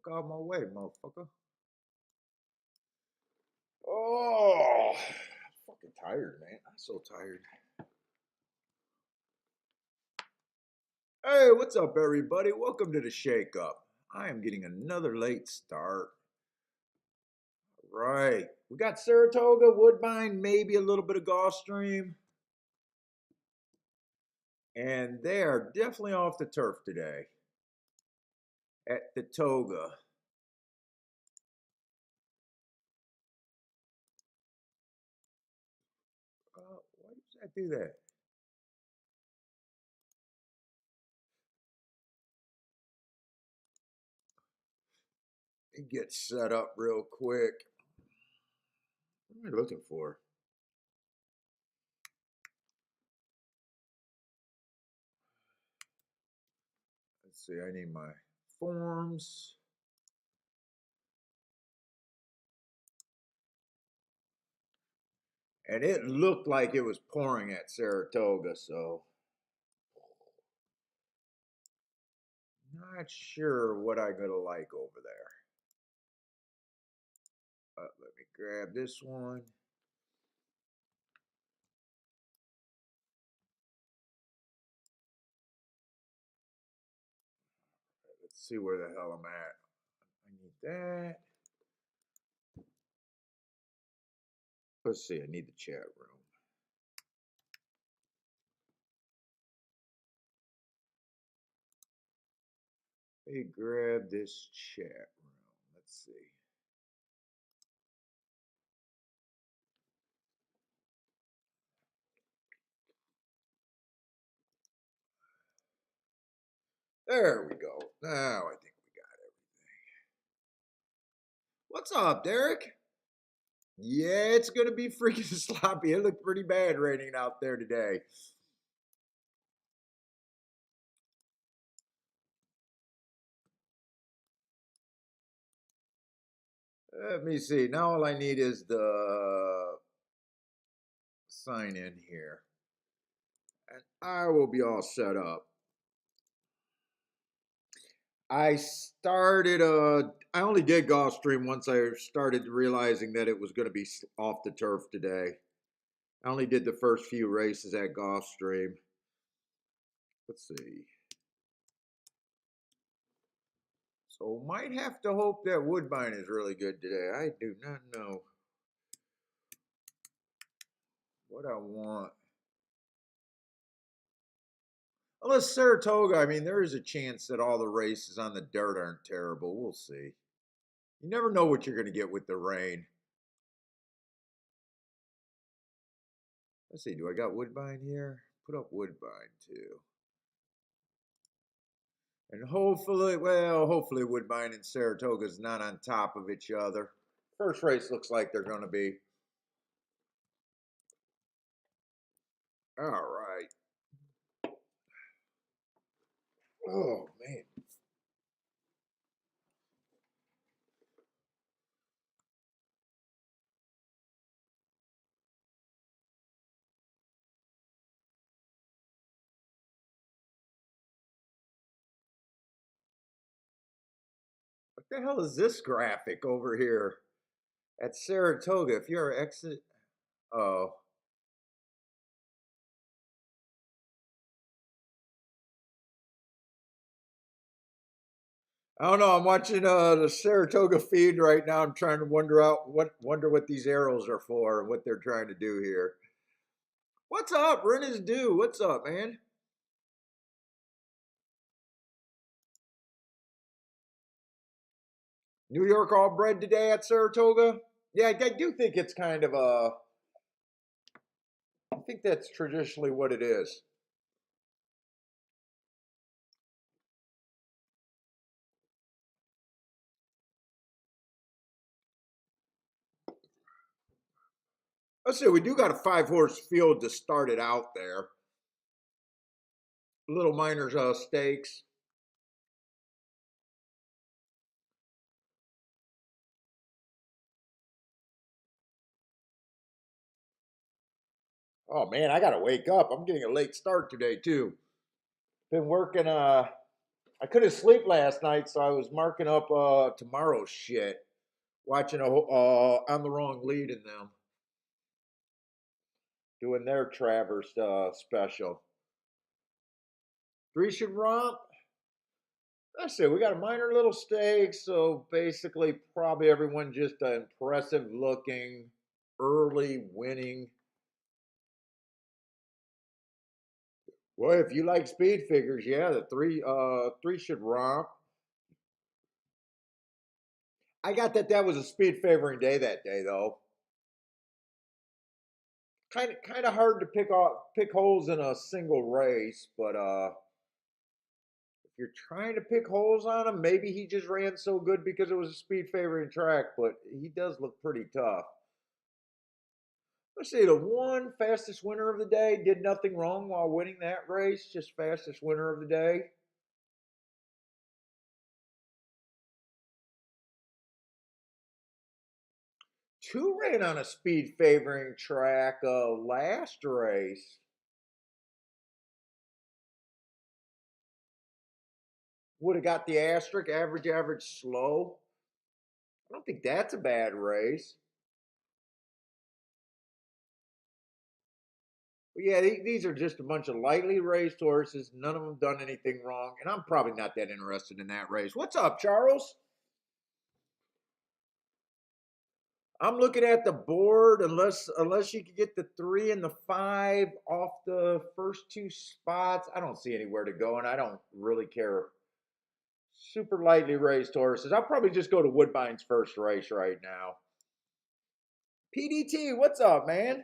Fuck out my way, motherfucker. Oh, fucking tired, man. I'm so tired. Hey, what's up, everybody? Welcome to the Shake Up. I am getting another late start. Right. We got Saratoga, Woodbine, maybe a little bit of Gulfstream. And they are definitely off the turf today at the Toga. Why does that do that? It gets set up real quick. What am I looking for? Let's see, I need my forms. And it looked like it was pouring at Saratoga, so not sure what I'm gonna like over there. Let me grab this one. Let's see where the hell I'm at. I need that. Let's see, I need the chat room. Hey, grab this chat room. Let's see. There we go. Now I think we got everything. What's up, Derek? Yeah, it's gonna be freaking sloppy. It looked pretty bad raining out there today. Let me see. Now all I need is the sign in here. And I will be all set up. I only did Gulfstream once I started realizing that it was going to be off the turf today. I only did the first few races at Gulfstream. Let's see. So might have to hope that Woodbine is really good today. I do not know what I want. Unless Saratoga, I mean, there is a chance that all the races on the dirt aren't terrible. We'll see. You never know what you're going to get with the rain. Let's see, do I got Woodbine here? Put up Woodbine too. And hopefully Woodbine and Saratoga is not on top of each other. First race looks like they're going to be. All right. Oh, man. What the hell is this graphic over here at Saratoga? If you're exit. Oh. I don't know. I'm watching the Saratoga feed right now. I'm trying to wonder what these arrows are for and what they're trying to do here. What's up, Rennes Do? What's up, man? New York all bred today at Saratoga? Yeah, I do think it's kind of I think that's traditionally what it is. Let's see, we do got a 5-horse field to start it out there. Little minors stakes. Oh man, I gotta wake up. I'm getting a late start today too. Been working I I couldn't sleep last night, so I was marking up tomorrow's shit, watching a on the wrong lead in them doing their Travers special. Three should romp. I say we got a minor little stake, so basically probably everyone just impressive looking, early winning. Well, if you like speed figures, yeah, the three should romp. I got that was a speed favoring day that day though. Kind of hard to pick holes in a single race, but if you're trying to pick holes on him, maybe he just ran so good because it was a speed favoring track, but he does look pretty tough. Let's see, the one fastest winner of the day did nothing wrong while winning that race, just fastest winner of the day. Two ran on a speed favoring track last race. Would have got the asterisk, average, slow. I don't think that's a bad race. But yeah, these are just a bunch of lightly raced horses. None of them done anything wrong, and I'm probably not that interested in that race. What's up, Charles? I'm looking at the board. Unless you could get the 3 and the 5 off the first two spots, I don't see anywhere to go, and I don't really care. Super lightly raced horses. I'll probably just go to Woodbine's first race right now. PDT, what's up, man?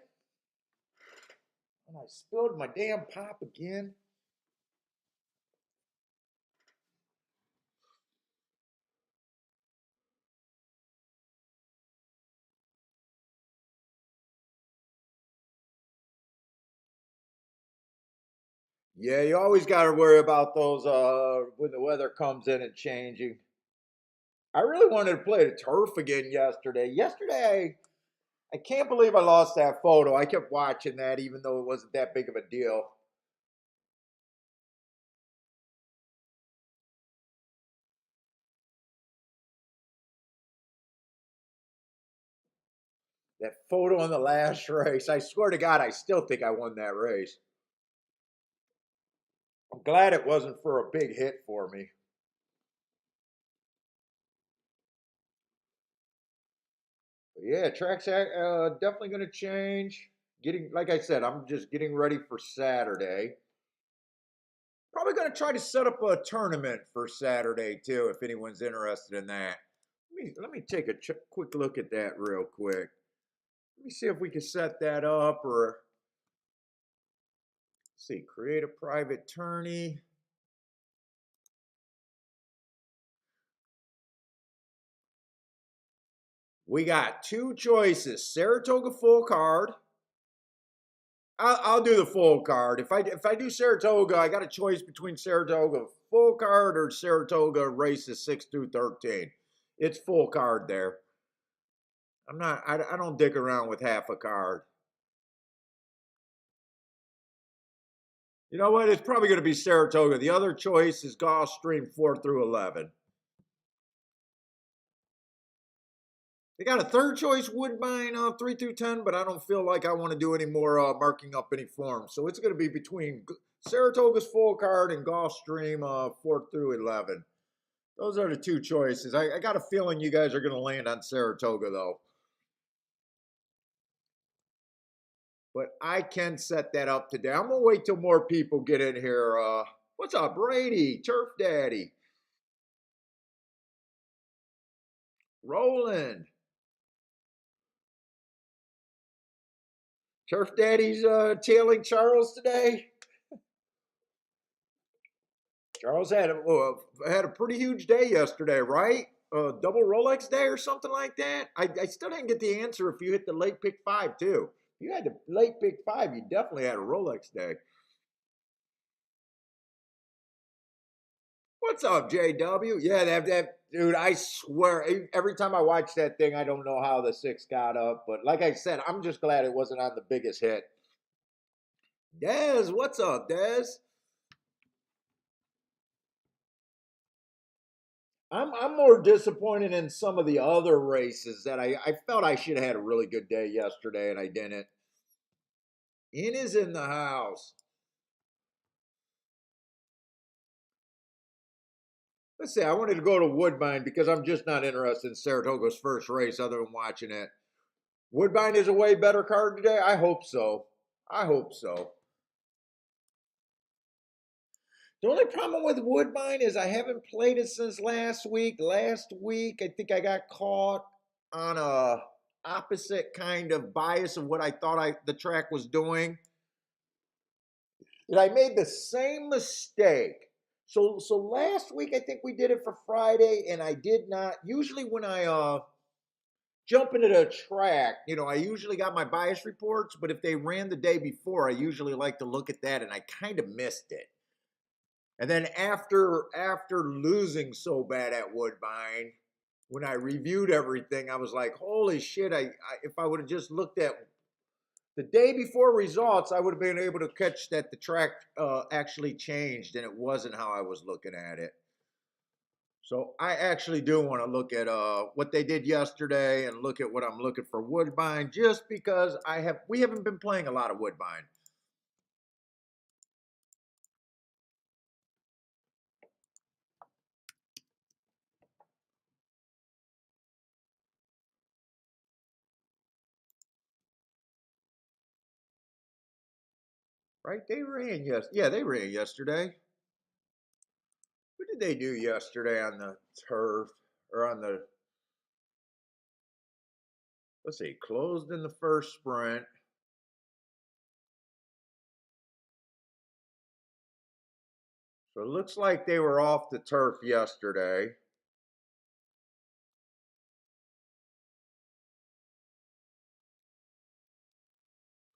And I spilled my damn pop again. Yeah, you always got to worry about those when the weather comes in and changing. I really wanted to play the turf again yesterday. I can't believe I lost that photo. I kept watching that even though it wasn't that big of a deal. That photo in the last race. I swear to God, I still think I won that race. I'm glad it wasn't for a big hit for me. But yeah, tracks definitely going to change. Like I said, I'm just getting ready for Saturday. Probably going to try to set up a tournament for Saturday too, if anyone's interested in that. Let me take a quick look at that real quick. Let me see if we can set that up, or see, create a private tourney. We got two choices: Saratoga full card. I'll do the full card. If I do Saratoga, I got a choice between Saratoga full card or Saratoga races 6 through 13. It's full card there. I'm not. I don't dick around with half a card. You know what? It's probably going to be Saratoga. The other choice is Gulfstream 4 through 11. They got a third choice Woodbine 3 through 10, but I don't feel like I want to do any more marking up any forms. So it's going to be between Saratoga's full card and Gulfstream 4 through 11. Those are the two choices. I got a feeling you guys are going to land on Saratoga, though. But I can set that up today. I'm going to wait till more people get in here. What's up, Brady? Turf Daddy. Roland. Turf Daddy's tailing Charles today. Charles had a pretty huge day yesterday, right? Double Rolex day or something like that. I still didn't get the answer if you hit the late pick 5 too. If you had the late pick 5, you definitely had a Rolex day. What's up, JW? Yeah, that dude. I swear, every time I watch that thing, I don't know how the 6 got up. But like I said, I'm just glad it wasn't on the biggest hit. Dez, what's up, Dez? I'm more disappointed in some of the other races that I felt I should have had a really good day yesterday and I didn't. In is in the house. Let's see, I wanted to go to Woodbine because I'm just not interested in Saratoga's first race other than watching it. Woodbine is a way better card today? I hope so. I hope so. The only problem with Woodbine is I haven't played it since last week. Last week, I think I got caught on a opposite kind of bias of what I thought the track was doing. And I made the same mistake. So last week I think we did it for Friday, and I did not. Usually when I jump into the track, I usually got my bias reports, but if they ran the day before, I usually like to look at that, and I kind of missed it. And then after losing so bad at Woodbine, when I reviewed everything, I was like, holy shit, if I would have just looked at the day before results, I would have been able to catch that the track actually changed and it wasn't how I was looking at it. So I actually do want to look at what they did yesterday and look at what I'm looking for Woodbine, just because we haven't been playing a lot of Woodbine. Right? They ran they ran yesterday. What did they do yesterday on the turf or on the let's see, closed in the first sprint. So it looks like they were off the turf yesterday.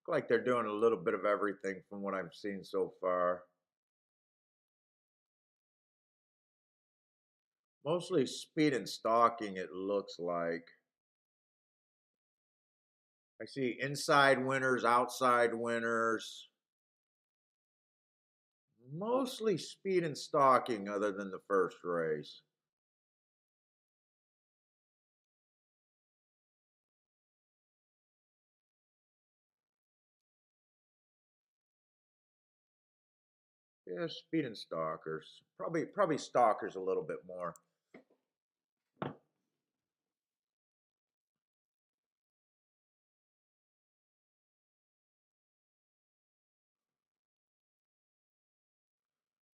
Look like they're doing a little bit of everything from what I've seen so far. Mostly speed and stalking, it looks like. I see inside winners, outside winners. Mostly speed and stalking other than the first race. Yeah, speed and stalkers. Probably stalkers a little bit more.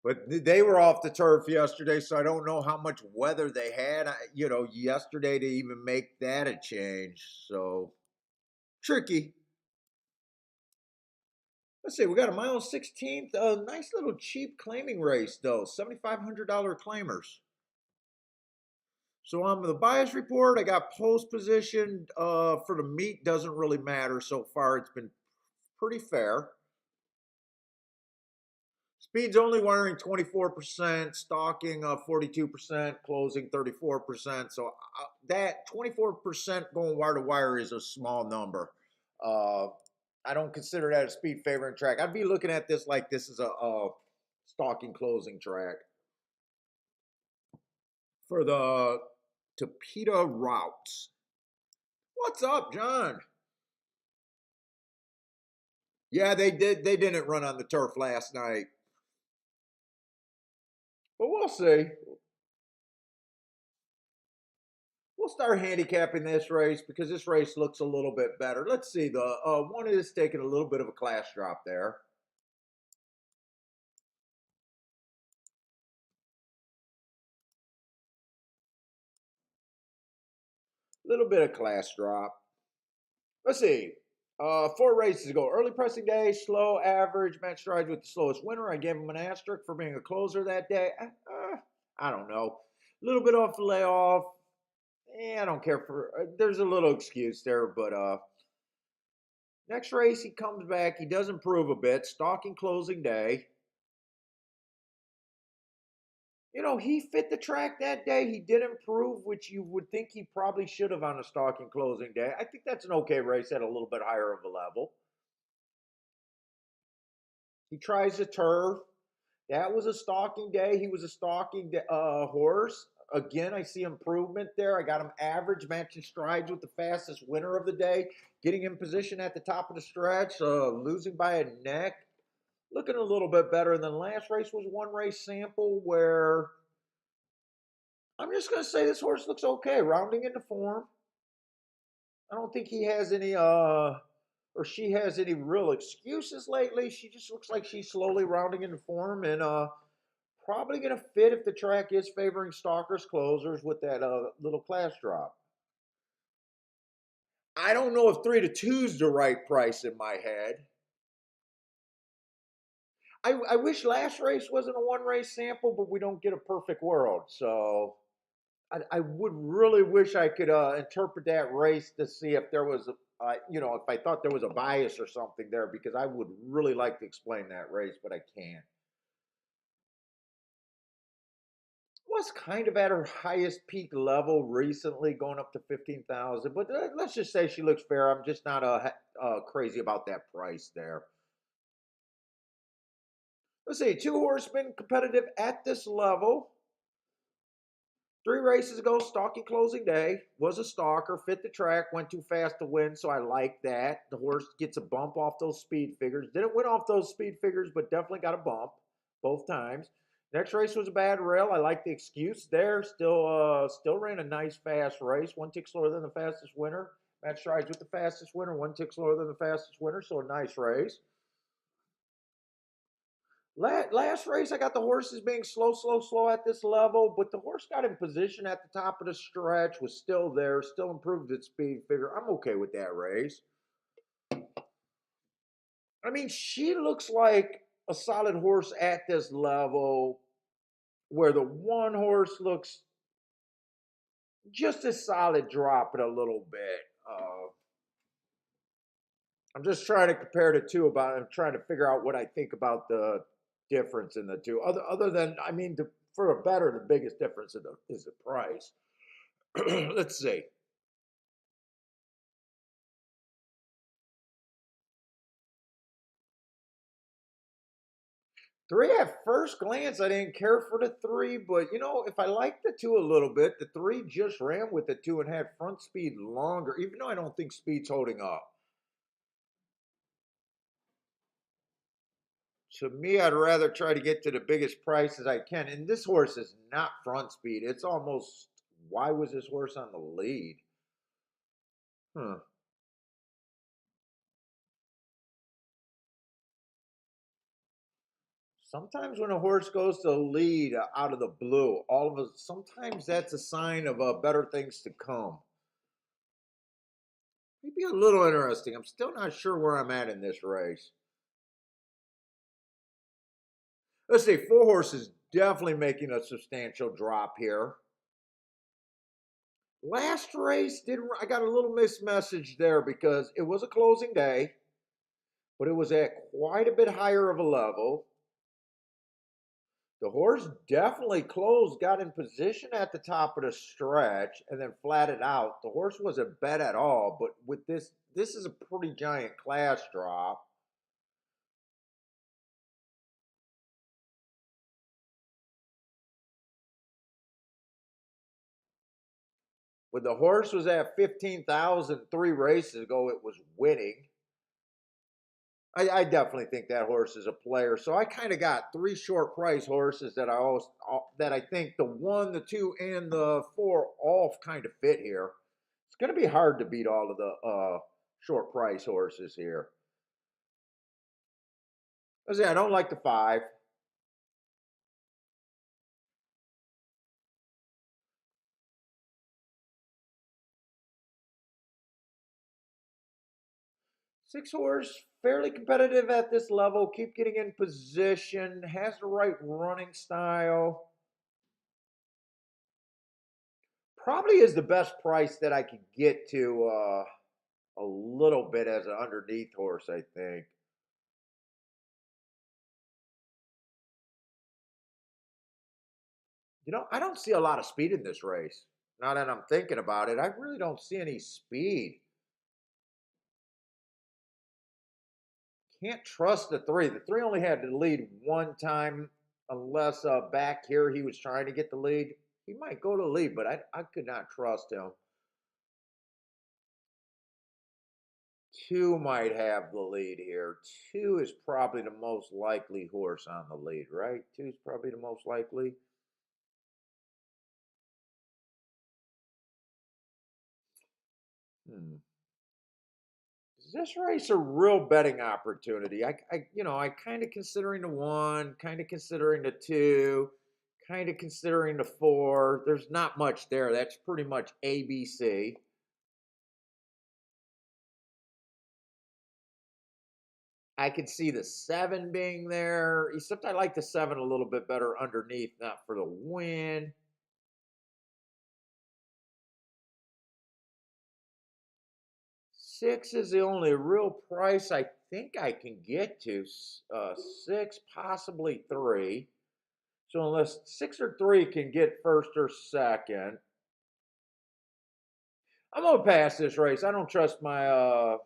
But they were off the turf yesterday, so I don't know how much weather they had, yesterday to even make that a change. So tricky. Let's see, we got a mile 16th, a nice little cheap claiming race though, $7,500 claimers. So on the bias report, I got post position for the meet. Doesn't really matter so far. It's been pretty fair. Speed's only wiring 24%, stalking 42%, closing 34%. So that 24% going wire to wire is a small number. Uh, I don't consider that a speed favoring track. I'd be looking at this like this is a stalking closing track. For the Topeka routes. What's up, John? Yeah, they did. They didn't run on the turf last night, but we'll see. We'll start handicapping this race because this race looks a little bit better. Let's see. The one is taking a little bit of a class drop there. Little bit of class drop. Let's see. 4 races ago. Early pressing day, slow, average, match strides with the slowest winner. I gave him an asterisk for being a closer that day. I don't know. A little bit off the layoff. I don't care for. There's a little excuse there, but next race he comes back. He does improve a bit. Stalking closing day. He fit the track that day. He did improve, which you would think he probably should have on a stalking closing day. I think that's an okay race at a little bit higher of a level. He tries the turf. That was a stalking day. He was a stalking horse. Again, I see improvement there. I got him average, matching strides with the fastest winner of the day, getting in position at the top of the stretch, losing by a neck. Looking a little bit better. And then last race was one race sample where I'm just going to say this horse looks okay, rounding into form. I don't think he has any, or she has any real excuses lately. She just looks like she's slowly rounding into form and, probably going to fit if the track is favoring stalkers closers with that little class drop. I don't know if 3-2 is the right price in my head. I wish last race wasn't a one race sample, but we don't get a perfect world. So I would really wish I could interpret that race to see if there was, if I thought there was a bias or something there, because I would really like to explain that race, but I can't. Was kind of at her highest peak level recently, going up to 15,000. But let's just say she looks fair. I'm just not crazy about that price there. Let's see, two horsemen competitive at this level. 3 races ago, stalking closing day, was a stalker, fit the track, went too fast to win, so I like that. The horse gets a bump off those speed figures. Didn't win off those speed figures, but definitely got a bump both times. Next race was a bad rail. I like the excuse there. Still ran a nice fast race. 1 tick slower than the fastest winner. Match strides with the fastest winner. 1 tick slower than the fastest winner. So a nice race. Last race, I got the horses being slow at this level, but the horse got in position at the top of the stretch, was still there, still improved its speed figure. I'm okay with that race. I mean, she looks like a solid horse at this level, where the one horse looks just as solid, dropping a little bit. I'm just trying to compare the two. I'm trying to figure out what I think about the difference in the two. Other than, I mean, for a better, the biggest difference is the price. Let's see. 3 at first glance, I didn't care for the 3, but if I like the 2 a little bit, the 3 just ran with the 2 and had front speed longer, even though I don't think speed's holding up. To me, I'd rather try to get to the biggest price as I can. And this horse is not front speed. It's almost, why was this horse on the lead? Huh. Sometimes when a horse goes to lead out of the blue, sometimes that's a sign of better things to come. Maybe a little interesting. I'm still not sure where I'm at in this race. Let's see, 4 horses definitely making a substantial drop here. Last race, I got a little mixed message there because it was a closing day, but it was at quite a bit higher of a level. The horse definitely closed, got in position at the top of the stretch, and then flatted out. The horse wasn't bet at all, but with this is a pretty giant class drop. When the horse was at 15,000 3 races ago, it was winning. I definitely think that horse is a player. So I kind of got 3 short price horses that I think the 1, the 2, and the 4 all kind of fit here. It's going to be hard to beat all of the short price horses here. I don't like the 5. 6 horse, fairly competitive at this level. Keep getting in position. Has the right running style. Probably is the best price that I could get to a little bit as an underneath horse, I think. I don't see a lot of speed in this race. Now that I'm thinking about it, I really don't see any speed. Can't trust the 3. The 3 only had to lead one time, unless back here he was trying to get the lead. He might go to the lead, but I could not trust him. Two might have the lead here. Two is probably the most likely horse on the lead, right? Two is probably the most likely. Hmm. Is this race a real betting opportunity? I kind of considering the one, kind of considering the two, kind of considering the four. There's not much there. That's pretty much ABC. I could see the seven being there, except I like the seven a little bit better underneath, not for the win. Six is the only real price I think I can get to. Six, possibly three. So unless six or three can get first or second, I'm gonna pass this race. I don't trust my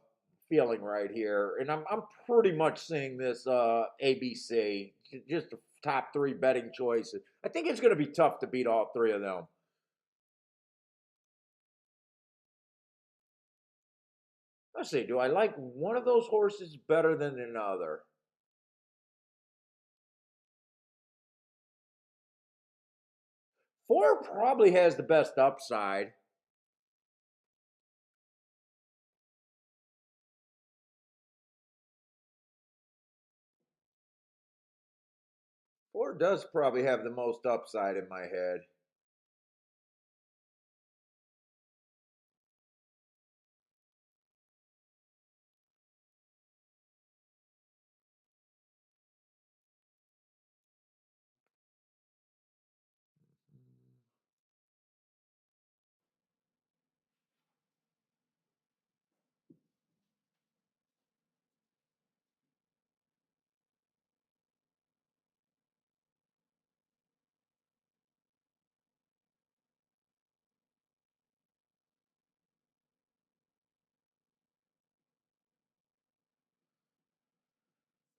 feeling right here, and I'm pretty much seeing this ABC, just the top three betting choices. I think it's gonna be tough to beat all three of them. Let's see. Do I like one of those horses better than another? Four probably has the best upside. Four does probably have the most upside in my head.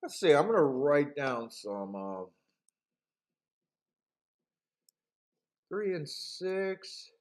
Let's see. I'm gonna write down some three and six.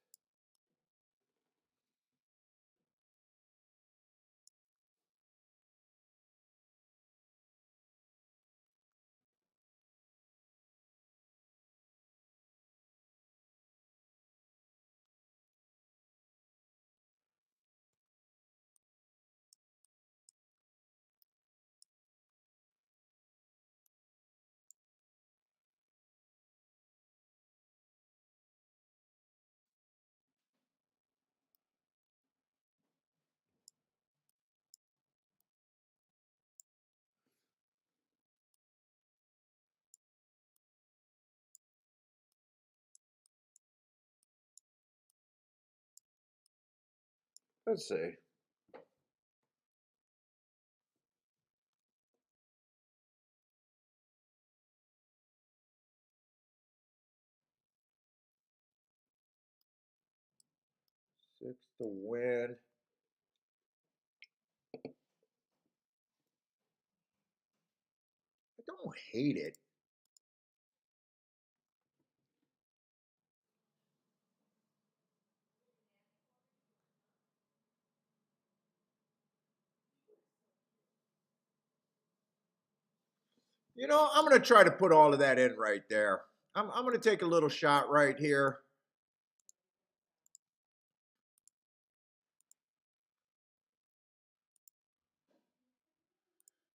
Let's see. Six to win. I don't hate it. I'm going to try to put all of that in right there. I'm going to take a little shot right here.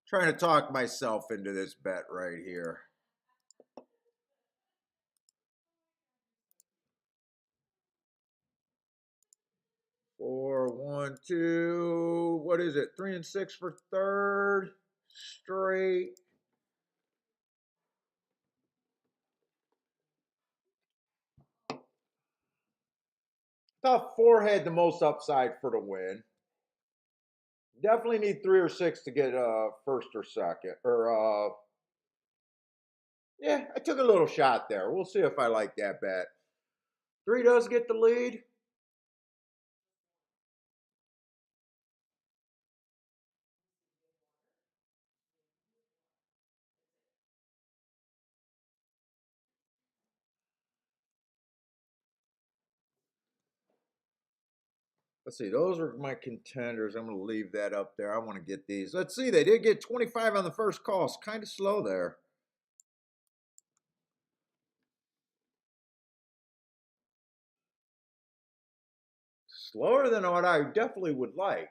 Trying to talk myself into this bet right here. 4, 1, 2. What is it? 3 and 6 for third. Straight. Thought four had the most upside for the win. Definitely need 3 or 6 to get first or second. Yeah, I took a little shot there. We'll see if I like that bet. Three does get the lead. Let's see. Those are my contenders. I'm going to leave that up there. I want to get these. Let's see. They did get 25 on the first call. It's kind of slow there. Slower than what I definitely would like.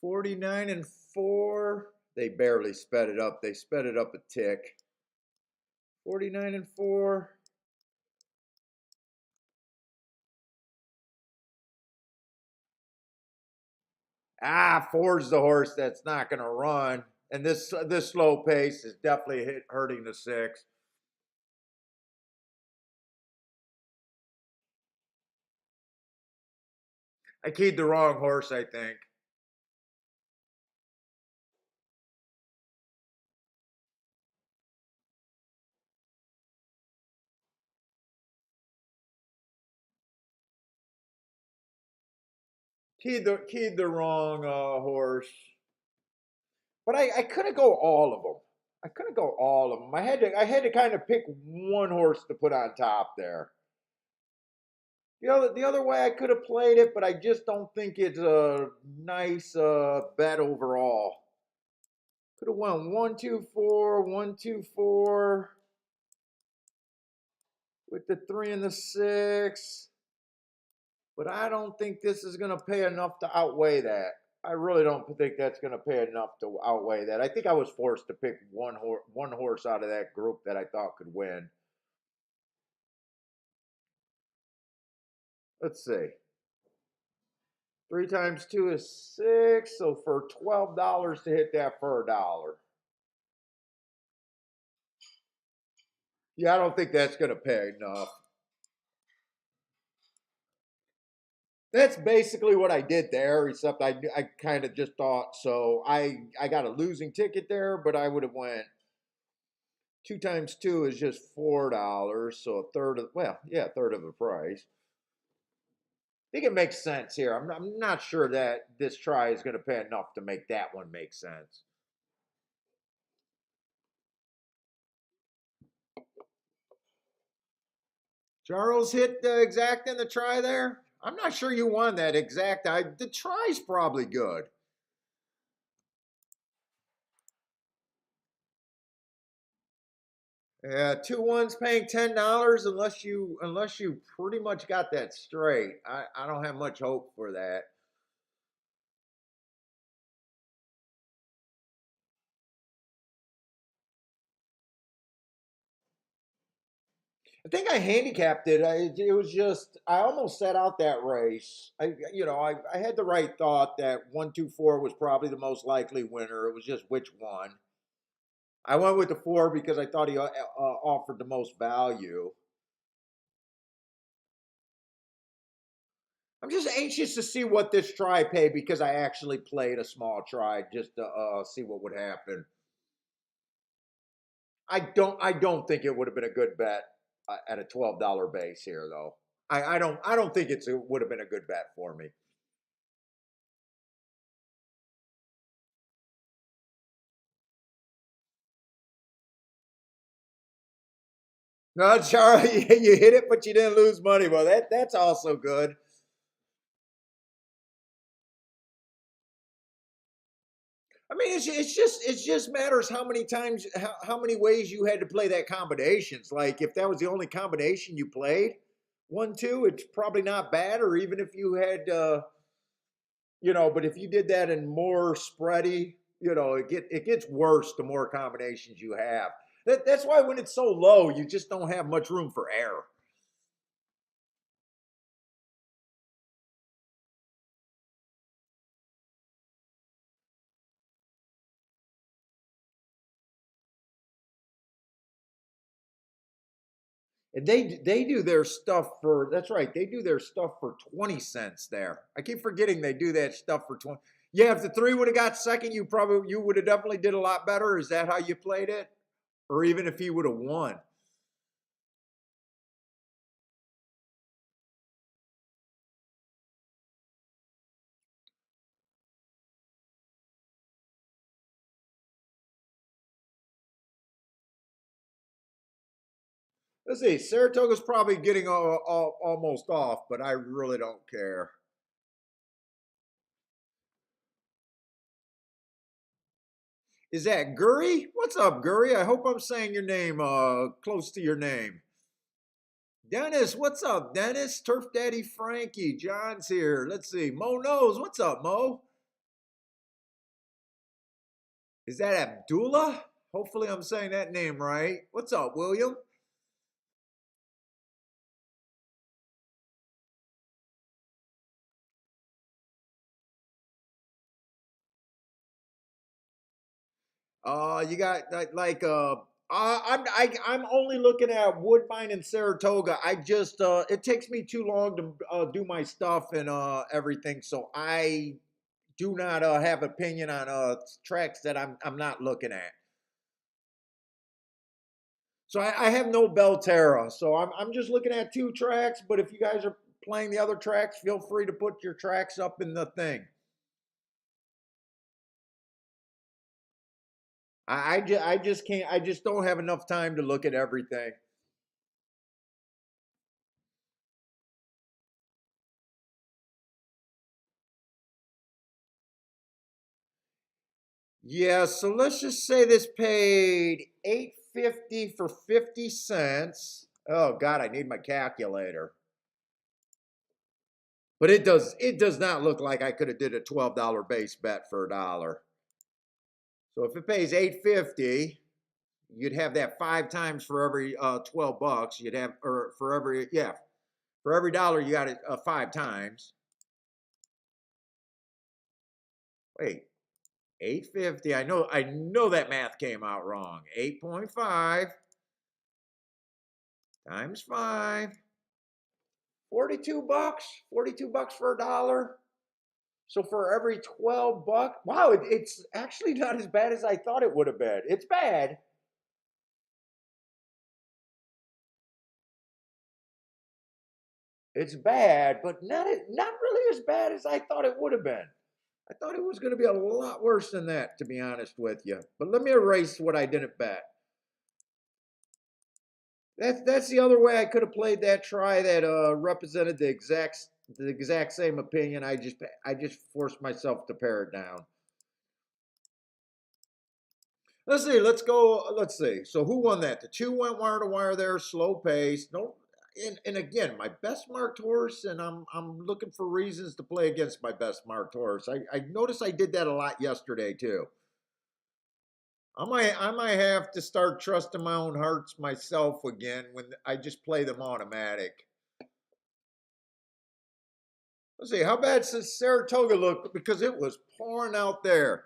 49 and 4. They barely sped it up. They sped it up a tick. 49 and 4. Ah, four's the horse that's not going to run. And this slow pace is definitely hurting the 6. I keyed the wrong horse, I think. Keyed the wrong horse. But I couldn't go all of them. I couldn't go all of them. I had to kind of pick one horse to put on top there. The other way I could have played it, but I just don't think it's a nice bet overall. Could have won 1-2-4, 1-2-4 with the 3 and the 6. But I don't think this is going to pay enough to outweigh that. I really don't think that's going to pay enough to outweigh that. I think I was forced to pick one horse out of that group that I thought could win. Let's see. 3 times 2 is 6. So for $12 to hit that for $1. Yeah, I don't think that's going to pay enough. That's basically what I did there, except I kind of just thought so. I got a losing ticket there, but I would have went 2 times 2 is just $4, so a third of, well, yeah, a third of the price. I think it makes sense here. I'm not sure that this try is going to pay enough to make that one make sense. Charles hit the exact in the try there. I'm not sure you won that exact. The try's probably good. Yeah, 2 1s paying $10 unless you pretty much got that straight. I don't have much hope for that. I think I handicapped it. It was just I almost set out that race. I had the right thought that 1-2-4 was probably the most likely winner. It was just which one. I went with the 4 because I thought he offered the most value. I'm just anxious to see what this try paid because I actually played a small try just to see what would happen. I don't think it would have been a good bet at a $12 base here though. I don't think it would have been a good bet for me. No, Charlie, you hit it, but you didn't lose money. Well, that's also good. I mean, it just matters how many times, how many ways you had to play that combinations. Like if that was the only combination you played, 1-2, it's probably not bad. Or even if you had, but if you did that in more spready, it gets worse the more combinations you have. That's why when it's so low, you just don't have much room for error. And they do their stuff for that's right. They do their stuff for 20 cents there. I keep forgetting they do that stuff for 20. Yeah, if the 3 would have got second, you would have definitely did a lot better. Is that how you played it? Or even if he would have won. Let's see. Saratoga's probably getting almost off, but I really don't care. Is that Gurry? What's up, Gurry? I hope I'm saying your name close to your name. Dennis, what's up, Dennis? Turf Daddy Frankie, John's here. Let's see. Mo knows. What's up, Mo? Is that Abdullah? Hopefully I'm saying that name right. What's up, William? You got I'm only looking at Woodbine and Saratoga. I just it takes me too long to do my stuff and everything, so I do not have opinion on tracks that I'm not looking at. So I have no Belterra, so I'm just looking at two tracks. But if you guys are playing the other tracks, feel free to put your tracks up in the thing. I just can't. I just don't have enough time to look at everything. Yeah, so let's just say this paid 8.50 for 50 cents. Oh God, I need my calculator. But it does not look like I could have did a $12 base bet for a dollar. So if it pays 8.50, you'd have that five times for every 12 bucks. You'd have or for every yeah, for every dollar you got it five times. Wait, 8.50. I know that math came out wrong. 8.5 times 5. 42 bucks. 42 bucks for a dollar. So for every 12 bucks, wow, it's actually not as bad as I thought it would have been. It's bad. It's bad, but not really as bad as I thought it would have been. I thought it was going to be a lot worse than that, to be honest with you. But let me erase what I didn't bet. That's the other way I could have played that try that represented the exact same opinion. I just forced myself to pare it down. Let's see. Let's go. Let's see. So who won that? The two went wire to wire there, slow pace. No, and again, my best marked horse, and I'm looking for reasons to play against my best marked horse. I noticed I did that a lot yesterday too. I might have to start trusting my own hearts myself again when I just play them automatic. Let's see, how bad does Saratoga look? Because it was pouring out there.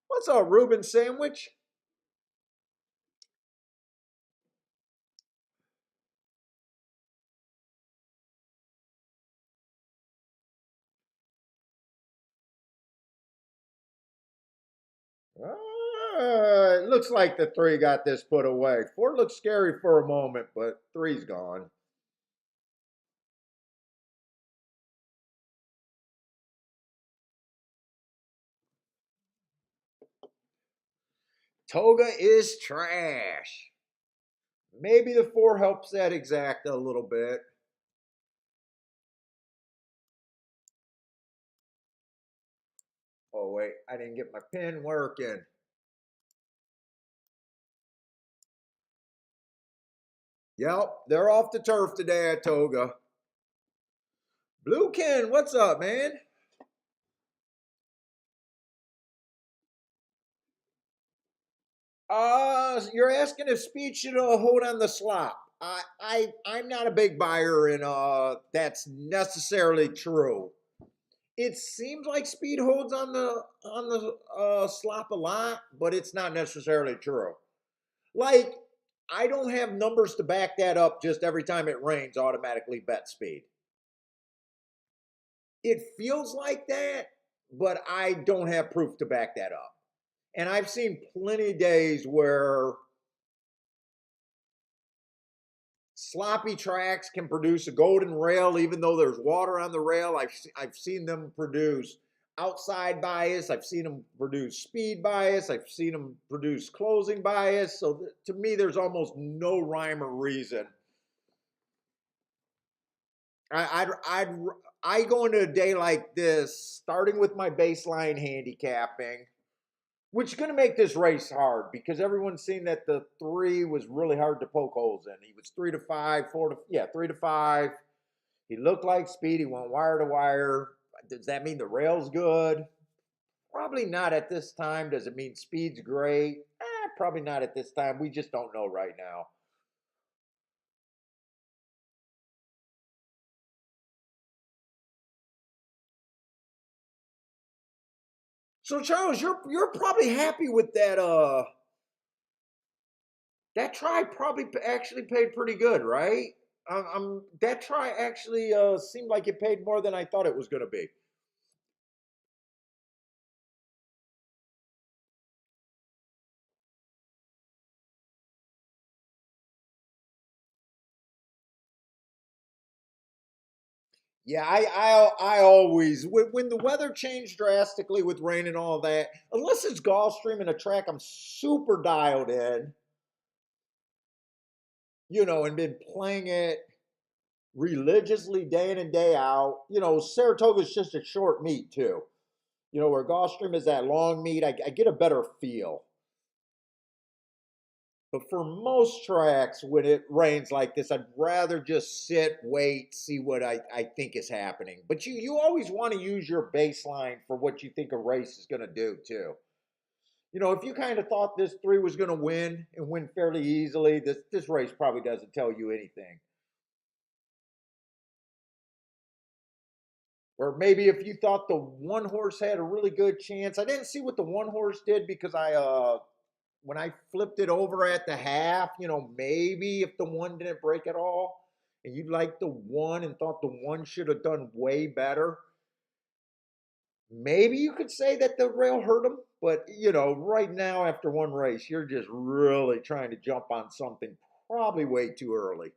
What's up, Reuben Sandwich? It looks like the three got this put away. Four looks scary for a moment, but three's gone. Toga is trash. Maybe the four helps that exact a little bit. Oh, wait, I didn't get my pen working. Yep, they're off the turf today at Toga. Blue Ken, what's up, man? You're asking if Speed should hold on the slop. I'm not a big buyer in that's necessarily true. It seems like Speed holds on the slop a lot, but it's not necessarily true. Like I don't have numbers to back that up. Just every time it rains, automatically bet Speed. It feels like that, but I don't have proof to back that up. And I've seen plenty of days where sloppy tracks can produce a golden rail, even though there's water on the rail. I've seen them produce. outside bias. I've seen them produce speed bias. I've seen them produce closing bias. So to me, there's almost no rhyme or reason. I'd I go into a day like this, starting with my baseline handicapping, which is going to make this race hard because everyone's seen that the 3 was really hard to poke holes in. He was 3 to 5, 3 to 5. He looked like speed. He went wire to wire. Does that mean the rail's good? Probably not at this time. Does it mean speed's great? Probably not at this time. We just don't know right now. So Charles, you're probably happy with that try probably actually paid pretty good, right? That try actually seemed like it paid more than I thought it was going to be. Yeah, I always when the weather changed drastically with rain and all that, unless it's Gulfstream and a track I'm super dialed in, and been playing it religiously day in and day out. Saratoga's just a short meet too. Where Gulfstream is that long meet, I get a better feel. But for most tracks, when it rains like this, I'd rather just sit, wait, see what I think is happening. But you always want to use your baseline for what you think a race is going to do, too. If you kind of thought this 3 was going to win and win fairly easily, this race probably doesn't tell you anything. Or maybe if you thought the 1 horse had a really good chance. I didn't see what the 1 horse did because when I flipped it over at the half, maybe if the 1 didn't break at all, and you liked the 1 and thought the 1 should have done way better, maybe you could say that the rail hurt him. But, right now after 1 race, you're just really trying to jump on something probably way too early.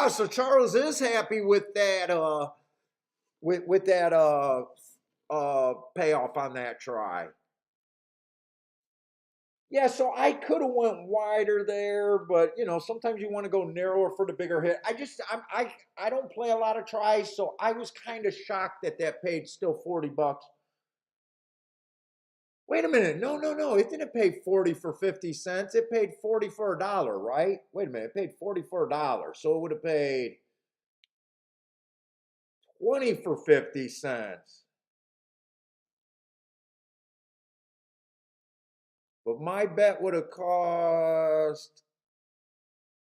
So Charles is happy with that with that payoff on that try. Yeah, so I could have went wider there, but sometimes you want to go narrower for the bigger hit. I don't play a lot of tries, so I was kind of shocked that that paid still 40 bucks. Wait a minute. No, no, no. It didn't pay 40 for 50 cents. It paid 40 for a dollar, right? Wait a minute. It paid 40 for a dollar. So it would have paid 20 for 50 cents. But my bet would have cost.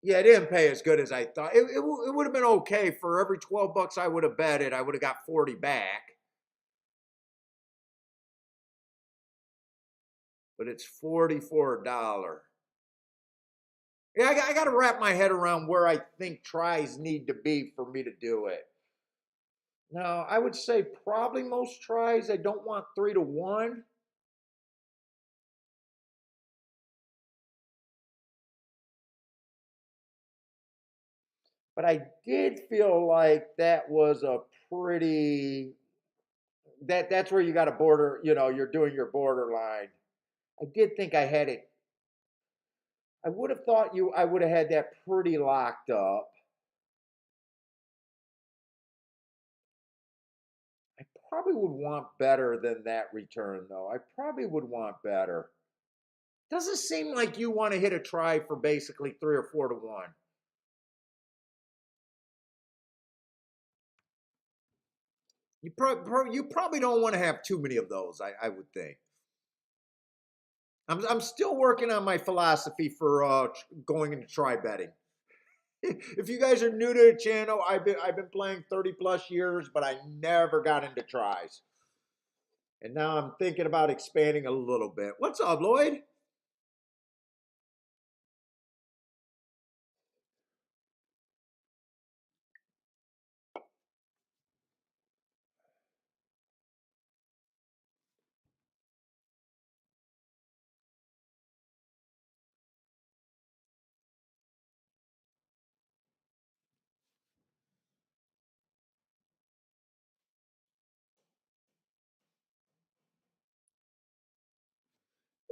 Yeah, it didn't pay as good as I thought. It would have been okay for every 12 bucks I would have betted. I would have got 40 back. But it's 40 for a dollar. Yeah, I got to wrap my head around where I think tries need to be for me to do it. Now, I would say probably most tries I don't want 3 to 1. But I did feel like that was a pretty that's where you got a border, you're doing your borderline. I did think I had it. I would have thought I would have had that pretty locked up. I probably would want better than that return though. I probably would want better. Doesn't seem like you want to hit a try for basically 3 or 4 to 1. You probably don't want to have too many of those. I would think. I'm still working on my philosophy for going into try betting. If you guys are new to the channel, I've been playing 30 plus years, but I never got into tries. And now I'm thinking about expanding a little bit. What's up, Lloyd?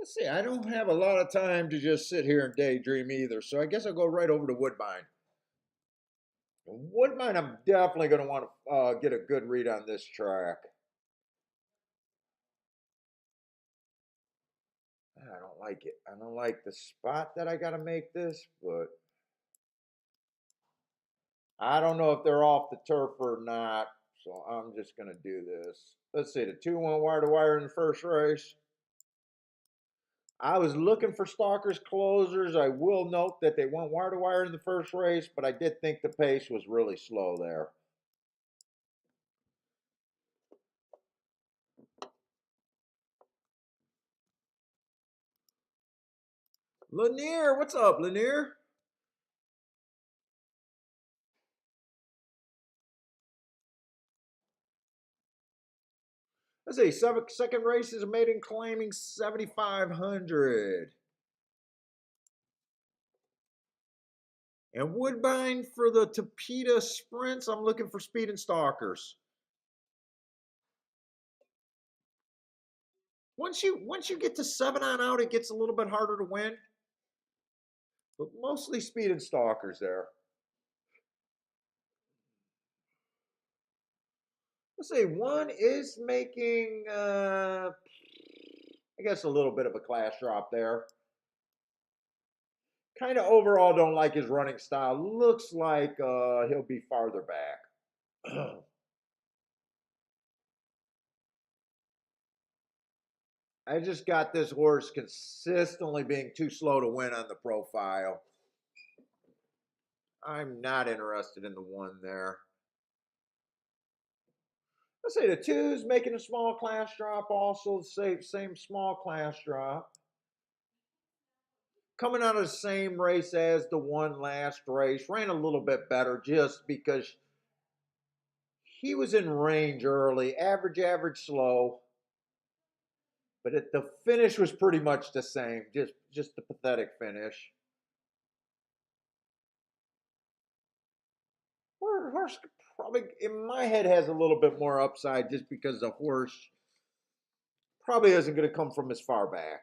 Let's see, I don't have a lot of time to just sit here and daydream either, so I guess I'll go right over to Woodbine. Woodbine, I'm definitely going to want to get a good read on this track. I don't like it. I don't like the spot that I got to make this, but I don't know if they're off the turf or not, so I'm just going to do this. Let's see, the 2-1 wire to wire in the first race. I was looking for stalkers closers. I will note that they went wire to wire in the first race, but I did think the pace was really slow there. Lanier, what's up, Lanier? Let's see, second race is a maiden claiming 7,500. And Woodbine for the Tapeta Sprints, I'm looking for speed and stalkers. Once you get to 7 on out, it gets a little bit harder to win. But mostly speed and stalkers there. Let's see, one is making, I guess, a little bit of a class drop there. Kind of overall don't like his running style. Looks like he'll be farther back. I just got this horse consistently being too slow to win on the profile. I'm not interested in the one there. Let's say the two's making a small class drop, also the same small class drop. Coming out of the same race as the one last race, ran a little bit better just because he was in range early, average, slow. But the finish was pretty much the same, just the pathetic finish. Horse probably, in my head, has a little bit more upside just because the horse probably isn't going to come from as far back.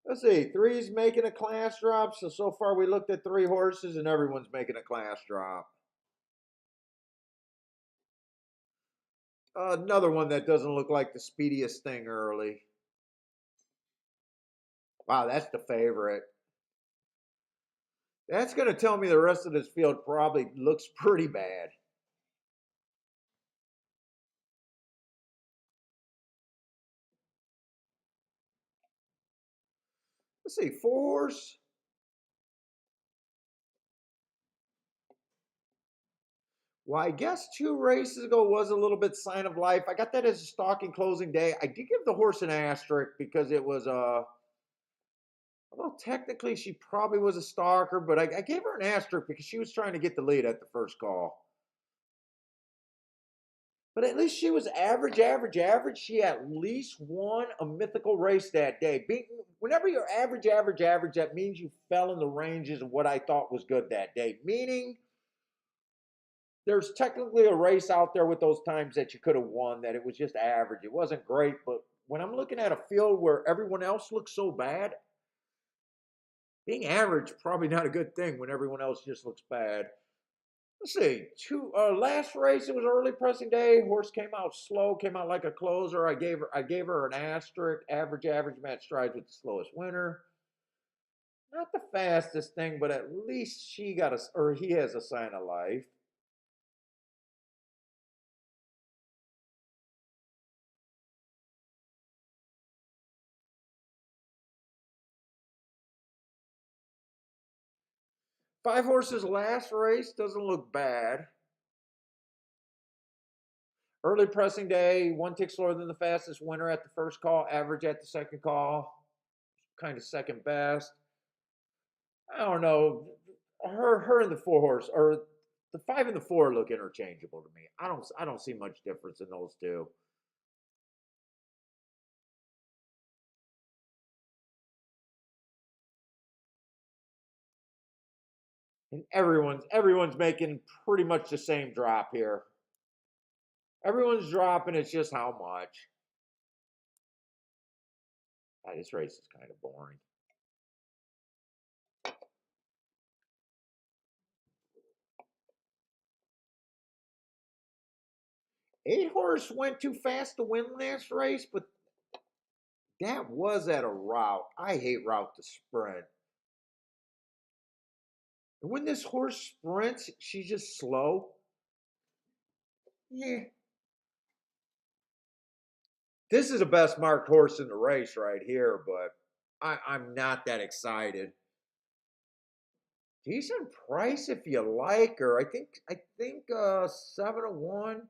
Let's see, three's making a class drop. So far we looked at 3 horses and everyone's making a class drop. Another one that doesn't look like the speediest thing early. Wow, that's the favorite. That's going to tell me the rest of this field probably looks pretty bad. Let's see, fours. Well, I guess 2 races ago was a little bit sign of life. I got that as a stalking closing day. I did give the horse an asterisk because it was well, technically she probably was a stalker, but I gave her an asterisk because she was trying to get the lead at the first call. But at least she was average. She at least won a mythical race that day. Whenever you're average, that means you fell in the ranges of what I thought was good that day. Meaning, there's technically a race out there with those times that you could have won that it was just average. It wasn't great, but when I'm looking at a field where everyone else looks so bad, being average probably not a good thing when everyone else just looks bad. Let's see. Last race it was early pressing day. Horse came out slow, came out like a closer. I gave her an asterisk. Average match strides with the slowest winner. Not the fastest thing, but at least she got or he has a sign of life. Five horses last race doesn't look bad. Early pressing day, 1 tick slower than the fastest winner at the first call, average at the second call, kind of second best. I don't know. Her and the 4 horse or the 5 and the 4 look interchangeable to me. I don't see much difference in those two. And everyone's making pretty much the same drop here. Everyone's dropping. It's just how much. This race is kind of boring. 8 horse went too fast to win last race, but that was at a route. I hate route to sprint. And when this horse sprints, she's just slow. Yeah. This is the best marked horse in the race right here, but I'm not that excited. Decent price if you like her. I think 7-1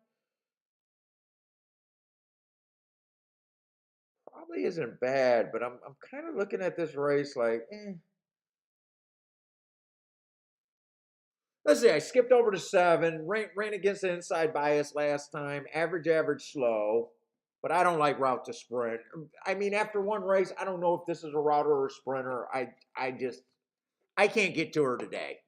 probably isn't bad, but I'm kind of looking at this race like, eh. Let's see, I skipped over to 7, ran against the inside bias last time, average, slow, but I don't like route to sprint. I mean, after one race, I don't know if this is a router or a sprinter. I can't get to her today.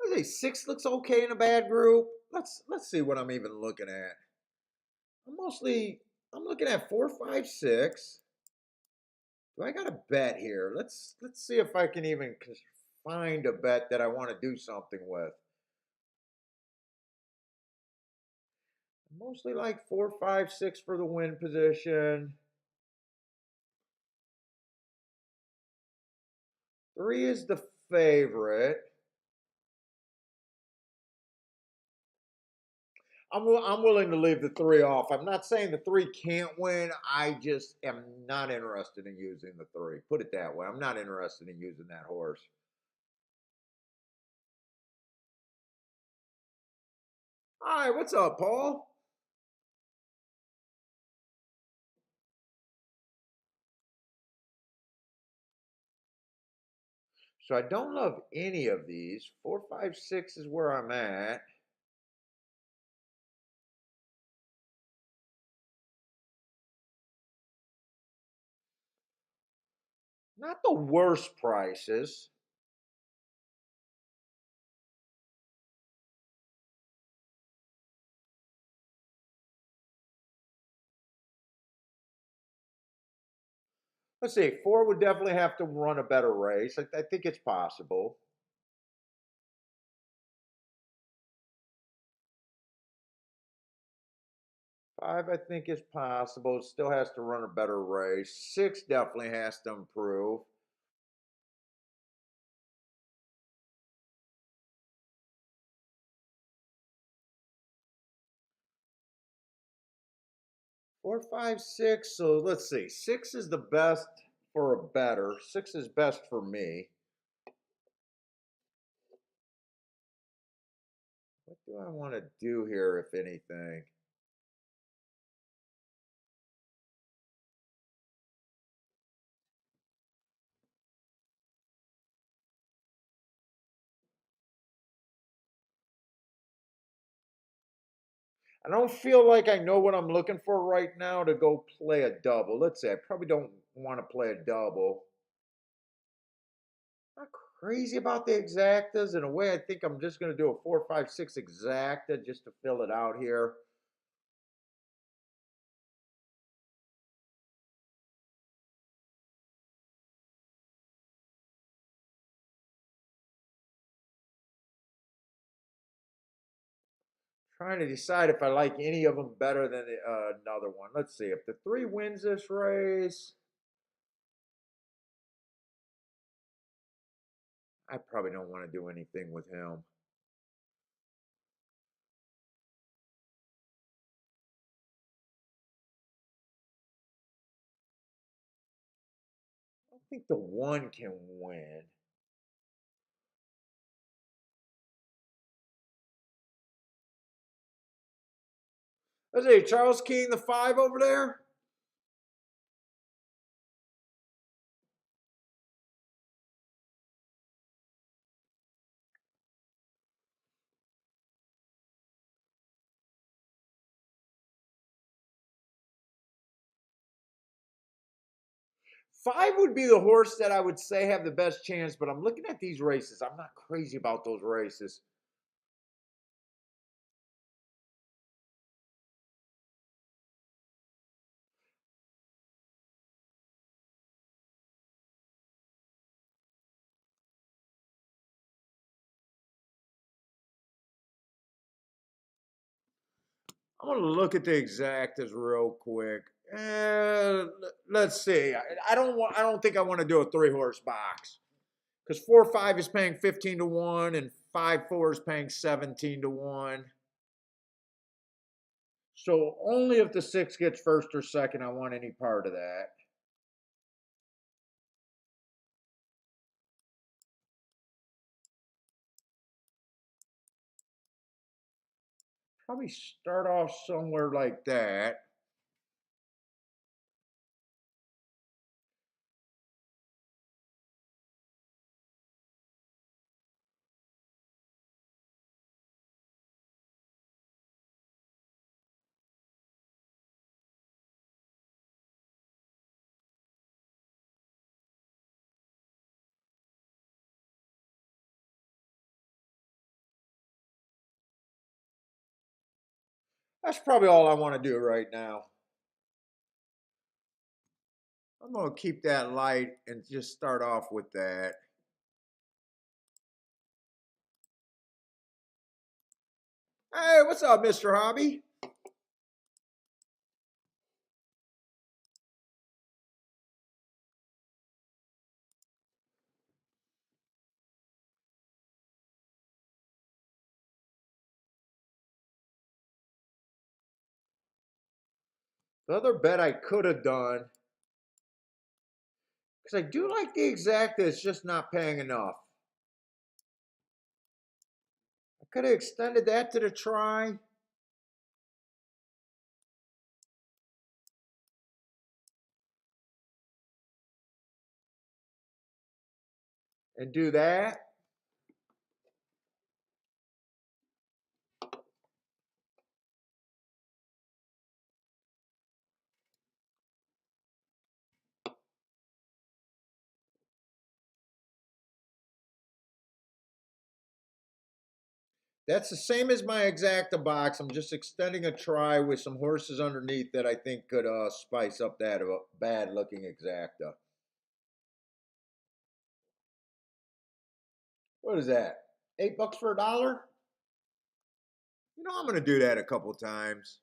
Let's see, 6 looks okay in a bad group. Let's see what I'm even looking at. I'm looking at 4, 5, 6. Do I got a bet here? Let's see if I can even find a bet that I want to do something with. Mostly like 4, 5, 6 for the win position. 3 is the favorite. I'm willing to leave the 3 off. I'm not saying the 3 can't win. I just am not interested in using the 3. Put it that way. I'm not interested in using that horse. Hi, what's up, Paul? So I don't love any of these. 4, 5, 6 is where I'm at. Not the worst prices. Let's see. 4 would definitely have to run a better race. I think it's possible. 5, I think is possible. Still has to run a better race. 6 definitely has to improve. 4, 5, 6. So let's see. 6 is the best for a better. 6 is best for me. What do I want to do here, if anything? I don't feel like I know what I'm looking for right now to go play a double. Let's say I probably don't want to play a double. Not crazy about the exactas. In a way, I think I'm just going to do a 4, 5, 6 exacta just to fill it out here. Trying to decide if I like any of them better than another one. Let's see. If the 3 wins this race, I probably don't want to do anything with him. I don't think the 1 can win. Let's see. Charles King, the 5 over there. 5 would be the horse that I would say have the best chance, but I'm looking at these races. I'm not crazy about those races. I'm gonna look at the exactas real quick. Let's see. I don't want. I don't think I want to do a 3-horse box because 4-5 is paying 15 to 1, and 5-4 is paying 17 to 1. So only if the 6 gets first or second, I want any part of that. Probably start off somewhere like that. That's probably all I want to do right now. I'm gonna keep that light and just start off with that. Hey, what's up, Mr. Hobby? The other bet I could have done, because I do like the exacta, it's just not paying enough. I could have extended that to the try. And do that. That's the same as my exacta box. I'm just extending a try with some horses underneath that I think could spice up that bad looking exacta. What is that? $8 for $1? You know, I'm going to do that a couple times.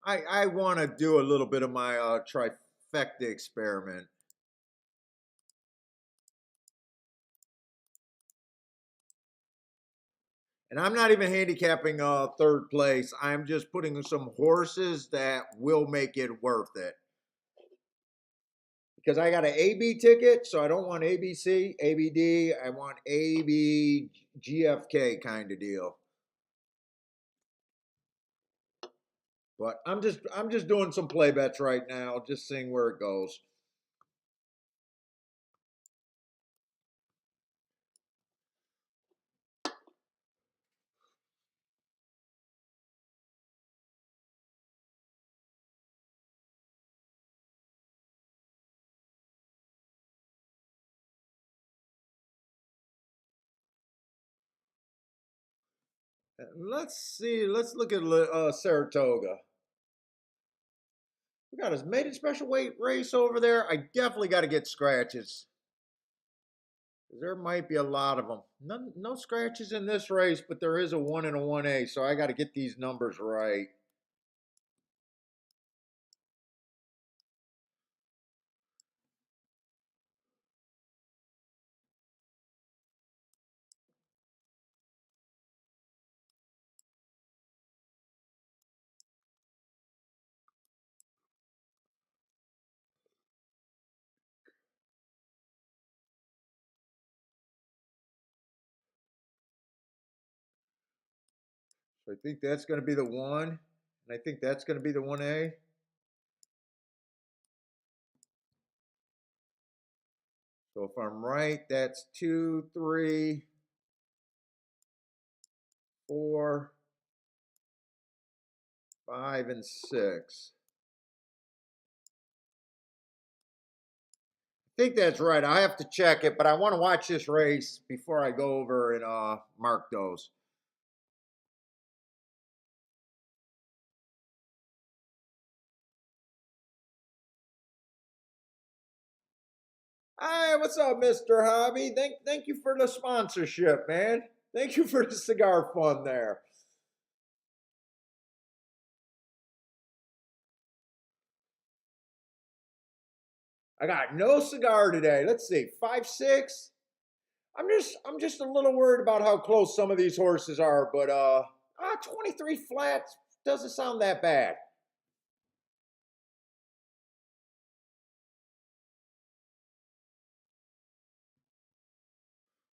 I want to do a little bit of my trifecta experiment. And I'm not even handicapping third place. I'm just putting some horses that will make it worth it. Because I got an AB ticket, so I don't want ABC, ABD. I want AB, GFK kind of deal. But I'm just doing some play bets right now, just seeing where it goes. Let's see. Let's look at Saratoga. We got his maiden special weight race over there. I definitely got to get scratches. There might be a lot of them. No scratches in this race, but there is a 1 and a 1A, so I got to get these numbers right. So I think that's going to be the 1, and I think that's going to be the 1A. So if I'm right, that's 2, 3, 4, 5, and 6. think that's right. I have to check it, but I want to watch this race before I go over and mark those. Hi, what's up, Mr. Hobby? Thank you for the sponsorship, man. Thank you for the cigar fund there. I got no cigar today. Let's see, 5-6. I'm just a little worried about how close some of these horses are, but 23 flats doesn't sound that bad.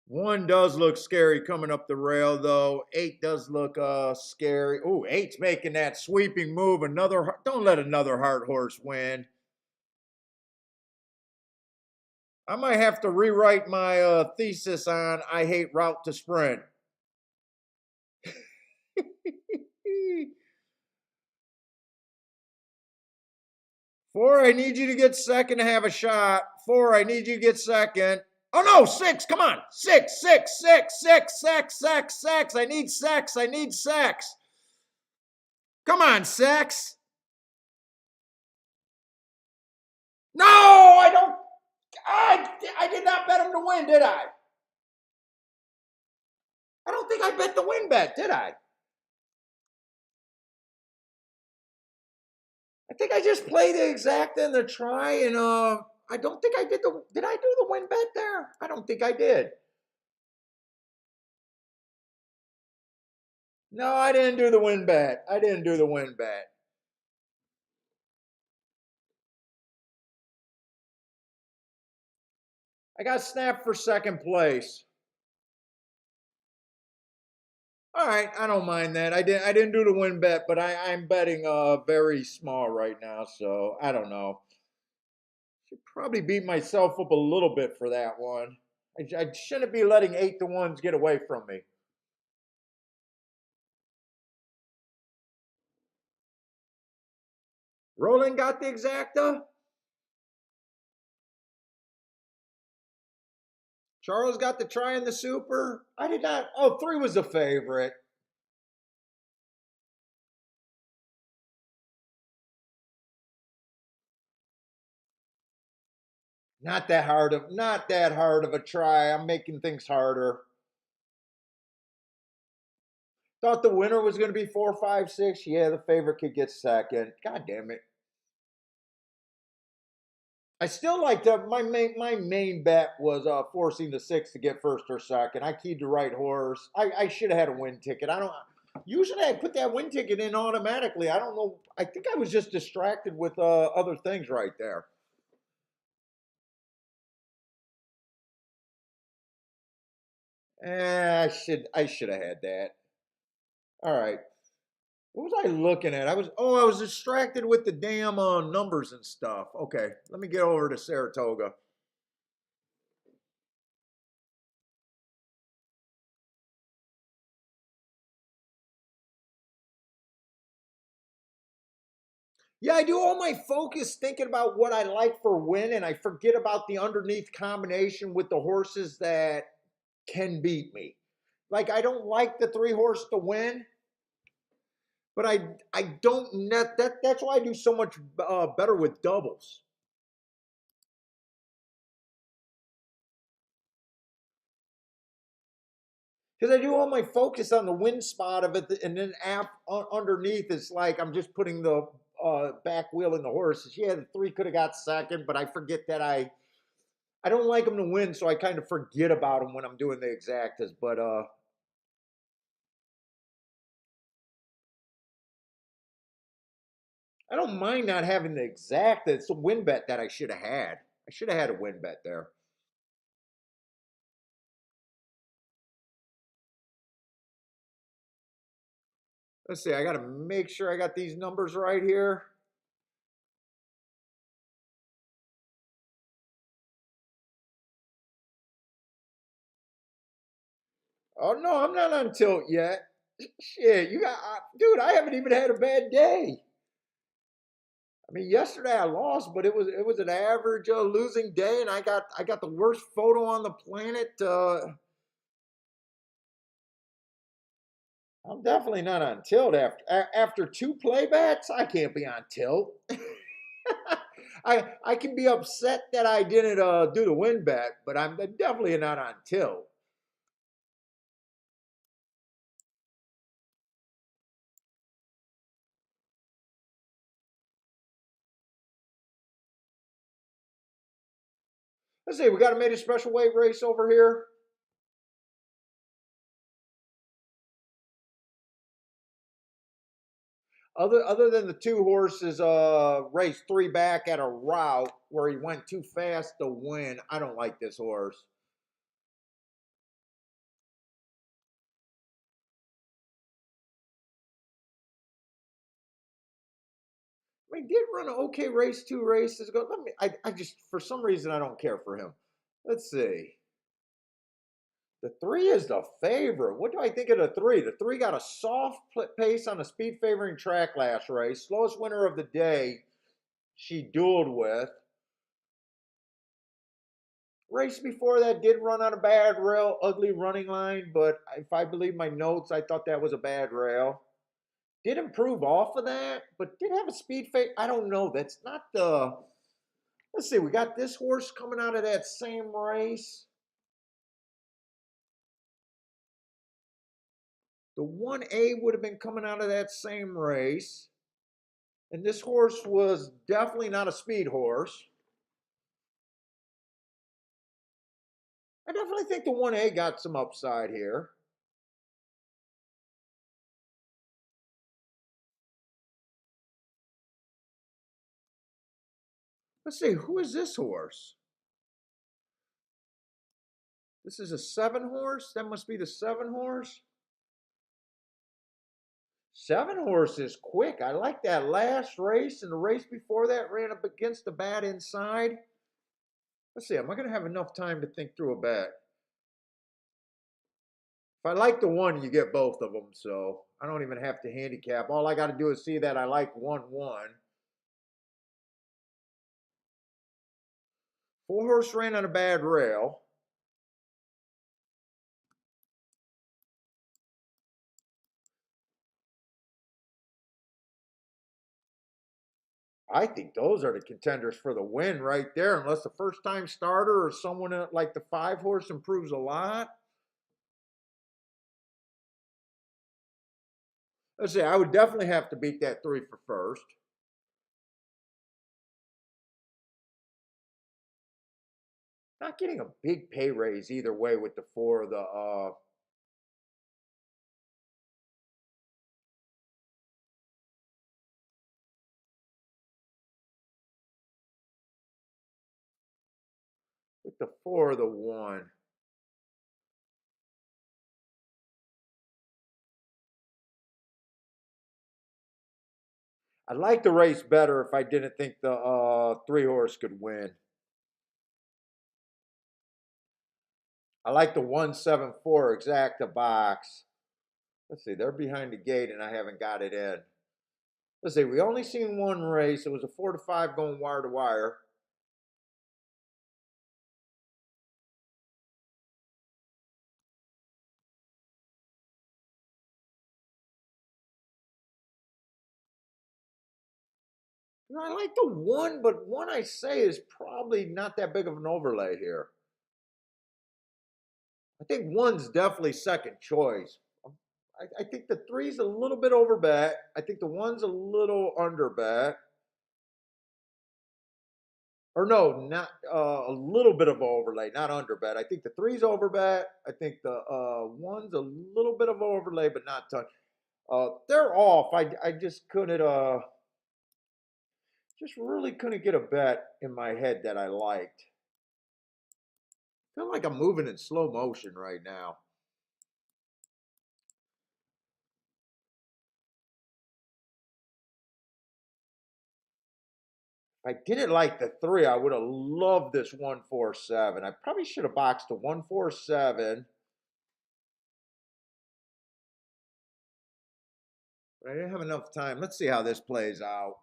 One does look scary coming up the rail, though. Eight does look scary. Oh, eight's making that sweeping move. Don't let another heart horse win. I might have to rewrite my thesis on I hate route to sprint. Four, I need you to get second to have a shot. Four, I need you to get second. Oh no, six, come on. Six. I need sex. Come on, sex. No, I don't. I did not bet him to win, did I? I don't think I bet the win bet, did I? I think I just played the exact and the try, and I don't think I did the. Did I do the win bet there? I don't think I did. No, I didn't do the win bet. I didn't do the win bet. I got snapped for second place. All right, I don't mind that. I didn't do the win bet, but I'm betting very small right now, so I don't know. Should probably beat myself up a little bit for that one. I shouldn't be letting 8-1s get away from me. Roland got the exacta. Charles got the try in the super. I did not. Oh, three was a favorite. Not that hard of a try. I'm making things harder. Thought the winner was going to be 4-5-6. Yeah, the favorite could get second. God damn it. I still like to. My main bet was forcing the six to get first or second. I keyed the right horse. I should have had a win ticket. I don't. Usually I put that win ticket in automatically. I don't know. I think I was just distracted with other things right there. I should have had that. All right. What was I looking at? I was distracted with the damn numbers and stuff. Okay, let me get over to Saratoga. Yeah, I do all my focus thinking about what I like for win, and I forget about the underneath combination with the horses that can beat me. Like I don't like the three horse to win, but I don't net that. That's why I do so much better with doubles. Because I do all my focus on the win spot of it, and then underneath it's like I'm just putting the back wheel in the horses. Yeah, the three could have got second, but I forget that I don't like them to win, so I kind of forget about them when I'm doing the exactas. But I don't mind not having the exacta. It's a win bet that I should have had. I should have had a win bet there. Let's see. I got to make sure I got these numbers right here. Oh no, I'm not on tilt yet. Shit, dude. I haven't even had a bad day. I mean, yesterday I lost, but it was an average losing day, and I got the worst photo on the planet. I'm definitely not on tilt after two playbacks. I can't be on tilt. I can be upset that I didn't do the win bet, but I'm definitely not on tilt. Let's see, we got a made a special weight race over here. Other than the two horses race three back at a route where he went too fast to win, I don't like this horse. I mean, did run an okay race two races ago. I just for some reason I don't care for him. Let's see. The three is the favorite. What do I think of the three? The three got a soft pace on a speed favoring track last race. Slowest winner of the day she dueled with. Race before that did run on a bad rail, ugly running line, but if I believe my notes, I thought that was a bad rail. Did improve off of that, but did have a speed fake. I don't know. That's not the. Let's see. We got this horse coming out of that same race. The 1A would have been coming out of that same race. And this horse was definitely not a speed horse. I definitely think the 1A got some upside here. Let's see, who is this horse? This is a 7 horse? That must be the 7 horse. 7 horse is quick. I like that last race, and the race before that ran up against the bad inside. Let's see, am I going to have enough time to think through a bet? If I like the one, you get both of them, so I don't even have to handicap. All I got to do is see that I like 1-1. 4 horse ran on a bad rail. I think those are the contenders for the win right there, unless the first time starter or someone like the 5 horse improves a lot. Let's see, I would definitely have to beat that 3 for first. Not getting a big pay raise either way with the 4 of the with the 4 of the 1. I'd like the race better if I didn't think the 3 horse could win. I like the 174 exacta box. Let's see, they're behind the gate and I haven't got it in. Let's see, we only seen one race. It was a 4 to 5 going wire to wire. I like the 1, but 1 I say is probably not that big of an overlay here. I think 1's definitely second choice. I think the 3's a little bit over bet. I think the 1's a little under bet. Or no, not a little bit of overlay, not under bet. I think the 3's over bet. I think the 1's a little bit of overlay, but not touch. They're off. I just couldn't just really couldn't get a bet in my head that I liked. I feel like I'm moving in slow motion right now. If I didn't like the 3, I would have loved this 147. I probably should have boxed a 147. But I didn't have enough time. Let's see how this plays out.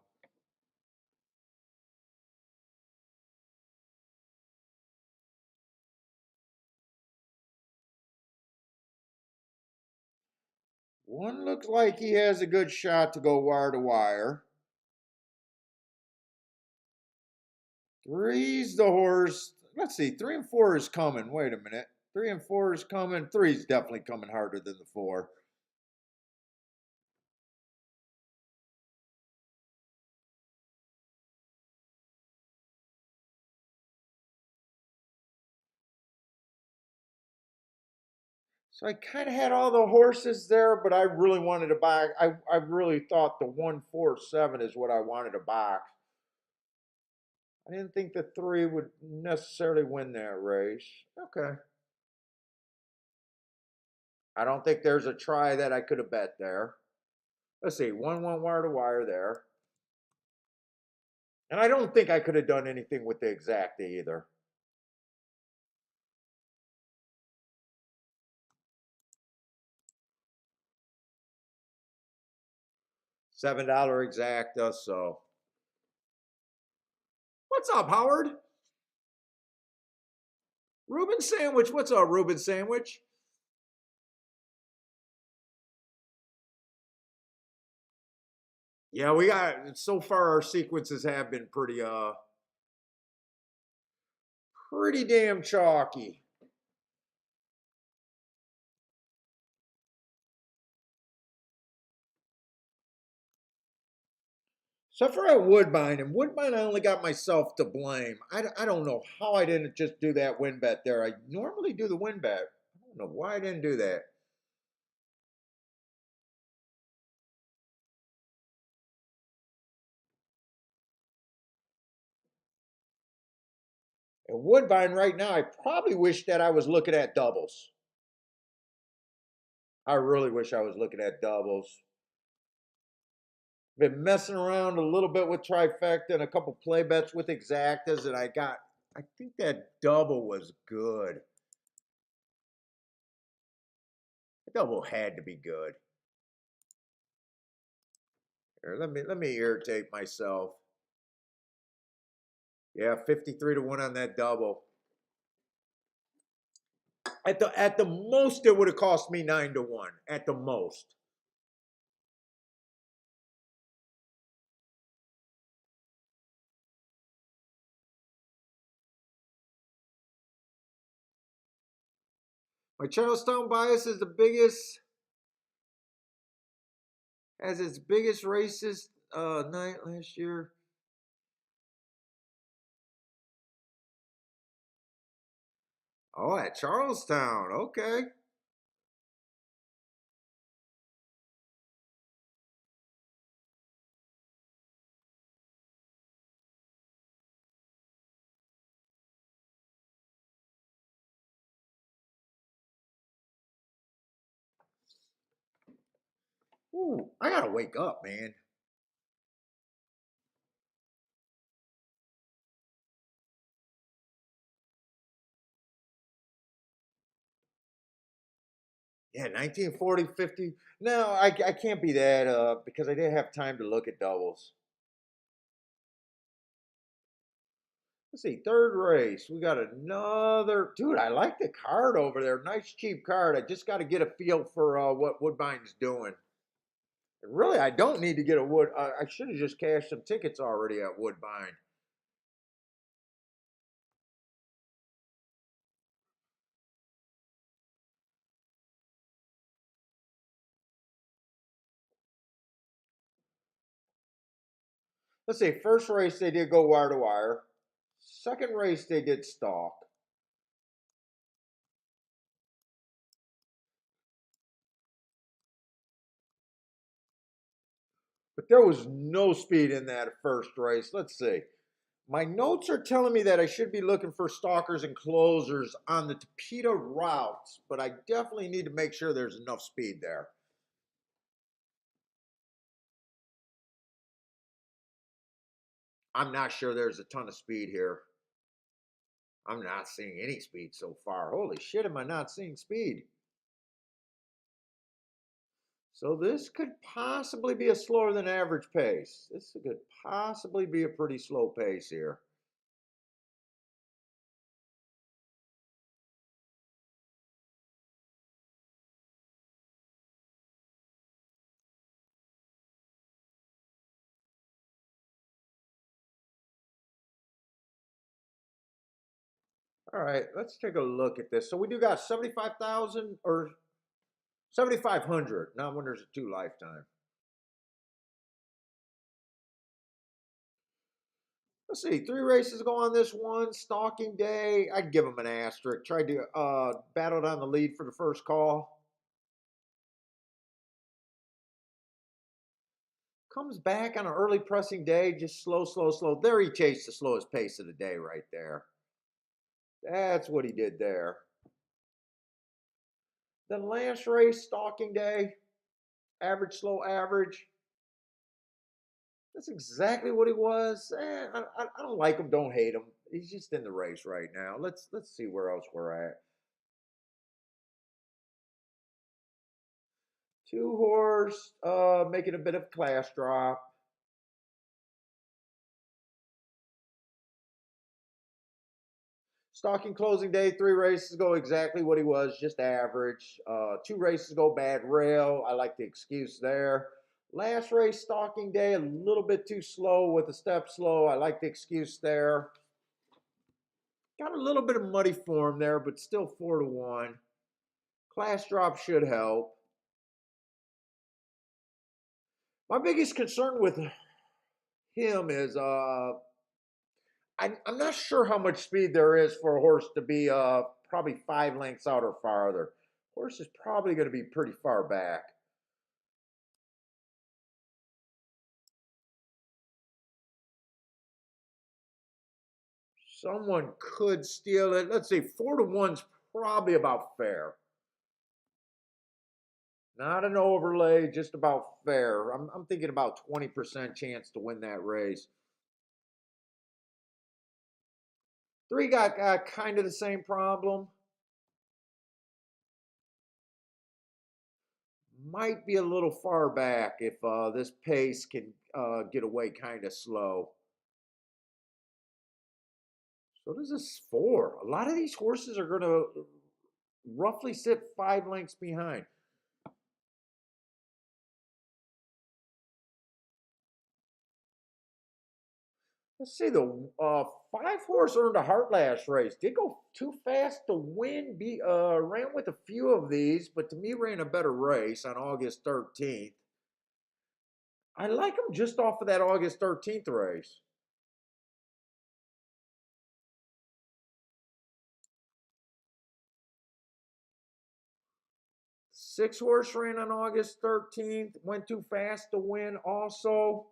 One looks like he has a good shot to go wire to wire. Three's the horse. Let's see. 3 and 4 is coming. Wait a minute. 3 and 4 is coming. Three's definitely coming harder than the 4. So I kind of had all the horses there, but I really wanted to buy. I really thought the 1, 4, 7 is what I wanted to box. I didn't think the 3 would necessarily win that race. Okay. I don't think there's a try that I could have bet there. Let's see. 1 wire to wire there. And I don't think I could have done anything with the exact either. $7 exacta. So, what's up, Howard? Reuben Sandwich. What's up, Reuben Sandwich? Yeah, we got so far our sequences have been pretty damn chalky. Except for at Woodbine, and Woodbine I only got myself to blame. I don't know how I didn't just do that win bet there. I normally do the win bet. I don't know why I didn't do that. At Woodbine right now, I probably wish that I was looking at doubles. I really wish I was looking at doubles. Been messing around a little bit with trifecta and a couple play bets with exactas, and I think that double was good. The double had to be good. Here, let me irritate myself. Yeah, 53-1 on that double. At the most, it would have cost me 9-1. At the most. My Charlestown bias is the biggest, has its biggest racist night last year. Oh, at Charlestown. Okay. Ooh, I gotta wake up, man. Yeah, 1940, 50. No, I can't be that because I didn't have time to look at doubles. Let's see, third race. We got another. Dude, I like the card over there. Nice cheap card. I just got to get a feel for what Woodbine's doing. Really, I don't need to get a Wood. I should have just cashed some tickets already at Woodbine. Let's see, first race they did go wire to wire. Second race they did stalk. But there was no speed in that first race. Let's see. My notes are telling me that I should be looking for stalkers and closers on the Topeka routes, but I definitely need to make sure there's enough speed there. I'm not sure there's a ton of speed here. I'm not seeing any speed so far. Holy shit, am I not seeing speed? So this could possibly be a slower than average pace. This could possibly be a pretty slow pace here. All right, let's take a look at this. So we do got 75,000 or 7,500, not winners of two lifetime. Let's see, three races go on this one. Stalking Day, I'd give him an asterisk. Tried to battle down the lead for the first call. Comes back on an early pressing day, just slow, slow, slow. There he chased the slowest pace of the day right there. That's what he did there. Then last race, Stalking Day, average, slow, average. That's exactly what he was. I don't like him, don't hate him. He's just in the race right now. Let's see where else we're at. Two horse, making a bit of class drop. Stalking closing day, three races ago, exactly what he was, just average. Two races ago, bad rail. I like the excuse there. Last race, stalking day, a little bit too slow with the step slow. I like the excuse there. Got a little bit of muddy form there, but still 4-1. Class drop should help. My biggest concern with him is I'm not sure how much speed there is for a horse to be probably 5 lengths out or farther. Horse is probably going to be pretty far back. Someone could steal it. Let's see, 4-1's probably about fair. Not an overlay, just about fair. I'm thinking about 20% chance to win that race. Three got kind of the same problem. Might be a little far back if this pace can get away kind of slow. So does this four. A lot of these horses are going to roughly sit 5 lengths behind. Let's see, the 5 horse earned a heart last race. Did go too fast to win. Ran with a few of these, but to me ran a better race on August 13th. I like him just off of that August 13th race. 6 horse ran on August 13th. Went too fast to win also.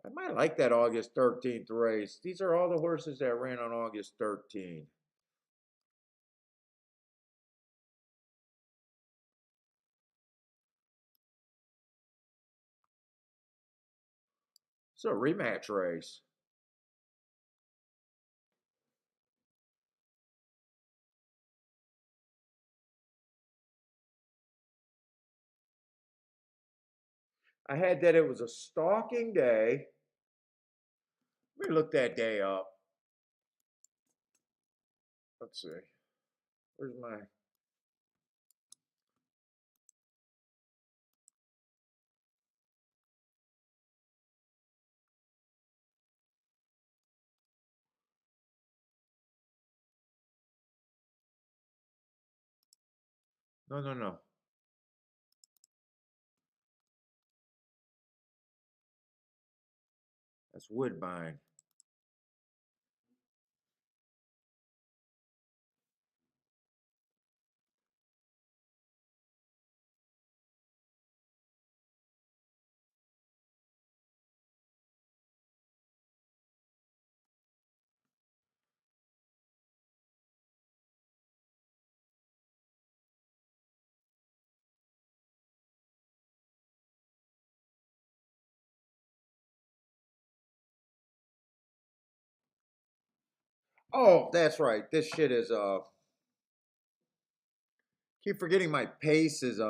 I might like that August 13th race. These are all the horses that ran on August 13th. It's a rematch race. I had that it was a stalking day. Let me look that day up. Let's see. Where's my. No, no, no. That's Woodbine. Oh, that's right. This shit is keep forgetting my pace is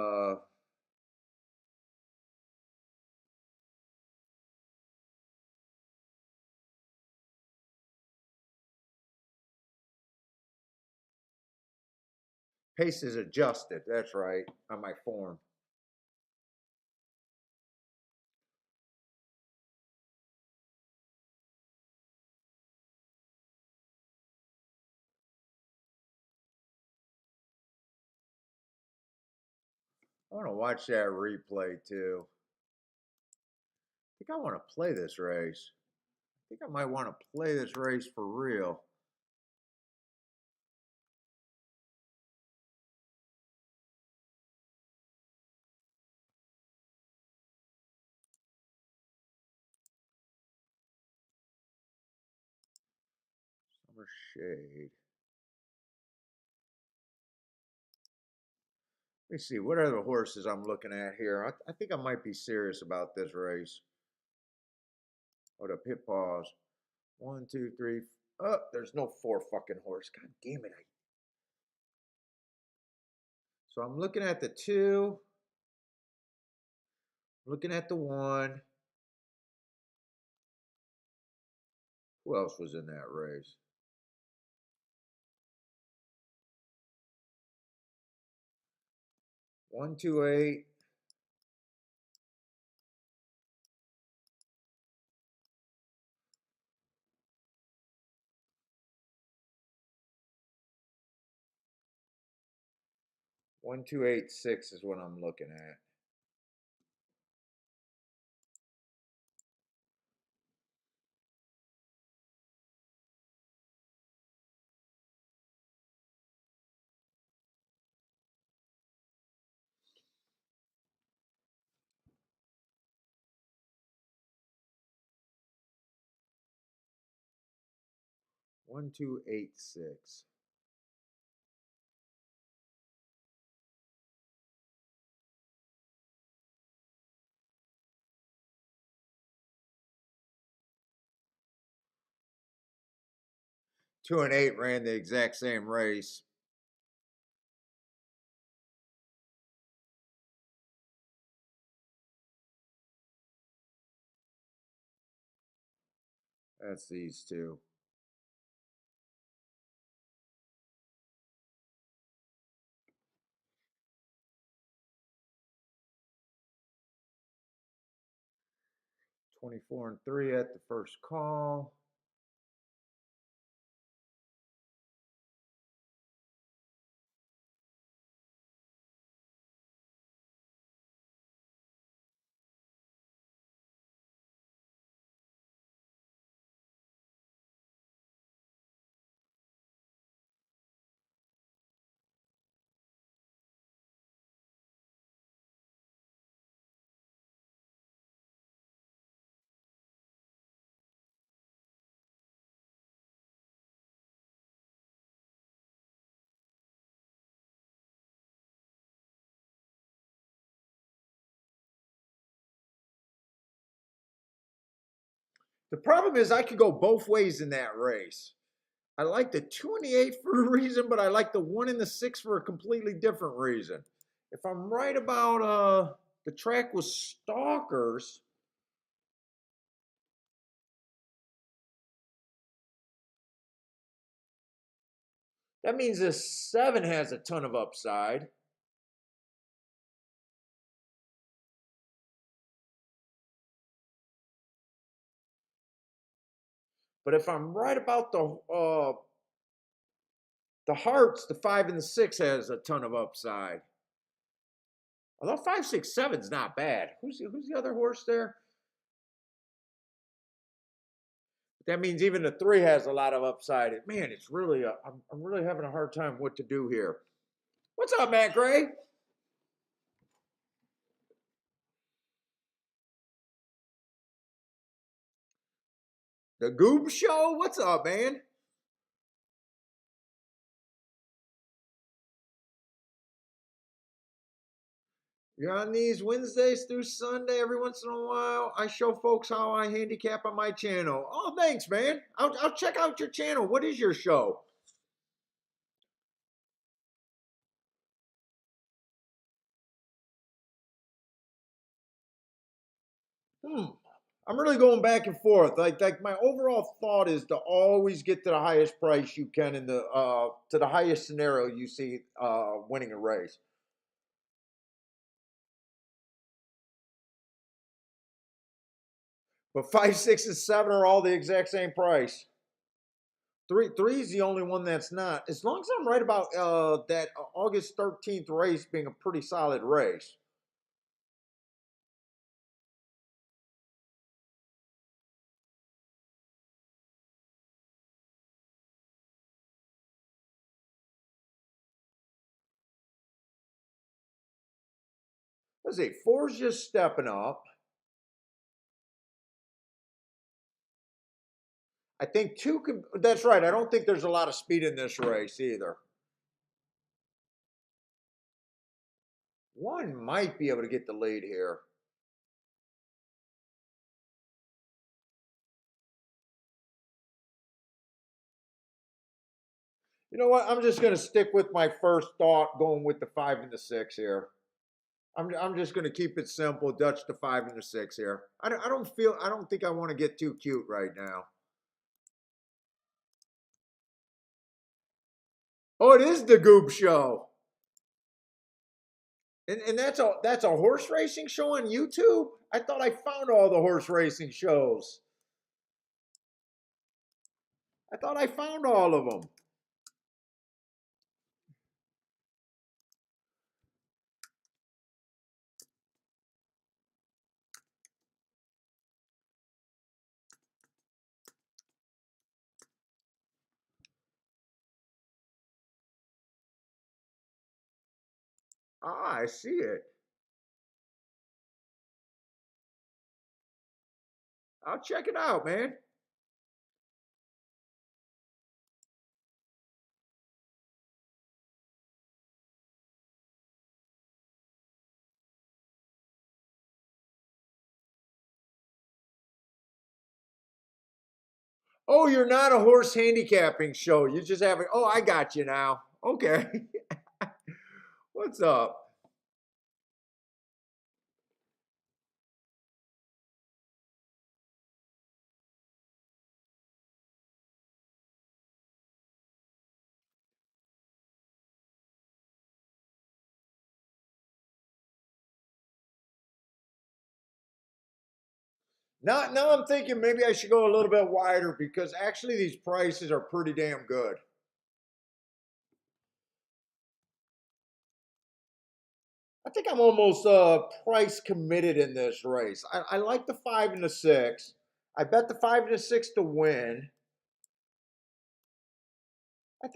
pace is adjusted. That's right on my form. I want to watch that replay too. I think I want to play this race. I think I might want to play this race for real. Summer Shade. Let me see. What are the horses I'm looking at here? I think I might be serious about this race. Oh, the pit pause. 1, 2, 3. Oh, there's no 4 fucking horse. God damn it. So I'm looking at the 2. Looking at the 1. Who else was in that race? One, 2, 8. One, 2, 8, 6 is what I'm looking at. One, 2, 8, 6. Two and 8 ran the exact same race. That's these two. $24 and 3 at the first call. The problem is I could go both ways in that race. I like the 2 and the 8 for a reason, but I like the 1 and the 6 for a completely different reason. If I'm right about the track was Stalkers, that means this 7 has a ton of upside. But if I'm right about the Hearts, the 5 and the 6 has a ton of upside. Although 5, 6, 7 is not bad. Who's the other horse there? That means even the 3 has a lot of upside. Man, it's really I'm really having a hard time what to do here. What's up, Matt Gray? The Goob Show? What's up, man? You're on these Wednesdays through Sunday every once in a while. I show folks how I handicap on my channel. Oh, thanks, man. I'll check out your channel. What is your show? I'm really going back and forth. Like my overall thought is to always get to the highest price you can in the to the highest scenario you see winning a race. But 5, 6, and 7 are all the exact same price. Three is the only one that's not. As long as I'm right about that August 13th race being a pretty solid race. Let's see, 4's just stepping up. I think 2 could, that's right. I don't think there's a lot of speed in this race either. 1 might be able to get the lead here. You know what? I'm just going to stick with my first thought, going with the 5 and the 6 here. I'm just going to keep it simple. Dutch the 5 and the 6 here. I don't think I want to get too cute right now. Oh, it is the Goop Show. And that's a horse racing show on YouTube? I thought I found all the horse racing shows. I thought I found all of them. Ah, I see it. I'll check it out, man. Oh, you're not a horse handicapping show. You just have it. Oh, I got you now. Okay. What's up? Now I'm thinking maybe I should go a little bit wider because actually these prices are pretty damn good. I think I'm almost price committed in this race. I like the 5 and the 6. I bet the 5 and the 6 to win.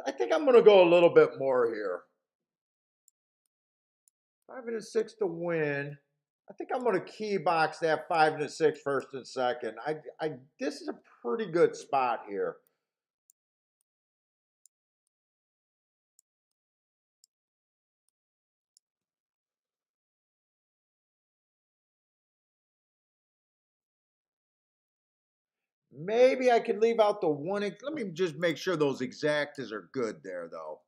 I think I'm going to go a little bit more here. 5 and a 6 to win. I think I'm going to key box that 5 and a 6 first and second. This is a pretty good spot here. Maybe I could leave out the 1. Let me just make sure those exactas are good there, though.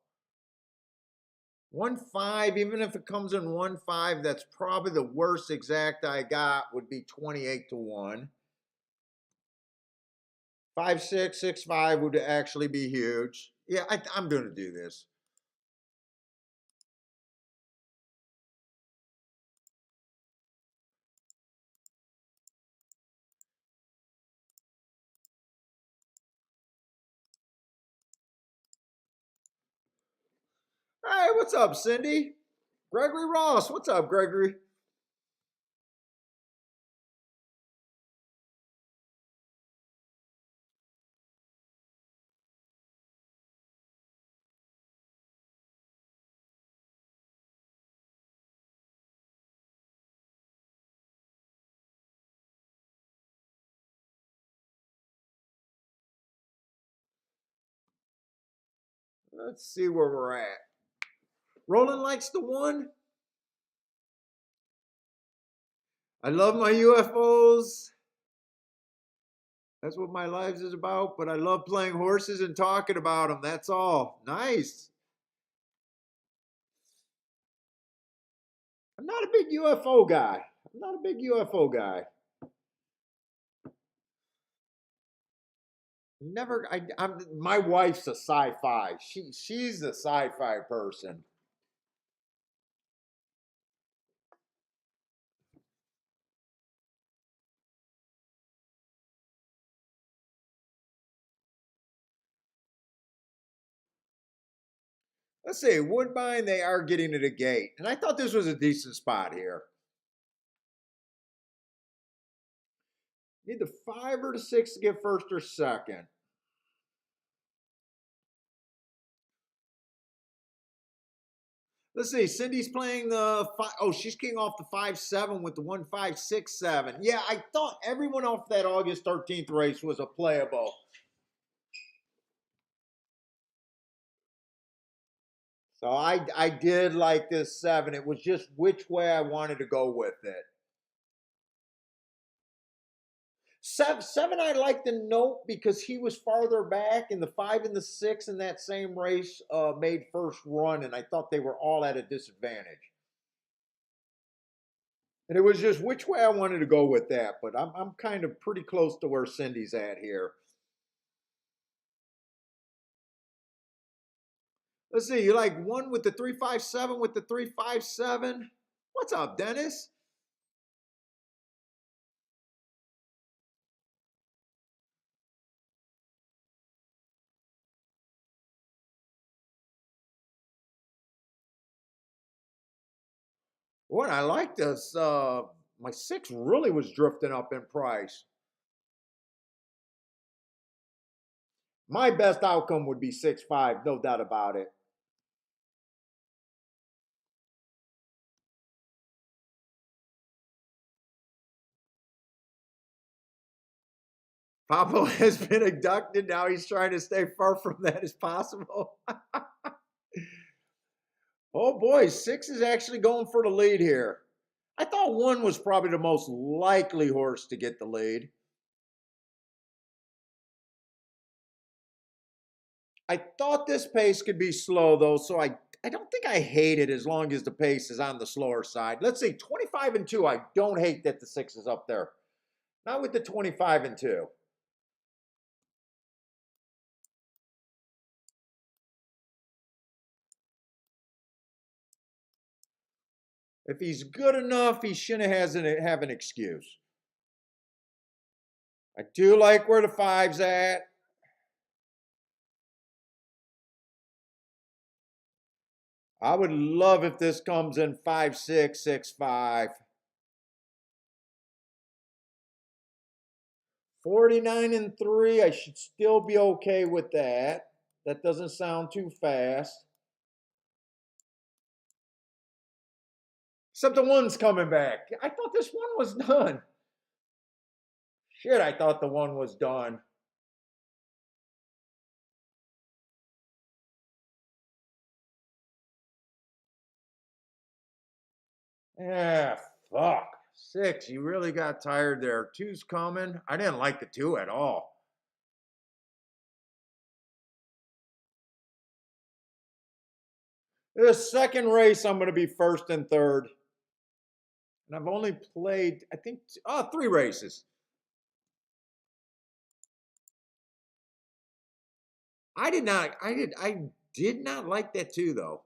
1-5, even if it comes in 1-5, that's probably the worst exact I got would be 28 to 1. 5-6, 6-5 would actually be huge. Yeah, I'm going to do this. Hey, what's up, Cindy? Gregory Ross, what's up, Gregory? Let's see where we're at. Roland likes the 1. I love my UFOs. That's what my life is about. But I love playing horses and talking about them. That's all. Nice. I'm not a big UFO guy. I'm not a big UFO guy. Never. My wife's a sci-fi. She's a sci-fi person. Let's see, Woodbine, they are getting to the gate. And I thought this was a decent spot here. Need the 5 or the 6 to get first or second. Let's see. Cindy's playing the five. Oh, she's king off the 5-7 with the 1-5-6-7. Yeah, I thought everyone off that August 13th race was a playable. So I did like this 7. It was just which way I wanted to go with it. Seven, I like the note because he was farther back, and the 5 and the 6 in that same race made first run, and I thought they were all at a disadvantage. And it was just which way I wanted to go with that, but I'm kind of pretty close to where Cindy's at here. Let's see, you like one with the 3-5-7 with the 3-5-7? What's up, Dennis? Boy, I like this. My 6 really was drifting up in price. My best outcome would be 6-5, no doubt about it. Pablo has been abducted. Now he's trying to stay far from that as possible. Oh boy, 6 is actually going for the lead here. I thought 1 was probably the most likely horse to get the lead. I thought this pace could be slow though, so I don't think I hate it as long as the pace is on the slower side. Let's see, 25-2. I don't hate that the 6 is up there. Not with the 25-2. If he's good enough, he shouldn't have an excuse. I do like where the 5's at. I would love if this comes in 5-6, 6-5. 49-3. I should still be okay with that. That doesn't sound too fast. Except the 1's coming back. I thought this 1 was done. Shit, I thought the 1 was done. Yeah, fuck. 6, you really got tired there. 2's coming. I didn't like the 2 at all. This second race, I'm going to be first and third. And I've only played, I think, 3 races. I did not like that 2 though.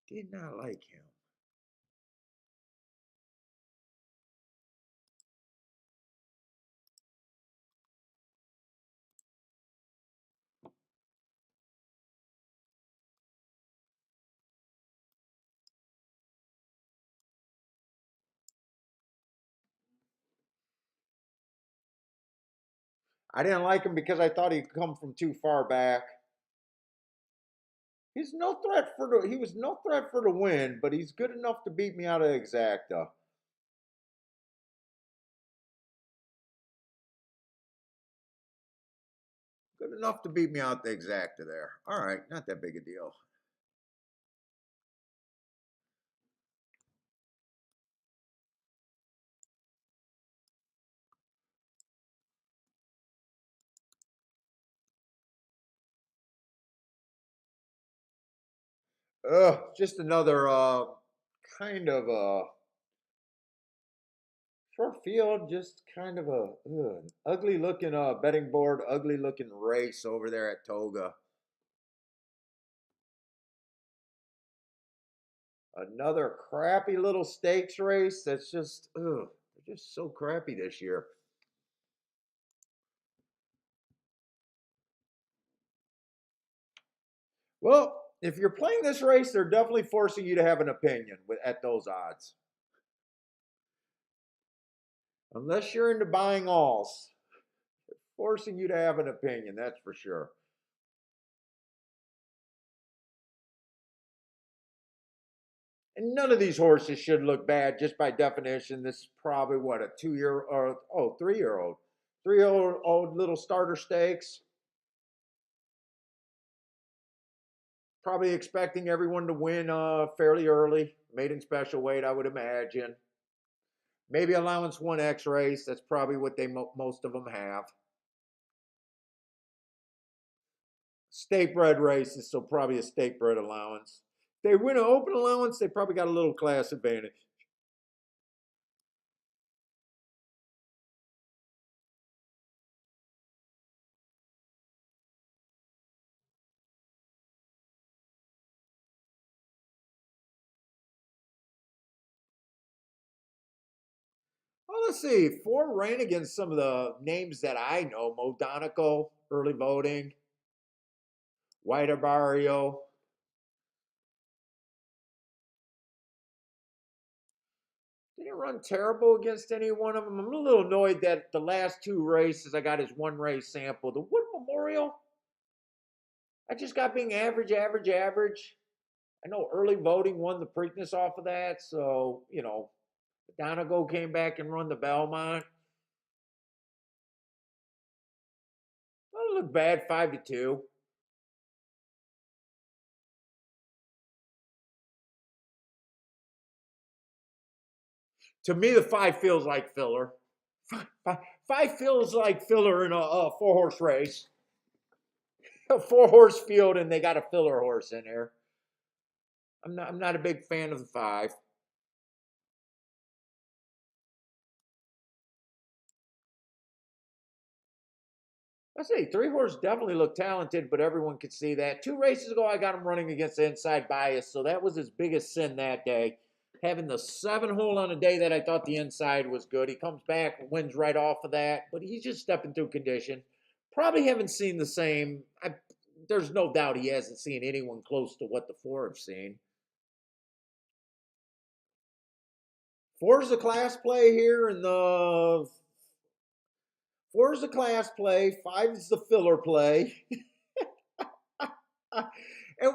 Did not like him. I didn't like him because I thought he'd come from too far back. He's no threat for the. He was no threat for the win, but he's good enough to beat me out of exacta. Good enough to beat me out the exacta there. All right, not that big a deal. Just another kind of short field, just kind of a ugly looking betting board, ugly looking race over there at Toga. Another crappy little stakes race that's just, they're just so crappy this year. Well, if you're playing this race, they're definitely forcing you to have an opinion at those odds. Unless you're into buying alls, forcing you to have an opinion, that's for sure. And none of these horses should look bad just by definition. This is probably what, a 2 year or 3 year old. 3 year old little starter stakes. Probably expecting everyone to win fairly early. Maiden special weight, I would imagine. Maybe allowance 1X race. That's probably what most of them have. State bred races, so probably a state bred allowance. If they win an open allowance, they probably got a little class advantage. Well, let's see. 4 ran against some of the names that I know. Modonico, early voting. White Barrio. Didn't run terrible against any one of them. I'm a little annoyed that the last 2 races I got his 1 race sample. The Wood Memorial, I just got being average, average, average. I know early voting won the Preakness off of that, so Donegal came back and run the Belmont. Well, it looked bad, 5-2. To me, the 5 feels like filler. Five feels like filler in a 4-horse race. A 4-horse field, and they got a filler horse in there. I'm not a big fan of the 5. I say 3-horse definitely looked talented, but everyone could see that. 2 races ago, I got him running against the inside bias, so that was his biggest sin that day. Having the 7-hole on a day that I thought the inside was good. He comes back, wins right off of that, but he's just stepping through condition. Probably haven't seen the same. There's no doubt he hasn't seen anyone close to what the 4 have seen. 4 is the class play here, and the 4 is the class play. 5 is the filler play. And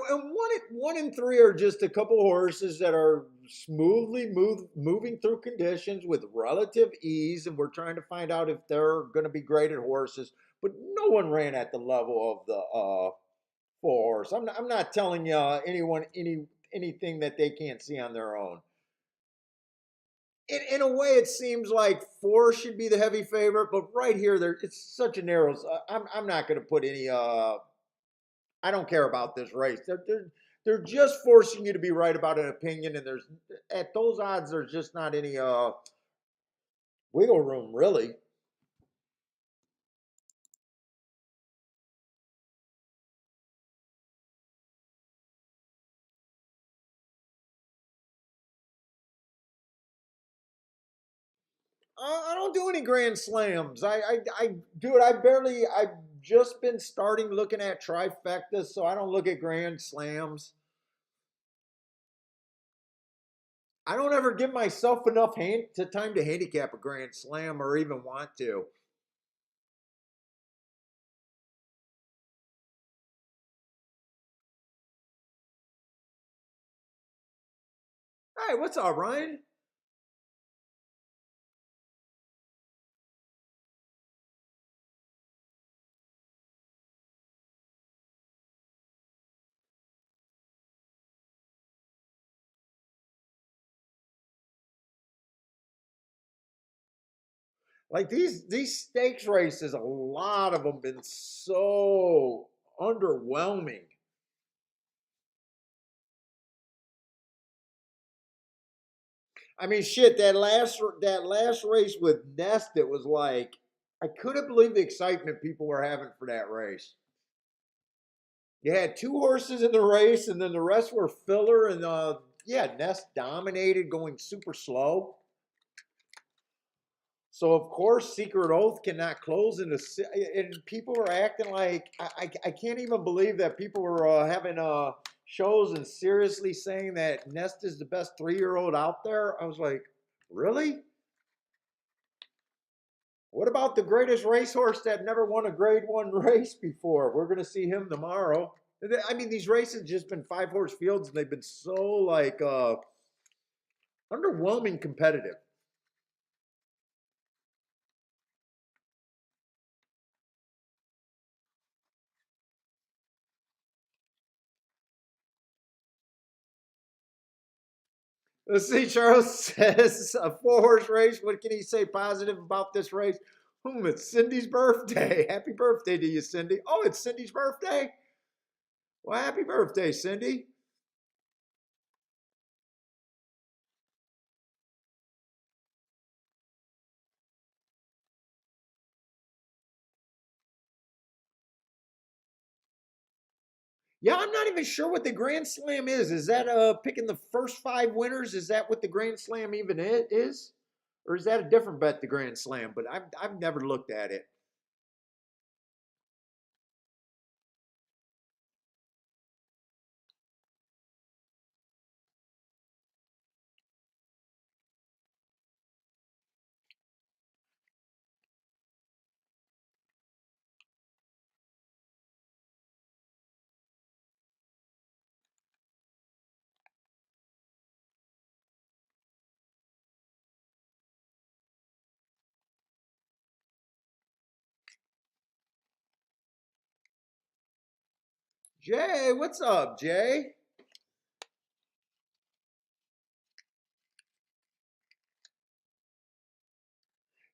1 and 3 are just a couple horses that are smoothly moving through conditions with relative ease, and we're trying to find out if they're going to be graded horses. But no one ran at the level of the 4 horse. I'm not telling anyone anything that they can't see on their own. In a way, it seems like 4 should be the heavy favorite, but right here, it's such a narrow. I'm not going to put any. I don't care about this race. They're just forcing you to be right about an opinion, and there's at those odds, there's just not any wiggle room really. I don't do any grand slams. I do it. I've just been starting looking at trifectas, so I don't look at grand slams. I don't ever give myself enough time to handicap a grand slam or even want to. Hey, what's up, Ryan? Like these stakes races, a lot of them been so underwhelming. I mean, shit, that last race with Nest, it was like I couldn't believe the excitement people were having for that race. You had 2 horses in the race, and then the rest were filler, and yeah, Nest dominated, going super slow. So of course, Secret Oath cannot close in the and people were acting like I can't even believe that people were having shows and seriously saying that Nest is the best 3-year-old out there. I was like, really? What about the greatest racehorse that never won a Grade One race before? We're going to see him tomorrow. I mean, these races just been 5-horse fields, and they've been so like underwhelming competitive. Let's see. Charles says a 4-horse race. What can he say positive about this race? It's Cindy's birthday. Happy birthday to you, Cindy. Oh, it's Cindy's birthday? Well, happy birthday, Cindy. Yeah, I'm not even sure what the Grand Slam is. Is that picking the first 5 winners? Is that what the Grand Slam even is? Or is that a different bet, the Grand Slam? But I've never looked at it. Jay, what's up, Jay?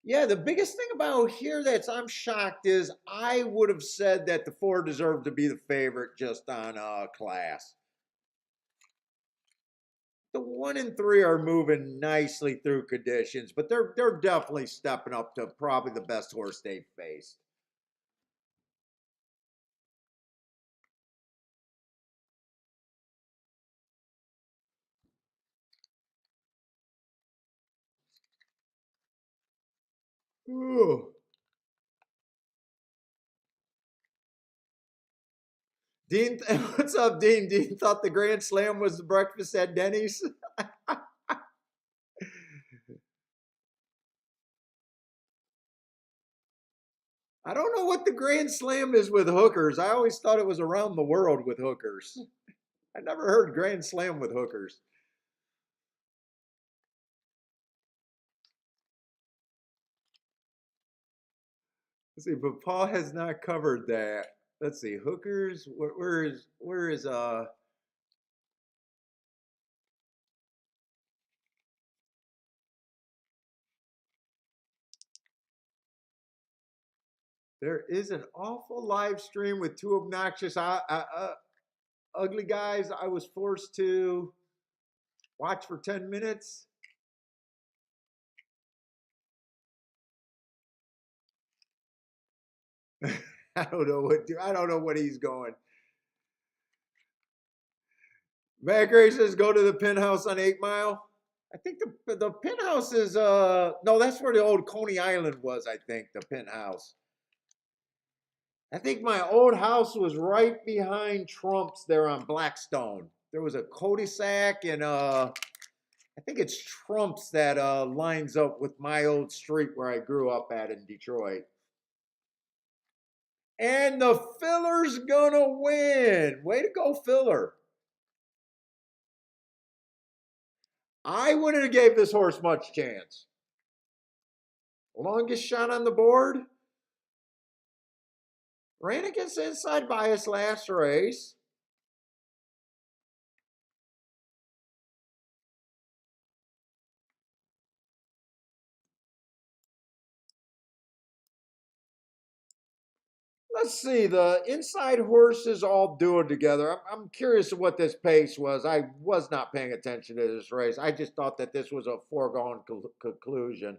Yeah, the biggest thing about here that's I'm shocked is I would have said that the 4 deserved to be the favorite just on class. The 1 and 3 are moving nicely through conditions, but they're definitely stepping up to probably the best horse they've faced. Ooh. Dean, what's up, Dean? Dean thought the Grand Slam was the breakfast at Denny's. I don't know what the Grand Slam is with hookers. I always thought it was around the world with hookers. I never heard Grand Slam with hookers. Let's see, but Paul has not covered that. Let's see, hookers. Where is there is an awful live stream with 2 obnoxious ugly guys. I was forced to watch for 10 minutes. I don't know what he's going. Matt Gray says go to the penthouse on 8 Mile. I think the penthouse is no, that's where the old Coney Island was, I think, the penthouse. I think my old house was right behind Trump's there on Blackstone. There was a cul-de-sac and I think it's Trump's that lines up with my old street where I grew up at in Detroit. And the filler's gonna win. Way to go, filler. I wouldn't have gave this horse much chance. Longest shot on the board. Ran against inside bias last race. Let's see, the inside horses all doing together. I'm curious of what this pace was. I was not paying attention to this race. I just thought that this was a foregone conclusion.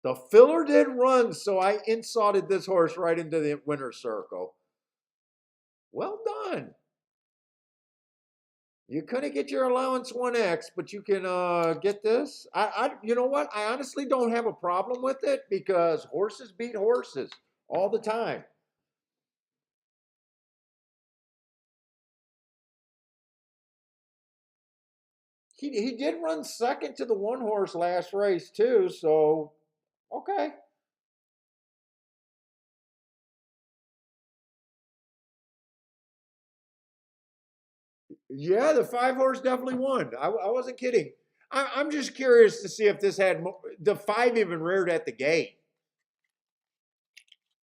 The filler did run, so I insulted this horse right into the winner's circle. Well done. You couldn't get your allowance 1X, but you can get this. You know what? I honestly don't have a problem with it because horses beat horses all the time. He did run second to the one horse last race too, so okay. Yeah, the five horse definitely won. I wasn't kidding. I'm just curious to see if this had the five even reared at the gate.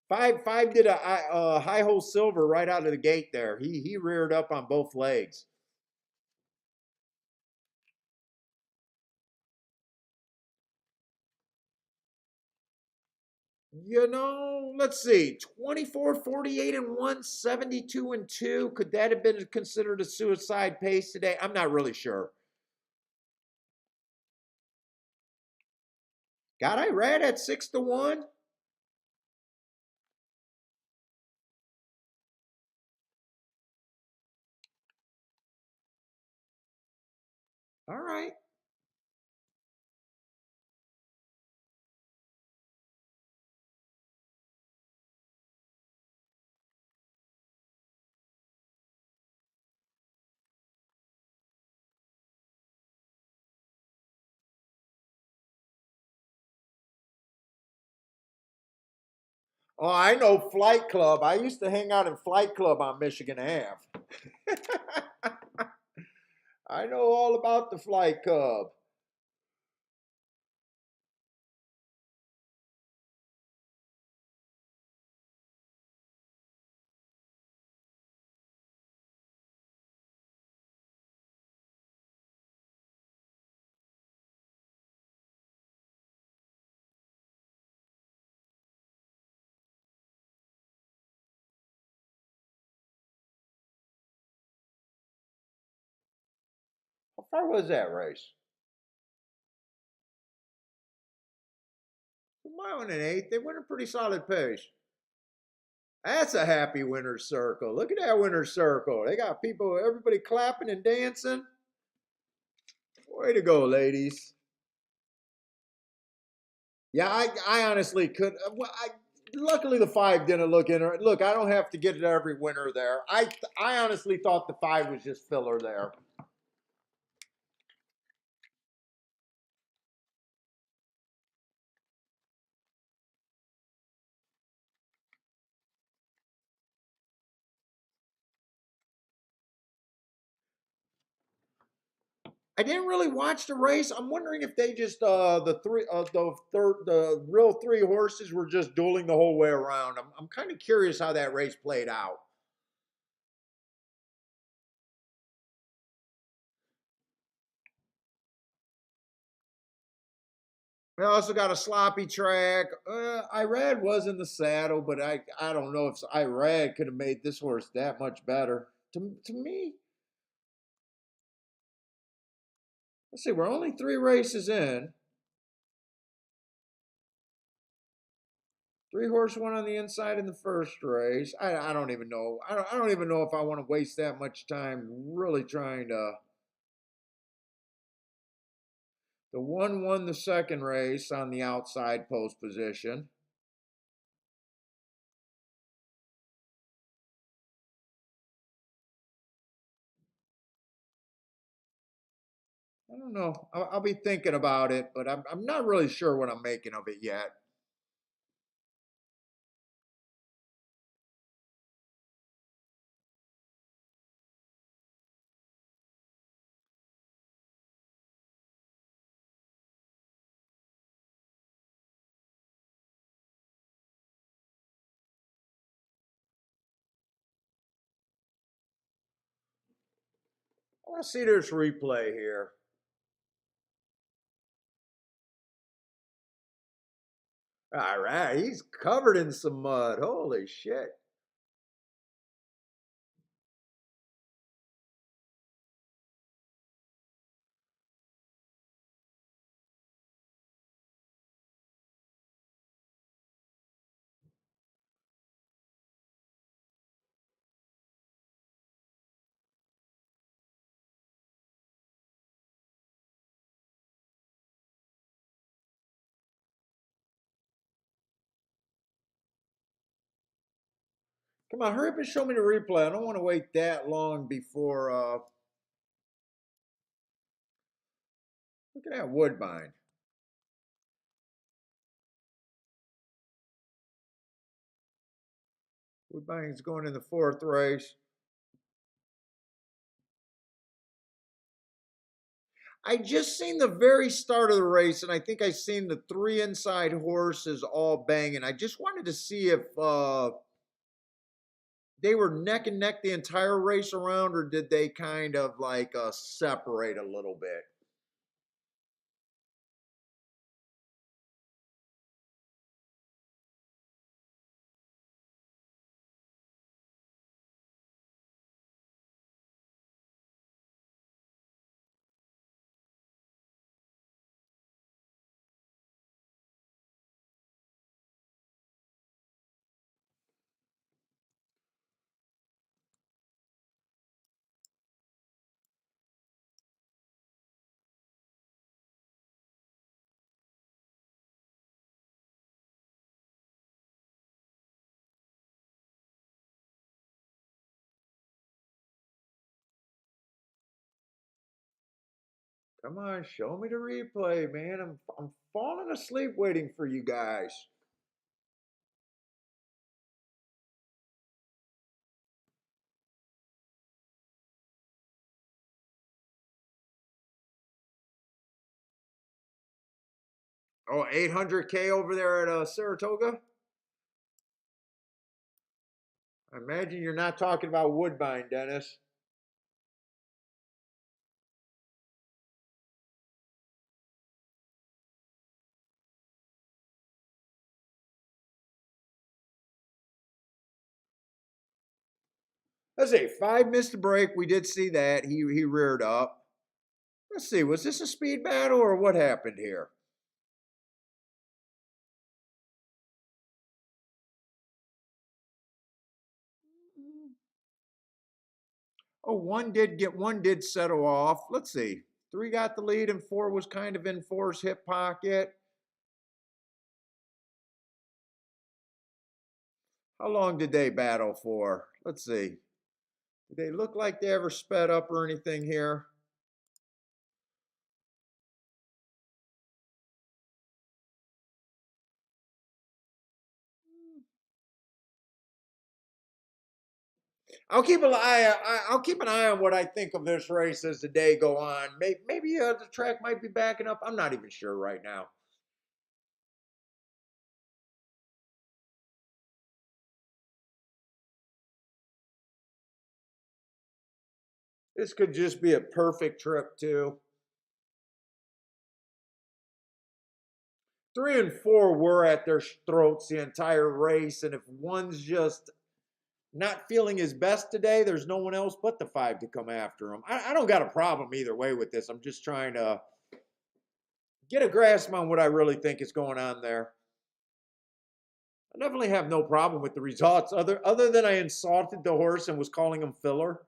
Five did a high hole silver right out of the gate there. He reared up on both legs. Let's see. 24, 48, and 1, 72 and 2. Could that have been considered a suicide pace today? I'm not really sure. Got Irad at 6 to 1? All right. Oh, I know Flight Club. I used to hang out in Flight Club on Michigan Ave. I know all about the Flight Club. How far was that race? A mile and an eighth. They went a pretty solid pace. That's a happy winner's circle. Look at that winner's circle. They got people, everybody clapping and dancing. Way to go, ladies. Yeah, I honestly could. Luckily, the five didn't look in. Look, I don't have to get it every winner there. I honestly thought the five was just filler there. I didn't really watch the race. I'm wondering if they just the real three horses were just dueling the whole way around. I'm kind of curious how that race played out. We also got a sloppy track. Irad was in the saddle, but I don't know if Irad could have made this horse that much better. To me, let's see, we're only three races in. Three horse won on the inside in the first race. I don't even know. I don't even know if I want to waste that much time really trying to. The one won the second race on the outside post position. I don't know. I'll be thinking about it, but I'm not really sure what I'm making of it yet. I want to see this replay here. All right, he's covered in some mud. Holy shit. Come on, hurry up and show me the replay. I don't want to wait that long before. Look at that Woodbine. Woodbine's going in the fourth race. I just seen the very start of the race, and I think I seen the three inside horses all banging. I just wanted to see if they were neck and neck the entire race around, or did they kind of like separate a little bit? Come on, show me the replay, man. I'm falling asleep waiting for you guys. Oh, 800K over there at Saratoga? I imagine you're not talking about Woodbine, Dennis. Let's see, 5 missed a break. We did see that. He reared up. Let's see, was this a speed battle or what happened here? Oh, one did settle off. Let's see. 3 got the lead and 4 was kind of in 4's hip pocket. How long did they battle for? Let's see. Did they look like they ever sped up or anything here? I'll keep an eye on what I think of this race as the day go on. Maybe the track might be backing up. I'm not even sure right now. This could just be a perfect trip too. 3 and 4 were at their throats the entire race, and if one's just not feeling his best today, there's no one else but the 5 to come after him. I don't got a problem either way with this. I'm just trying to get a grasp on what I really think is going on there. I definitely have no problem with the results, other than I insulted the horse and was calling him filler.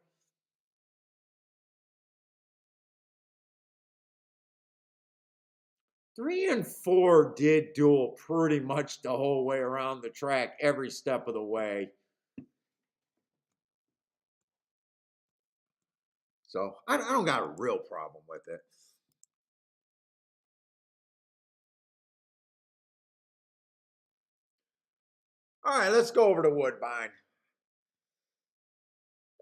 3 and 4 did duel pretty much the whole way around the track, every step of the way. So I don't got a real problem with it. All right, let's go over to Woodbine.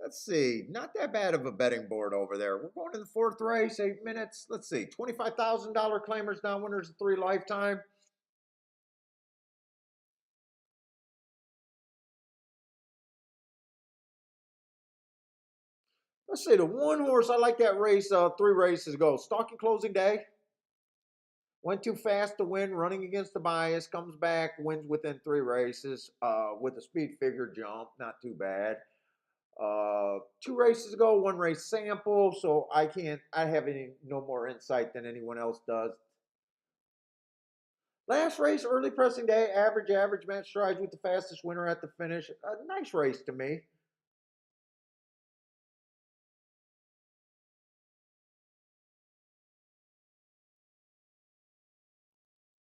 Let's see, not that bad of a betting board over there. We're going to the 4th race, 8 minutes. Let's see, $25,000 claimers, non-winners, 3 lifetime. Let's see, the one horse, I like that race 3 races ago. Stalking closing day. Went too fast to win, running against the bias, comes back, wins within 3 races with a speed figure jump. Not too bad. 2 races ago, 1 race sample, so I have no more insight than anyone else does. Last race, early pressing day, average match strides with the fastest winner at the finish. A nice race to me.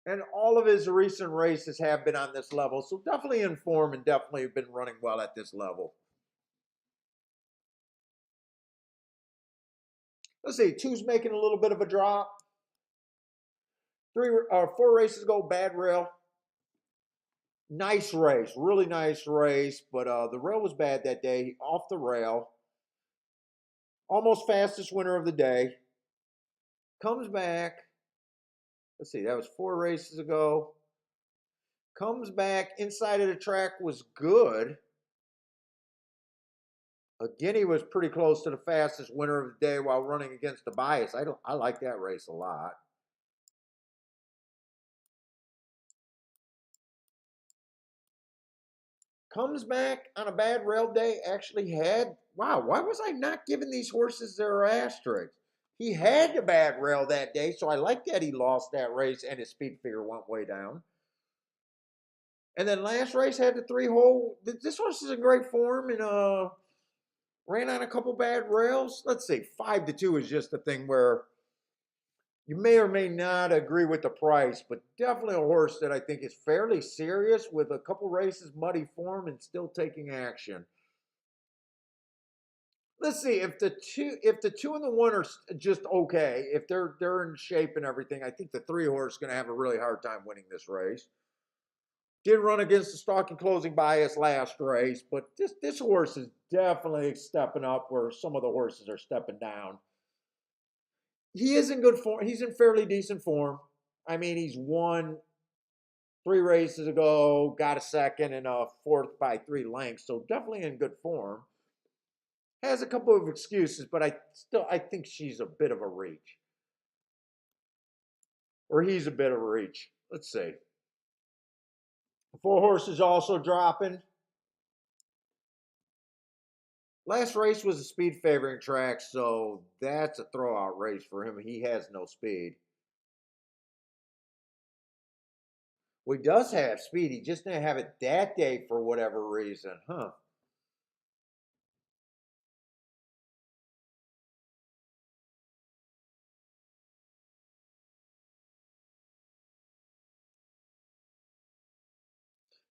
And all of his recent races have been on this level. So definitely in form and definitely have been running well at this level. Let's see, two's making a little bit of a drop. Four races ago, bad rail. Nice race, really nice race, but the rail was bad that day. Off the rail, almost fastest winner of the day. Comes back. Let's see, that was four races ago. Comes back inside of the track was good. Again, he was pretty close to the fastest winner of the day while running against the bias. I like that race a lot. Comes back on a bad rail day. Actually had, wow, why was I not giving these horses their asterisks? He had the bad rail that day, so I like that he lost that race and his speed figure went way down. And then last race had the three hole. This horse is in great form and ran on a couple bad rails. Let's see, 5-2 is just a thing where you may or may not agree with the price, but definitely a horse that I think is fairly serious with a couple races muddy form and still taking action. Let's see if the two and the one are just okay. If they're in shape and everything, I think the three horse is going to have a really hard time winning this race. Did run against the stalking closing bias last race, but this horse is definitely stepping up where some of the horses are stepping down. He is in good form. He's in fairly decent form. I mean, he's won three races ago, got a second and a fourth by 3 lengths, so definitely in good form. Has a couple of excuses, but I think she's a bit of a reach. Or he's a bit of a reach. Let's see. Four horses also dropping. Last race was a speed favoring track, so that's a throwout race for him. He has no speed. Well, he does have speed. He just didn't have it that day for whatever reason, huh?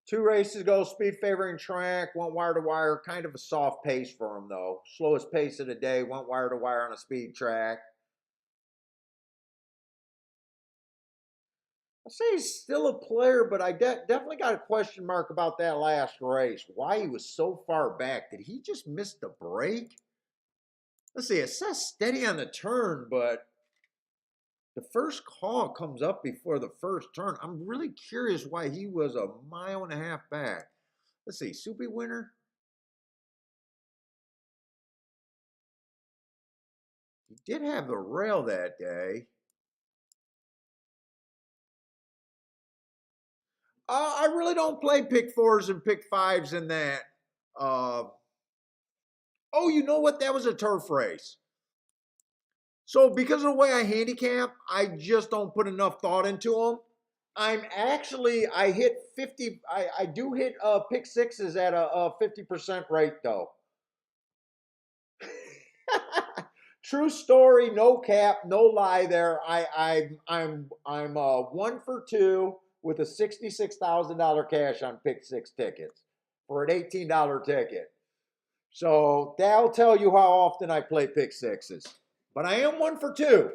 Two races ago, speed favoring track, went wire to wire. Kind of a soft pace for him, though. Slowest pace of the day, went wire to wire on a speed track. I say he's still a player, but I definitely got a question mark about that last race. Why he was so far back. Did he just miss the break? Let's see, it says steady on the turn, but the first call comes up before the first turn. I'm really curious why he was a mile and a half back. Let's see, Soupy winner. He did have the rail that day. I really don't play pick fours and pick fives in that. Uh, oh, you know what? That was a turf race. So because of the way I handicap, I just don't put enough thought into them. I hit 50. I do hit pick sixes at a 50% rate though. True story, no cap, no lie there. I'm 1 for 2 with a $66,000 cash on pick six tickets for an $18 ticket. So that'll tell you how often I play pick sixes. But I am 1 for 2.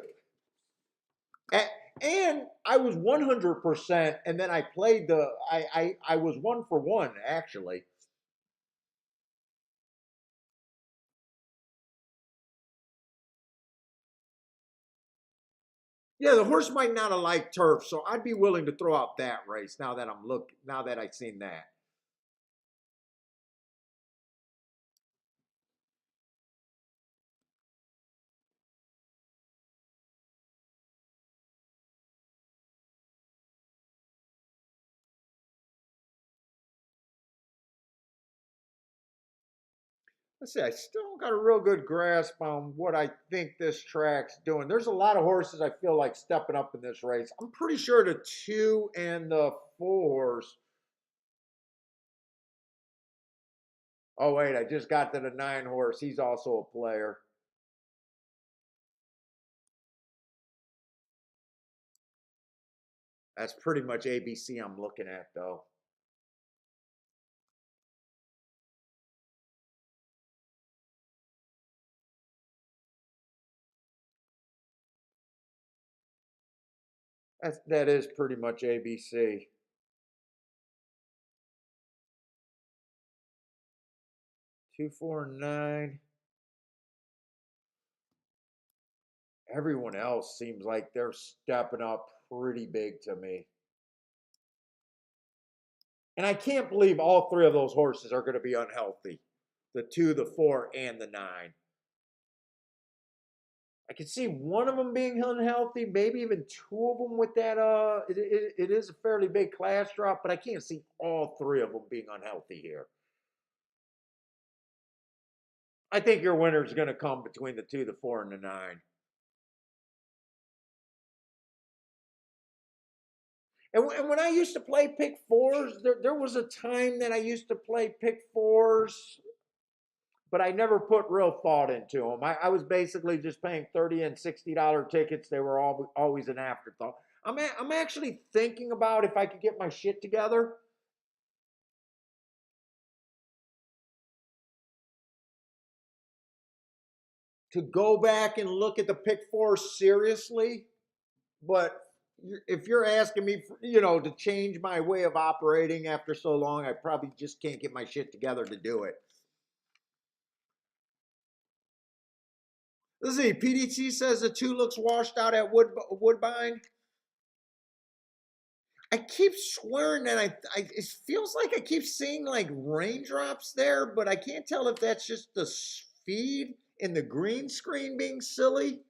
And I was 100%, and then I played I was 1 for 1 actually. Yeah, the horse might not have liked turf, so I'd be willing to throw out that race now that I've seen that. Let's see, I still don't got a real good grasp on what I think this track's doing. There's a lot of horses I feel like stepping up in this race. I'm pretty sure the two and the fours. Oh wait, I just got to the 9 horse. He's also a player. That's pretty much ABC I'm looking at, though. That is pretty much ABC. 249. Everyone else seems like they're stepping up pretty big to me. And I can't believe all three of those horses are going to be unhealthy. The 2, the 4, and the 9. I can see one of them being unhealthy, maybe even two of them with that. It is a fairly big class drop, but I can't see all three of them being unhealthy here. I think your winner is going to come between the 2, the 4, and the 9. And when I used to play pick fours, there was a time that I used to play pick fours, but I never put real thought into them. I was basically just paying $30 and $60 tickets. They were always an afterthought. I'm actually thinking about if I could get my shit together to go back and look at the pick four seriously. But if you're asking me, to change my way of operating after so long, I probably just can't get my shit together to do it. Let's see. PDT says the 2 looks washed out at Woodbine. I keep swearing that it feels like I keep seeing like raindrops there, but I can't tell if that's just the speed in the green screen being silly.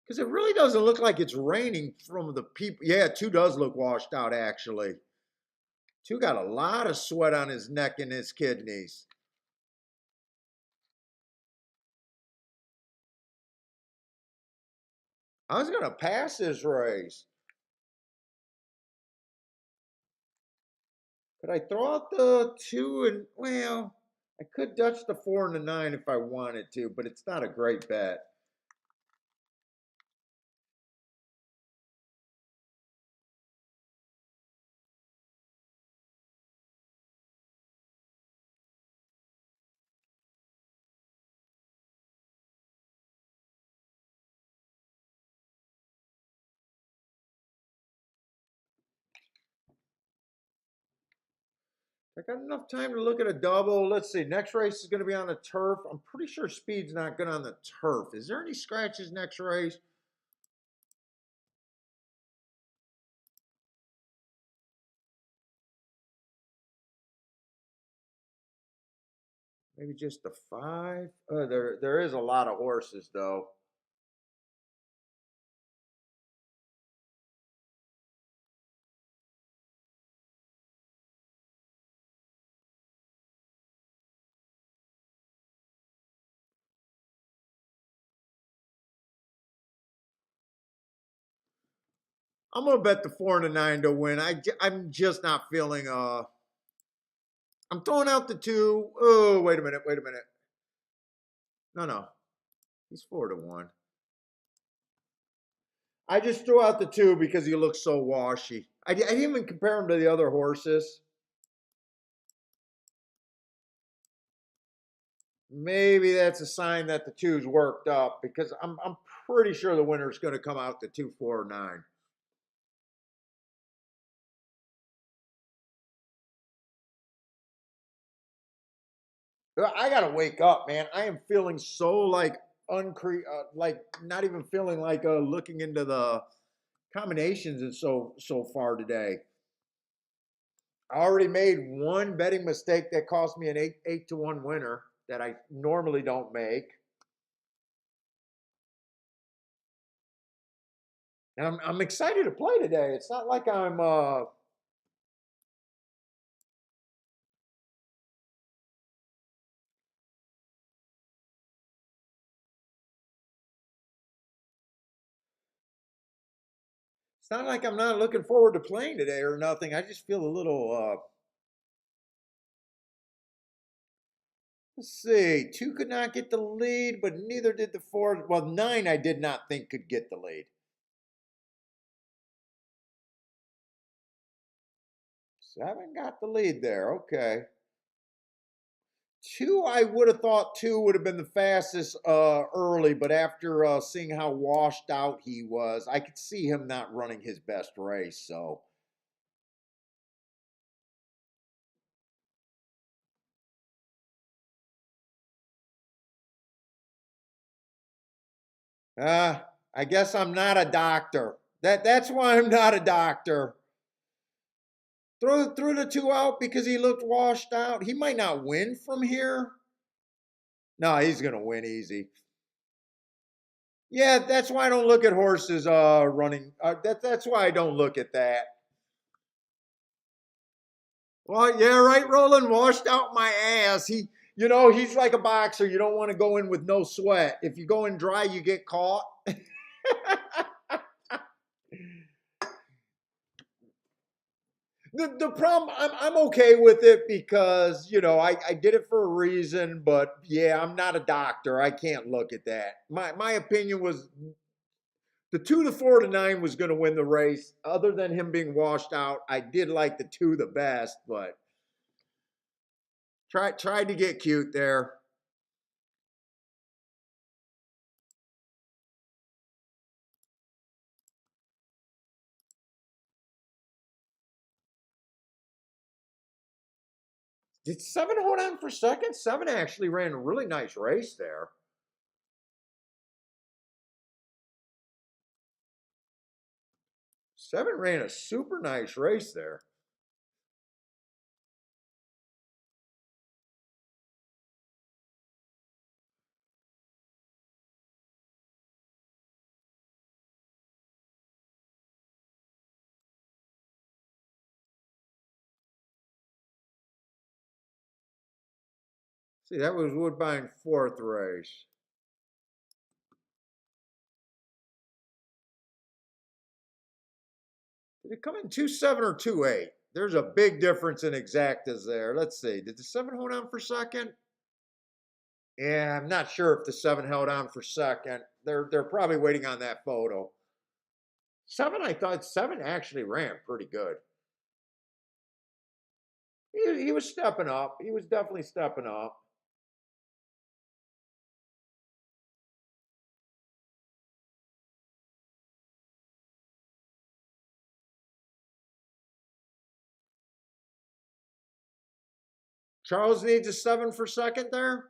Because it really doesn't look like it's raining from the people. Yeah, 2 does look washed out, actually. 2 got a lot of sweat on his neck and his kidneys. I was going to pass this race. Could I throw out the 2 and, well, I could Dutch the 4 and the 9 if I wanted to, but it's not a great bet. I got enough time to look at a double. Let's see. Next race is going to be on the turf. I'm pretty sure speed's not good on the turf. Is there any scratches next race? Maybe just the 5. There is a lot of horses though. I'm gonna bet the 4 and the 9 to win. I'm just not feeling. I'm throwing out the 2. Oh, wait a minute. Wait a minute. No, no. He's 4-1. I just threw out the 2 because he looks so washy. I didn't even compare him to the other horses. Maybe that's a sign that the 2's worked up because I'm pretty sure the winner's going to come out to 2, 4, 9. I gotta wake up, man. I am feeling so like like not even feeling like looking into the combinations and so far today. I already made one betting mistake that cost me an 8-1 winner that I normally don't make. And I'm excited to play today. It's not like I'm it's not like I'm not looking forward to playing today or nothing. I just feel a little let's see. 2 could not get the lead, but neither did the 4. Well, 9 I did not think could get the lead. 7 got the lead there. Okay. 2, I would have thought 2 would have been the fastest early, but after seeing how washed out he was, I could see him not running his best race. So, I guess I'm not a doctor. That's why I'm not a doctor. Throw the 2 out because he looked washed out. He might not win from here. No, he's gonna win easy. Yeah, that's why I don't look at horses running. That's why I don't look at that. Well, yeah, right, Roland washed out my ass. He's like a boxer. You don't want to go in with no sweat. If you go in dry, you get caught. The problem, I'm okay with it because I did it for a reason. But yeah, I'm not a doctor. I can't look at that. My opinion was the 2, the 4, to 9 was going to win the race. Other than him being washed out, I did like the 2 the best, but tried to get cute there. Did 7 hold on for second? 7 actually ran a really nice race there. Seven ran a super nice race there. See, that was Woodbine's 4th race. Did it come in 2-7 or 2-8? There's a big difference in exactas there. Let's see. Did the 7 hold on for second? Yeah, I'm not sure if the 7 held on for second. They're probably waiting on that photo. 7, I thought 7 actually ran pretty good. He was stepping up. He was definitely stepping up. Charles needs a 7 for second there.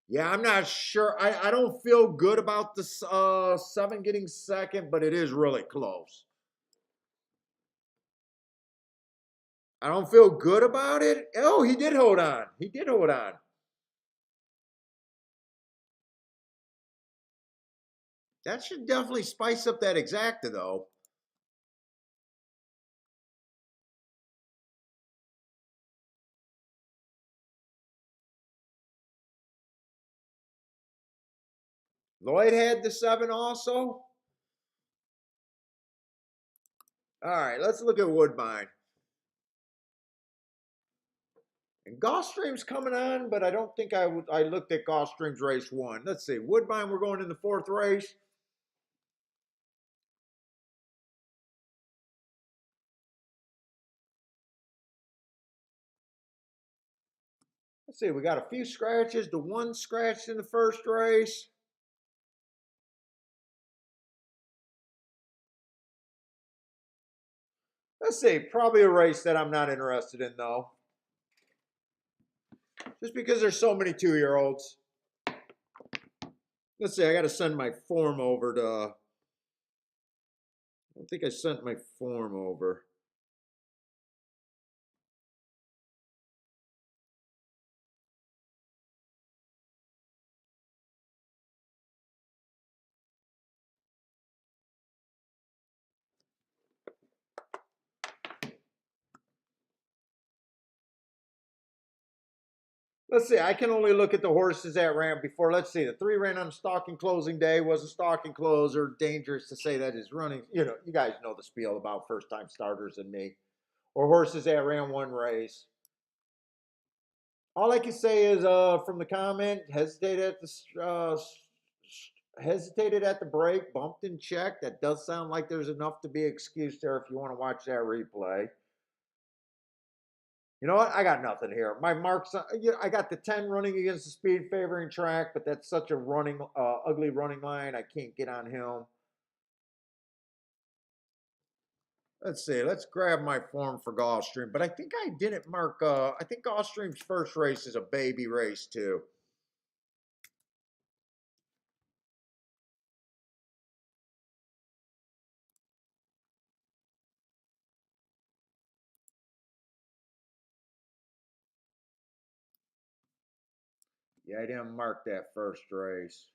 Yeah, I'm not sure. I don't feel good about the 7 getting second, but it is really close. I don't feel good about it. Oh, he did hold on. He did hold on. That should definitely spice up that exacta, though. Lloyd had the 7 also. All right, let's look at Woodbine. And Gulfstream's coming on, but I don't think I looked at Gulfstream's race 1. Let's see. Woodbine, we're going in the 4th race. Let's see. We got a few scratches. The 1 scratched in the 1st race. Let's see. Probably a race that I'm not interested in, though. Just because there's so many 2-year-olds. Let's see. I got to send my form over to. I don't think I sent my form over. Let's see. I can only look at the horses that ran before. Let's see. The 3 ran on stalking closing day. Was a stalking closer. Dangerous to say that is running. You guys know the spiel about first time starters and me. Or horses that ran 1 race. All I can say is from the comment, hesitate at the Hesitated at the break, bumped and checked. That does sound like there's enough to be excused there if you want to watch that replay. You know what? I got nothing here. My marks, I got the 10 running against the speed favoring track, but that's such a ugly running line. I can't get on him. Let's see. Let's grab my form for Gulfstream. But I think I didn't mark. I think Gulfstream's first race is a baby race too. Yeah, I didn't mark that first race.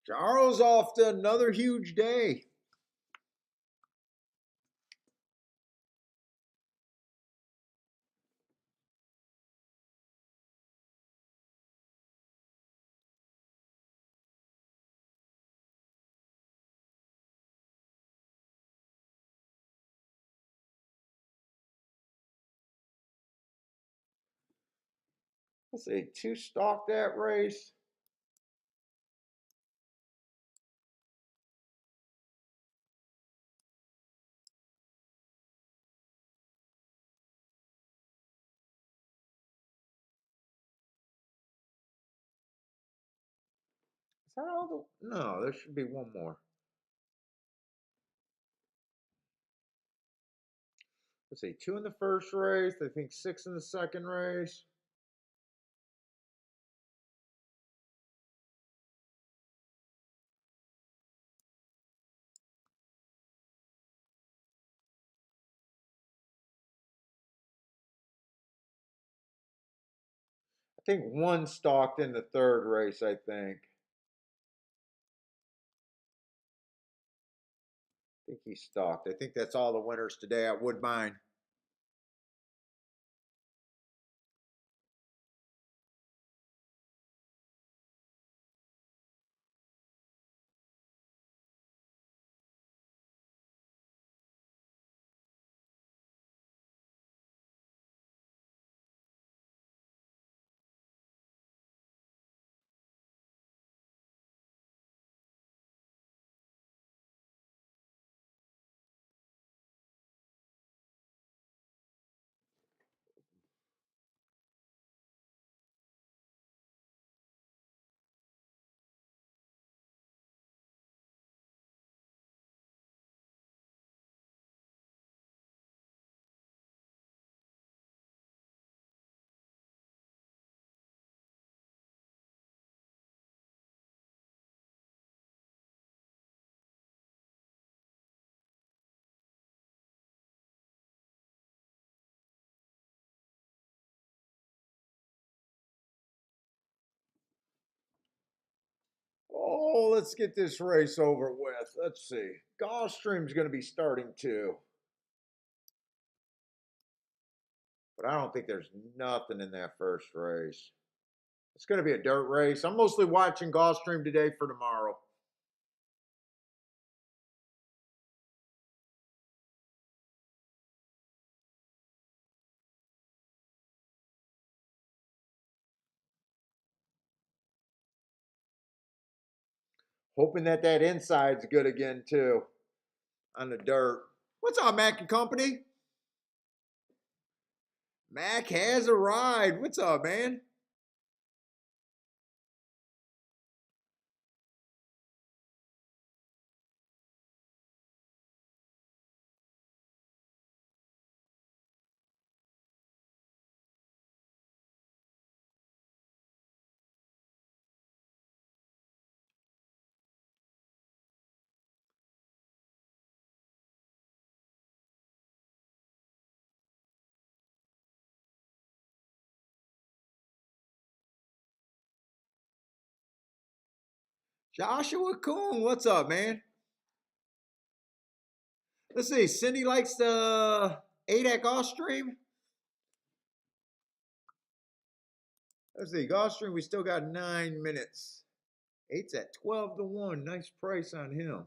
Charles off to another huge day. Let's see, two stock that race. Is that all the? No, there should be one more. Let's see, two in the first race. I think six in the second race. I think one stalked in the third race. I think he stalked. I think that's all the winners today at Woodbine. Oh, let's get this race over with. Let's see. Gulfstream's going to be starting too. But I don't think there's nothing in that first race. It's going to be a dirt race. I'm mostly watching Gulfstream today for tomorrow. Hoping that that inside's good again too on the dirt. What's up, Mac and Company? Mac has a ride. What's up, man? Joshua Coon, what's up, man? Let's see. Cindy likes the 8 at Gulfstream. Let's see. Gulfstream, we still got 9 minutes. 8's at 12 to 1. Nice price on him.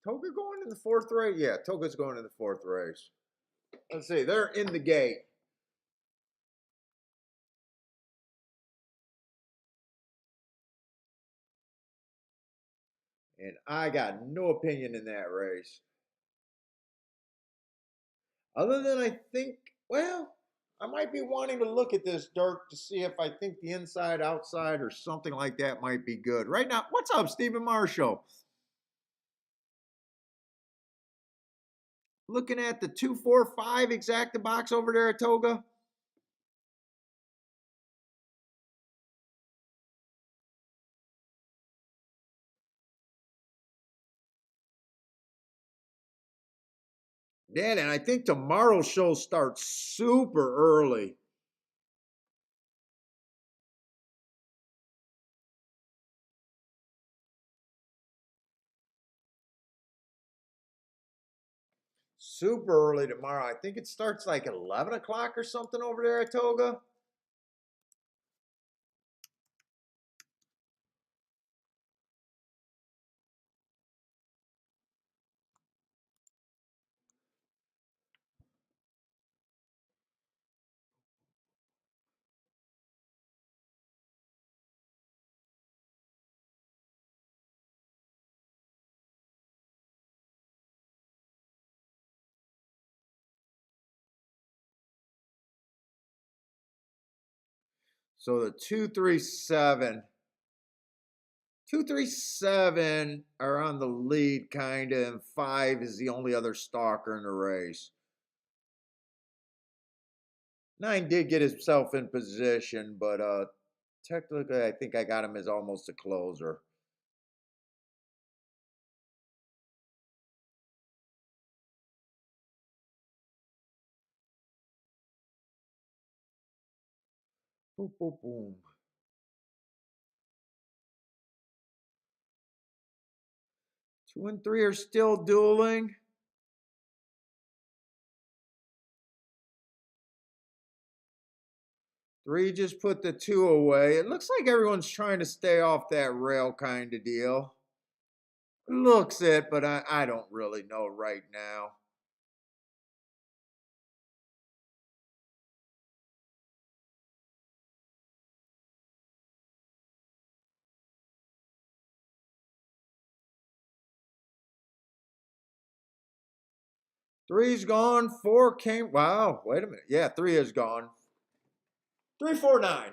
Toga going in the fourth race? Yeah, Toga's going in the fourth race. Let's see. They're in the gate. And I got no opinion in that race. Other than I think, well, I might be wanting to look at this dirt to see if I think the inside, outside, or something like that might be good. Right now, what's up, Stephen Marshall? Looking at the 245 exacta box over there at Toga. Yeah, and I think tomorrow's show starts super early. Super early tomorrow. I think it starts like 11 o'clock or something over there at Toga. So the 237 are on the lead, kind of, and 5 is the only other stalker in the race. 9 did get himself in position, but technically, I think I got him as almost a closer. Boom, boom, boom. 2 and 3 are still dueling. 3 just put the 2 away. It looks like everyone's trying to stay off that rail kind of deal. Looks it, but I don't really know right now. Three's gone. 4 came. Wow, wait a minute. Yeah, 3 is gone. 349.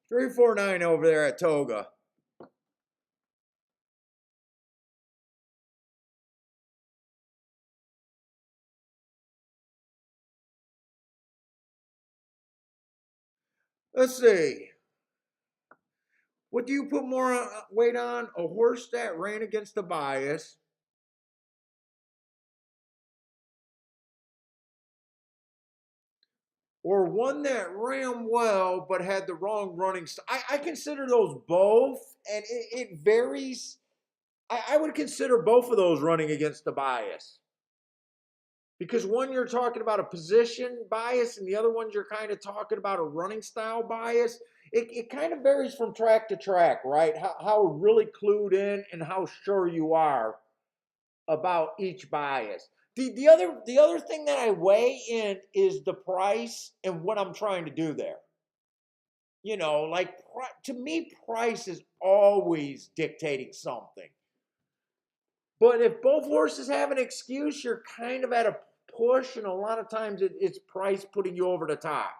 349 over there at Toga. Let's see. What do you put more weight on? A horse that ran against the bias, or one that ran well but had the wrong running style? I consider those both, and it varies. I would consider both of those running against the bias. Because one you're talking about a position bias, and the other one you're kind of talking about a running style bias. It kind of varies from track to track, right? How really clued in and how sure you are about each bias. The other thing that I weigh in is the price and what I'm trying to do there. Like, to me, price is always dictating something. But if both horses have an excuse, you're kind of at a push, and a lot of times it's price putting you over the top.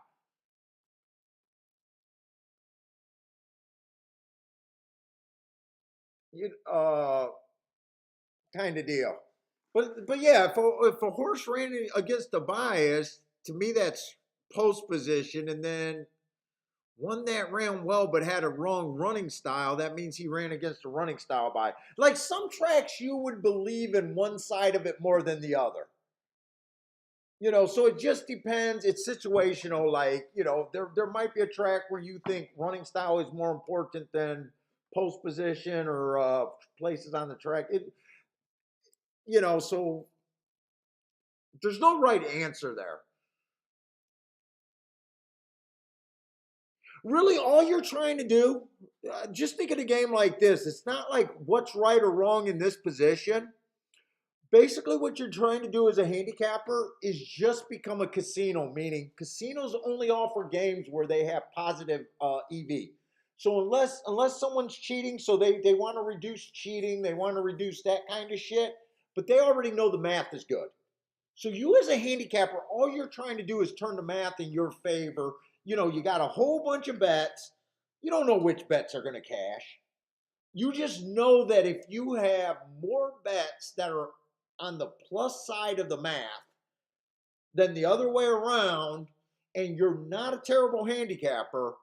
You Kind of deal. But yeah, if a horse ran against a bias, to me that's post position, and then one that ran well but had a wrong running style, that means he ran against a running style bias. Like some tracks, you would believe in one side of it more than the other. So it just depends. It's situational. Like, there might be a track where you think running style is more important than post position or places on the track. So there's no right answer there. Really, all you're trying to do, just think of a game like this. It's not like what's right or wrong in this position. Basically, what you're trying to do as a handicapper is just become a casino, meaning casinos only offer games where they have positive EV. So unless someone's cheating, so they want to reduce cheating, they want to reduce that kind of shit, but they already know the math is good. So you as a handicapper, all you're trying to do is turn the math in your favor. You got a whole bunch of bets. You don't know which bets are going to cash. You just know that if you have more bets that are on the plus side of the math than the other way around, and you're not a terrible handicapper,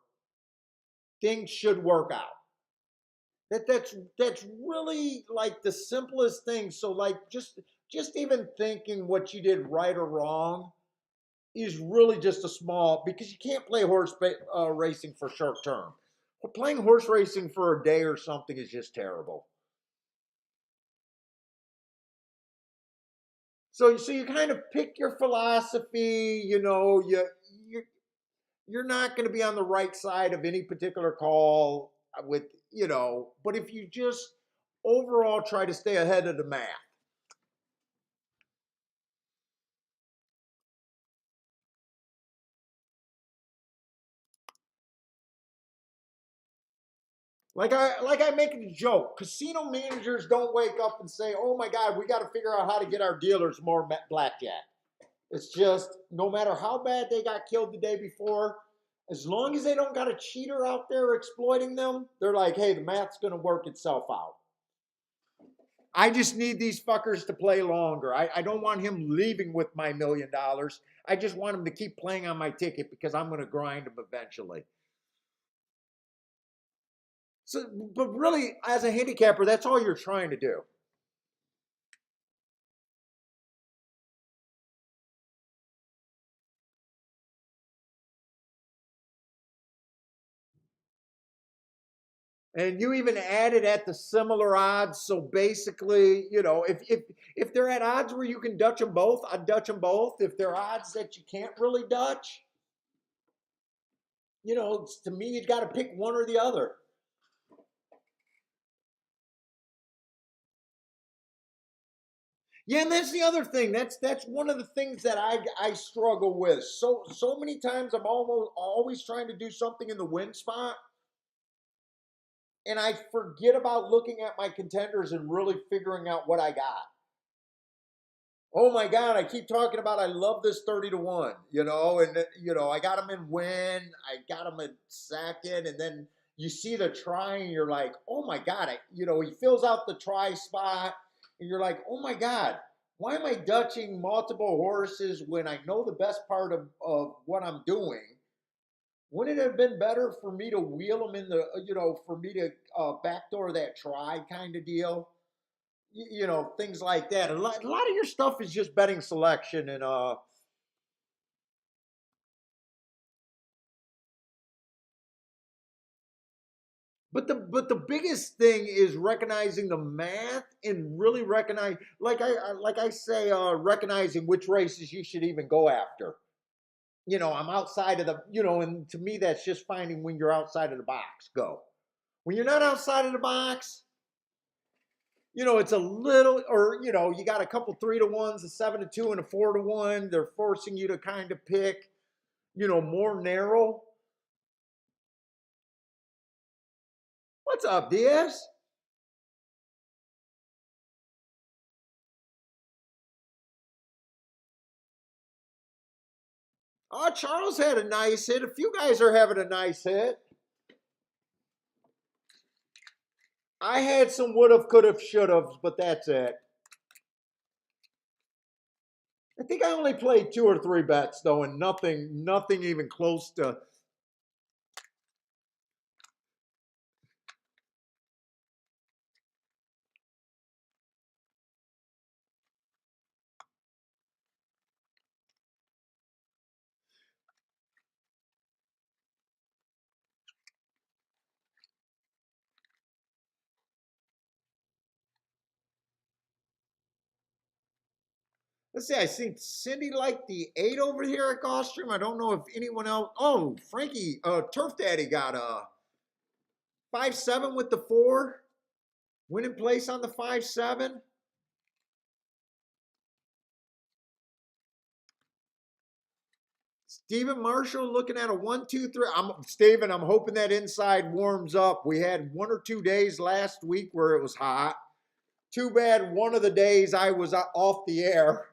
things should work out. That's really like the simplest thing. So like just even thinking what you did right or wrong is really just a small, because you can't play horse racing for short term. Playing horse racing for a day or something is just terrible. So you kind of pick your philosophy. You you're not going to be on the right side of any particular call with But if you just overall try to stay ahead of the math. Like I make a joke. Casino managers don't wake up and say, "Oh my God, we got to figure out how to get our dealers more blackjack." It's just no matter how bad they got killed the day before, as long as they don't got a cheater out there exploiting them, they're like, "Hey, the math's going to work itself out." I just need these fuckers to play longer. I don't want him leaving with my $1 million. I just want him to keep playing on my ticket because I'm going to grind him eventually. So, but really, as a handicapper, that's all you're trying to do. And you even added at the similar odds. So basically, if they're at odds where you can Dutch them both, I'd Dutch them both. If they're odds that you can't really Dutch, to me, you got to pick one or the other. Yeah, and that's the other thing. That's one of the things that I struggle with. So many times I'm always trying to do something in the win spot, and I forget about looking at my contenders and really figuring out what I got. Oh my God, I keep talking about I love this 30 to 1, and I got him in win, I got him in second, and then you see the try and you're like, oh my God, he fills out the try spot, and you're like, oh my God, why am I dutching multiple horses when I know the best part of what I'm doing? Wouldn't it have been better for me to wheel them in for me to backdoor that try kind of deal? Things like that. A lot of your stuff is just betting selection and but the biggest thing is recognizing the math and really recognize, like I say, recognizing which races you should even go after. I'm outside of and to me that's just finding when you're outside of the box. Go. When you're not outside of the box, it's a little, or you got a couple 3 to 1s, a 7 to 2, and a 4 to 1. They're forcing you to kind of pick, more narrow. What's up, Diaz? Oh, Charles had a nice hit. A few guys are having a nice hit. I had some would have, could have, should have, but that's it. I think I only played 2 or 3 bets though, and nothing even close to. Let's see. I see Cindy liked the 8 over here at Gulfstream. I don't know if anyone else. Oh, Frankie, Turf Daddy got a 5-7 with the 4, winning place on the 5-7. Stephen Marshall looking at a 1-2-3. Steven, I'm hoping that inside warms up. We had 1 or 2 days last week where it was hot. Too bad one of the days I was off the air.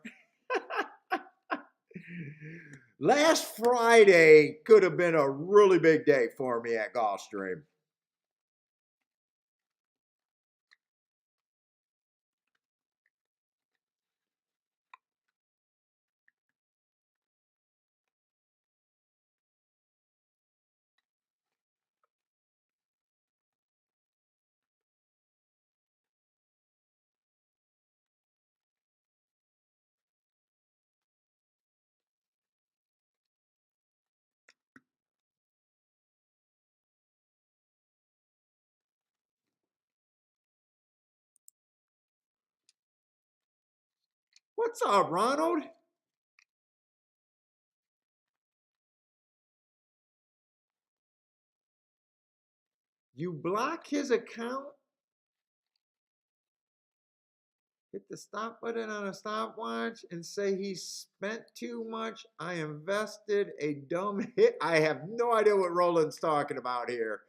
Last Friday could have been a really big day for me at Gulfstream. What's up, Ronald? You block his account? Hit the stop button on a stopwatch and say he spent too much. I invested a dumb hit. I have no idea what Roland's talking about here.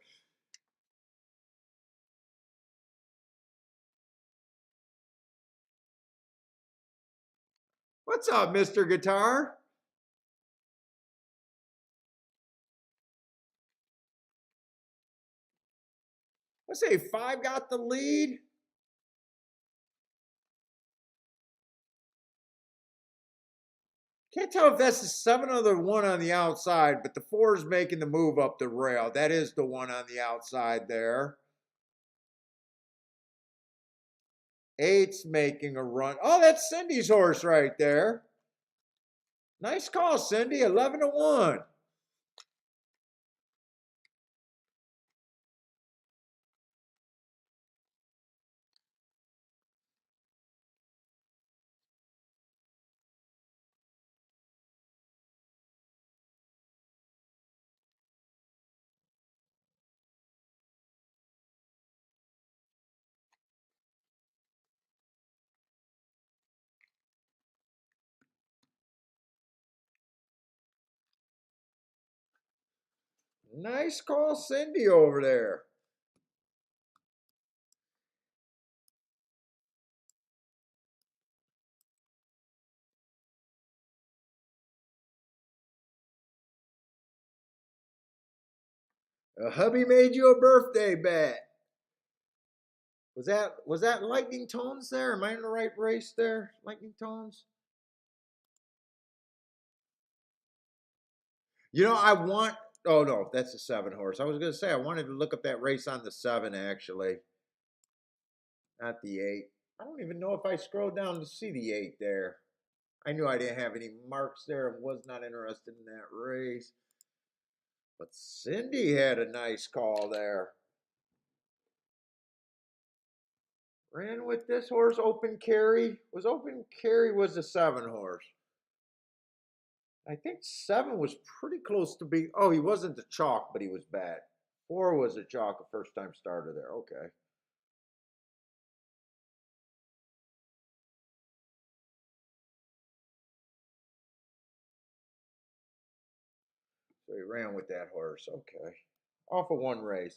What's up, Mr. Guitar? Let's say 5 got the lead. Can't tell if that's the 7 or the 1 on the outside, but the 4 is making the move up the rail. That is the 1 on the outside there. 8's making a run. Oh, that's Cindy's horse right there. Nice call, Cindy. 11-1. Nice call, Cindy, over there. Hubby made you a birthday bet. Was that Lightning Tones there? Am I in the right race there? Lightning Tones? I want. Oh no, that's the 7 horse. I was gonna say I wanted to look up that race on the 7 actually, not the 8. I don't even know if I scrolled down to see the 8 there. I knew I didn't have any marks there and was not interested in that race. But Cindy had a nice call there. Ran with this horse, Open Carry. Open Carry was the 7 horse. I think 7 was pretty close to be. Oh, he wasn't the chalk, but he was bad. 4 was a chalk, a first time starter there. Okay. So he ran with that horse. Okay. Off of 1 race.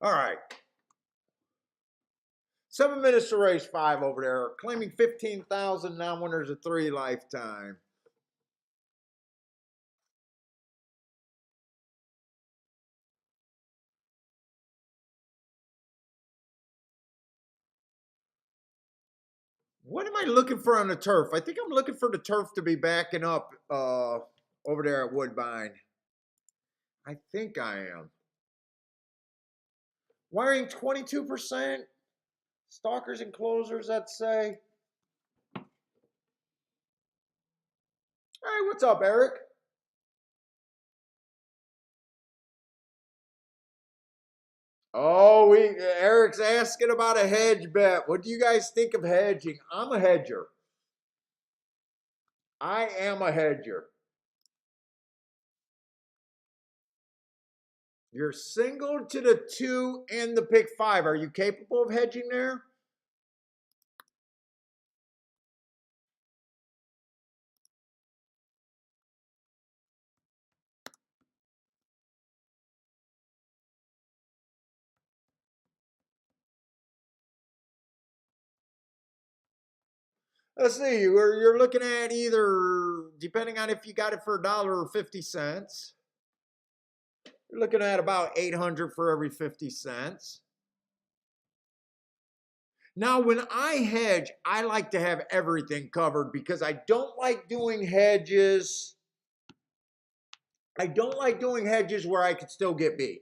All right. 7 minutes to race 5 over there. Claiming 15,000, non-winners of 3 lifetime. What am I looking for on the turf? I think I'm looking for the turf to be backing up over there at Woodbine. I think I am. Wiring 22%. Stalkers and closers, I'd say. All right, what's up, Eric? Oh, Eric's asking about a hedge bet. What do you guys think of hedging? I'm a hedger. I am a hedger. You're single to the 2 and the pick 5. Are you capable of hedging there? Let's see. You're looking at either, depending on if you got it for $1.50. You're looking at about 800 for every 50 cents. Now, when I hedge, I like to have everything covered because I don't like doing hedges. I don't like doing hedges where I could still get beat.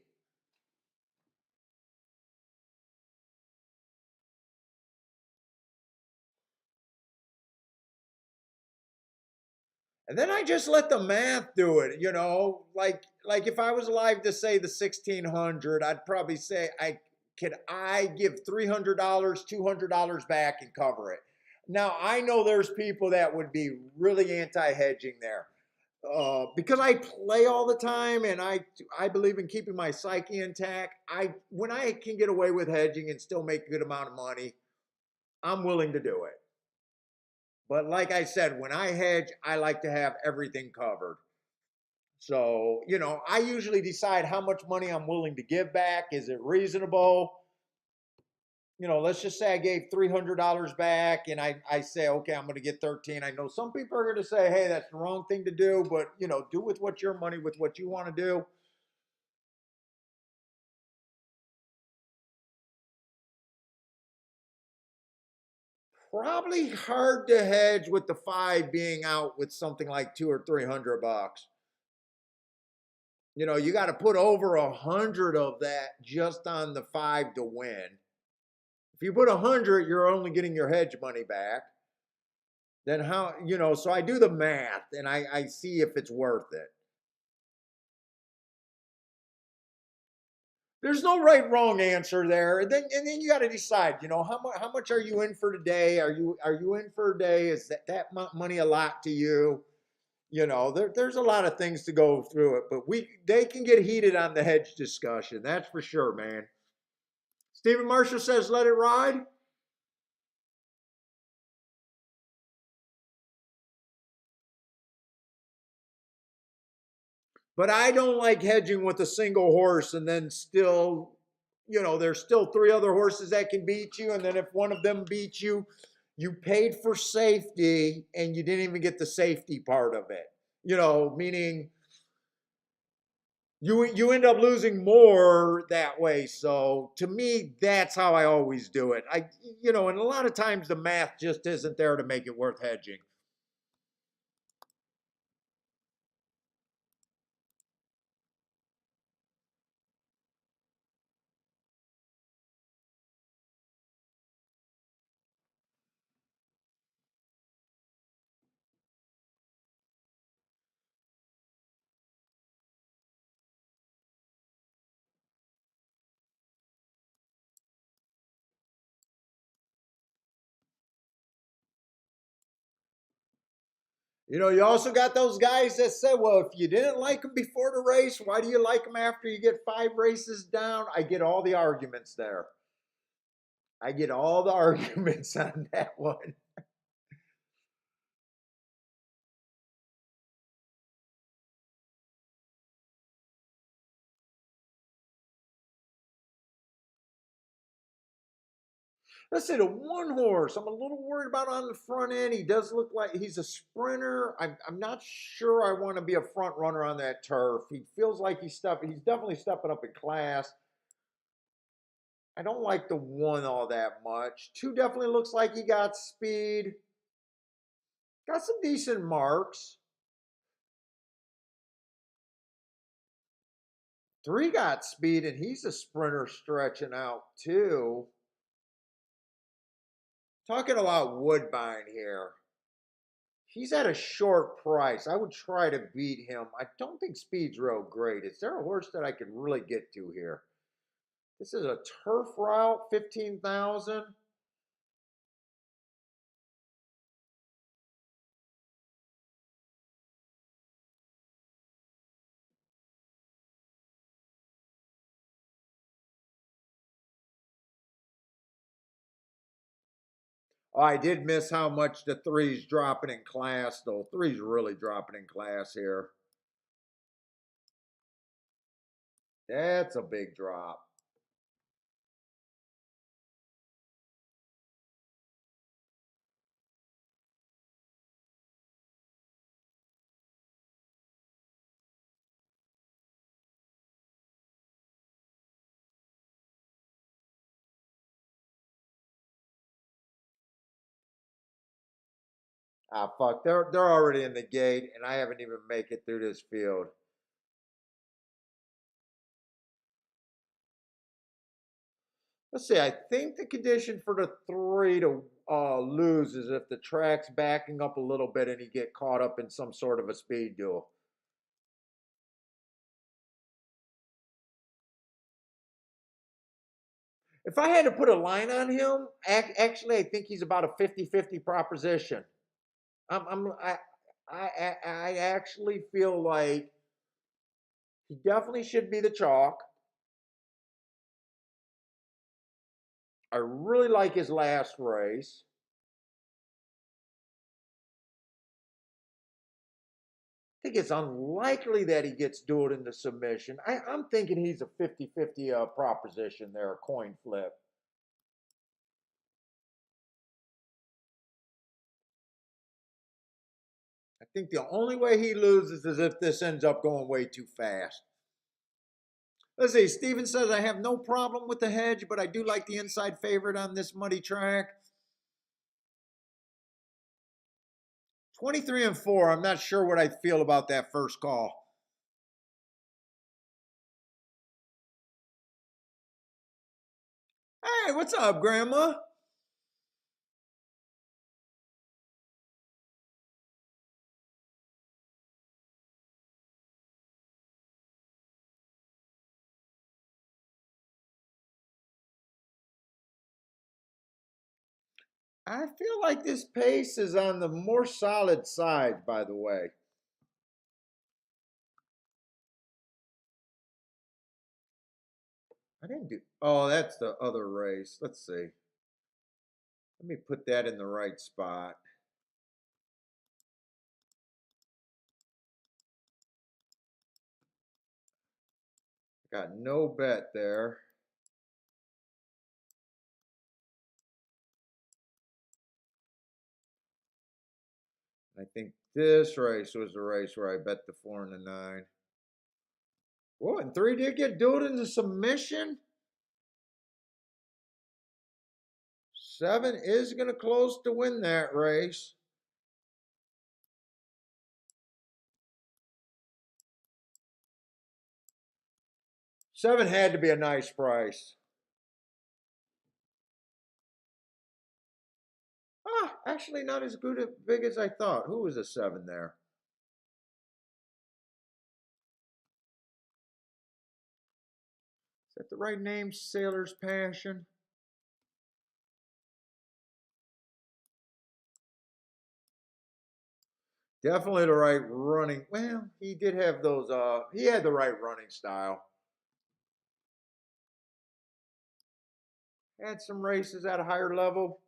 And then I just let the math do it, like if I was alive to say the 1600, I'd probably say I give $300, $200 back and cover it. Now I know there's people that would be really anti-hedging there. Because I play all the time and I believe in keeping my psyche intact. When I can get away with hedging and still make a good amount of money, I'm willing to do it. But like I said, when I hedge, I like to have everything covered. So, I usually decide how much money I'm willing to give back. Is it reasonable? Let's just say I gave $300 back and I say, okay, I'm going to get 13. I know some people are going to say, hey, that's the wrong thing to do, but, do with what your money with what you want to do. Probably hard to hedge with the 5 being out with something like 2 or 300 bucks. You got to put over 100 of that just on the 5 to win. If you put 100, you're only getting your hedge money back. Then how, so I do the math and I see if it's worth it. There's no right wrong answer there. And then you got to decide, how much are you in for today? Are you in for a day? Is that money a lot to you? There's a lot of things to go through it, but they can get heated on the hedge discussion. That's for sure, man. Stephen Marshall says, let it ride. But I don't like hedging with a single horse and then still, there's still 3 other horses that can beat you. And then if one of them beats you, you paid for safety and you didn't even get the safety part of it. Meaning you end up losing more that way. So to me, that's how I always do it. And a lot of times the math just isn't there to make it worth hedging. You also got those guys that say, well, if you didn't like them before the race, why do you like them after you get 5 races down? I get all the arguments there. I get all the arguments on that one. Let's say the one horse I'm a little worried about on the front end. He does look like he's a sprinter. I'm not sure I want to be a front runner on that turf. He feels like he's stepping. He's definitely stepping up in class. I don't like the one all that much. Two definitely looks like he got speed. Got some decent marks. Three got speed, and he's a sprinter stretching out too. Talking about Woodbine here. He's at a short price. I would try to beat him. I don't think speed's real great. Is there a horse that I could really get to here? This is a turf route, 15,000. Oh, I did miss how much the three's dropping in class, though. Three's really dropping in class here. That's a big drop. Ah, fuck. They're already in the gate, and I haven't even make it through this field. Let's see. I think the condition for the three to lose is if the track's backing up a little bit and he get caught up in some sort of a speed duel. If I had to put a line on him, actually, I think he's about a 50-50 proposition. I'm, I'm I, I actually feel like he definitely should be the chalk. I really like his last race. I think it's unlikely that he gets dueled into submission. I'm thinking he's a 50-50 proposition there, a coin flip. I think the only way he loses is if this ends up going way too fast. Let's see. Steven says, I have no problem with the hedge, but I do like the inside favorite on this muddy track. 23 and 4. I'm not sure what I feel about that first call. Hey, what's up, Grandma? I feel like this pace is on the more solid side, by the way. I didn't do. Oh, that's the other race. Let's see. Let me put that in the right spot. Got no bet there. I think this race was the race where I bet the 4 and the 9. Whoa, and 3 did get dueled into submission. 7 is going to close to win that race. 7 had to be a nice price. Ah, actually not as big as I thought. Who was a 7 there? Is that the right name? Sailor's Passion? Definitely the right running. Well, he did have those he had the right running style. Had some races at a higher level.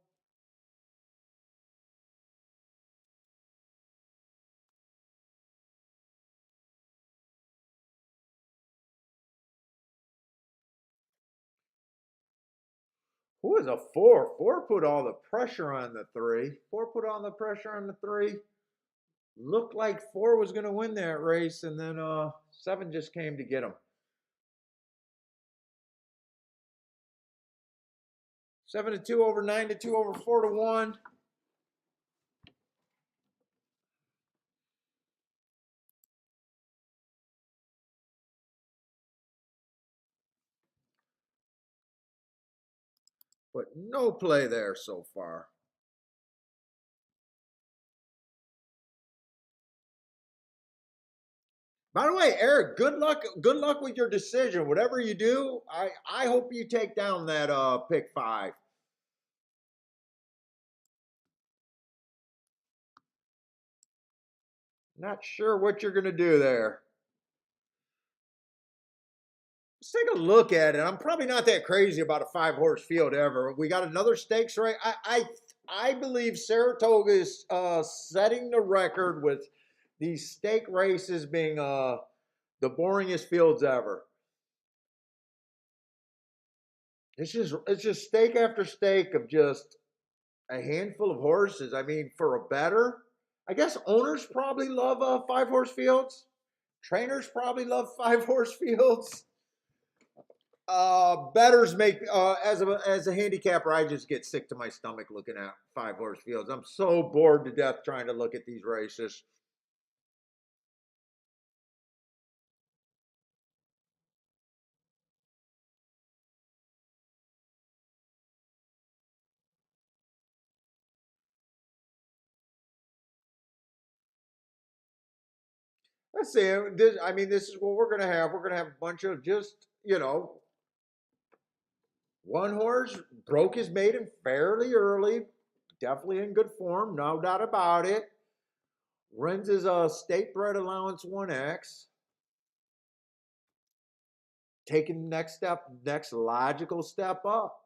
Who is a four? Four put all the pressure on the three. Four put all the pressure on the three. Looked like four was going to win that race, and then seven just came to get him. 7-2 over 9-2 over 4-1. But no play there so far. By the way, Eric, good luck. Good luck with your decision. Whatever you do, I hope you take down that pick five. Not sure what you're gonna do there. Let's take a look at it. I'm probably not that crazy about a 5-horse field ever. We got another stakes right. I believe Saratoga is setting the record with these stake races being the boringest fields ever. It's just stake after stake of just a handful of horses. I mean, for a better, I guess owners probably love 5-horse fields. Trainers probably love 5-horse fields. Betters make as a handicapper, I just get sick to my stomach looking at 5-horse fields. I'm so bored to death trying to look at these races. Let's see. I mean, this is what we're gonna have. We're gonna have a bunch of just one horse broke his maiden fairly early, definitely in good form, no doubt about it. Runs his state bred allowance 1X. Taking the next logical step up.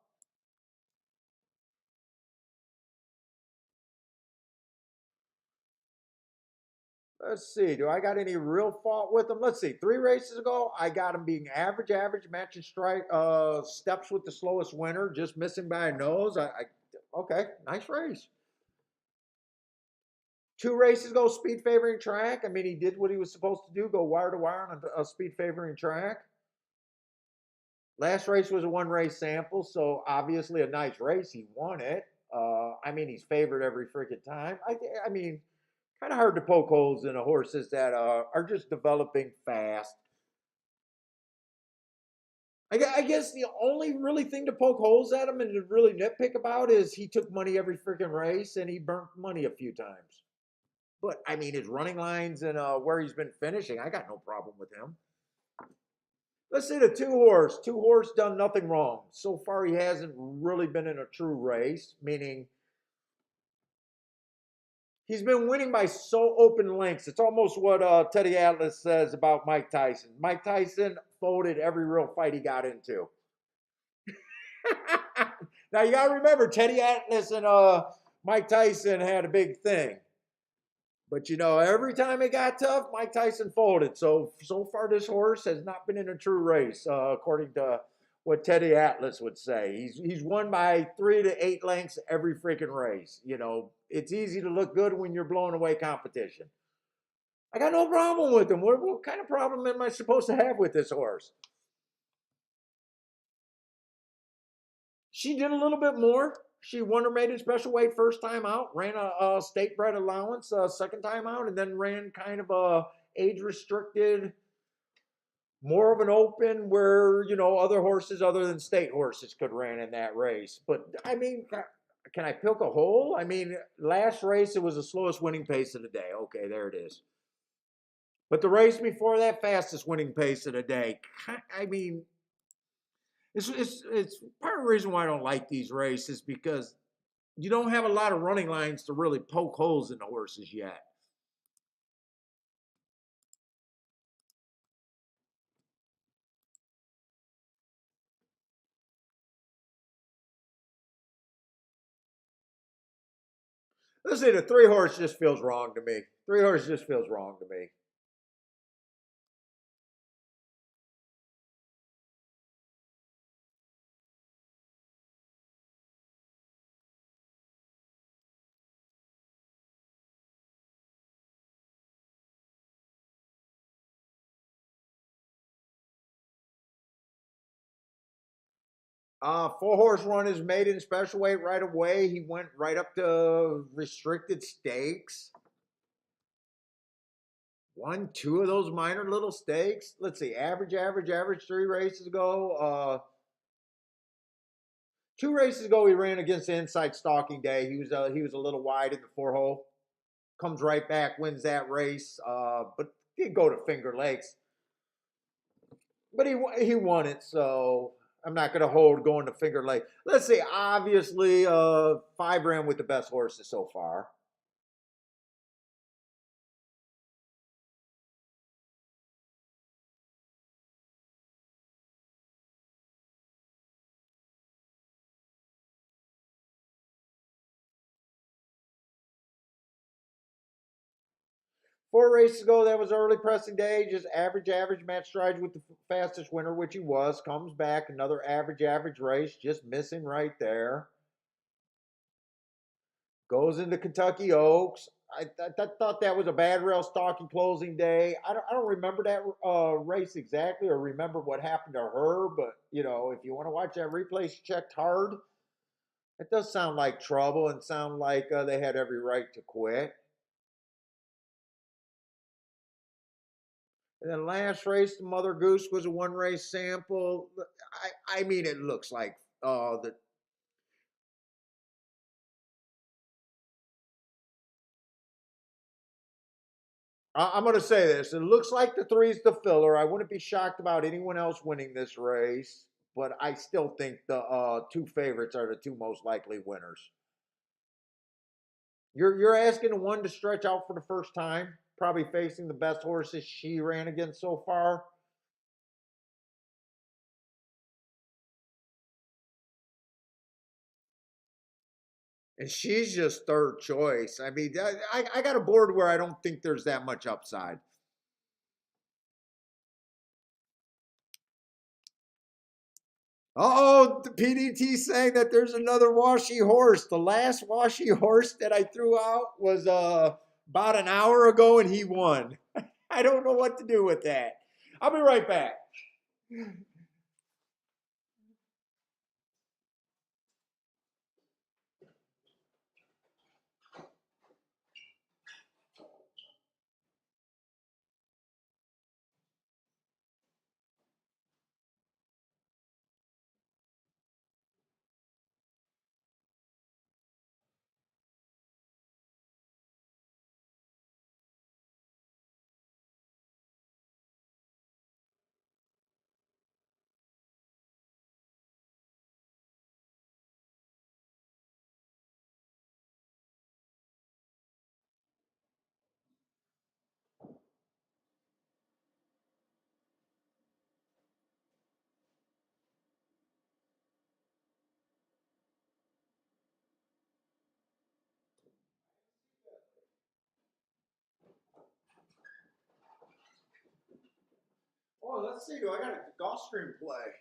Let's see. Do I got any real fault with him? Let's see. 3 races ago, I got him being average, matching strike, steps with the slowest winner, just missing by a nose. Okay, nice race. 2 races ago, speed favoring track. I mean, he did what he was supposed to do, go wire to wire on a speed favoring track. Last race was a 1 race sample, so obviously a nice race. He won it. I mean, he's favored every freaking time. I mean, kind of hard to poke holes in a horses that are just developing fast. I guess the only really thing to poke holes at him and to really nitpick about is he took money every freaking race and he burnt money a few times. But I mean, his running lines and where he's been finishing, I got no problem with him. Let's say the 2-horse. 2-horse done nothing wrong. So far, he hasn't really been in a true race, meaning he's been winning by so open lengths. It's almost what Teddy Atlas says about Mike Tyson. Mike Tyson folded every real fight he got into. Now you gotta remember, Teddy Atlas and Mike Tyson had a big thing. But every time it got tough, Mike Tyson folded. So far, this horse has not been in a true race, according to what Teddy Atlas would say. He's won by 3 to 8 lengths every freaking race. It's easy to look good when you're blowing away competition. I got no problem with him. What kind of problem am I supposed to have with this horse? She did a little bit more. She won her maiden special weight first time out, ran a state bred allowance second time out, and then ran kind of a age restricted, more of an open where other horses other than state horses could ran in that race. But I mean, can I poke a hole? I mean, last race it was the slowest winning pace of the day. Okay, there it is. But the race before that, fastest winning pace of the day. I mean, it's part of the reason why I don't like these races because you don't have a lot of running lines to really poke holes in the horses yet. Let's say the 3-horse just feels wrong to me. 3-horse just feels wrong to me. Four horse run his maiden special weight right away. He went right up to restricted stakes. Won two of those minor little stakes. Let's see, average 3 races ago. 2 races ago, he ran against the inside stalking day. He was a little wide in the 4 hole. Comes right back, wins that race. But did go to Finger Lakes. But he won it, so I'm not going to hold going to Finger Lake. Let's see. Obviously, 5 ran with the best horses so far. Four races ago, that was early pressing day. Just average match strides with the fastest winner, which he was. Comes back, another average race, just missing right there. Goes into Kentucky Oaks. I thought that was a bad rail stalking closing day. I don't remember that race exactly or remember what happened to her, but if you want to watch that replay, she checked hard. It does sound like trouble and sound like they had every right to quit. And then last race, the Mother Goose was a 1 race sample. I mean, it looks like the I'm going to say this. It looks like the three's the filler. I wouldn't be shocked about anyone else winning this race, but I still think the two favorites are the two most likely winners. You're asking the one to stretch out for the first time, probably facing the best horses she ran against so far. And she's just third choice. I mean, I got a board where I don't think there's that much upside. Oh, the PDT saying that there's another washy horse. The last washy horse that I threw out was about an hour ago, and he won. I don't know what to do with that. I'll be right back. Oh, let's see. Do I got a Gulfstream play?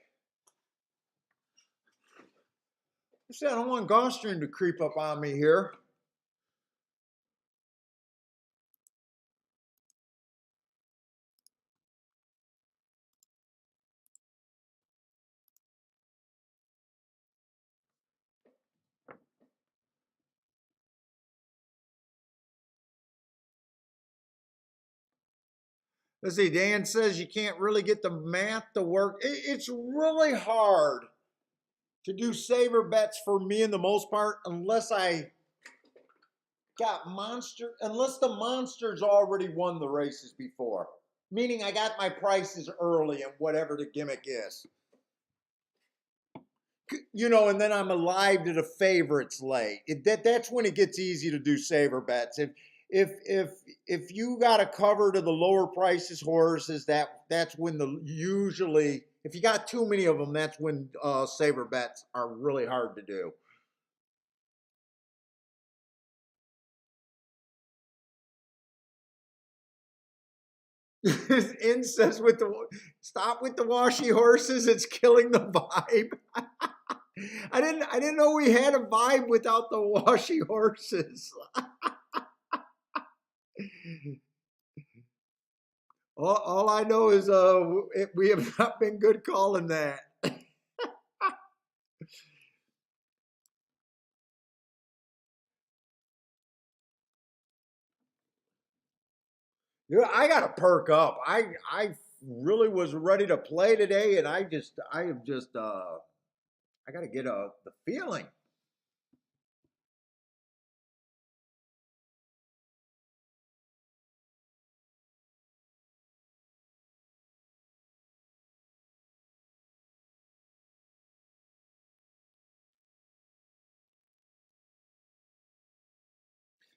You see, I don't want Gulfstream to creep up on me here. Let's see. Dan says you can't really get the math to work. It's really hard to do saver bets for me in the most part unless I got unless the monsters already won the races before. Meaning I got my prices early and whatever the gimmick is. And then I'm alive to the favorites late. That's when it gets easy to do saver bets. If you got a cover to the lower prices horses, that's when usually if you got too many of them, that's when saver bets are really hard to do. Incest with the stop with the washy horses. It's killing the vibe. I didn't know we had a vibe without the washy horses. All I know is we have not been good calling that. Dude, I got to perk up. I really was ready to play today, and I am just I got to get the feeling.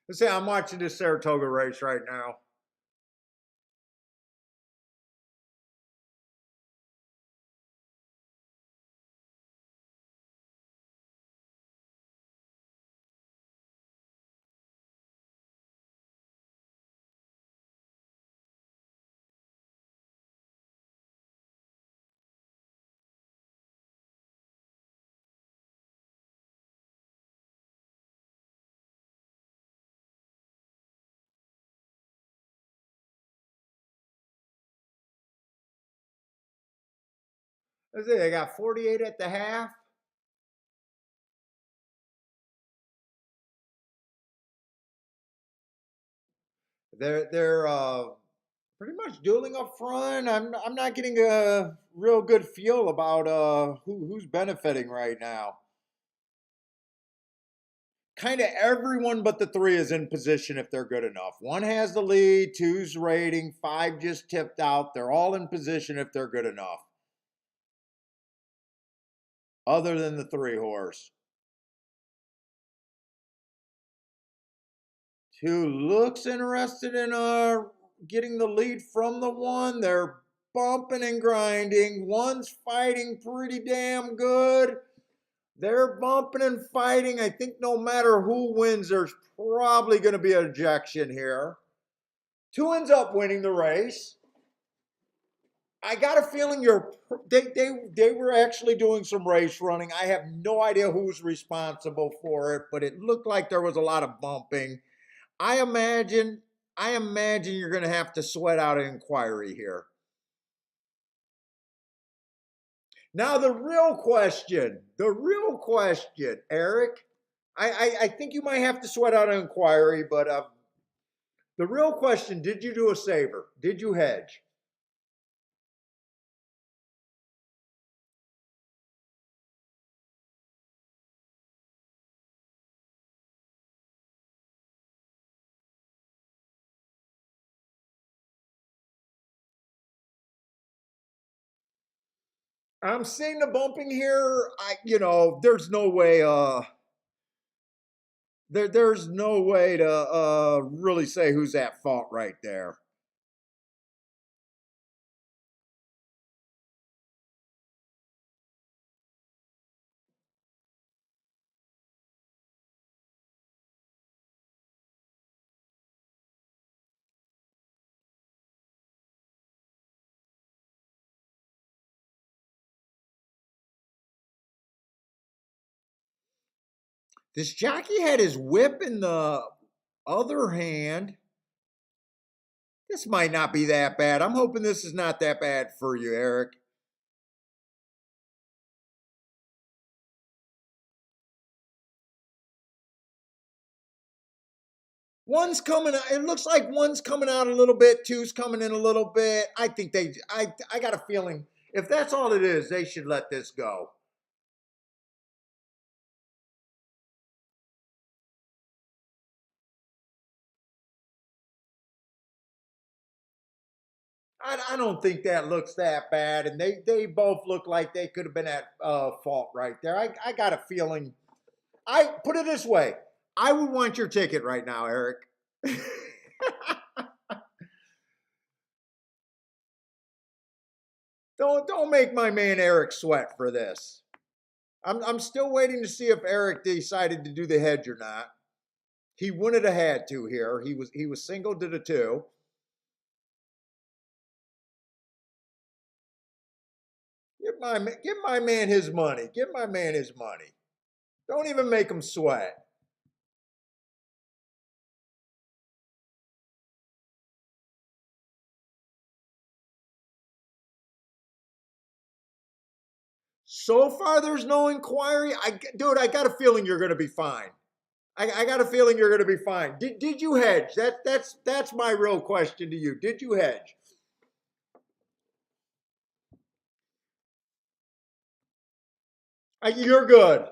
Let's say I'm watching this Saratoga race right now. Let's see, I got 48 at the half. They're pretty much dueling up front. I'm not getting a real good feel about who's benefiting right now. Kind of everyone but the three is in position if they're good enough. One has the lead, two's rating, five just tipped out. They're all in position if they're good enough, other than the three horse. Two looks interested in getting the lead from the one. They're bumping and grinding. One's fighting pretty damn good. They're bumping and fighting. I think no matter who wins, there's probably going to be an ejection here. Two ends up winning the race. I got a feeling they were actually doing some race running. I have no idea who's responsible for it, but it looked like there was a lot of bumping. I imagine I imagine you're going to have to sweat out an inquiry here. Now the real question, Eric. I think you might have to sweat out an inquiry, but the real question: did you do a saver? Did you hedge? I'm seeing the bumping here. There's no way. There's no way to really say who's at fault right there. This jockey had his whip in the other hand. This might not be that bad. I'm hoping this is not that bad for you, Eric. One's coming out. It looks like one's coming out a little bit, two's coming in a little bit. I think I got a feeling if that's all it is, they should let this go. I don't think that looks that bad, and they both look like they could have been at fault right there. I got a feeling. I put it this way: I would want your ticket right now, Eric. Don't make my man Eric sweat for this. I'm still waiting to see if Eric decided to do the hedge or not. He wouldn't have had to here. He was single to the two. Give my man his money. Give my man his money. Don't even make him sweat. So far, there's no inquiry. Dude, I got a feeling you're going to be fine. I got a feeling you're going to be fine. Did you hedge? That's my real question to you. Did you hedge? You're good.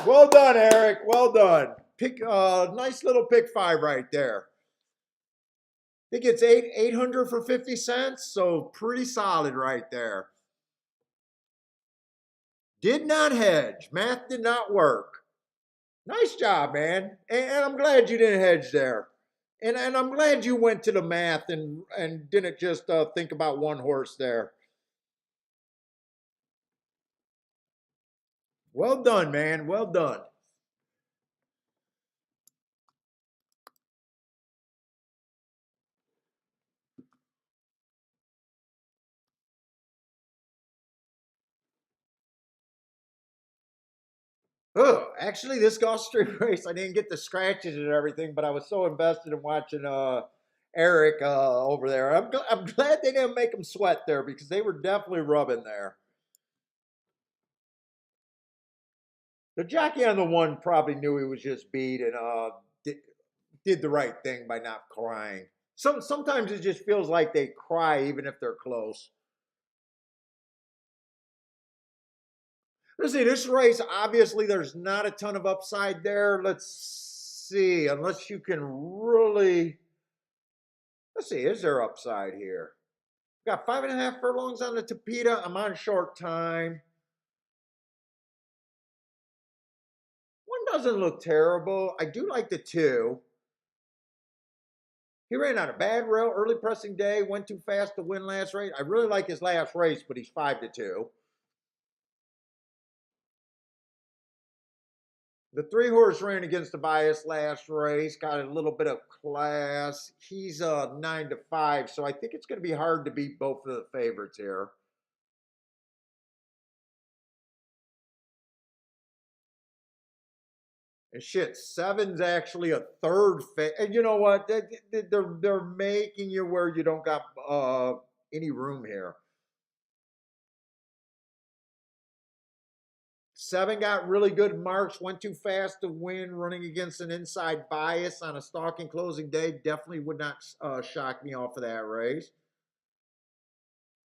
Well done, Eric. Well done. Pick nice little pick five right there. I think it's 800 for 50 cents, so pretty solid right there. Did not hedge. Math did not work. Nice job, man. And I'm glad you didn't hedge there. And I'm glad you went to the math and didn't just think about one horse there. Well done, man. Well done. Oh, actually, this Gulfstream race, I didn't get the scratches and everything, but I was so invested in watching Eric over there. I'm glad they didn't make him sweat there because they were definitely rubbing there. The jockey on the one probably knew he was just beat and did the right thing by not crying. Sometimes it just feels like they cry even if they're close. Let's see, this race, obviously, there's not a ton of upside there. Let's see, unless you can really. Let's see, is there upside here? Got 5.5 furlongs on the Tapeta. I'm on short time. One doesn't look terrible. I do like the two. He ran on a bad rail, early pressing day, went too fast to win last race. I really like his last race, but he's 5-2. The 3-horse ran against the bias last race, got a little bit of class. He's 9-5, so I think it's going to be hard to beat both of the favorites here. And shit, 7's actually a third. And you know what? They're making you where you don't got any room here. 7 got really good marks, went too fast to win, running against an inside bias on a stalking closing day. Definitely would not shock me off of that race.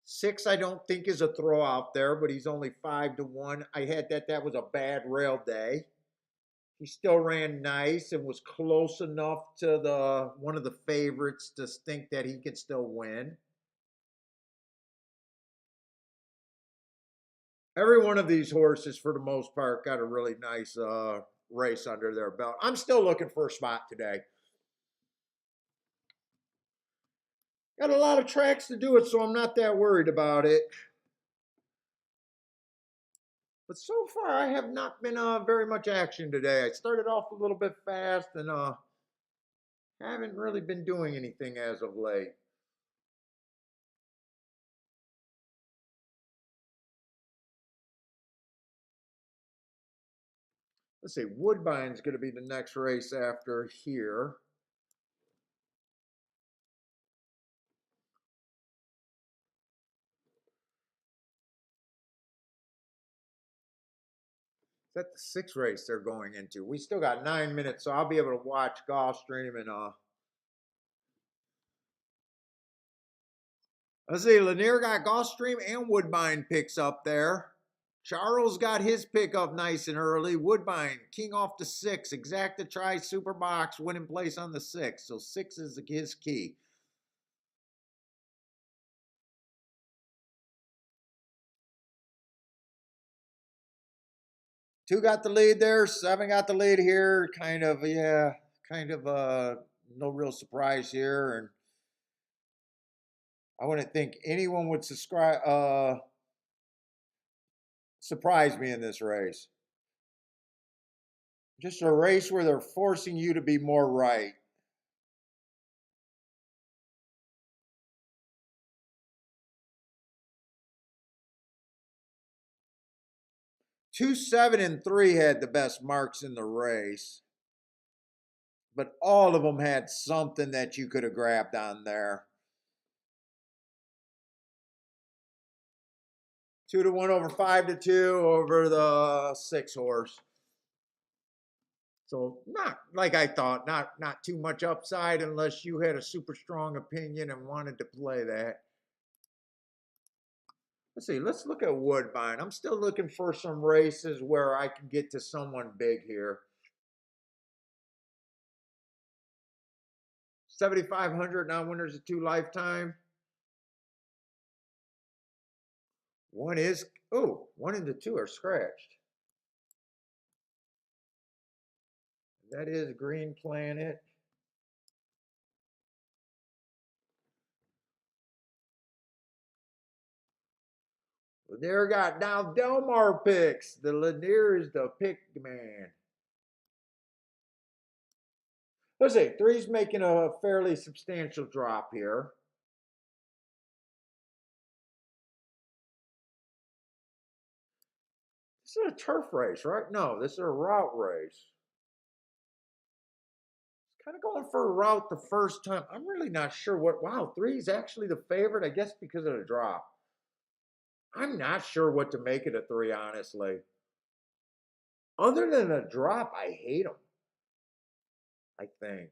6, I don't think is a throw out there, but he's only 5-1. I had that was a bad rail day. He still ran nice and was close enough to the one of the favorites to think that he could still win. Every one of these horses, for the most part, got a really nice race under their belt. I'm still looking for a spot today. Got a lot of tracks to do it, so I'm not that worried about it. But so far, I have not been very much action today. I started off a little bit fast and haven't really been doing anything as of late. Let's see, Woodbine's going to be the next race after here. Is that the 6th race they're going into? We still got 9 minutes, so I'll be able to watch Gulfstream and let's see, Lanier got Gulfstream and Woodbine picks up there. Charles got his pick up nice and early. Woodbine, king off the 6. Exacta try super box, winning place on the 6. So 6 is his key. Two got the lead there. 7 got the lead here. Kind of no real surprise here. And I wouldn't think anyone would surprise me in this race. Just a race where they're forcing you to be more right. 2, 7, and 3 had the best marks in the race, but all of them had something that you could have grabbed on there. 2-1 over 5-2 over the 6 horse. So not like I thought, not too much upside unless you had a super strong opinion and wanted to play that. Let's see, let's look at Woodbine. I'm still looking for some races where I can get to someone big here. 7,500 non-winners of 2 lifetime. One is, oh, 1 and the 2 are scratched. That is Green Planet. Lanier got now Delmar picks. The Lanier is the pick man. Let's see, 3's making a fairly substantial drop here. This is a turf race, right? No, this is a route race. Kind of going for a route the first time. I'm really not sure what. Wow, 3 is actually the favorite, I guess, because of the drop. I'm not sure what to make it a 3, honestly. Other than the drop, I hate them. I think.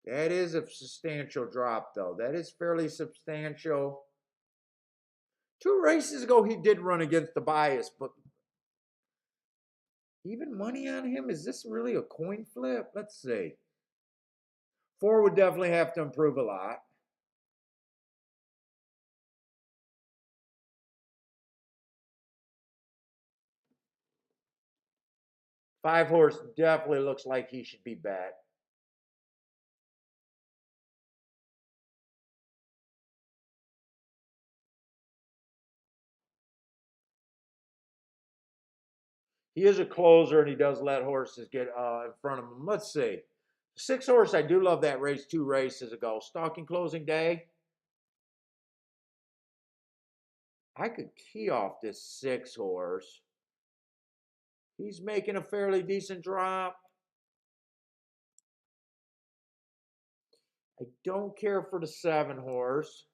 That is a substantial drop, though. That is fairly substantial. 2 races ago, he did run against the bias, but even money on him? Is this really a coin flip? Let's see. 4 would definitely have to improve a lot. 5 horse definitely looks like he should be bet. He is a closer and he does let horses get in front of him. Let's see. 6 horse, I do love that race 2 races ago. Stalking closing day. I could key off this 6 horse. He's making a fairly decent drop. I don't care for the 7 horse.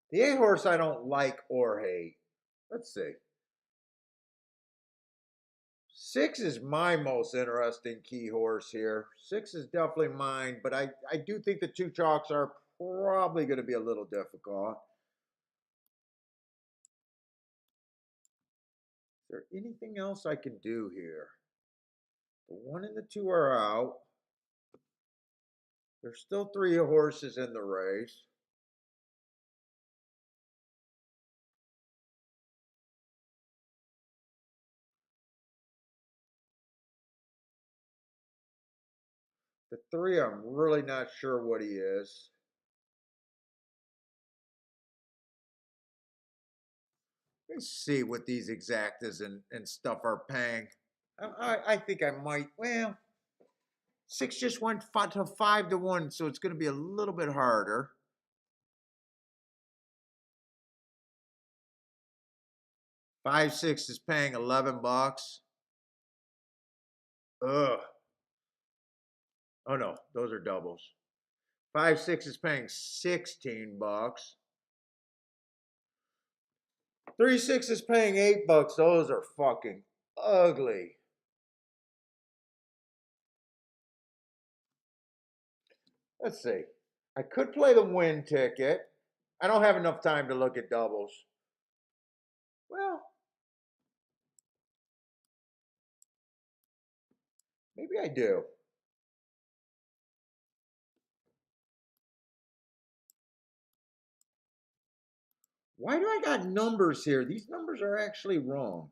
The 8 horse I don't like or hate. Let's see. 6 is my most interesting key horse here. 6 is definitely mine, but I do think the 2 chalks are probably going to be a little difficult. Is there anything else I can do here? The 1 and the 2 are out. There's still 3 horses in the race. The 3, I'm really not sure what he is. Let's see what these exactas and stuff are paying. I think I might, well, 6 just went to 5 to 1, so it's going to be a little bit harder. 5 6 is paying $11. Ugh. Oh no, those are doubles. 5 6 is paying $16. 3 6 is paying $8. Those are fucking ugly. Let's see. I could play the win ticket. I don't have enough time to look at doubles. Well, maybe I do. Why do I got numbers here? These numbers are actually wrong.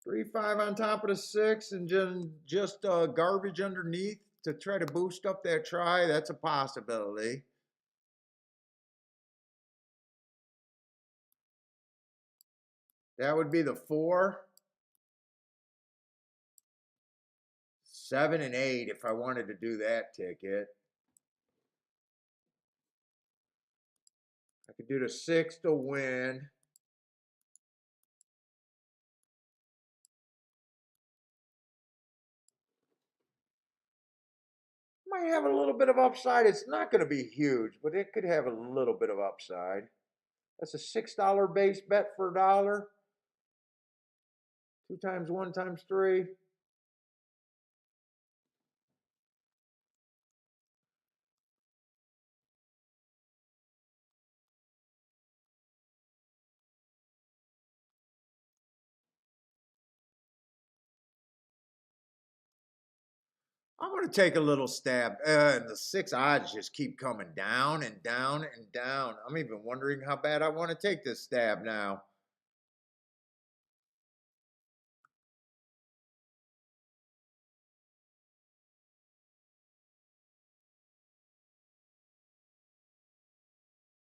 3 5 on top of the 6 and just garbage underneath to try to boost up that try. That's a possibility. That would be the 4, 7, and 8 if I wanted to do that ticket. I could do the 6 to win. Might have a little bit of upside. It's not going to be huge, but it could have a little bit of upside. That's a $6 base bet for a dollar. 2 times 1 times 3. I'm going to take a little stab. And the 6 odds just keep coming down and down and down. I'm even wondering how bad I want to take this stab now.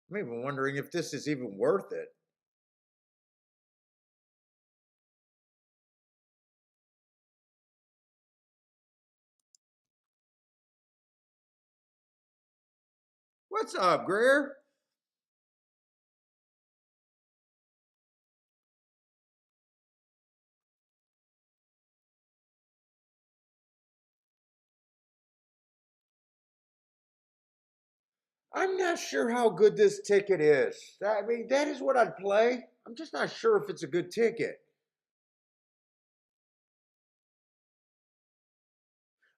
I'm even wondering if this is even worth it. What's up, Greer? I'm not sure how good this ticket is. I mean, that is what I'd play. I'm just not sure if it's a good ticket.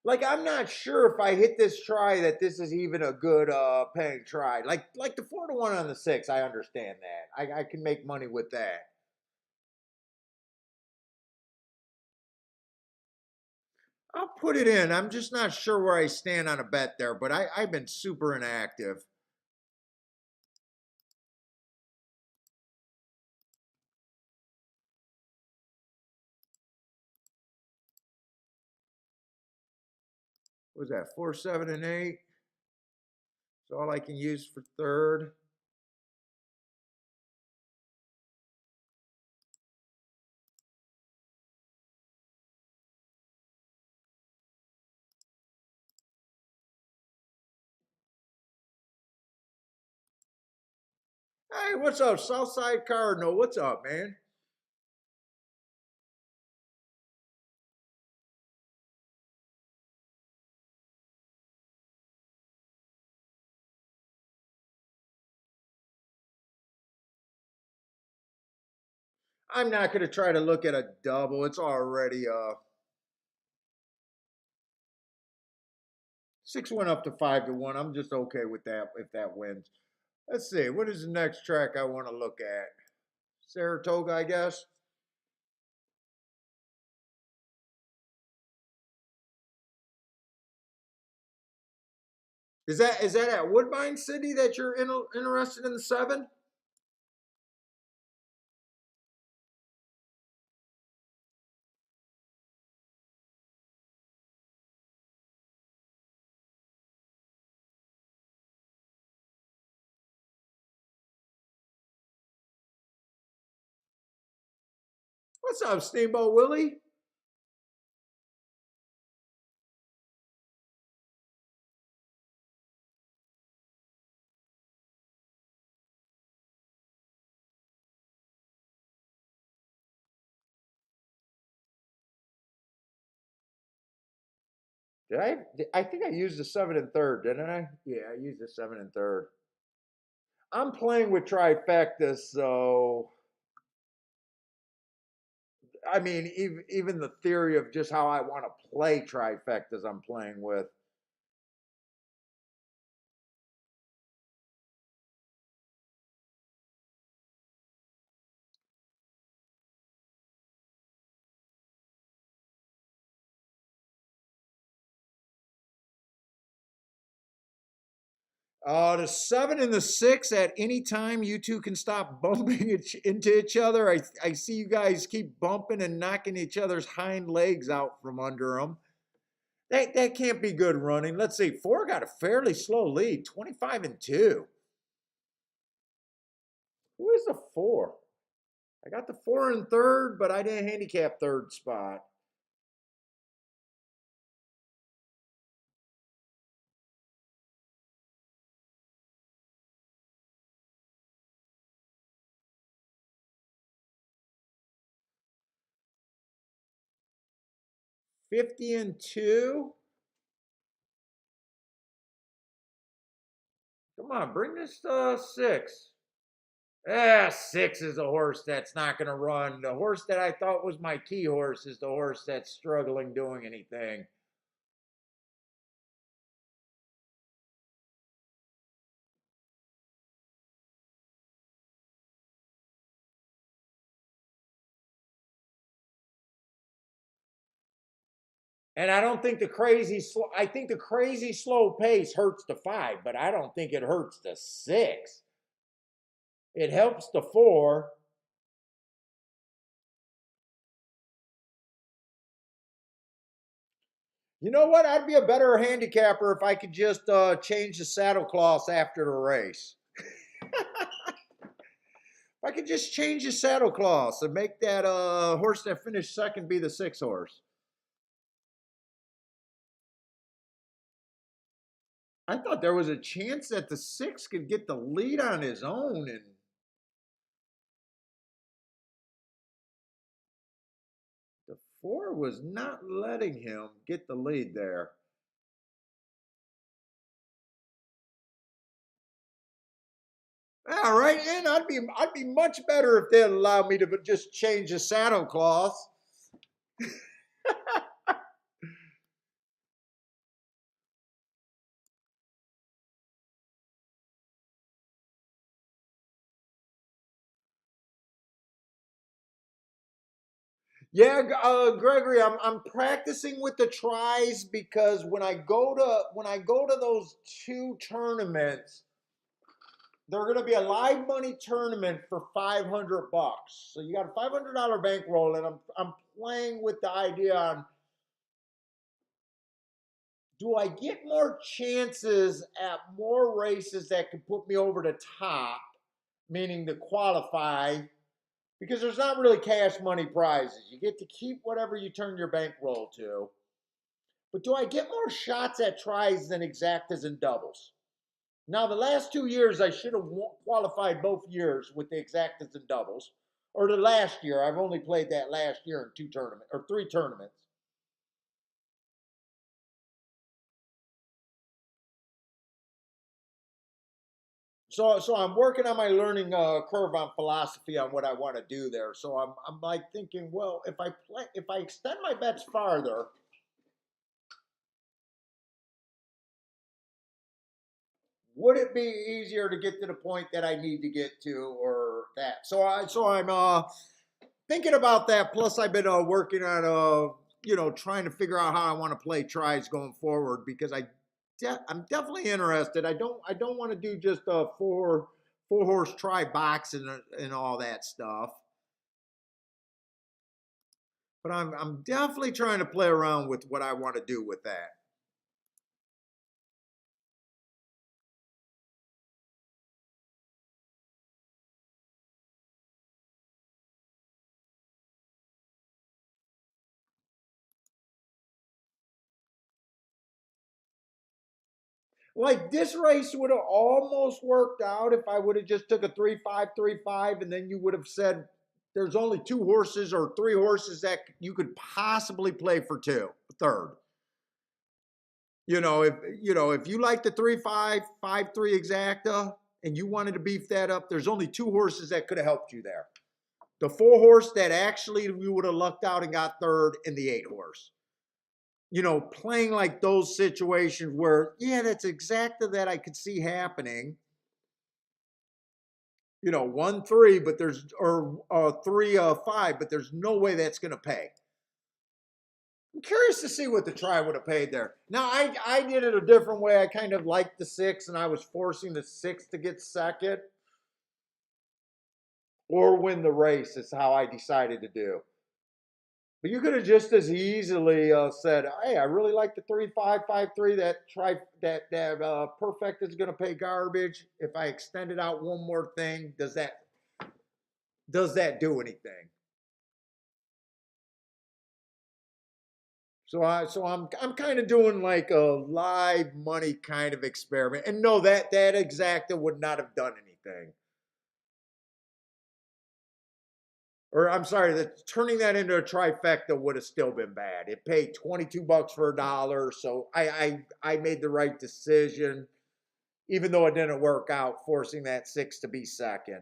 Like, I'm not sure if I hit this try that this is even a good paying try. Like the 4-1 on the 6, I understand that. I can make money with that. I'll put it in. I'm just not sure where I stand on a bet there, but I've been super inactive. What was that? 4, 7, and 8. That's all I can use for third. Hey, what's up, Southside Cardinal? What's up, man? I'm not going to try to look at a double. It's already 6 went up to 5-1. I'm just okay with that if that wins. Let's see. What is the next track I want to look at? Saratoga, I guess. Is that at Woodbine City that you're interested in the 7? What's up, Steamboat Willie? 'Did I think I used the 7 and third, didn't I? Yeah, I used the 7 and third. I'm playing with trifecta, so I mean, even the theory of just how I want to play trifectas, I'm playing with. The 7 and the 6, at any time you two can stop bumping into each other. I see you guys keep bumping and knocking each other's hind legs out from under them. That can't be good running. Let's see. 4 got a fairly slow lead, 25 and 2. Who is the 4? I got the 4 in third, but I didn't handicap third spot. '50 and 2. Come on, bring this 6. Ah, 6 is a horse that's not going to run. The horse that I thought was my key horse is the horse that's struggling doing anything. And I don't think the crazy slow. I think the crazy slow pace hurts the 5, but I don't think it hurts the 6. It helps the 4. You know what? I'd be a better handicapper if I could just change the saddle cloths after the race. If I could just change the saddle cloths and make that horse that finished second be the 6 horse. I thought there was a chance that the 6 could get the lead on his own, and the 4 was not letting him get the lead there. All right, and I'd be much better if they'd allow me to just change the saddle cloths. Yeah, Gregory, I'm practicing with the tries because when I go to those 2 tournaments, they're going to be a live money tournament for $500. So you got a $500 bankroll, and I'm playing with the idea on, do I get more chances at more races that could put me over the top, meaning to qualify, because there's not really cash money prizes. You get to keep whatever you turn your bankroll to. But do I get more shots at tries than exactas and doubles? Now, the last 2 years, I should have qualified both years with the exactas and doubles. Or the last year, I've only played that last year in 2 tournaments or 3 tournaments. So I'm working on my learning curve on philosophy on what I want to do there. So I'm like thinking, well, if I extend my bets farther, would it be easier to get to the point that I need to get to, or that? So I'm thinking about that. Plus, I've been working on trying to figure out how I want to play tries going forward, because I'm definitely interested. I don't want to do just a four horse try box and all that stuff. But I'm definitely trying to play around with what I want to do with that. Like, this race would have almost worked out if I would have just took a 3-5-3-5, and then you would have said there's only 2 horses or 3 horses that you could possibly play for third. If you like the 3-5-5-3 exacta and you wanted to beef that up, there's only 2 horses that could have helped you there. The 4 horse that actually you would have lucked out and got third, and the 8 horse. Playing like those situations where, yeah, that's exactly that I could see happening. 1-3, but there's, or 3-5, but there's no way that's going to pay. I'm curious to see what the try would have paid there. Now, I did it a different way. I kind of liked the 6, and I was forcing the 6 to get second or win the race, is how I decided to do. But you could have just as easily said, "Hey, I really like the 3-5-5-3. That perfect is going to pay garbage. If I extend it out one more thing, does that do anything?" So I'm kind of doing like a live money kind of experiment, and no, that exacta would not have done anything. Or I'm sorry, that turning that into a trifecta would have still been bad. It paid $22 for a dollar, so I made the right decision. even though it didn't work out, forcing that 6 to be second.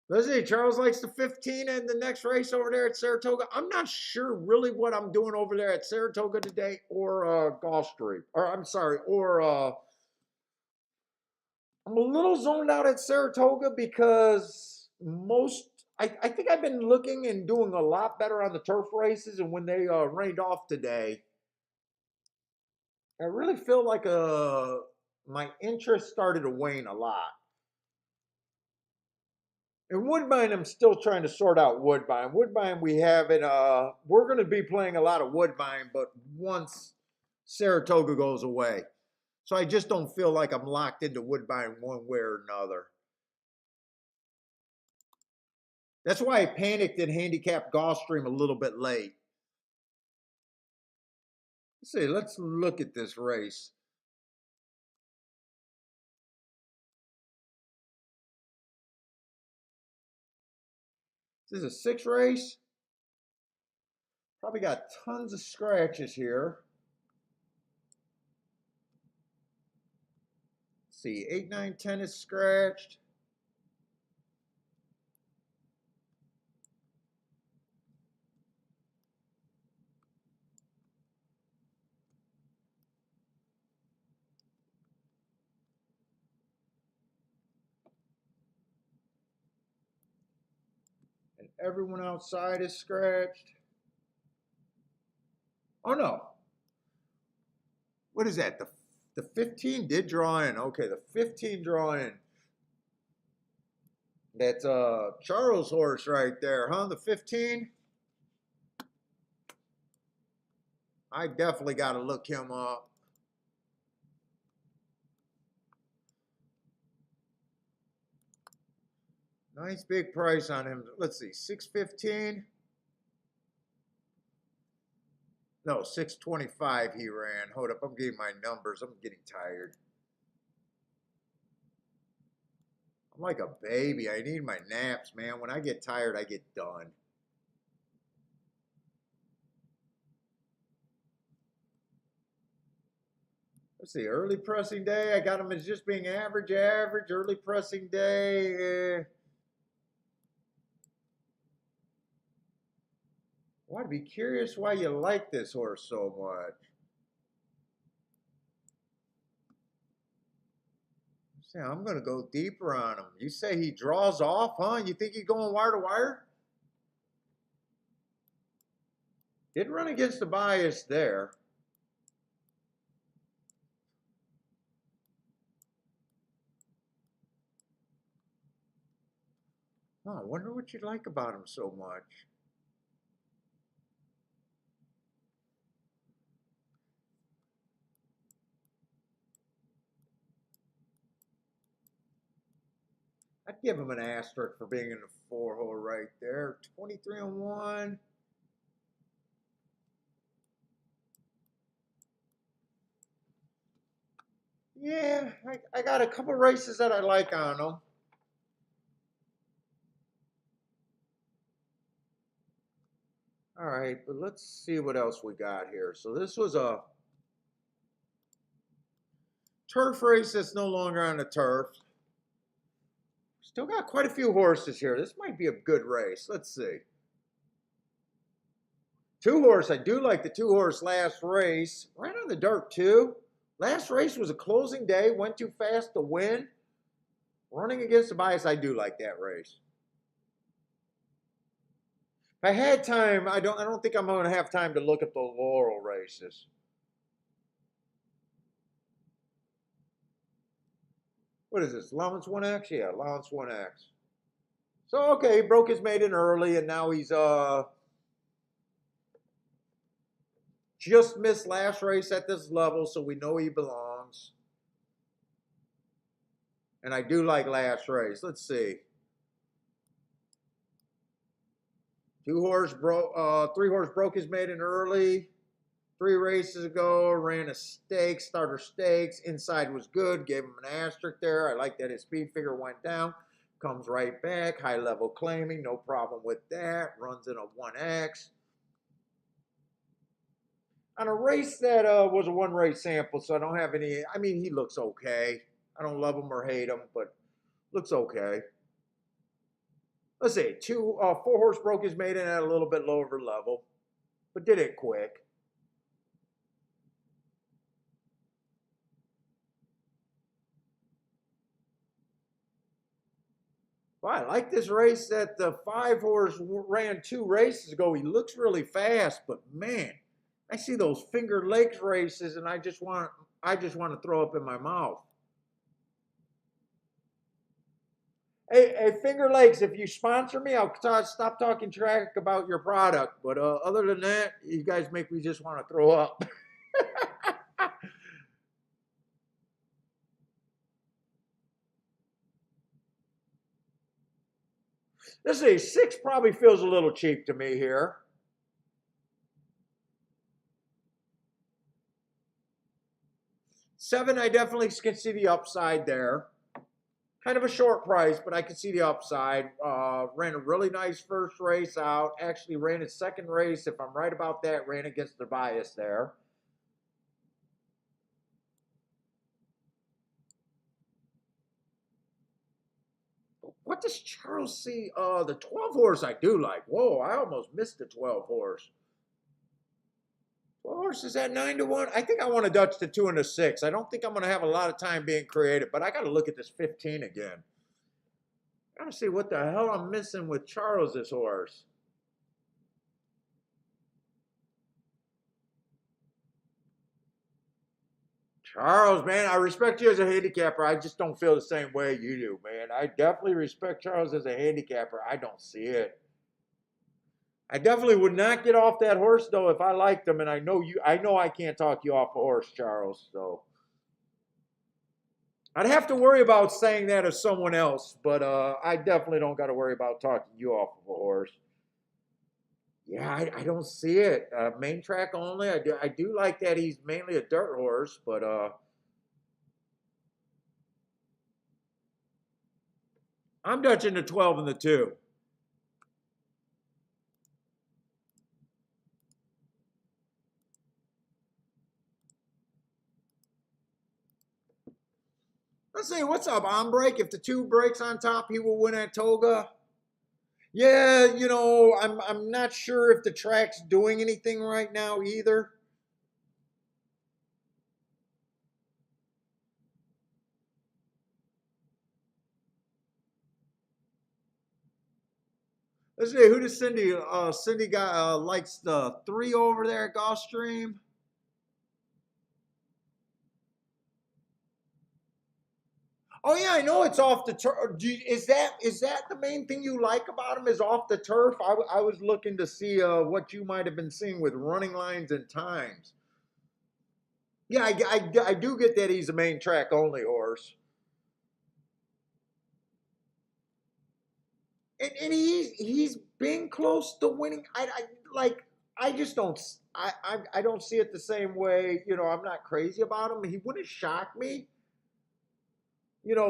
Let's see, Charles likes the 15 and the next race over there at Saratoga. I'm not sure really what I'm doing over there at Saratoga today or Gulfstream. Or I'm sorry, or I'm a little zoned out at Saratoga because I think I've been looking and doing a lot better on the turf races, and when they rained off today, I really feel like my interest started to wane a lot. And Woodbine, I'm still trying to sort out Woodbine. Woodbine, we have it. We're going to be playing a lot of Woodbine, but once Saratoga goes away, so I just don't feel like I'm locked into Woodbine one way or another. That's why I panicked and handicapped Gulfstream a little bit late. Let's see. Let's look at this race. This is a 6 race. Probably got tons of scratches here. Let's see, 8, 9, 10 is scratched. And everyone outside is scratched. Oh no. What is that? The 15 did draw in. Okay, the 15 draw in. That's Charles' horse right there, huh? The 15? I definitely got to look him up. Nice big price on him. Let's see, 615. No, 625 he ran. Hold up, I'm getting my numbers. I'm getting tired. I'm like a baby. I need my naps, man. When I get tired, I get done. Let's see, early pressing day. I got him as just being average. Early pressing day. Well, I'd be curious why you like this horse so much. See, I'm going to go deeper on him. You say he draws off, huh? You think he's going wire to wire? Did run against the bias there. Oh, I wonder what you like about him so much. I'd give him an asterisk for being in the 4-hole right there. 23-1. Yeah, I got a couple races that I like on him. All right, but let's see what else we got here. So this was a turf race that's no longer on the turf. Still got quite a few horses here. This might be a good race. Let's see. 2-horse. I do like the 2-horse last race. Right on the dirt, too. Last race was a closing day. Went too fast to win. Running against the bias, I do like that race. If I had time, I don't think I'm going to have time to look at the Laurel races. What is this? Allowance 1X? Yeah, allowance 1X. So, okay, he broke his maiden early, and now he's just missed last race at this level, so we know he belongs. And I do like last race. Let's see. 3-horse broke his maiden early. 3 races ago, ran a stake, starter stakes. Inside was good, gave him an asterisk there. I like that his speed figure went down. Comes right back, high level claiming, no problem with that. Runs in a 1X. On a race that was a one race sample, so I don't have any. I mean, he looks okay. I don't love him or hate him, but looks okay. Let's see, 4 horse broke his maiden at a little bit lower level, but did it quick. Well, I like this race that the 5 horse ran 2 races ago. He looks really fast, but man, I see those Finger Lakes races, and I just want to throw up in my mouth. Hey, Finger Lakes, if you sponsor me, I'll stop talking track about your product. But other than that, you guys make me just want to throw up. Let's see, 6 probably feels a little cheap to me here. 7, I definitely can see the upside there. Kind of a short price, but I can see the upside. Ran a really nice first race out. Actually ran his second race, if I'm right about that, ran against the bias there. What does Charles see? The 12 horse I do like. Whoa, I almost missed the 12 horse. 12 horse is at 9-1. I think I want to Dutch the 2 and the 6. I don't think I'm going to have a lot of time being creative, but I got to look at this 15 again. I got to see what the hell I'm missing with Charles, this horse. Charles, man, I respect you as a handicapper. I just don't feel the same way you do, man. I definitely respect Charles as a handicapper. I don't see it. I definitely would not get off that horse though if I liked him, and I know you. I know I can't talk you off a horse, Charles. So I'd have to worry about saying that of someone else, but I definitely don't got to worry about talking you off of a horse. Yeah, I don't see it. Main track only. I do like that he's mainly a dirt horse, but I'm Dutching the 12 and the 2. Let's see, what's up, on break? If the 2 breaks on top, he will win at Toga. Yeah, I'm not sure if the track's doing anything right now either. Let's see, who does Cindy? Cindy got likes the 3 over there at Gulfstream. Oh yeah, I know it's off the turf. Is that the main thing you like about him? Is off the turf? I was looking to see what you might have been seeing with running lines and times. Yeah, I do get that he's a main track only horse, and he's been close to winning. I just don't. I don't see it the same way. I'm not crazy about him. He wouldn't shock me.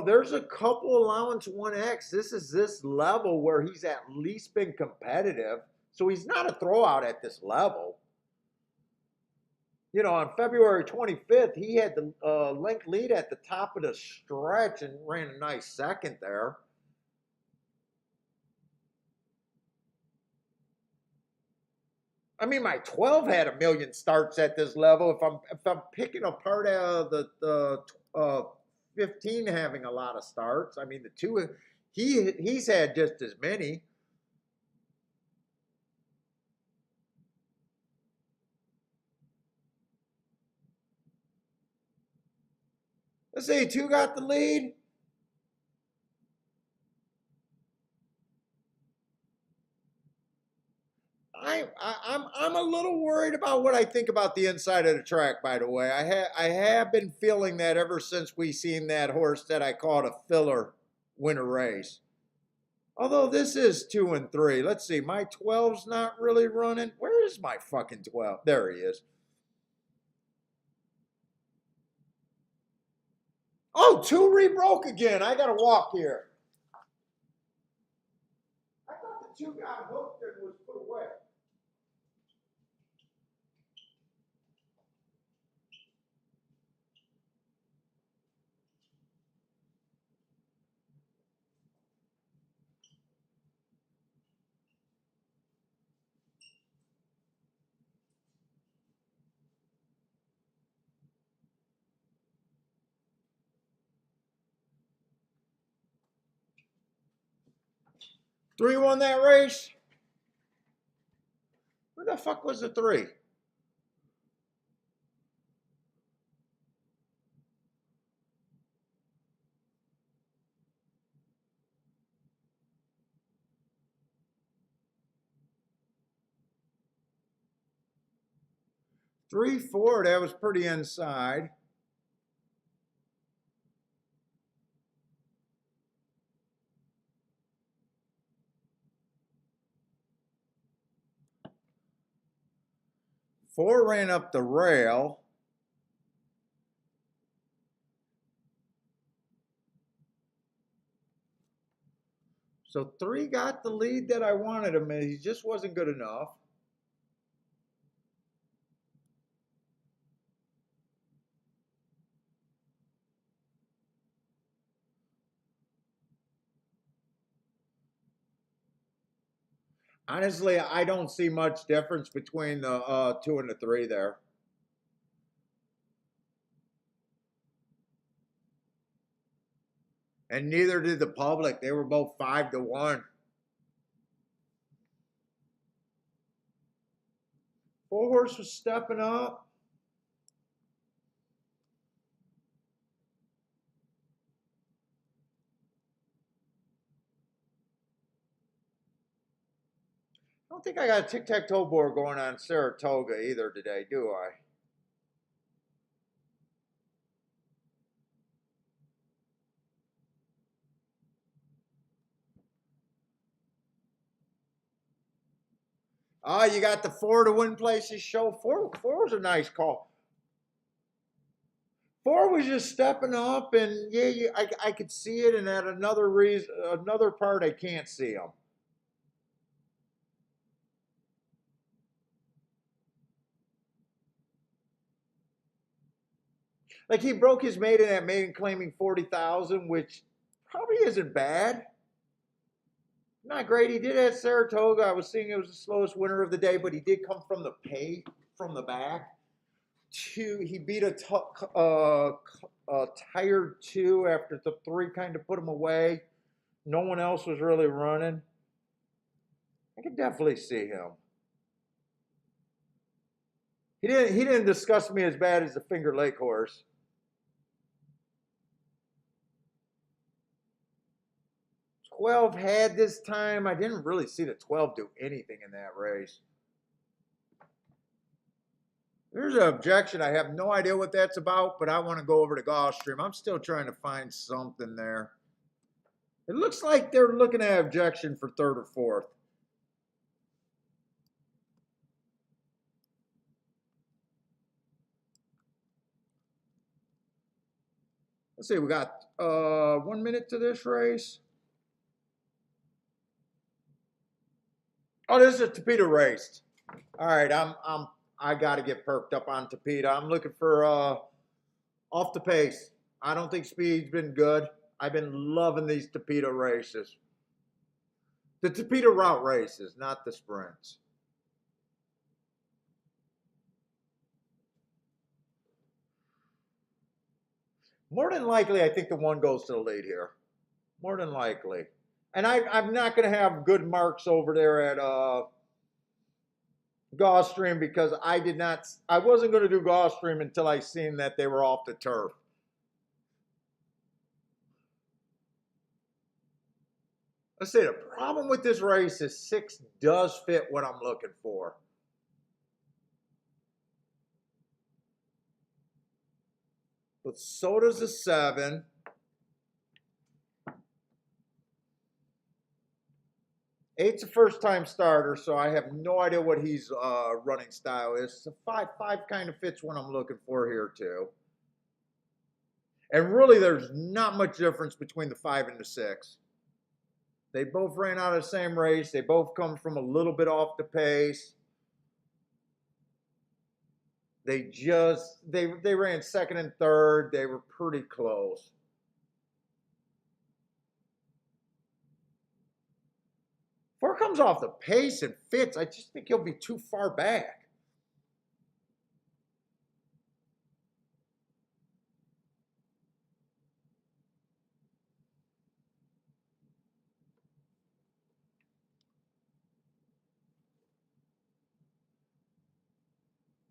There's a couple allowance 1X. This is this level where he's at least been competitive. So he's not a throwout at this level. On February 25th, he had the length lead at the top of the stretch and ran a nice second there. I mean, my 12 had a million starts at this level. If I'm picking apart the 15 having a lot of starts, I mean the 2 he's had just as many. Let's see, 2 got the lead. I'm a little worried about what I think about the inside of the track. By the way, I have been feeling that ever since we seen that horse that I called a filler win a race. Although this is 2 and 3. Let's see, my 12's not really running. Where is my fucking 12? There he is. Oh, 2 rebroke again. I gotta walk here. I thought the 2 got hooked and was put away. 3 won that race? Where the fuck was the 3? Three, 4, that was pretty inside. Four ran up the rail. So 3 got the lead that I wanted him, and he just wasn't good enough. Honestly, I don't see much difference between the 2 and the 3 there. And neither did the public. They were both 5-1. 4 horse was stepping up. I don't think I got a tic-tac-toe board going on Saratoga either today, do I? Oh, you got the 4 to win places show. Four was a nice call. 4 was just stepping up, and yeah, I could see it. And at another part, I can't see him. Like he broke his maiden at maiden claiming 40,000, which probably isn't bad. Not great. He did at Saratoga. I was seeing it was the slowest winner of the day, but he did come from the pay from the back. He beat a tired 2 after the 3 kind of put him away. No one else was really running. I could definitely see him. He didn't disgust me as bad as the Finger Lake horse. Twelve had this time. I didn't really see the 12 do anything in that race. There's an objection. I have no idea what that's about, but I want to go over to Gulfstream. I'm still trying to find something there. It looks like they're looking at objection for 3rd or 4th. Let's see, we got 1 minute to this race. Oh, this is a Tapeta race. All right, I got to get perked up on Tapeta. I'm looking for off the pace. I don't think speed's been good. I've been loving these Tapeta races. The Tapeta route races, not the sprints. More than likely, I think the 1 goes to the lead here. More than likely. And I'm not going to have good marks over there at Gulfstream because I wasn't going to do Gulfstream until I seen that they were off the turf. Let's say the problem with this race is 6 does fit what I'm looking for. But so does the 7. Eight's a first-time starter, so I have no idea what his running style is. So 5 kind of fits what I'm looking for here too. And really, there's not much difference between the 5 and the 6. They both ran out of the same race. They both come from a little bit off the pace. They ran 2nd and 3rd. They were pretty close. Before it comes off the pace and fits, I just think he'll be too far back.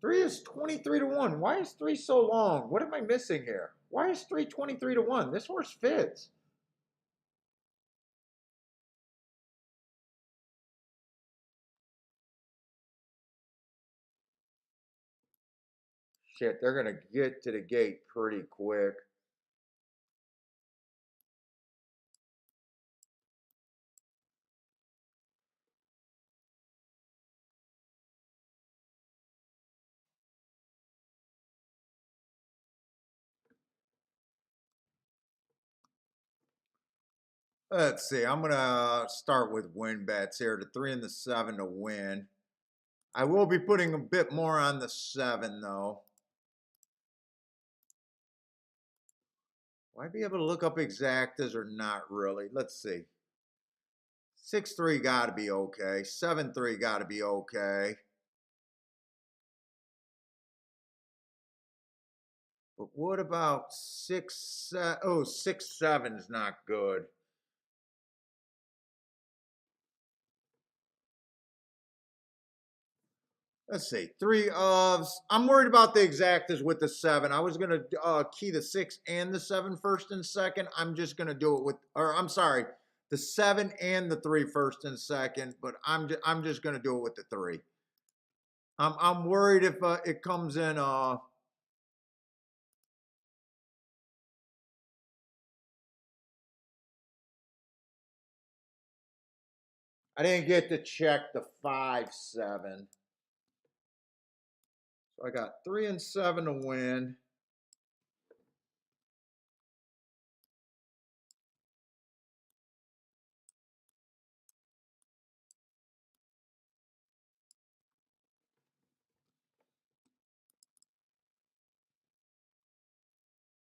3 is 23 to 1. Why is 3 so long? What am I missing here? Why is 3 23 to 1? This horse fits. Shit, they're going to get to the gate pretty quick. Let's see. I'm going to start with win bets here. The 3 and the 7 to win. I will be putting a bit more on the 7, though. Will I be able to look up exactas or not really? Let's see. 6-3 got to be okay. 7-3 got to be okay. But what about 6-7? Oh, 6-7 is not good. Let's see. 3 ofs. I'm worried about the exactas with the 7. I was going to key the 6 and the 7 first and second. I'm just going to do it with, or I'm sorry, the 7 and the 3 first and second, but I'm just going to do it with the 3. I'm worried if it comes in I didn't get to check the 5-7. So I got 3 and 7 to win.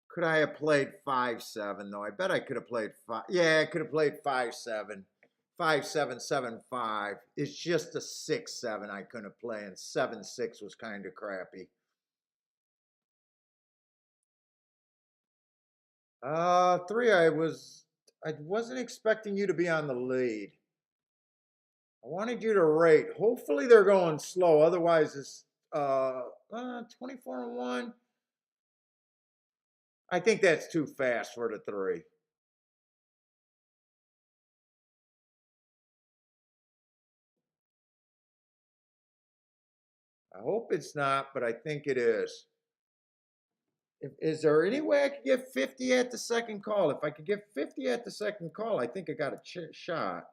Could I have played 5-7 though? I bet I could have played 5. Yeah, I could have played 5-7. 5-7, 7-5. It's just a 6-7 I couldn't play, and 7-6 was kind of crappy. 3. I wasn't expecting you to be on the lead. I wanted you to rate. Hopefully they're going slow. Otherwise, it's 24-1. I think that's too fast for the 3. I hope it's not, but I think it is. Is there any way I could get 50 at the second call? If I could get 50 at the second call, I think I got a shot.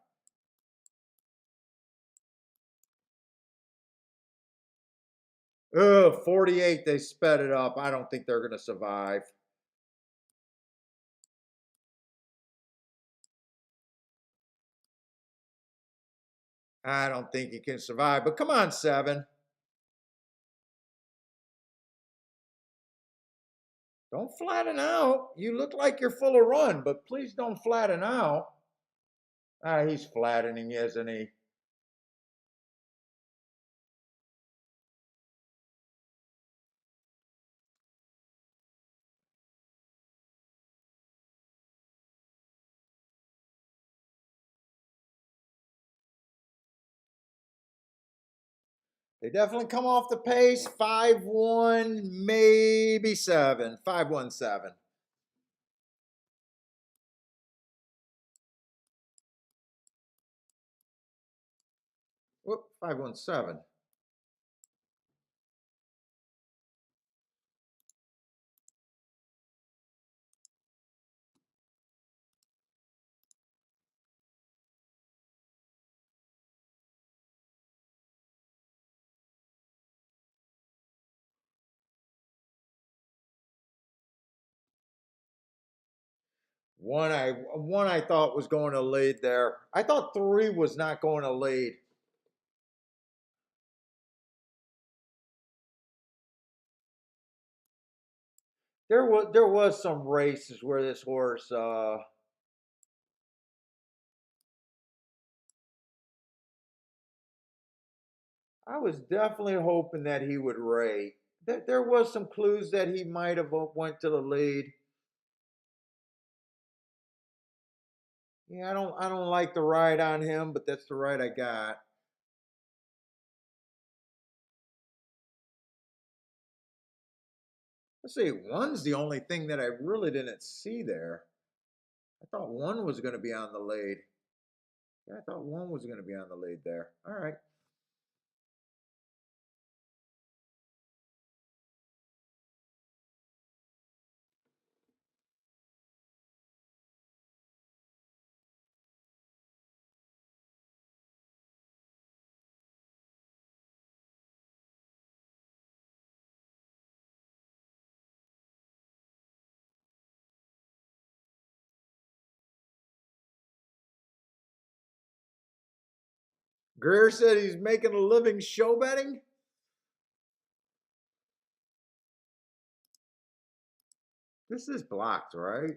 Oh, 48, they sped it up. I don't think they're going to survive. I don't think he can survive, but come on, 7. Don't flatten out. You look like you're full of run, but please don't flatten out. Ah, he's flattening, isn't he? They definitely come off the pace. 5-1, maybe 7. 5-1-7. Whoop, 5-1-7. One I thought was going to lead there. I thought 3 was not going to lead. There was some races where this horse I was definitely hoping that he would rate. There was some clues that he might have went to the lead. Yeah, I don't like the ride on him, but that's the ride I got. Let's see, one's the only thing that I really didn't see there. I thought one was going to be on the lead. Yeah, I thought one was going to be on the lead there. All right. Greer said he's making a living show betting. This is blocked, right?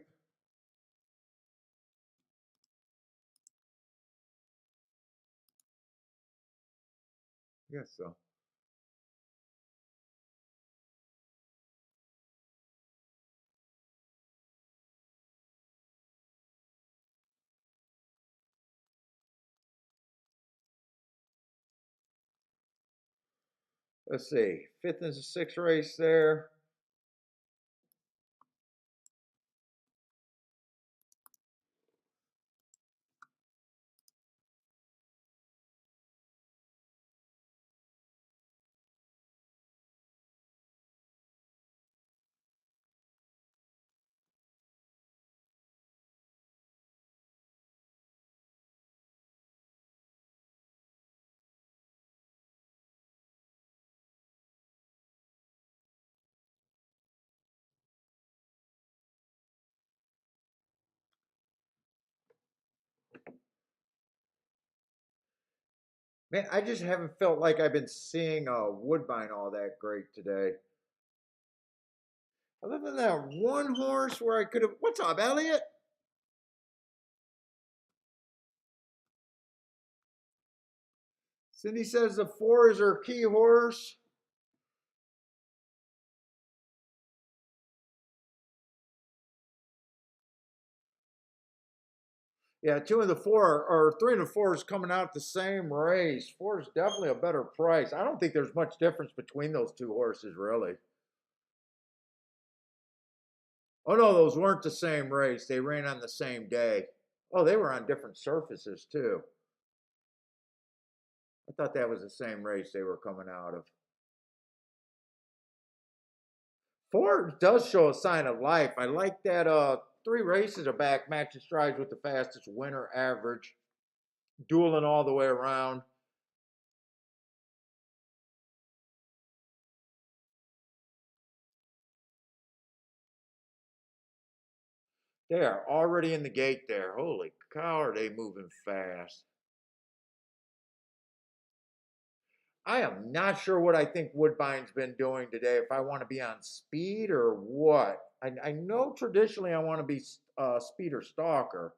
Yes, so. Let's see. Fifth and sixth race there. Man, I just haven't felt like I've been seeing Woodbine all that great today. Other than that one horse where I could have. What's up, Elliot? Cindy says the 4 is her key horse. Yeah, 2 and the 4 or 3 and the 4 is coming out the same race. 4 is definitely a better price. I don't think there's much difference between those two horses, really. Oh no, those weren't the same race. They ran on the same day. Oh, they were on different surfaces too. I thought that was the same race they were coming out of. 4 does show a sign of life. I like that 3 races are back matching strides with the fastest winner average. Dueling all the way around. They are already in the gate there. Holy cow, are they moving fast? I am not sure what I think Woodbine's been doing today. If I want to be on speed or what. I know traditionally I want to be speed or stalker.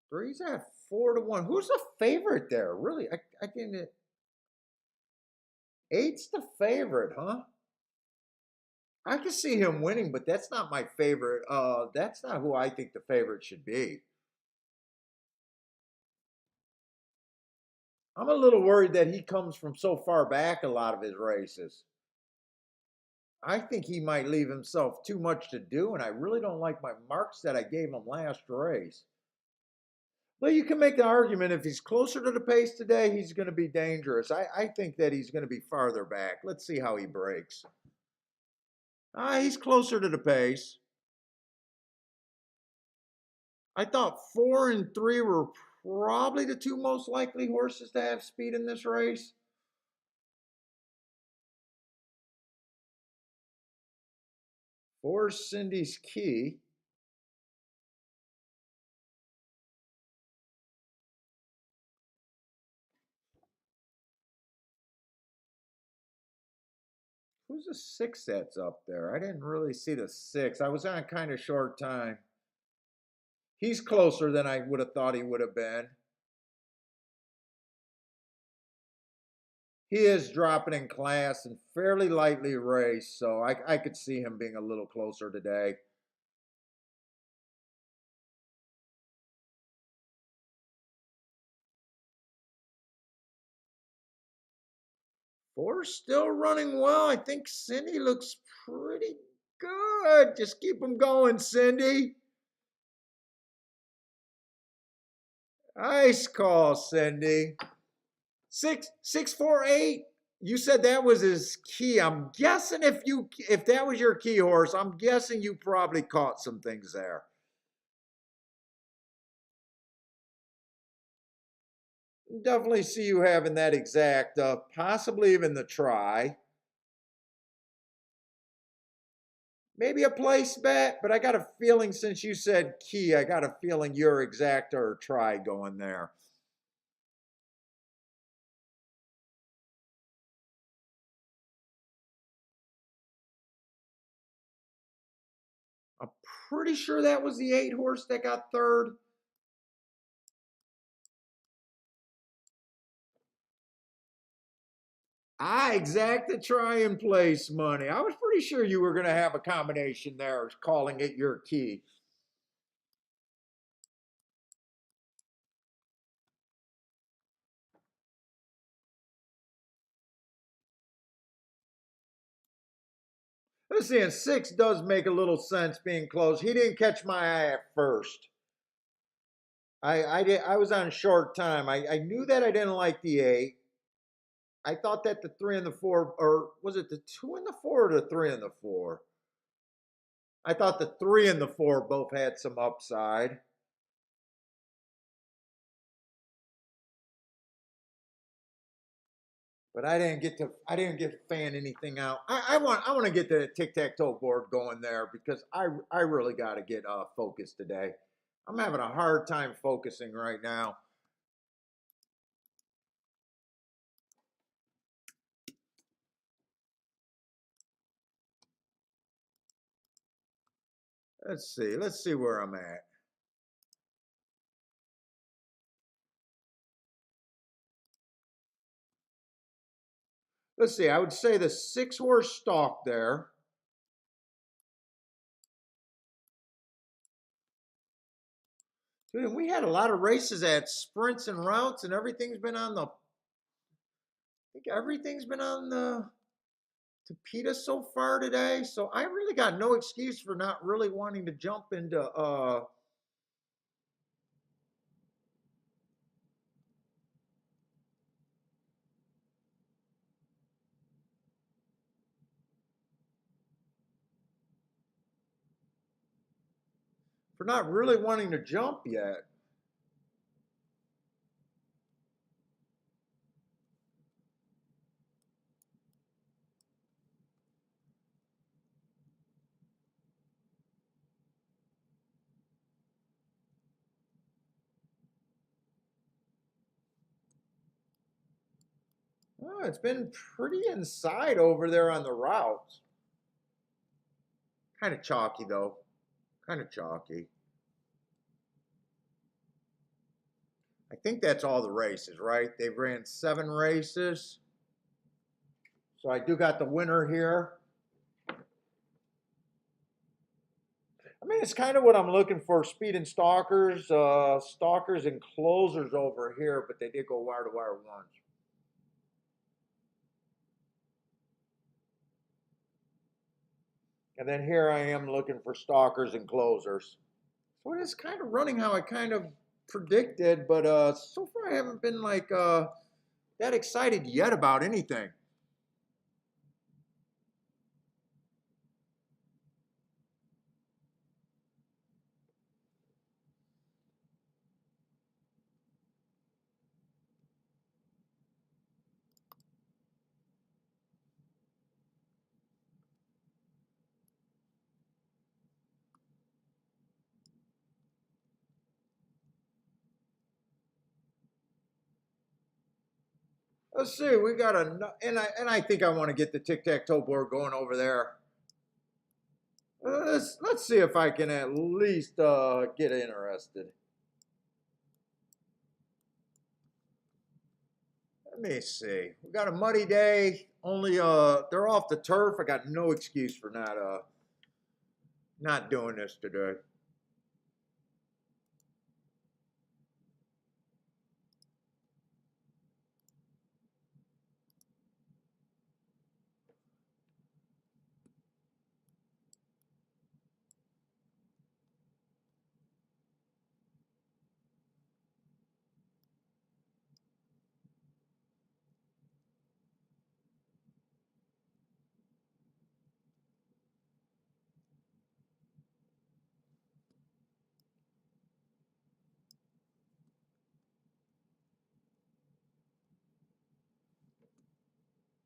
Three's at 4-1. Who's the favorite there? Really, I didn't. Eight's the favorite, huh? I can see him winning, but that's not my favorite. That's not who I think the favorite should be. I'm a little worried that he comes from so far back a lot of his races. I think he might leave himself too much to do, and I really don't like my marks that I gave him last race. But you can make the argument if he's closer to the pace today, he's going to be dangerous. I think that he's going to be farther back. Let's see how he breaks. He's closer to the pace. I thought 4 and 3 were probably the two most likely horses to have speed in this race. Four's Cindy's Key. Who's the 6 that's up there? I didn't really see the 6. I was on kind of short time. He's closer than I would have thought he would have been. He is dropping in class and fairly lightly raced, so I could see him being a little closer today. Four's still running well. I think Cindy looks pretty good. Just keep them going, Cindy. Nice call, Cindy. 648. You said that was his key. I'm guessing if that was your key horse, I'm guessing you probably caught some things there. Definitely see you having that exact, possibly even the try. Maybe a place bet, but I got a feeling since you said key, I got a feeling you're exact or try going there. I'm pretty sure that was the 8 horse that got third. I exacted try and place money. I was pretty sure you were going to have a combination there, calling it your key. Let's see, and 6 does make a little sense being close. He didn't catch my eye at first. I was on short time. I knew that I didn't like the 8. I thought that the 3 and the 4, or was it the 2 and the 4 or the 3 and the 4? I thought the 3 and the 4 both had some upside. But I didn't get to fan anything out. I want to get the tic-tac-toe board going there because I really got to get focused today. I'm having a hard time focusing right now. Let's see where I'm at. Let's see, I would say the 6 horse stalk there. Dude, and we had a lot of races at sprints and routes, and everything's been on the. I think everything's been on the Tapeta so far today. So I really got no excuse for not really wanting to jump into for not really wanting to jump yet. Oh, it's been pretty inside over there on the routes. Kind of chalky though. Kind of chalky. I think that's all the races, right? They ran 7 races. So I do got the winner here. I mean, it's kind of what I'm looking for. Speed and stalkers, stalkers and closers over here, but they did go wire to wire once. And then here I am looking for stalkers and closers. So it is kind of running how I kind of predicted, but so far I haven't been like that excited yet about anything. Let's see, we got a and I think I want to get the tic-tac-toe board going over there. Let's see if I can at least get interested. Let me see. We got a muddy day. Only they're off the turf. I got no excuse for not doing this today.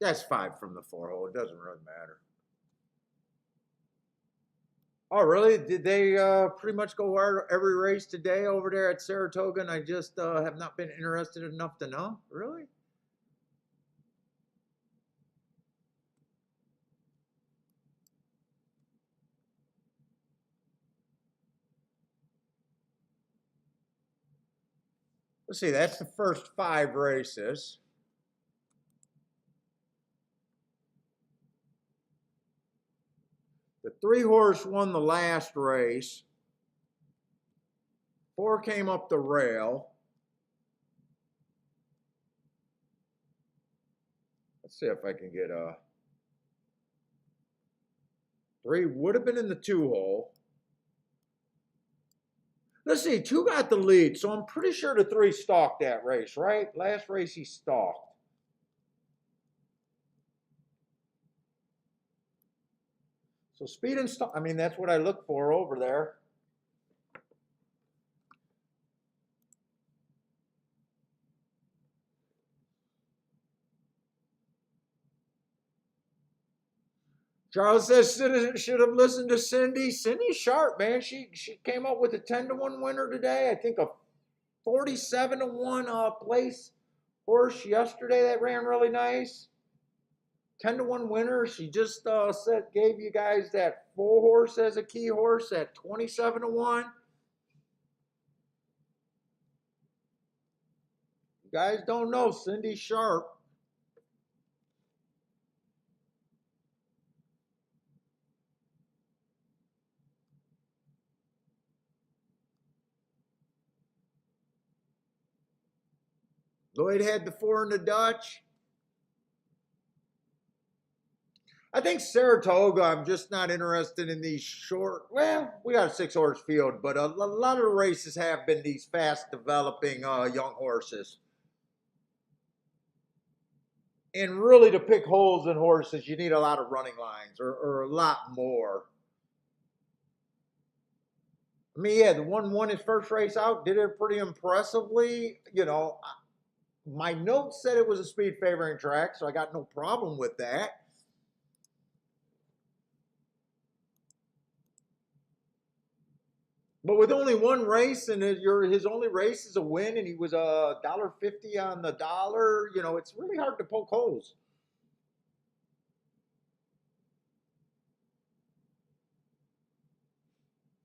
That's 5 from the 4 hole. It doesn't really matter. Oh, really? Did they pretty much go every race today over there at Saratoga, and I just have not been interested enough to know? Really? Let's see. That's the first 5 races. The 3 horse won the last race. 4 came up the rail. Let's see if I can get a 3 would have been in the 2 hole. Let's see, 2 got the lead, so I'm pretty sure the 3 stalked that race, right? Last race he stalked. So speed and stalk, I mean, that's what I look for over there. Charles says should have listened to Cindy. Cindy's sharp, man. She came up with a 10-1 winner today. I think a 47-1 place horse yesterday that ran really nice. 10-1 winner. She just gave you guys that 4 horse as a key horse at 27-1. You guys don't know Cindy Sharp. Lloyd had the 4 in the Dutch. I think Saratoga, I'm just not interested in these short. Well, we got a 6-horse field, but a lot of the races have been these fast developing young horses. And really, to pick holes in horses, you need a lot of running lines or a lot more. I mean, yeah, the one won his first race out, did it pretty impressively. You know, my notes said it was a speed favoring track, so I got no problem with that. But with only one race and his only race is a win, and he was $1.50 on the dollar, you know, it's really hard to poke holes.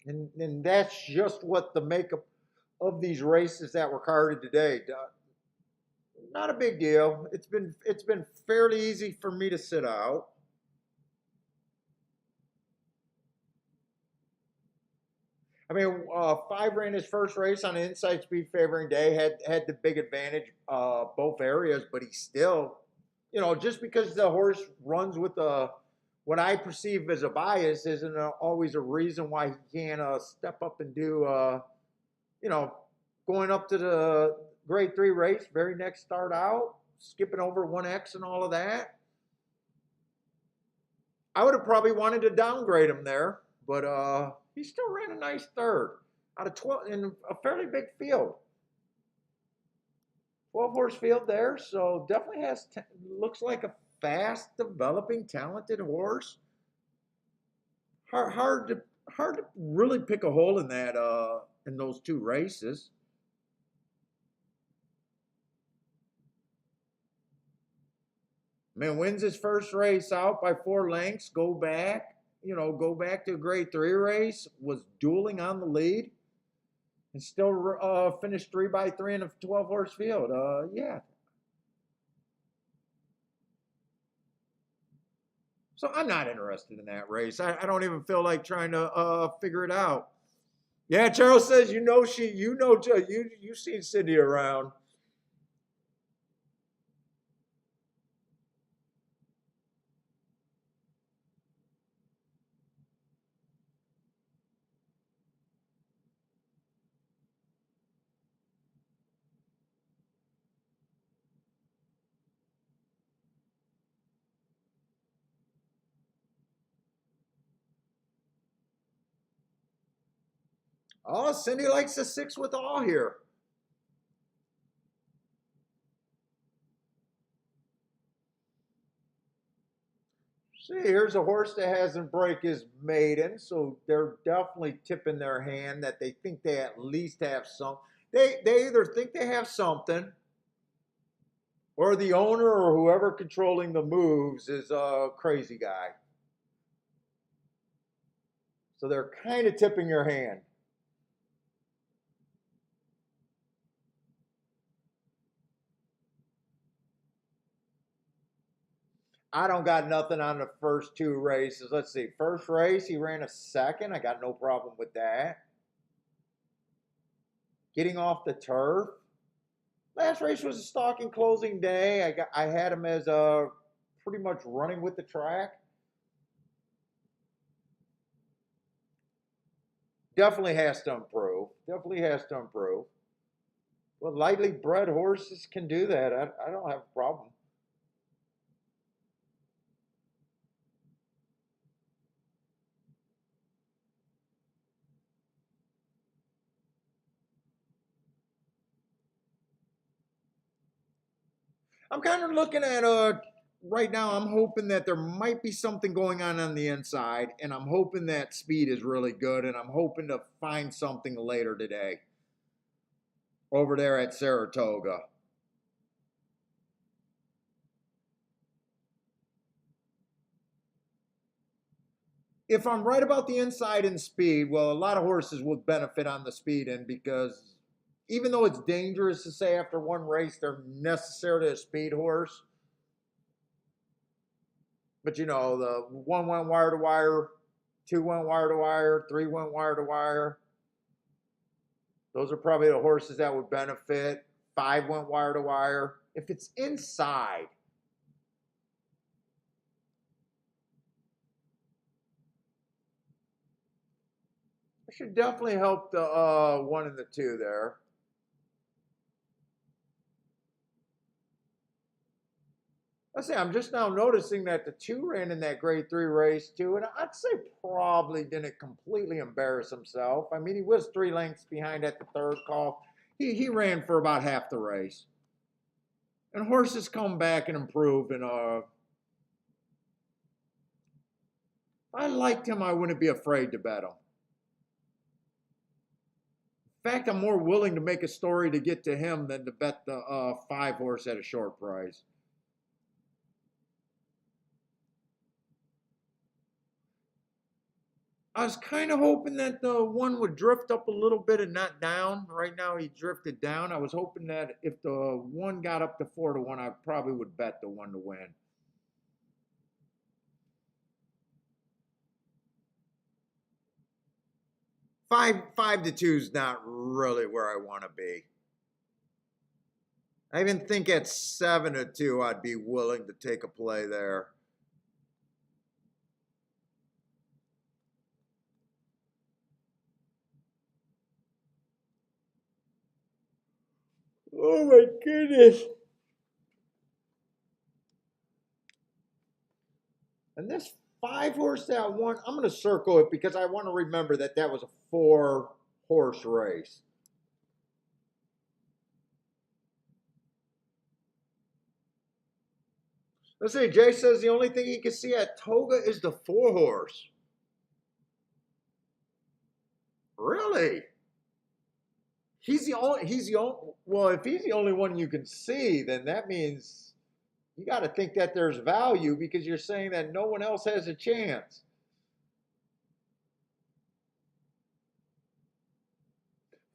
And that's just what the makeup of these races that were carded today. Not a big deal. It's been fairly easy for me to sit out. I mean, 5 ran his first race on an inside speed favoring day, had the big advantage both areas, but he still, you know, just because the horse runs with what I perceive as a bias isn't always a reason why he can't step up and do, you know, going up to the grade 3 race, very next start out, skipping over 1X and all of that. I would have probably wanted to downgrade him there, but he still ran a nice third out of 12 in a fairly big field. 12-horse field there, so definitely looks like a fast developing talented horse. Hard to really pick a hole in that in those 2 races. Man wins his first race out by 4 lengths, go back to a grade 3 race, was dueling on the lead, and still finished 3x3 in a 12-horse field. Yeah. So I'm not interested in that race. I don't even feel like trying to figure it out. Yeah, Charles says you've seen Cindy around. Oh, Cindy likes the 6 with all here. See, here's a horse that hasn't break his maiden, so they're definitely tipping their hand that they think they at least have some. They either think they have something, or the owner or whoever controlling the moves is a crazy guy. So they're kind of tipping your hand. I don't got nothing on the first two races. Let's see. First race, he ran a second. I got no problem with that. Getting off the turf. Last race was a stalking closing day. I had him as pretty much running with the track. Definitely has to improve. Definitely has to improve. Well, lightly bred horses can do that. I don't have a problem. I'm kind of looking at right now. I'm hoping that there might be something going on the inside, and I'm hoping that speed is really good, and I'm hoping to find something later today over there at Saratoga. If I'm right about the inside and speed, well, a lot of horses would benefit on the speed end because even though it's dangerous to say after one race they're necessarily a speed horse, but you know, the one went wire to wire, two went wire to wire, three went wire to wire. Those are probably the horses that would benefit. Five went wire to wire. If it's inside, it should definitely help the one and the two there. Let's say I'm just now noticing that the two ran in that grade three race too, and I'd say probably didn't completely embarrass himself. I mean, he was 3 lengths behind at the third call. He ran for about half the race, and horses come back and improve. And if I liked him, I wouldn't be afraid to bet him. In fact, I'm more willing to make a story to get to him than to bet the 5 horse at a short price. I was kind of hoping that the one would drift up a little bit and not down. Right now, he drifted down. I was hoping that if the one got up to 4-1, I probably would bet the one to win. 5 to 2 is not really where I want to be. I even think at 7-2, I'd be willing to take a play there. Oh my goodness. And this 5 horse that won, I'm going to circle it because I want to remember that that was a 4 horse race. Let's see, Jay says the only thing he can see at Toga is the 4 horse. Really? Well, if he's the only one you can see, then that means you got to think that there's value because you're saying that no one else has a chance.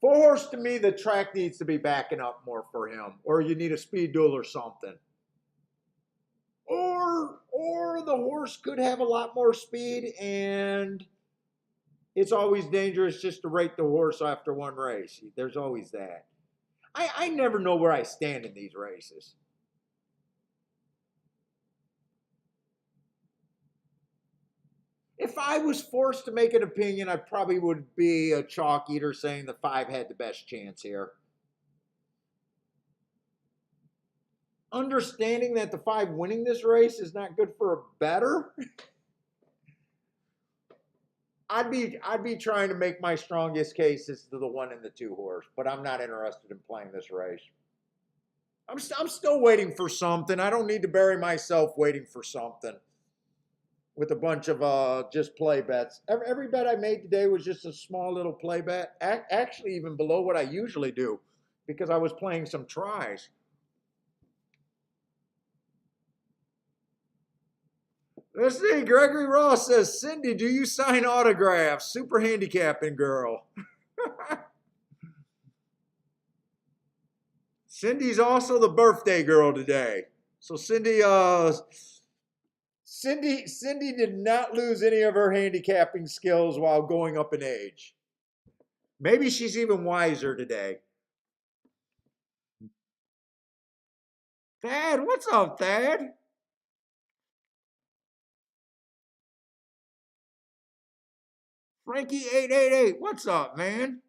4 horse to me, the track needs to be backing up more for him, or you need a speed duel or something. Or the horse could have a lot more speed, and it's always dangerous just to rate the horse after one race. There's always that. I never know where I stand in these races. If I was forced to make an opinion, I probably would be a chalk eater saying the 5 had the best chance here. Understanding that the 5 winning this race is not good for a bettor, I'd be trying to make my strongest cases to the 1 and the 2 horse, but I'm not interested in playing this race. I'm still waiting for something. I don't need to bury myself waiting for something. with a bunch of just play bets. Every bet I made today was just a small little play bet, actually even below what I usually do because I was playing some tries. Let's see. Gregory Ross says, Cindy, do you sign autographs? Super handicapping girl. Cindy's also the birthday girl today. So Cindy did not lose any of her handicapping skills while going up in age. Maybe she's even wiser today. Thad, what's up, Thad? Frankie888, what's up, man?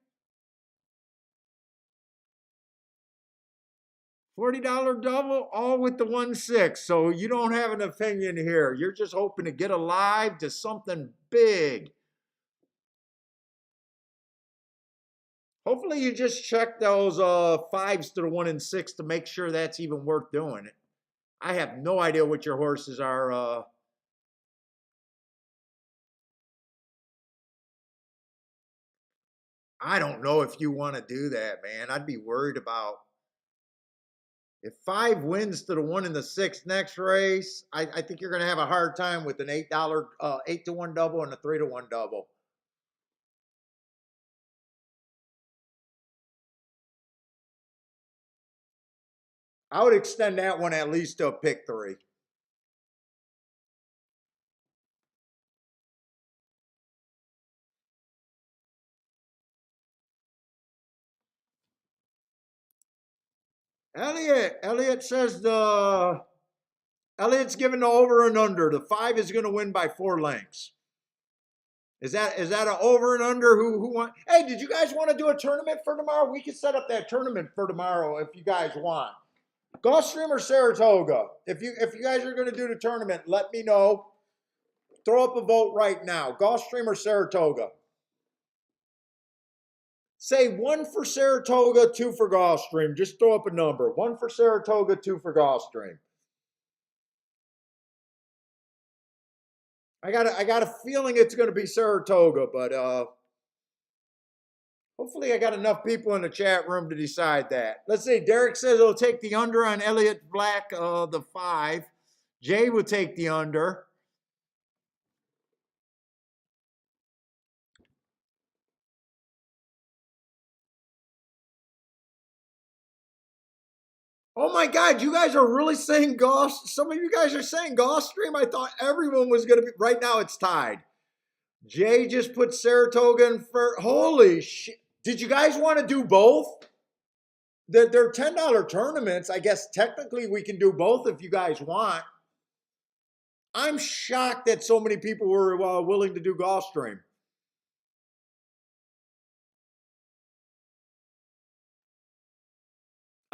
$40 double, all with the 1-6. So you don't have an opinion here. You're just hoping to get alive to something big. Hopefully you just check those fives to the 1-6 to make sure that's even worth doing. I have no idea what your horses are. I don't know if you want to do that, man. I'd be worried about if 5 wins to the 1-6 next race. I think you're going to have a hard time with an $8 8-1 double and a 3-1 double. I would extend that one at least to a pick 3. Elliot says Elliot's giving the over and under. The 5 is going to win by 4 lengths. Is that an over and under? Who want? Hey, did you guys want to do a tournament for tomorrow? We could set up that tournament for tomorrow if you guys want. Gulfstream or Saratoga? If you guys are going to do the tournament, let me know. Throw up a vote right now. Gulfstream or Saratoga? Say 1 for Saratoga, 2 for Gulfstream. Just throw up a number. 1 for Saratoga, 2 for Gulfstream. I got a feeling it's going to be Saratoga, but hopefully I got enough people in the chat room to decide that. Let's see. Derek says he'll take the under on Elliott Black, the 5. Jay will take the under. Oh my God, you guys are really saying Goss. Some of you guys are saying Gulfstream. I thought everyone was going to be. Right now it's tied. Jay just put Saratoga in first. Holy shit. Did you guys want to do both? They're $10 tournaments. I guess technically we can do both if you guys want. I'm shocked that so many people were willing to do Gulfstream.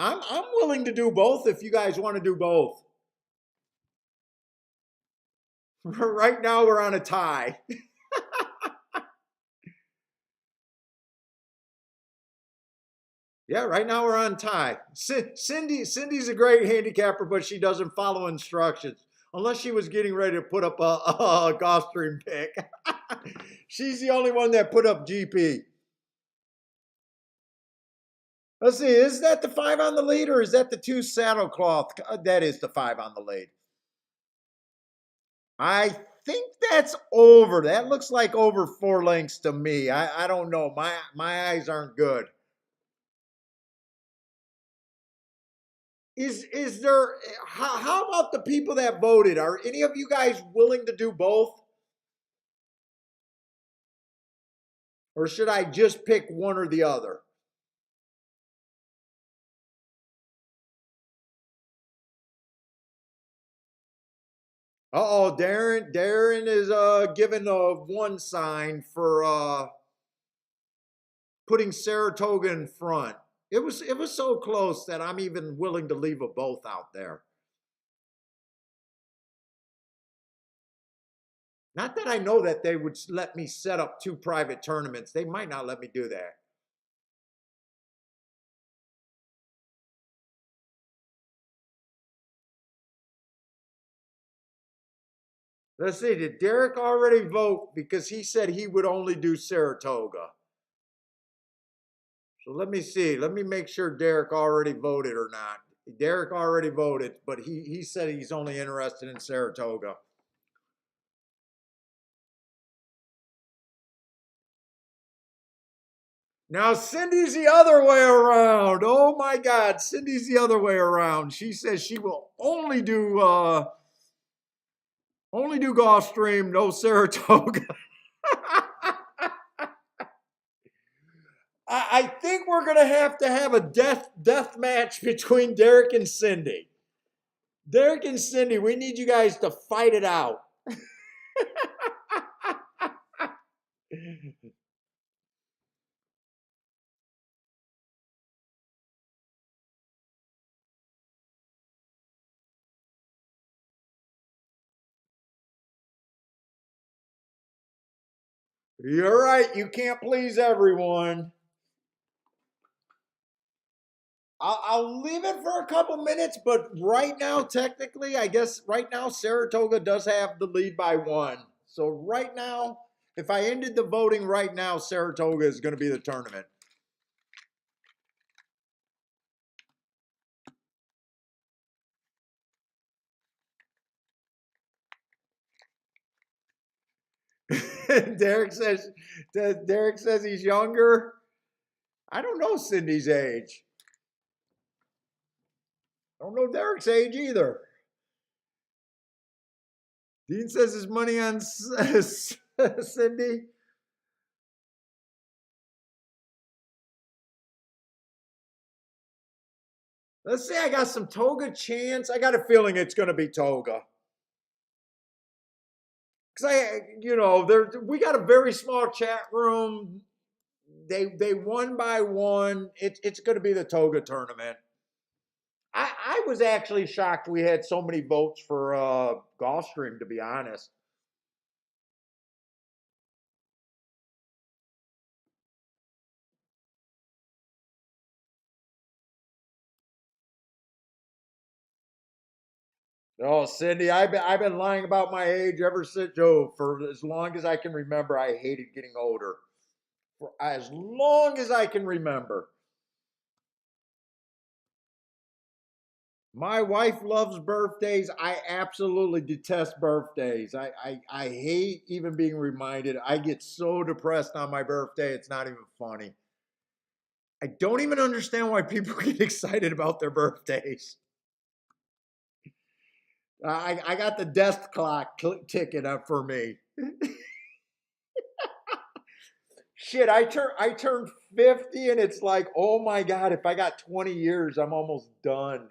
I'm willing to do both if you guys want to do both. Right now we're on a tie. Yeah, right now we're on tie. Cindy's a great handicapper, but she doesn't follow instructions. Unless she was getting ready to put up a Gulfstream pick. She's the only one that put up GP. Let's see, is that the 5 on the lead or is that the 2 saddlecloth? That is the 5 on the lead. I think that's over. That looks like over 4 lengths to me. I don't know. My eyes aren't good. Is there how about the people that voted? Are any of you guys willing to do both? Or should I just pick one or the other? Uh-oh, Darren is giving a 1 sign for putting Saratoga in front. It was so close that I'm even willing to leave a both out there. Not that I know that they would let me set up 2 private tournaments. They might not let me do that. Let's see, did Derek already vote? Because he said he would only do Saratoga. So let me see. Let me make sure Derek already voted or not. Derek already voted, but he said he's only interested in Saratoga. Now Cindy's the other way around. Oh my God, Cindy's the other way around. She says she will only do Gulfstream, no Saratoga. I think we're gonna have to have a death match between Derek and Cindy. Derek and Cindy, we need you guys to fight it out. You're right. You can't please everyone. I'll leave it for a couple minutes, but right now, technically, I guess right now Saratoga does have the lead by one. So right now, if I ended the voting right now, Saratoga is going to be the tournament. Derek says he's younger. I don't know Cindy's age. I don't know Derek's age either. Dean says his money on Cindy. Let's see, I got some Toga chance. I got a feeling it's going to be Toga. Because we got a very small chat room. They won by one. It's going to be the Toga tournament. I was actually shocked we had so many votes for Gulfstream, to be honest. Oh, Cindy, I've been lying about my age ever since for as long as I can remember. I hated getting older. For as long as I can remember. My wife loves birthdays. I absolutely detest birthdays. I hate even being reminded. I get so depressed on my birthday, it's not even funny. I don't even understand why people get excited about their birthdays. I got the death clock ticking up for me. Shit, I turned 50 and it's like, oh my God, if I got 20 years, I'm almost done.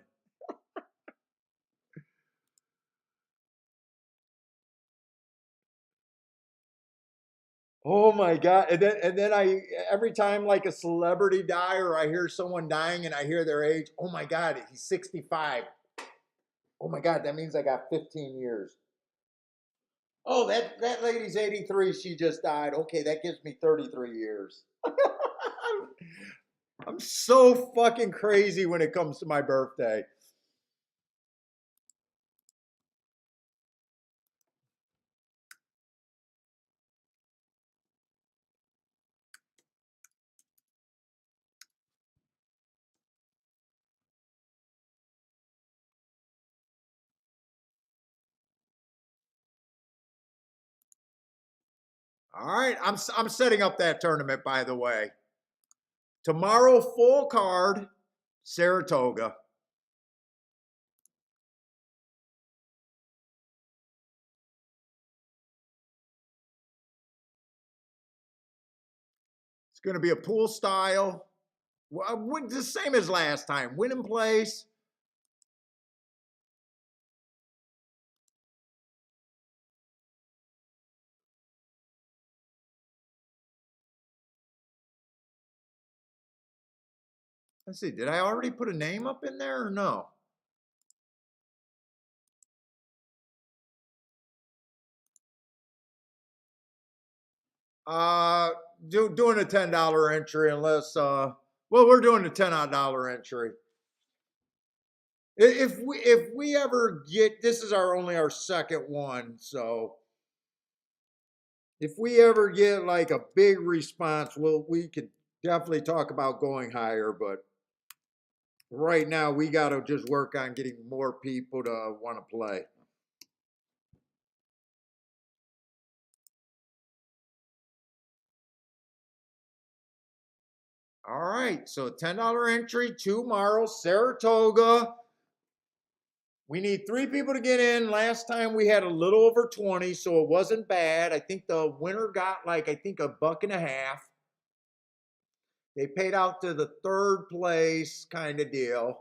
Oh my God. And then I every time like a celebrity die or I hear someone dying and I hear their age, oh my God, he's 65. Oh my God, that means I got 15 years. Oh, that lady's 83, she just died. Okay, that gives me 33 years. I'm so fucking crazy when it comes to my birthday. All right, I'm setting up that tournament, by the way. Tomorrow, full card, Saratoga. It's going to be a pool style. The same as last time. Win in place. Let's see. Did I already put a name up in there or no? Uh, doing a $10 entry unless well, we're doing a $10 entry. If we ever get, this is our second one, so if we ever get like a big response, we could definitely talk about going higher. But right now, we got to just work on getting more people to want to play. All right, so $10 entry tomorrow, Saratoga. We need 3 people to get in. Last time we had a little over 20, so it wasn't bad. I think the winner got like, I think, a buck and a half. They paid out to the third place kind of deal.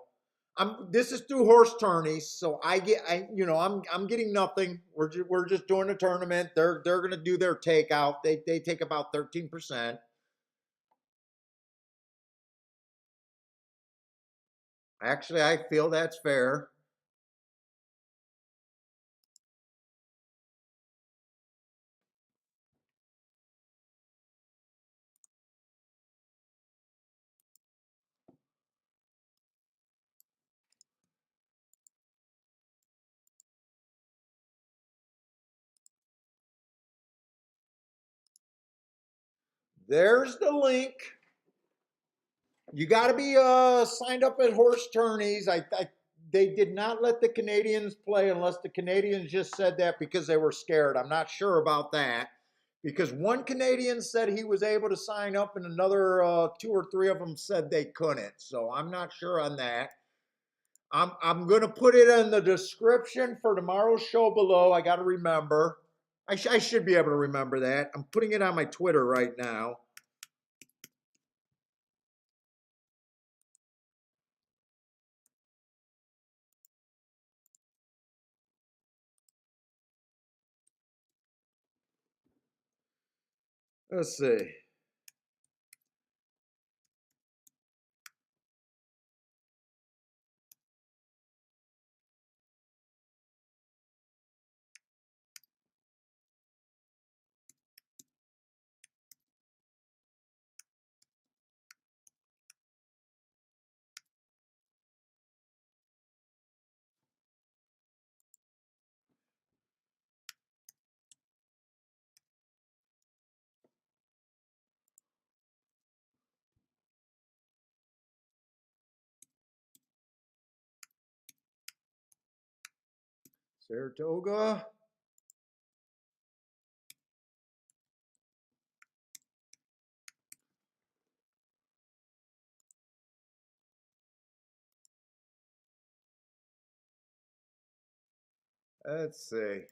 This is through horse tourneys, so I'm getting nothing. We're just doing a tournament. They're gonna do their takeout. They take about 13%. Actually, I feel that's fair. There's the link. You got to be signed up at horse tourneys. They did not let the Canadians play unless the Canadians just said that because they were scared. I'm not sure about that because one Canadian said he was able to sign up and another 2 or 3 of them said they couldn't. So I'm not sure on that. I'm going to put it in the description for tomorrow's show below. I got to remember. I should be able to remember that. I'm putting it on my Twitter right now. Let's see. Saratoga. Let's see.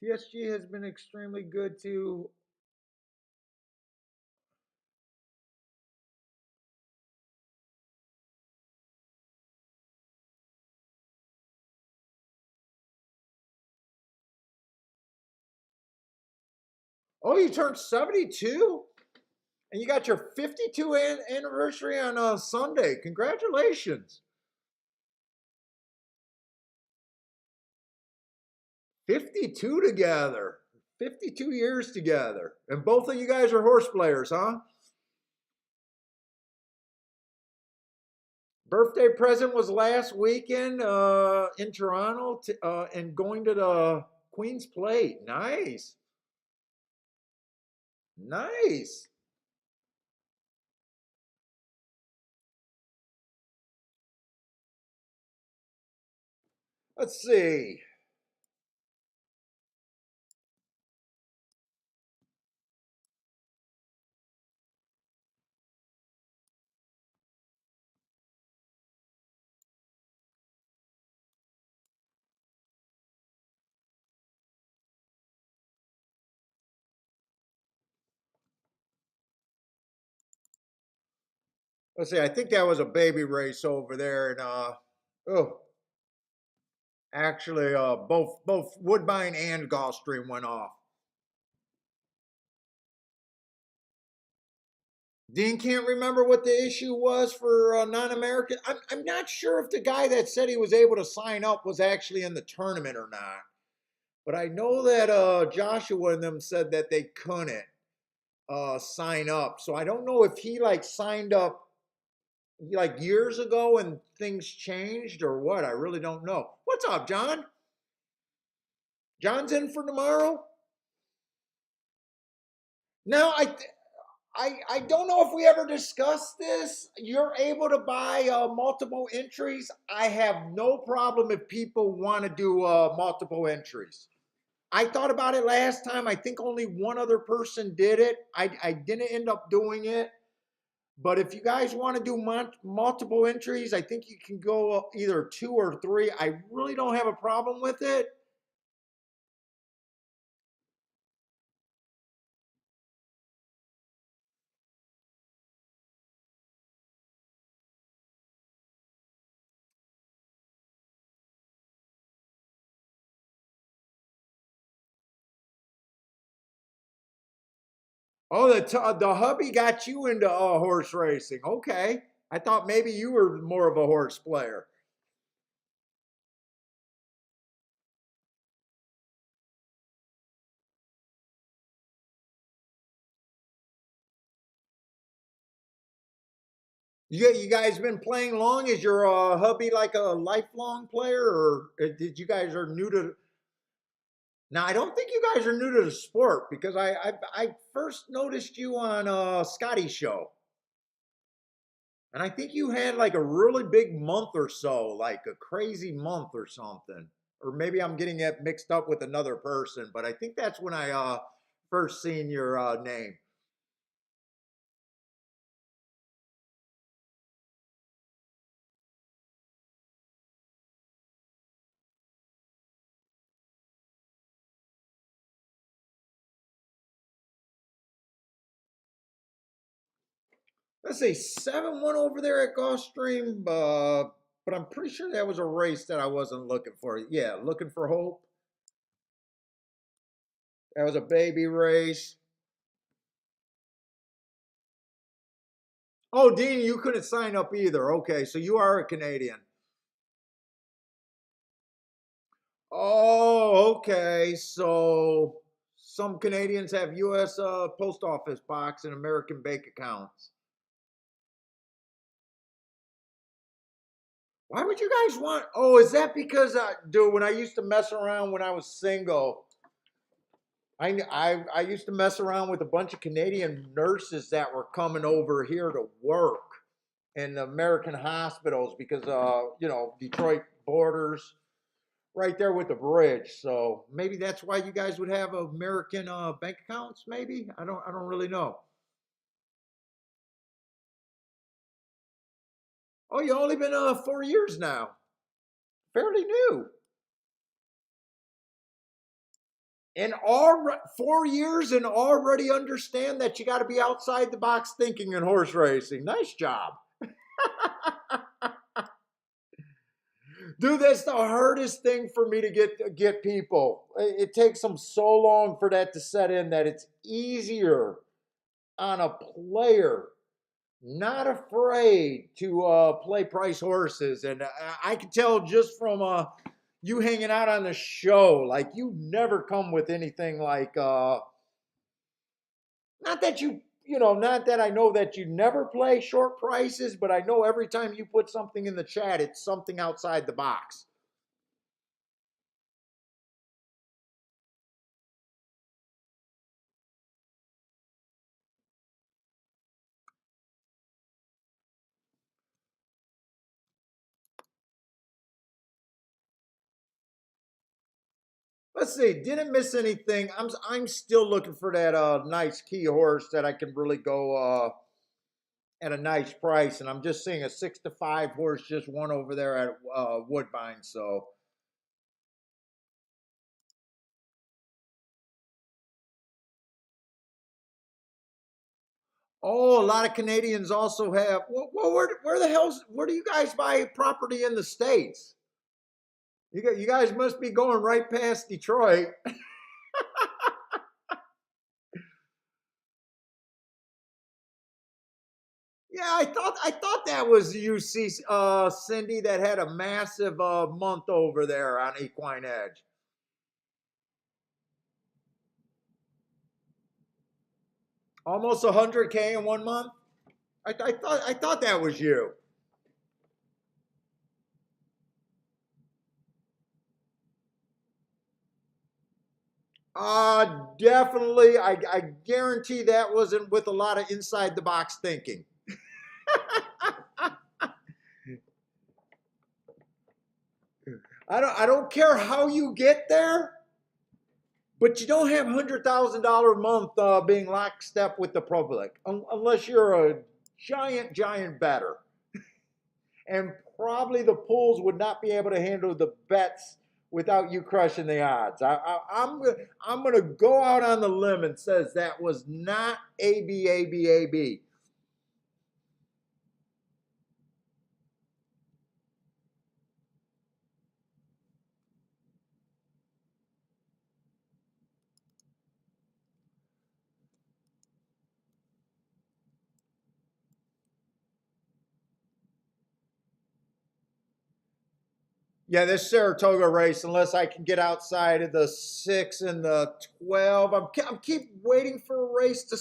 TSG has been extremely good too. Oh, you turned 72? And you got your 52 anniversary on a Sunday. Congratulations. 52 together. 52 years together. And both of you guys are horse players, huh? Birthday present was last weekend in Toronto and going to the Queen's Plate. Nice. Nice. Let's see. Let's see. I think that was a baby race over there, and oh, actually, both Woodbine and Gulfstream went off. Dean can't remember what the issue was for non-American. I'm not sure if the guy that said he was able to sign up was actually in the tournament or not. But I know that Joshua and them said that they couldn't sign up. So I don't know if he like signed up like years ago and things changed or what. I really don't know. What's up, John? John's in for tomorrow. Now I don't know if we ever discussed this. You're able to buy multiple entries. I have no problem if people want to do multiple entries. I thought about it last time. I think only one other person did it. I didn't end up doing it. But if you guys want to do multiple entries, I think you can go either 2 or 3. I really don't have a problem with it. Oh, the hubby got you into horse racing. Okay. I thought maybe you were more of a horse player. You guys been playing long? Is your hubby like a lifelong player, or did you guys are new to? Now I don't think you guys are new to the sport because I first noticed you on Scotty's show, and I think you had like a really big month or so, like a crazy month or something, or maybe I'm getting it mixed up with another person. But I think that's when I first seen your name. Let's say 7-1 over there at Gulfstream, but I'm pretty sure that was a race that I wasn't looking for. Yeah, looking for hope. That was a baby race. Oh, Dean, you couldn't sign up either. Okay, so you are a Canadian. Oh, okay. So some Canadians have U.S. Post Office box and American bank accounts. Why would you guys want? Oh, is that because, dude, when I used to mess around when I was single, I used to mess around with a bunch of Canadian nurses that were coming over here to work in the American hospitals because Detroit borders right there with the bridge. So maybe that's why you guys would have American bank accounts. Maybe I don't really know. Oh, you only been 4 years now, fairly new. And all 4 years and already understand that you got to be outside the box thinking in horse racing. Nice job. Dude, that's the hardest thing for me to get people. It takes them so long for that to set in that it's easier on a player not afraid to play price horses. And I can tell just from you hanging out on the show, like you never come with anything like not that not that I know that you never play short prices, but I know every time you put something in the chat, it's something outside the box. Let's see, didn't miss anything. I'm still looking for that nice key horse that I can really go at a nice price, and I'm just seeing a 6-5 horse just won over there at Woodbine. So, oh, a lot of Canadians also have. Well, where the hell's where do you guys buy property in the states? You guys must be going right past Detroit. Yeah, I thought that was you, Cindy, that had a massive month over there on Equine Edge. Almost 100K in 1 month. I thought that was you. Definitely. I guarantee that wasn't with a lot of inside the box thinking. I don't care how you get there, but you don't have $100,000 a month being lockstep with the public unless you're a giant better. And probably the pools would not be able to handle the bets without you crushing the odds. I'm gonna go out on the limb and says that was not ABABAB. Yeah, this Saratoga race, unless I can get outside of the 6 and the 12, I'm keep waiting for a race to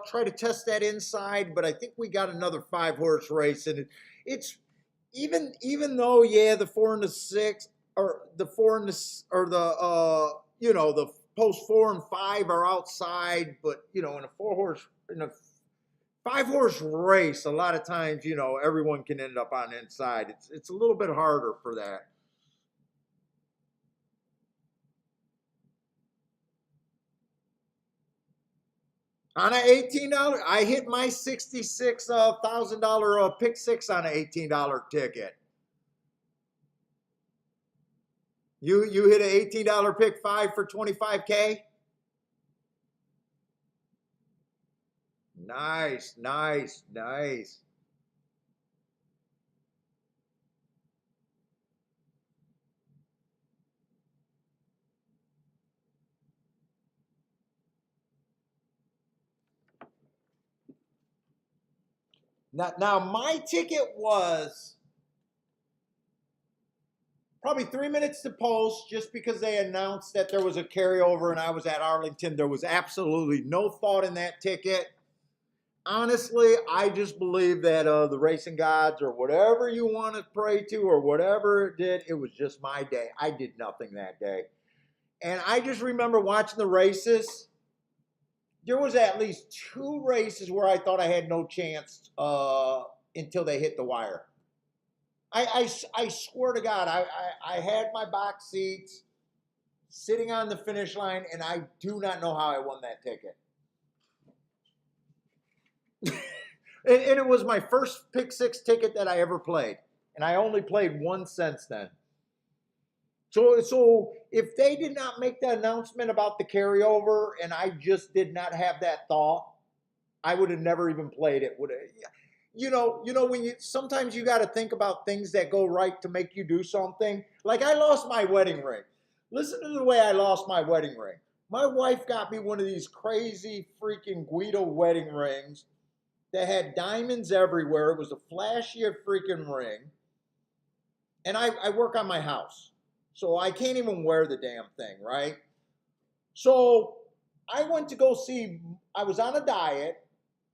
try to test that inside. But I think we got another 5 horse race, and it's even though yeah, the 4 and the 6 or the 4 and the or the the post 4 and 5 are outside, but in a 4 horse in a 5 horse race, a lot of times everyone can end up on inside. It's a little bit harder for that. On an $18, I hit my $66,000 pick six on an $18 ticket. You hit an $18 pick five for 25K. Nice, nice, nice. Now my ticket was probably 3 minutes to post just because they announced that there was a carryover and I was at Arlington. There was absolutely no thought in that ticket. Honestly, I just believe that the racing gods or whatever you want to pray to or whatever it did, it was just my day. I did nothing that day. And I just remember watching the races. There was at least 2 races where I thought I had no chance until they hit the wire. I swear to God, I had my box seats sitting on the finish line, and I do not know how I won that ticket. And it was my first pick six ticket that I ever played, and I only played one since then. So if they did not make the announcement about the carryover, and I just did not have that thought, I would have never even played it. Would have, when you sometimes you got to think about things that go right to make you do something. Like I lost my wedding ring. Listen to the way I lost my wedding ring. My wife got me one of these crazy freaking Guido wedding rings that had diamonds everywhere. It was the flashiest freaking ring. And I work on my house. So I can't even wear the damn thing, right? So I went to go see, I was on a diet.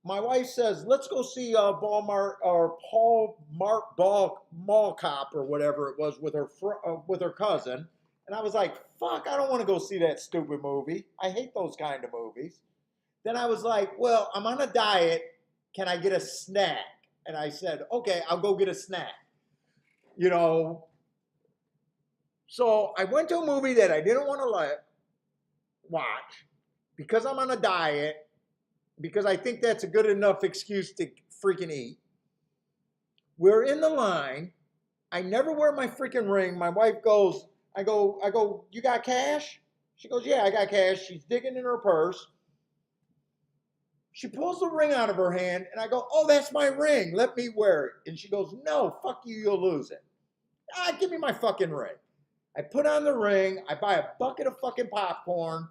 My wife says, let's go see Walmart or Paul Mall Cop or whatever it was with her cousin. And I was like, fuck, I don't want to go see that stupid movie. I hate those kind of movies. Then I was like, well, I'm on a diet. Can I get a snack? And I said, okay, I'll go get a snack. You know, so I went to a movie that I didn't want to watch because I'm on a diet, because I think that's a good enough excuse to freaking eat. We're in the line. I never wear my freaking ring. My wife goes, I go, you got cash? She goes, yeah, I got cash. She's digging in her purse. She pulls the ring out of her hand, and I go, oh, that's my ring. Let me wear it. And she goes, no, fuck you, you'll lose it. Give me my fucking ring. I put on the ring. I buy a bucket of fucking popcorn.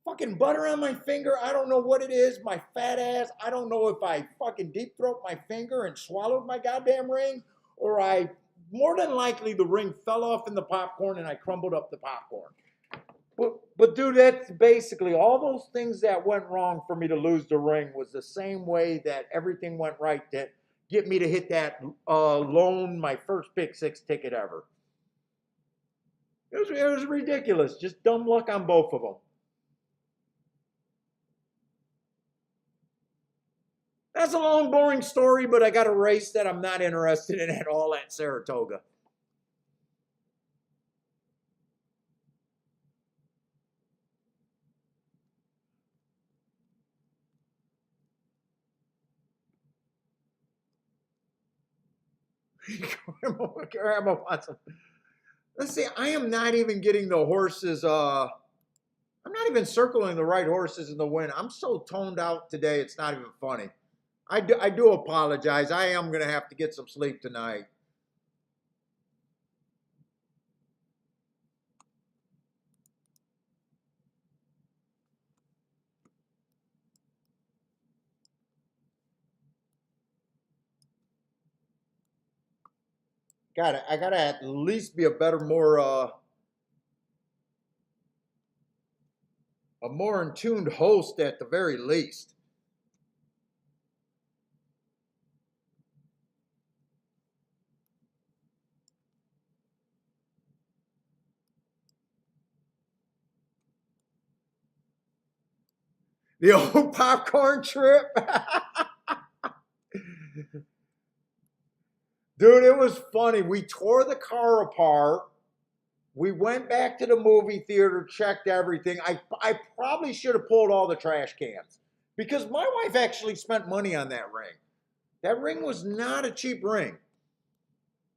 Fucking butter on my finger. I don't know what it is. My fat ass. I don't know if I fucking deep throat my finger and swallowed my goddamn ring, or more than likely the ring fell off in the popcorn and I crumbled up the popcorn. But dude, that's basically all those things that went wrong for me to lose the ring was the same way that everything went right to get me to hit that my first pick six ticket ever. It was ridiculous. Just dumb luck on both of them. That's a long, boring story, but I got a race that I'm not interested in at all at Saratoga. Grandma wants them. Let's see, I am not even getting the horses. I'm not even circling the right horses in the win. I'm so toned out today, it's not even funny. I do apologize. I am going to have to get some sleep tonight. I gotta at least be a more in tuned host at the very least. The old popcorn trip. Dude, it was funny. We tore the car apart. We went back to the movie theater, checked everything. I probably should have pulled all the trash cans because my wife actually spent money on that ring. That ring was not a cheap ring.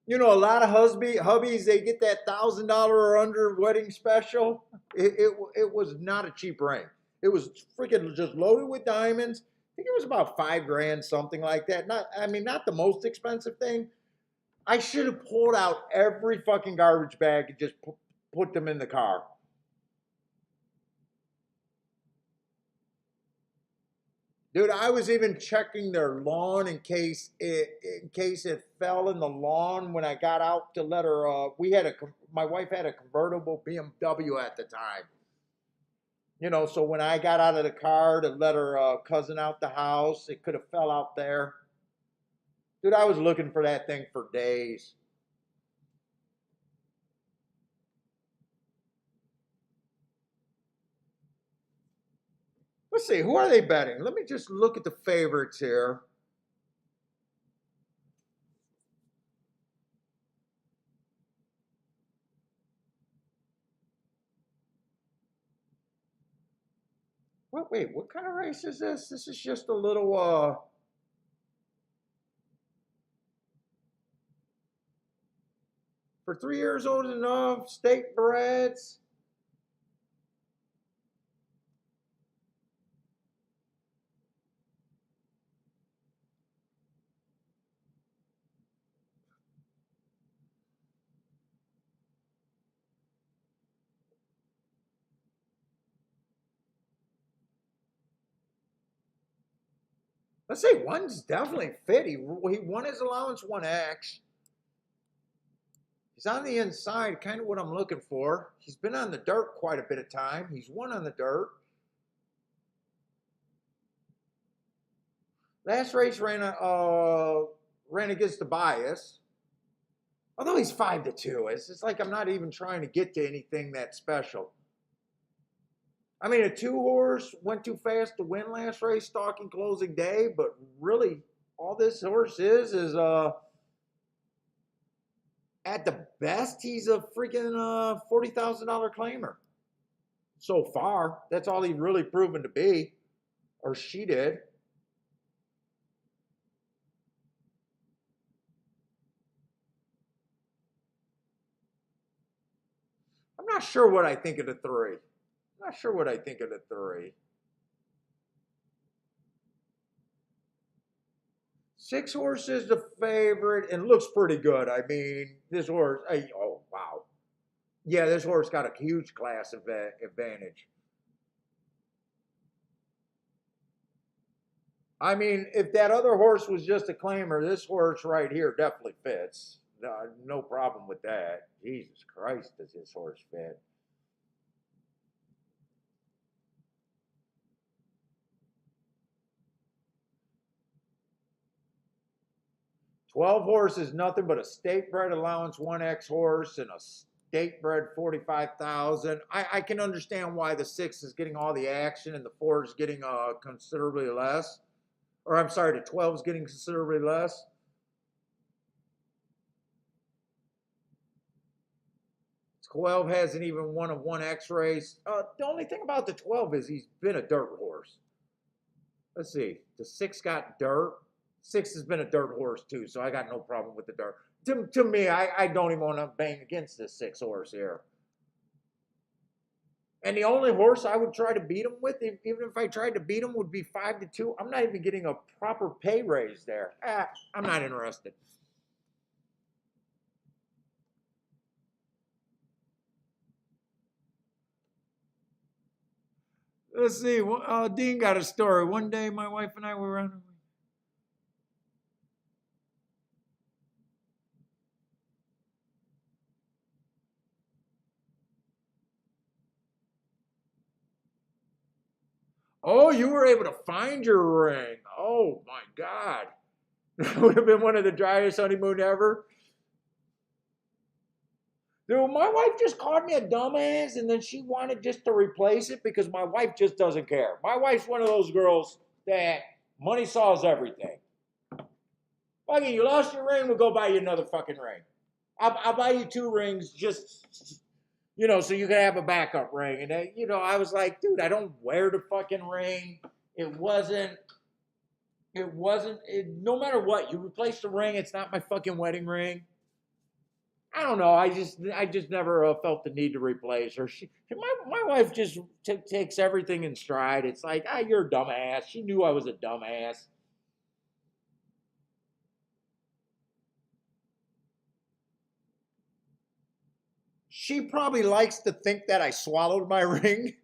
You know, a lot of hubbies, they get that $1,000 or under wedding special. It was not a cheap ring. It was freaking just loaded with diamonds. I think it was about $5,000, something like that. Not the most expensive thing. I should have pulled out every fucking garbage bag and just put them in the car. Dude, I was even checking their lawn in case it fell in the lawn when I got out to let her. My wife had a convertible BMW at the time. You know, so when I got out of the car to let her cousin out the house, it could have fell out there. Dude, I was looking for that thing for days. Let's see, who are they betting? Let me just look at the favorites here. Wait, what kind of race is this? This is just a little for 3 years old and enough, state breds. Let's say one's definitely fit. He won his allowance 1X. He's on the inside, kind of what I'm looking for. He's been on the dirt quite a bit of time. He's won on the dirt. Last race ran against the bias. Although he's 5-2, it's just like I'm not even trying to get to anything that special. I mean, a 2-horse went too fast to win last race, stalking closing day, but really, all this horse is at the best, he's a freaking $40,000 claimer. So far, that's all he's really proven to be, or she did. I'm not sure what I think of the 3. Not sure what I think of the 3. 6-horse is the favorite and looks pretty good. I mean, this horse, oh, wow. Yeah, this horse got a huge class advantage. I mean, if that other horse was just a claimer, this horse right here definitely fits. No, no problem with that. Jesus Christ, does this horse fit? 12 horses, nothing but a state bred allowance 1X horse and a state bred 45,000. I can understand why the 6 is getting all the action and the 4 is getting considerably less. Or I'm sorry, the 12 is getting considerably less. 12 hasn't even won a 1X race. The only thing about the 12 is he's been a dirt horse. Let's see. The 6 got dirt. 6 has been a dirt horse too, so I got no problem with the dirt. To me, I don't even want to bang against this 6 horse here. And the only horse I would try to beat him with, even if I tried to beat him, would be 5-2. I'm not even getting a proper pay raise there. I'm not interested. Let's see. Dean got a story. One day, my wife and I were running. Oh, you were able to find your ring. Oh my God. That would have been one of the driest honeymoon ever. Dude, my wife just called me a dumbass and then she wanted just to replace it because my wife just doesn't care. My wife's one of those girls that money solves everything. Fucking, you lost your ring, we'll go buy you another fucking ring. I'll buy you 2 rings just, so you can have a backup ring. And, I was like, dude, I don't wear the fucking ring. No matter what, you replace the ring, it's not my fucking wedding ring. I don't know. I just never felt the need to replace her. My wife just takes everything in stride. It's like, you're a dumbass. She knew I was a dumbass. She probably likes to think that I swallowed my ring.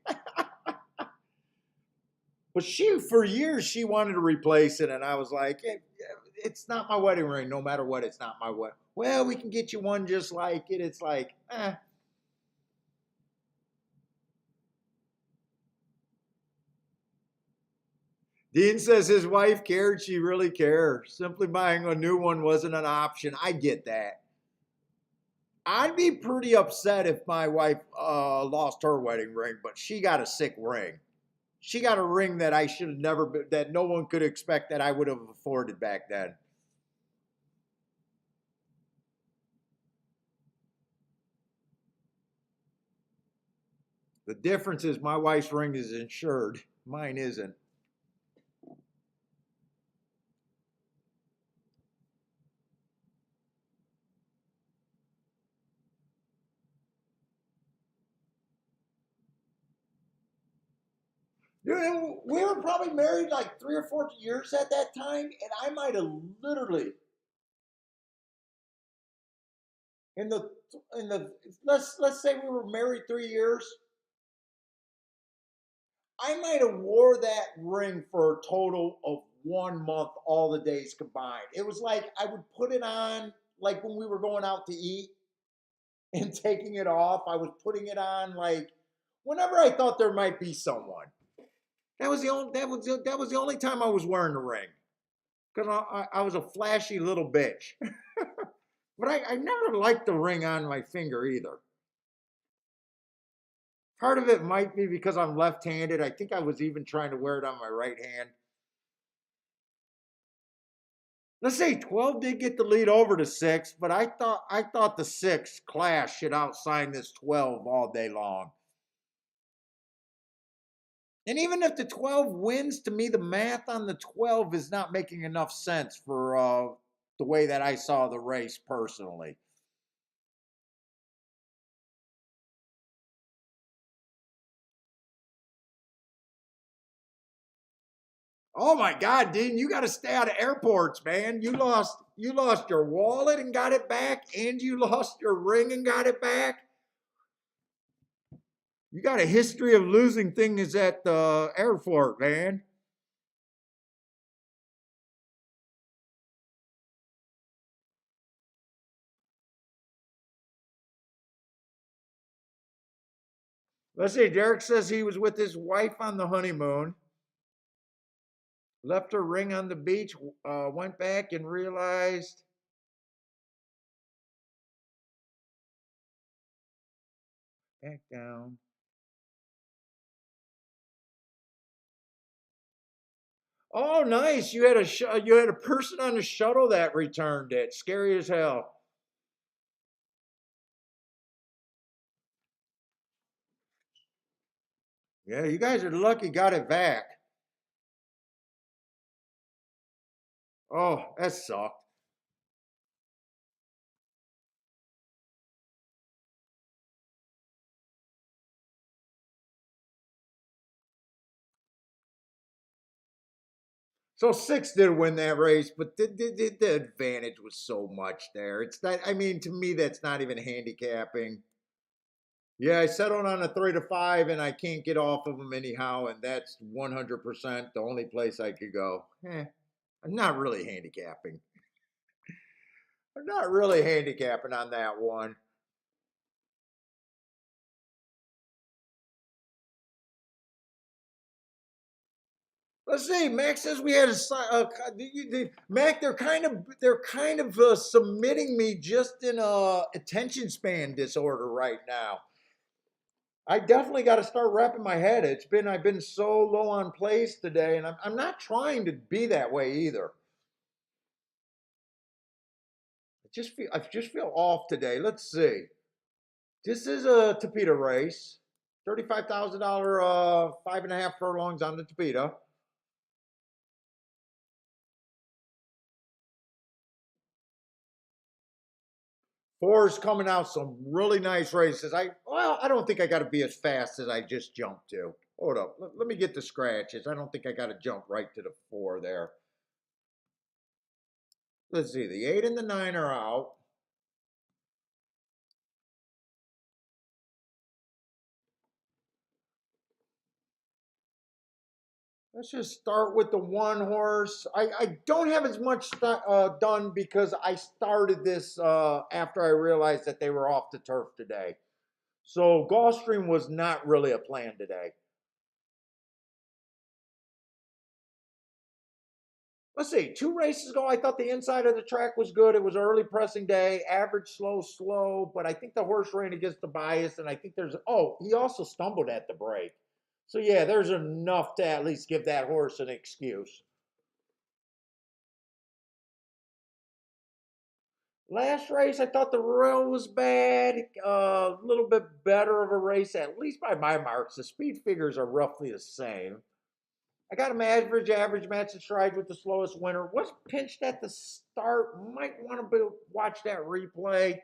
But for years, she wanted to replace it, and I was like, it's not my wedding ring. No matter what, it's not my wedding. Well, we can get you one just like it. It's like, eh. Dean says his wife cared. She really cared. Simply buying a new one wasn't an option. I get that. I'd be pretty upset if my wife lost her wedding ring, but she got a sick ring. She got a ring that I should have never, that no one could expect that I would have afforded back then. The difference is my wife's ring is insured. Mine isn't. We were probably married like 3 or 4 years at that time, and I might have literally in the let's say we were married 3 years. I might have wore that ring for a total of 1 month, all the days combined. It was like I would put it on like when we were going out to eat and taking it off. I was putting it on like whenever I thought there might be someone. That was the only time I was wearing the ring because I was a flashy little bitch. But I never liked the ring on my finger either. Part of it might be because I'm left-handed. I think I was even trying to wear it on my right hand. Let's say 12 did get the lead over to 6, but I thought the 6 class should outsign this 12 all day long. And even if the 12 wins, to me, the math on the 12 is not making enough sense for the way that I saw the race personally. Oh my God, Dean, you got to stay out of airports, man. You lost your wallet and got it back, and you lost your ring and got it back. You got a history of losing things at the airport, man. Let's see. Derek says he was with his wife on the honeymoon, left her ring on the beach, went back and realized back down. Oh, nice! You had a person on the shuttle that returned it. Scary as hell. Yeah, you guys are lucky. Got it back. Oh, that sucked. So six did win that race, but the advantage was so much there. It's not. I mean, to me, that's not even handicapping. Yeah, I settled on a 3 to 5, and I can't get off of them anyhow, and that's 100% the only place I could go. I'm not really handicapping. I'm not really handicapping on that one. Let's see. Max says we had Mac. They're kind of submitting me just in attention span disorder right now. I definitely got to start wrapping my head. I've been so low on plays today, and I'm not trying to be that way either. I just feel off today. Let's see. This is a Tapeta race. $35,000, 5.5 furlongs on the Tapeta. Four's coming out some really nice races. I don't think I got to be as fast as I just jumped to. Hold up. Let me get the scratches. I don't think I got to jump right to the four there. Let's see. The 8 and the 9 are out. Let's just start with the one horse. I don't have as much done because I started this after I realized that they were off the turf today. So Gulfstream was not really a plan today. Let's see, 2 races ago, I thought the inside of the track was good. It was early pressing day, average, slow, slow, but I think the horse ran against the bias, and I think he also stumbled at the break. So, yeah, there's enough to at least give that horse an excuse. Last race, I thought the rail was bad. A little bit better of a race, at least by my marks. The speed figures are roughly the same. I got him average match and stride with the slowest winner. Was pinched at the start. Might want to watch that replay.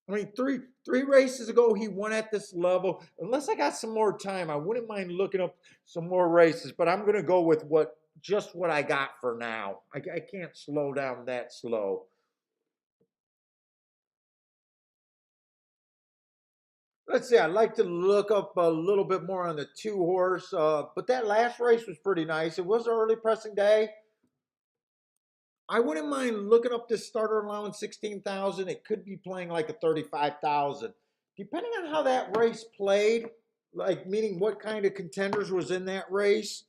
I mean, three races ago he won at this level. Unless I got some more time, I wouldn't mind looking up some more races. But I'm gonna go with what I got for now. I can't slow down that slow. Let's see. I'd like to look up a little bit more on the 2 horse. But that last race was pretty nice. It was an early pressing day. I wouldn't mind looking up this starter allowance 16,000. It could be playing like a 35,000, depending on how that race played. Like meaning what kind of contenders was in that race.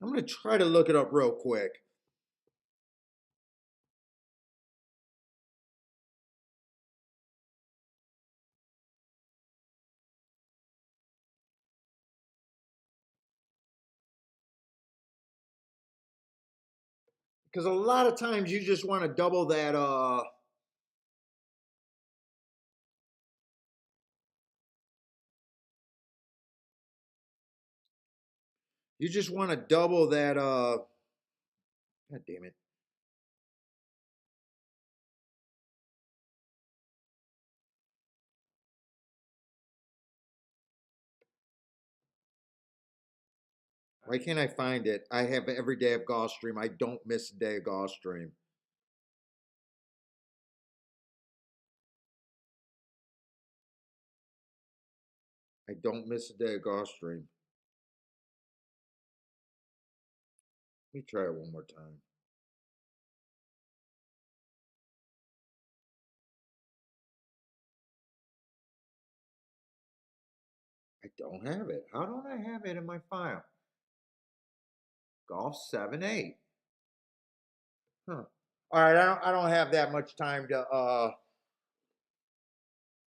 I'm gonna try to look it up real quick because a lot of times you just want to double that. You just want to double that. God damn it. Why can't I find it? I have every day of Gulfstream. I don't miss a day of Gulfstream. I don't miss a day of Gulfstream. Let me try it one more time. don't have it. How don't I have it in my file? Golf 7-8. Huh. All right, I don't have that much time to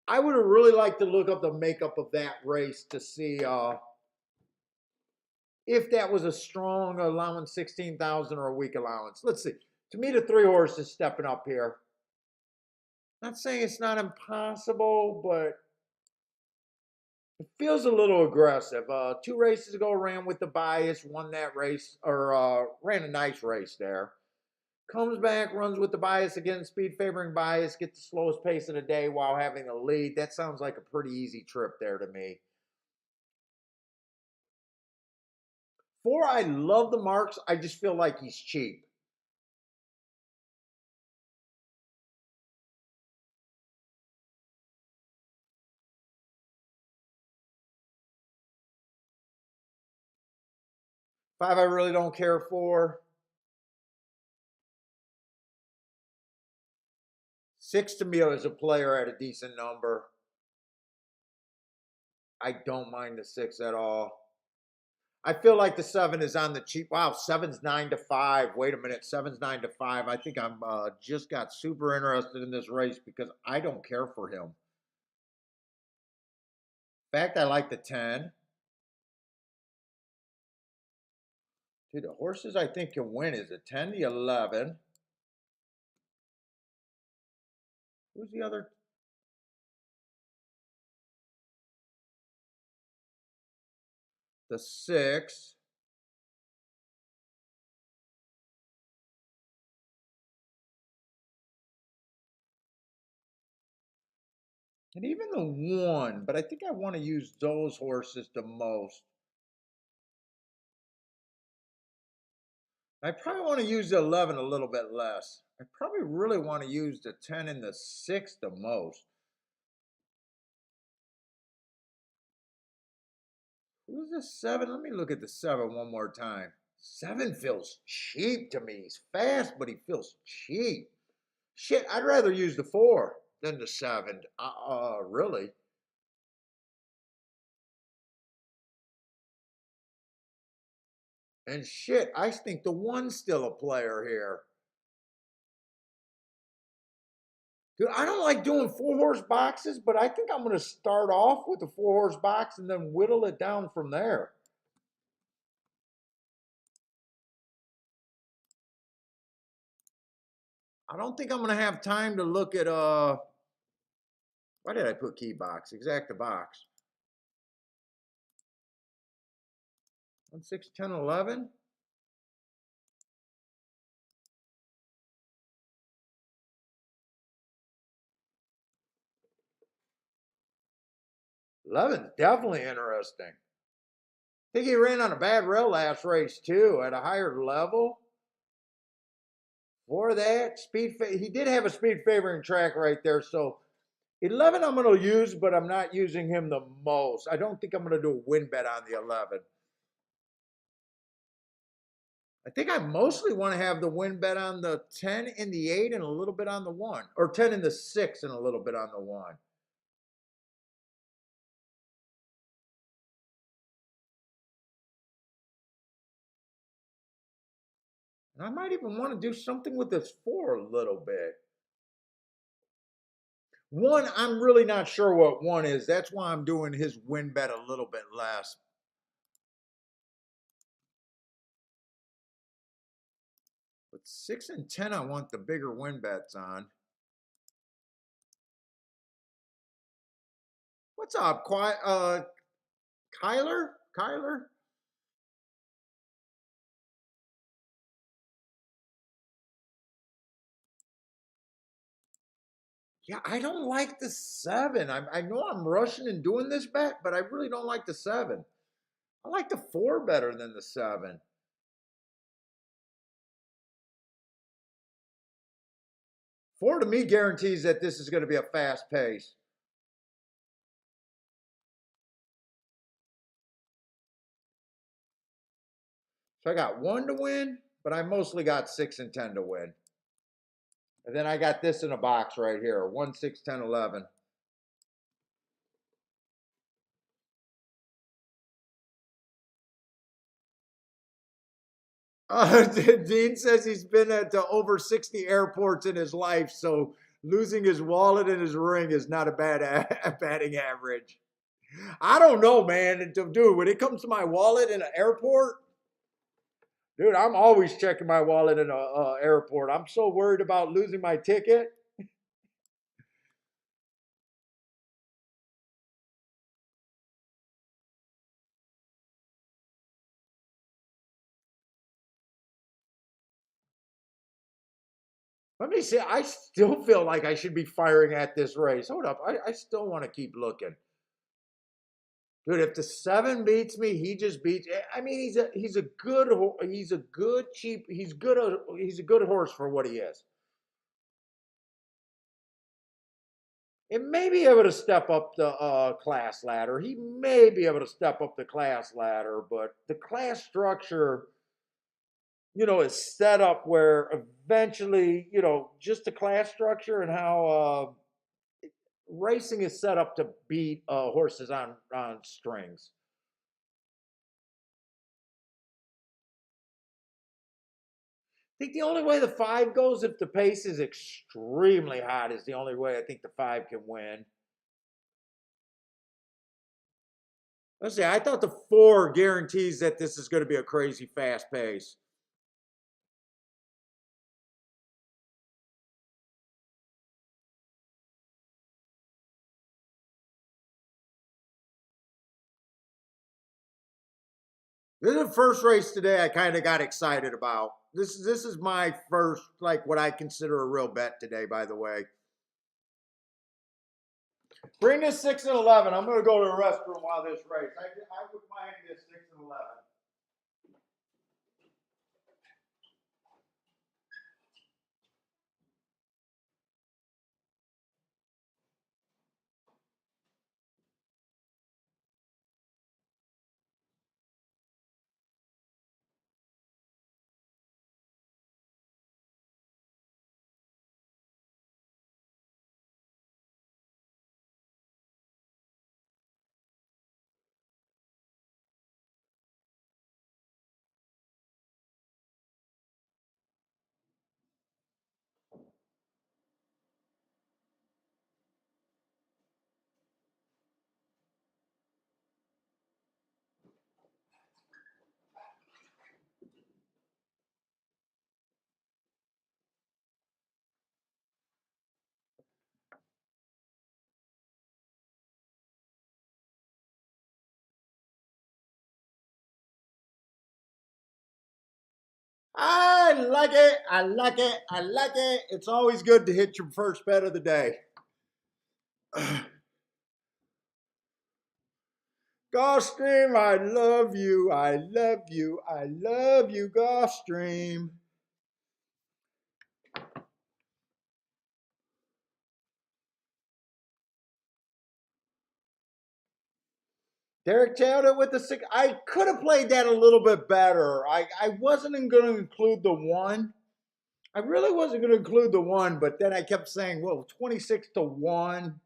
I would have really liked to look up the makeup of that race to see if that was a strong allowance 16,000 or a weak allowance. Let's see. To me, the 3 horses stepping up here. Not saying it's not impossible, but it feels a little aggressive. 2 races ago, ran with the bias, won that race, or ran a nice race there. Comes back, runs with the bias again, speed favoring bias, gets the slowest pace of the day while having a lead. That sounds like a pretty easy trip there to me. 4, I love the marks. I just feel like he's cheap. Five, I really don't care for. 6 to me is a player at a decent number. I don't mind the 6 at all. I feel like the 7 is on the cheap. Wow, 7's 9-5. Wait a minute, 7's 9-5. I think I'm just got super interested in this race because I don't care for him. In fact, I like the 10. Dude, the horses I think can win is the 10, the 11. Who's the other? The 6. And even the 1, but I think I want to use those horses the most. I probably want to use the 11 a little bit less. I probably really want to use the 10 and the 6 the most. Who's the 7? Let me look at the 7 one more time. 7 feels cheap to me. He's fast, but he feels cheap. Shit, I'd rather use the 4 than the 7. Really? And shit, I think the 1's still a player here. Dude, I don't like doing 4-horse boxes, but I think I'm going to start off with the 4-horse box and then whittle it down from there. I don't think I'm going to have time to look at, why did I put key box? Exacta box. 1, 6, 10, 11. 11's definitely interesting. I think he ran on a bad rail last race too, at a higher level. For that speed, he did have a speed favoring track right there. So 11, I'm going to use, but I'm not using him the most. I don't think I'm going to do a win bet on the 11. I think I mostly want to have the win bet on the 10 and the 8 and a little bit on the 1, or 10 and the 6 and a little bit on the 1. And I might even want to do something with this 4 a little bit. 1, I'm really not sure what 1 is. That's why I'm doing his win bet a little bit less. But 6 and 10, I want the bigger win bets on. What's up, Kyler? Kyler? Yeah, I don't like the 7. I know I'm rushing and doing this bet, but I really don't like the 7. I like the 4 better than the 7. 4 to me guarantees that this is going to be a fast pace. So I got 1 to win, but I mostly got 6 and 10 to win. And then I got this in a box right here, 1, 6, 10, 11. Dean says he's been at over 60 airports in his life, so losing his wallet and his ring is not a bad batting average. I don't know, man. Dude, when it comes to my wallet in an airport, dude, I'm always checking my wallet in a airport. I'm so worried about losing my ticket. Let me see. I still feel like I should be firing at this race. Hold up. I still want to keep looking. Dude, if the seven beats me, he just beats. I mean, he's a good cheap. He's a good horse for what he is. It may be able to step up the class ladder. He may be able to step up the class ladder, but the class structure, is set up where eventually, just the class structure and how racing is set up to beat horses on strings. I think the only way the five goes if the pace is extremely hot is the only way I think the five can win. Let's see. I thought the four guarantees that this is going to be a crazy fast pace. This is the first race today I kind of got excited about. This is my first, like, what I consider a real bet today, by the way. Bring this 6 and 11. I'm going to go to the restroom while this race. I would mind this 6 and 11. I like it. I like it. I like it. It's always good to hit your first bet of the day. Gulfstream, I love you. I love you. I love you, Gulfstream. Derek Taylor with the six. I could have played that a little bit better. I wasn't going to include the one. I really wasn't going to include the one, but then I kept saying, well, 26 to 1.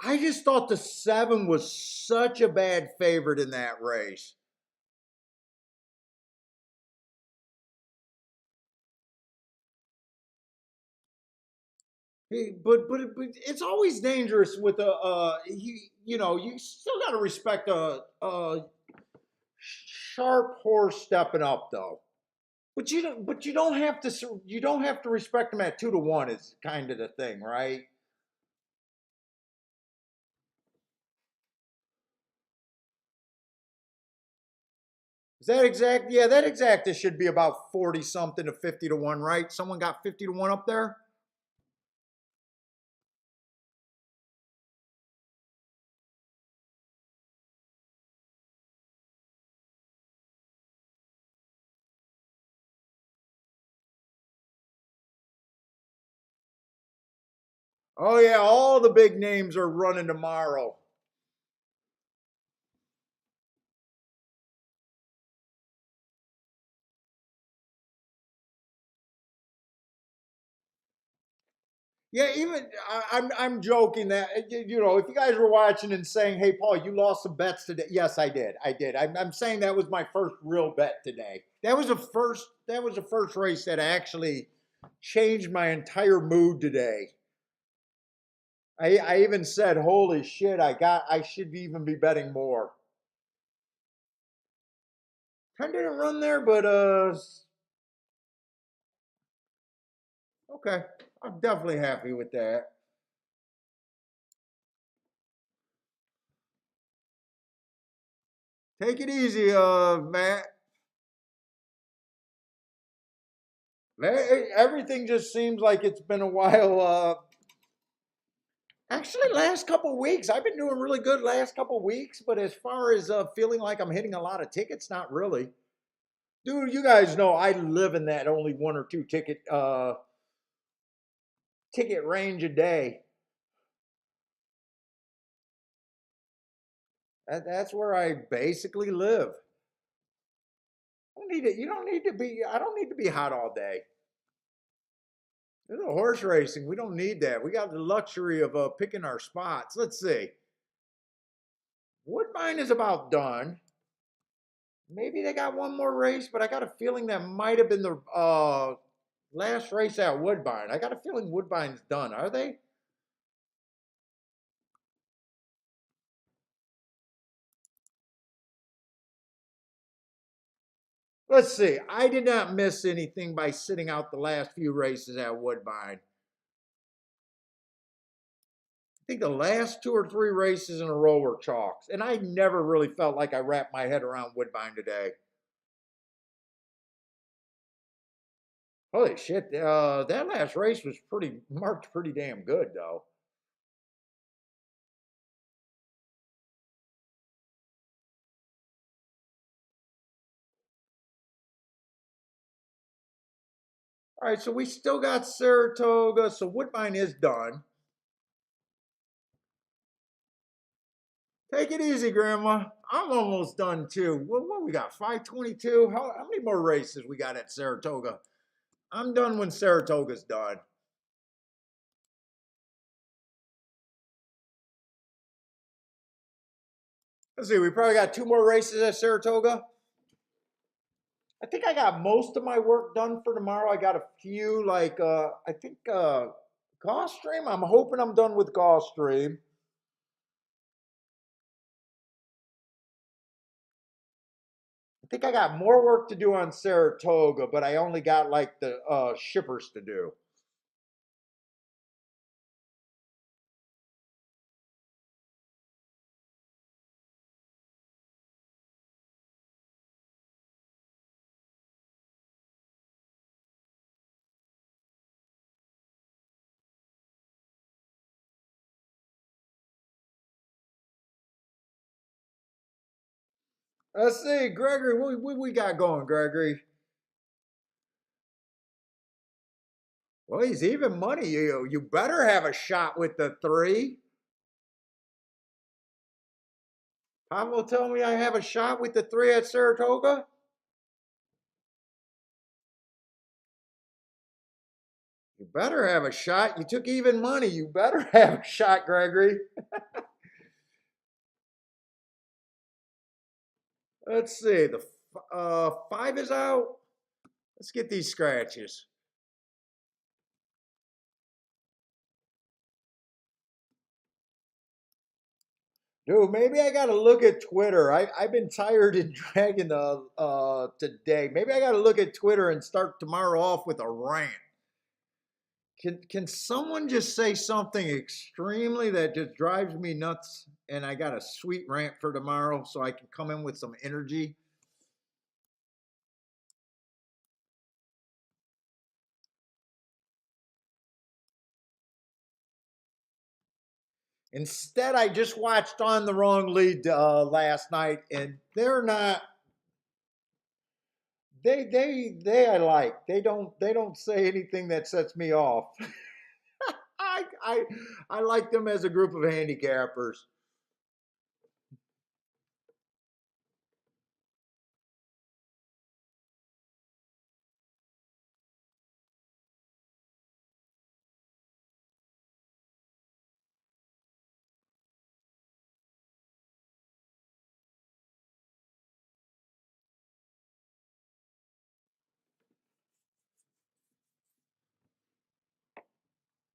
I just thought the 7 was such a bad favorite in that race. But it's always dangerous with you still got to respect a sharp horse stepping up though. But you don't have to respect them at 2 to 1 is kind of the thing, right? Is that exact? Yeah, that exacta should be about 40 something to 50 to 1, right? Someone got 50 to 1 up there? Oh yeah, all the big names are running tomorrow. Yeah, even I'm joking that you know, if you guys were watching and saying, "Hey, Paul, you lost some bets today," yes, I did. I did. I'm saying that was my first real bet today. That was the first. That was the first race that actually changed my entire mood today. I even said, "Holy shit! I should even be betting more." I didn't run there, but okay. I'm definitely happy with that. Take it easy, Matt. Everything just seems like it's been a while. Actually, last couple weeks, I've been doing really good last couple weeks. But as far as feeling like I'm hitting a lot of tickets, not really. Dude, you guys know I live in that only one or two ticket range a day. That's where I basically live. I don't need it. You don't need to be. I don't need to be hot all day. There's no horse racing. We don't need that. We got the luxury of picking our spots. Let's see. Woodbine is about done. Maybe they got one more race, but I got a feeling that might have been the last race at Woodbine. I got a feeling Woodbine's done. Are they? Let's see. I did not miss anything by sitting out the last few races at Woodbine. I think the last two or three races in a row were chalks, and I never really felt like I wrapped my head around Woodbine today. Holy shit! That last race was pretty marked pretty damn good though. All right, so we still got Saratoga, so Woodbine is done. Take it easy, Grandma. I'm almost done too. What we got? 522. How many more races we got at Saratoga? I'm done when Saratoga's done. Let's see. We probably got two more races at Saratoga. I think I got most of my work done for tomorrow. I got a few, like I think Gulfstream. I'm hoping I'm done with Gulfstream. I think I got more work to do on Saratoga, but I only got like the shippers to do. Let's see, Gregory. What we got going, Gregory? Well, he's even money. You better have a shot with the three. Pablo tell me I have a shot with the three at Saratoga. You better have a shot. You took even money. You better have a shot, Gregory. Let's see. The five is out. Let's get these scratches. Dude, maybe I got to look at Twitter. I've been tired and dragging the today. Maybe I got to look at Twitter and start tomorrow off with a rant. Can someone just say something extremely that just drives me nuts? And I got a sweet rant for tomorrow, so I can come in with some energy. Instead, I just watched On the Wrong Lead last night, and they're not. They I like. They don't say anything that sets me off. I I I like them as a group of handicappers.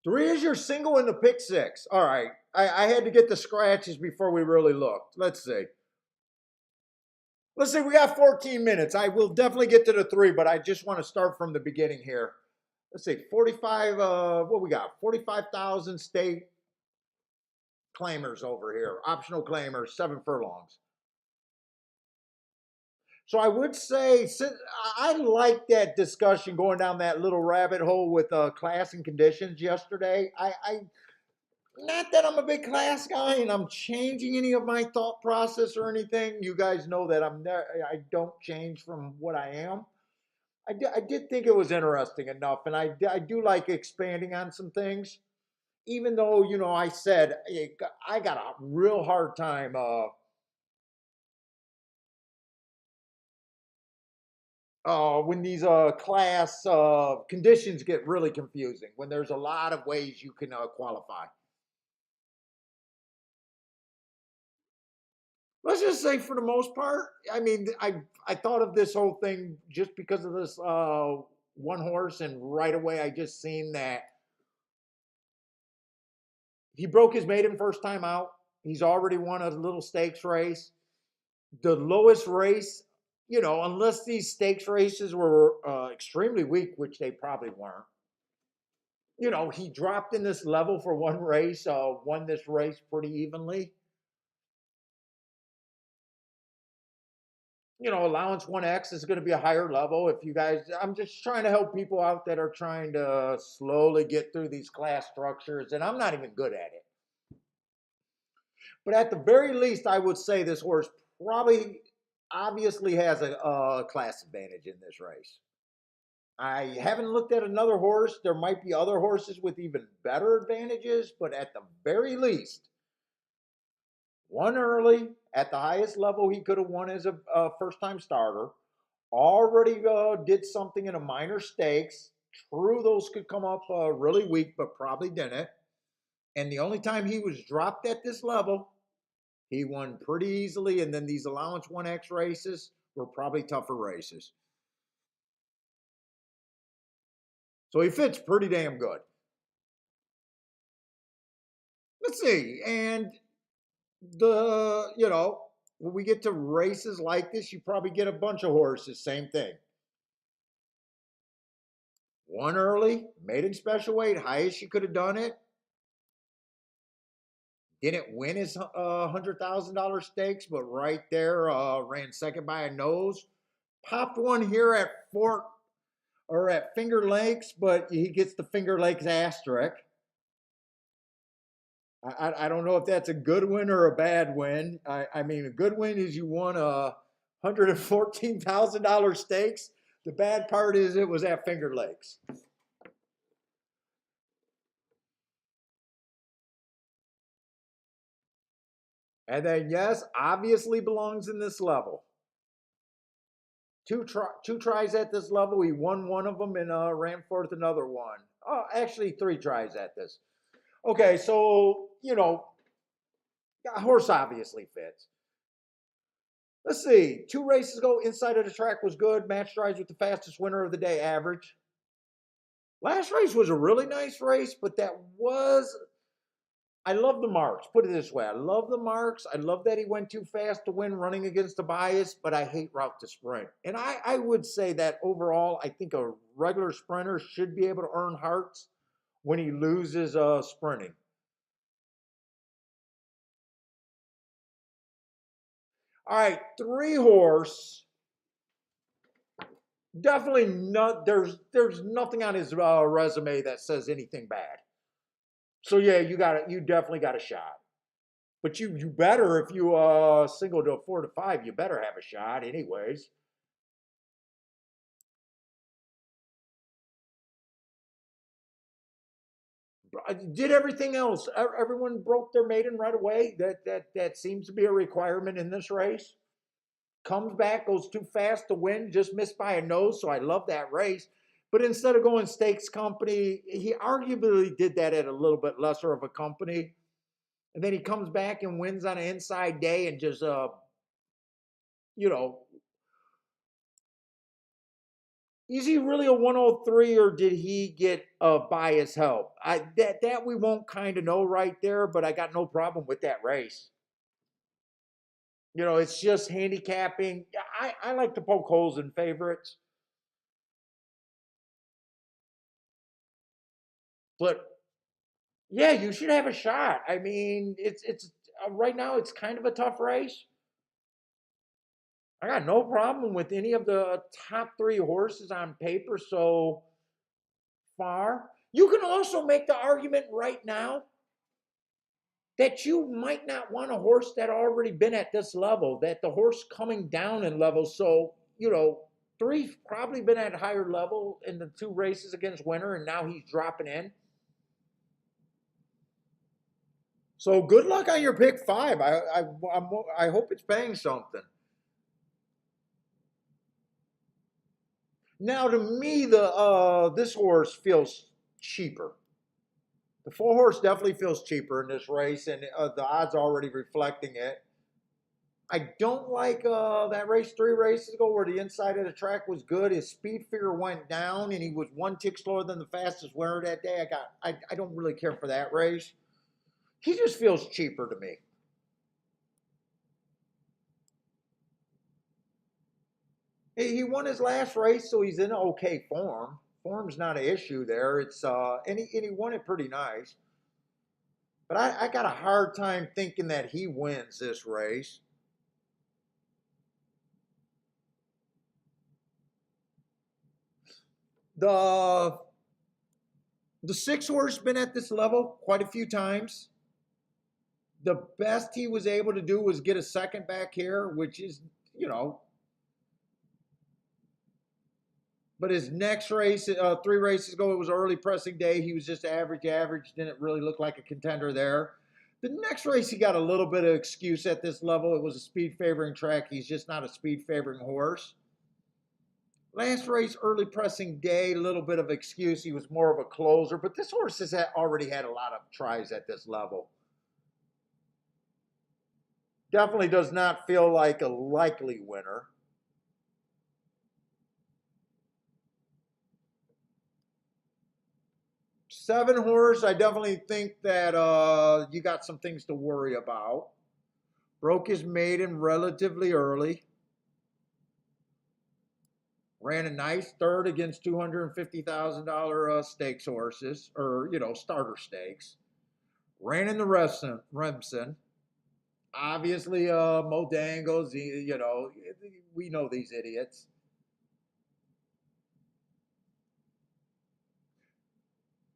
3 is your single in the pick 6. All right. I had to get the scratches before we really looked. Let's see. Let's see. We got 14 minutes. I will definitely get to the 3, but I just want to start from the beginning here. Let's see. 45, what we got? 45,000 state claimers over here. Optional claimers, 7 furlongs. So I would say, I like that discussion going down that little rabbit hole with class and conditions yesterday. I not that I'm a big class guy and I'm changing any of my thought process or anything. You guys know that I don't change from what I am. I did think it was interesting enough, and I do like expanding on some things. Even though I said I got a real hard time. When these class conditions get really confusing, when there's a lot of ways you can qualify. Let's just say for the most part, I mean, I thought of this whole thing just because of this one horse, and right away I just seen that he broke his maiden first time out. He's already won a little stakes race. The lowest race, unless these stakes races were extremely weak, which they probably weren't. He dropped in this level for one race, won this race pretty evenly. Allowance 1X is going to be a higher level. If you guys, I'm just trying to help people out that are trying to slowly get through these class structures, and I'm not even good at it. But at the very least, I would say this horse probably obviously has a class advantage in this race. I haven't looked at another horse. There might be other horses with even better advantages, but at the very least, won early at the highest level he could have won as a first-time starter. Already did something in a minor stakes. True, those could come up really weak, but probably didn't. And the only time he was dropped at this level, he won pretty easily. And then these allowance 1X races were probably tougher races. So he fits pretty damn good. Let's see. And when we get to races like this, you probably get a bunch of horses. Same thing. Won early, maiden special weight, highest you could have done it. Didn't win his $100,000 stakes, but right there ran second by a nose. Popped one here at Finger Lakes, but he gets the Finger Lakes asterisk. I don't know if that's a good win or a bad win. I mean, a good win is you won a $114,000 stakes. The bad part is it was at Finger Lakes. And then, yes, obviously belongs in this level. Two tries at this level. He won one of them and ran forth another one. Oh, actually, 3 tries at this. Okay, so, horse obviously fits. Let's see. 2 races ago, inside of the track was good. Match drives with the fastest winner of the day average. Last race was a really nice race, but I love the marks. Put it this way. I love the marks. I love that he went too fast to win running against a bias, but I hate route to sprint. And I would say that overall, I think a regular sprinter should be able to earn hearts when he loses sprinting. All right, 3 horse. Definitely not. There's nothing on his resume that says anything bad. So yeah, you definitely got a shot. But you better, if you single to a 4 to 5, you better have a shot anyways. Did everything else. Everyone broke their maiden right away. That seems to be a requirement in this race. Comes back, goes too fast to win, just missed by a nose. So I love that race. But instead of going stakes company, he arguably did that at a little bit lesser of a company. And then he comes back and wins on an inside day and just you know Is he really a 103 or did he get by his help? That we won't kind of know right there, but I got no problem with that race. You know, it's just handicapping. I like to poke holes in favorites, but yeah, you should have a shot. I mean, it's right now it's kind of a tough race. I got no problem with any of the top three horses on paper so far. You can also make the argument right now that you might not want a horse that already been at this level, that the horse coming down in level. So, you know, three's probably been at a higher level in the two races against Winter, and now he's dropping in. So good luck on your pick five. I hope it's paying something. Now, to me, the this horse feels cheaper. The four horse definitely feels cheaper in this race, and the odds already reflecting it. I don't like that race 3 races ago where the inside of the track was good. His speed figure went down, and he was 1 tick slower than the fastest winner that day. I don't really care for that race. He just feels cheaper to me. He won his last race, so he's in okay form. Form's not an issue there. It's and he won it pretty nice. But I got a hard time thinking that he wins this race. The the 6 horse been at this level quite a few times. The best he was able to do was get a second back here, which is, you know, but his next race, 3 races ago, it was early pressing day. He was just average, didn't really look like a contender there. The next race, he got a little bit of excuse at this level. It was a speed favoring track. He's just not a speed favoring horse. Last race, early pressing day, a little bit of excuse. He was more of a closer, but this horse has already had a lot of tries at this level. Definitely does not feel like a likely winner. Seven horse, I definitely think that you got some things to worry about. Broke his maiden relatively early. Ran a nice third against $250,000 stakes horses, or, you know, starter stakes. Ran in the Remsen. Obviously, Mo Dangles, you know, we know these idiots.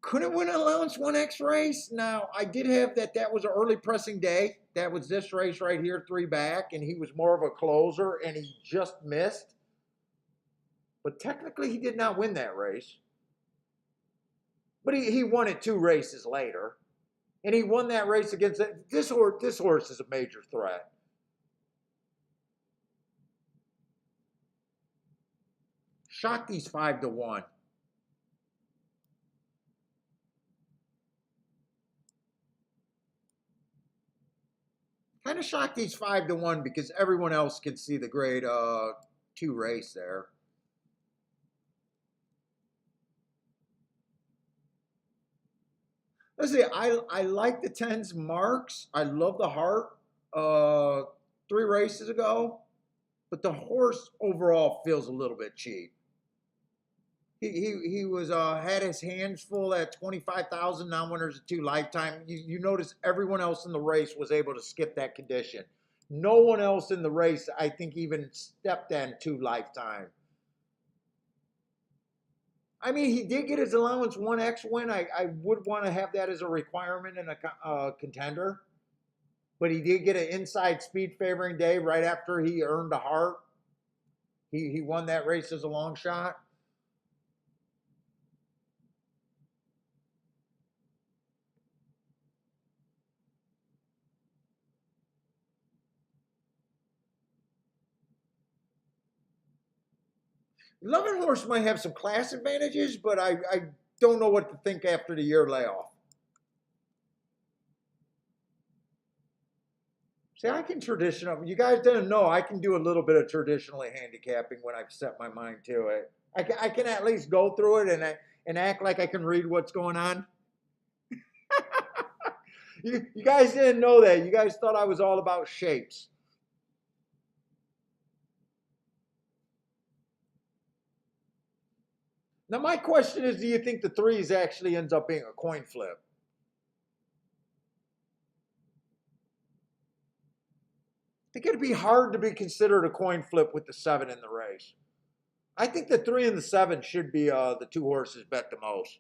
Couldn't win an allowance 1X race. Now, I did have that was an early pressing day. That was this race right here, 3 back, and he was more of a closer, and he just missed. But technically, he did not win that race. But he won it 2 races later. And he won that race against this horse. This horse is a major threat. Shakti's 5-1. Kind of Shakti's 5-1 because everyone else can see the grade 2 race there. Let's see. I like the 10's marks. I love the heart. 3 races ago, but the horse overall feels a little bit cheap. He was had his hands full at 25,000 non-winners of 2 lifetime. You notice everyone else in the race was able to skip that condition. No one else in the race, I think, even stepped on 2 lifetime. I mean, he did get his allowance 1X win. I would want to have that as a requirement in a contender. But he did get an inside speed favoring day right after he earned a heart. He won that race as a long shot. Loving Horse might have some class advantages, but I don't know what to think after the year layoff. See, I can traditional. You guys didn't know I can do a little bit of traditionally handicapping when I've set my mind to it. I can at least go through it and act like I can read what's going on. You guys didn't know that. You guys thought I was all about shapes. Now, my question is, do you think the threes actually ends up being a coin flip? I think it'd be hard to be considered a coin flip with the seven in the race. I think the three and the seven should be the two horses bet the most.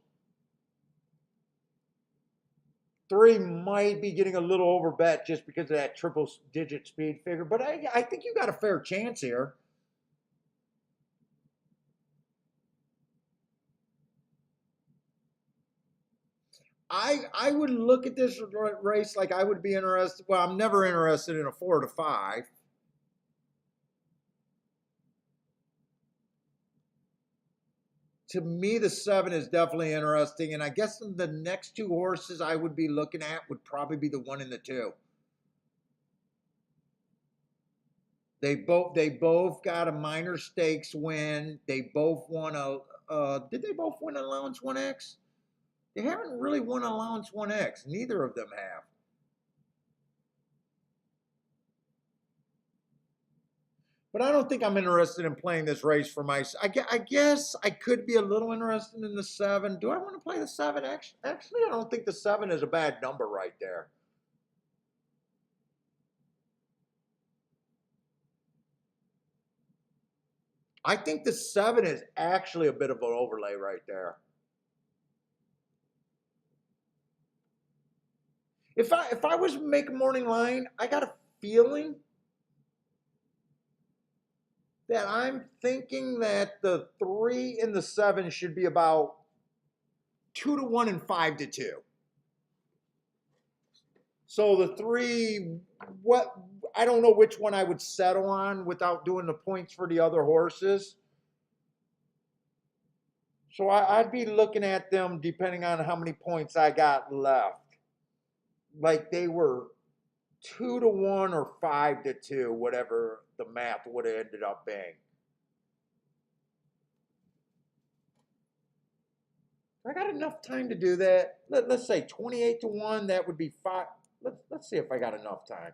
Three might be getting a little over bet just because of that triple digit speed figure, but I think you got a fair chance here. I would look at this race like I would be interested. Well, I'm never interested in a 4 to 5. To me, the seven is definitely interesting, and I guess the next two horses I would be looking at would probably be the one and the two. They both got a minor stakes win. They both won a. Did they both win allowance 1X? They haven't really won allowance 1X. Neither of them have. But I don't think I'm interested in playing this race for my. I guess I could be a little interested in the seven. Do I want to play the seven? Actually, I don't think the seven is a bad number right there. I think the seven is actually a bit of an overlay right there. If I was to make a morning line, I got a feeling that I'm thinking that the three and the seven should be about 2 to 1 and 5 to 2. So the three, what I don't know which one I would settle on without doing the points for the other horses. So I'd be looking at them depending on how many points I got left. Like they were 2 to 1 or 5 to 2, whatever the math would have ended up being. I got enough time to do that. Let's say 28 to 1. That would be five. Let's see if I got enough time.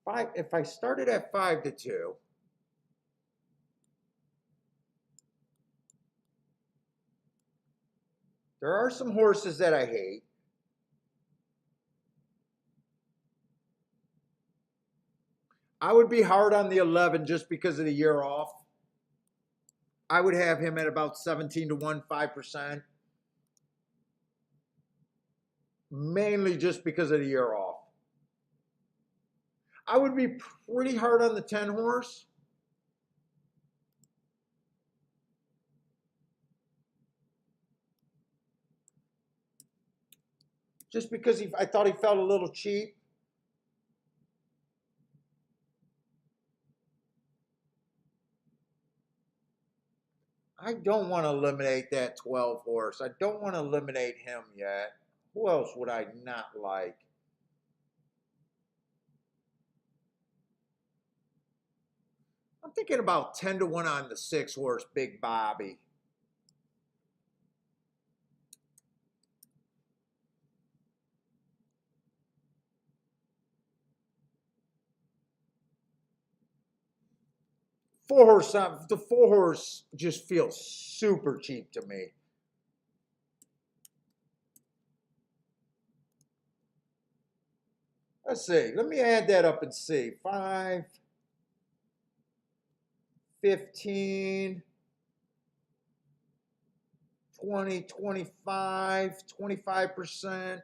Five. If I started at 5 to 2. There are some horses that I hate. I would be hard on the 11 just because of the year off. I would have him at about 17 to 1, 5%. Mainly just because of the year off. I would be pretty hard on the 10 horse. Just because I thought he felt a little cheap. I don't want to eliminate that 12 horse. I don't want to eliminate him yet. Who else would I not like? I'm thinking about 10 to 1 on the 6 horse, Big Bobby. The 4 horse just feels super cheap to me. Let's see. Let me add that up and see. 5, 15, 20, 25, 25%.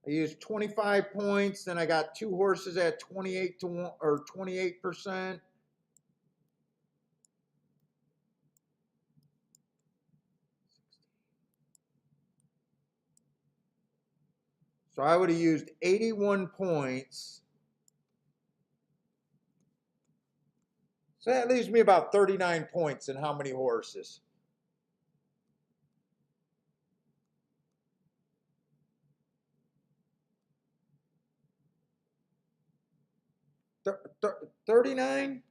I used 25 points, then I got 2 horses at 28 to 1 or 28%. So I would have used 81 points. So that leaves me about 39 points in how many horses? Th 39?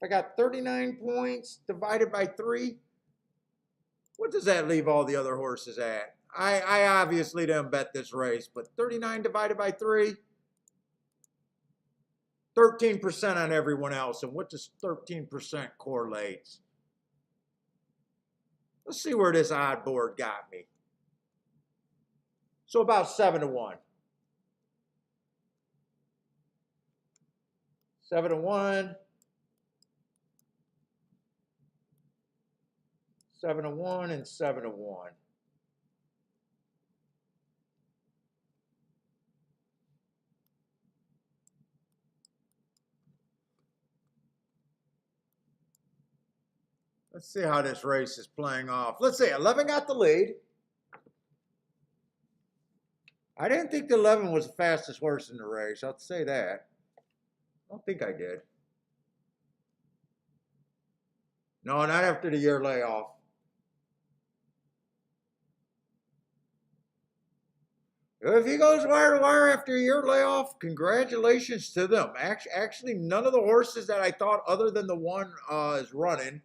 I got 39 points divided by 3, what does that leave all the other horses at? I obviously didn't bet this race, but 39 divided by 3, 13% on everyone else. And what does 13% correlates? Let's see where this odd board got me. So about 7 to 1. 7 to 1. 7 to 1 and 7 to 1. Let's see how this race is playing off. Let's see, 11 got the lead. I didn't think the 11 was the fastest horse in the race. I'll say that. I don't think I did. No, not after the year layoff. If he goes wire to wire after a year layoff, congratulations to them. Actually, none of the horses that I thought other than the one is running.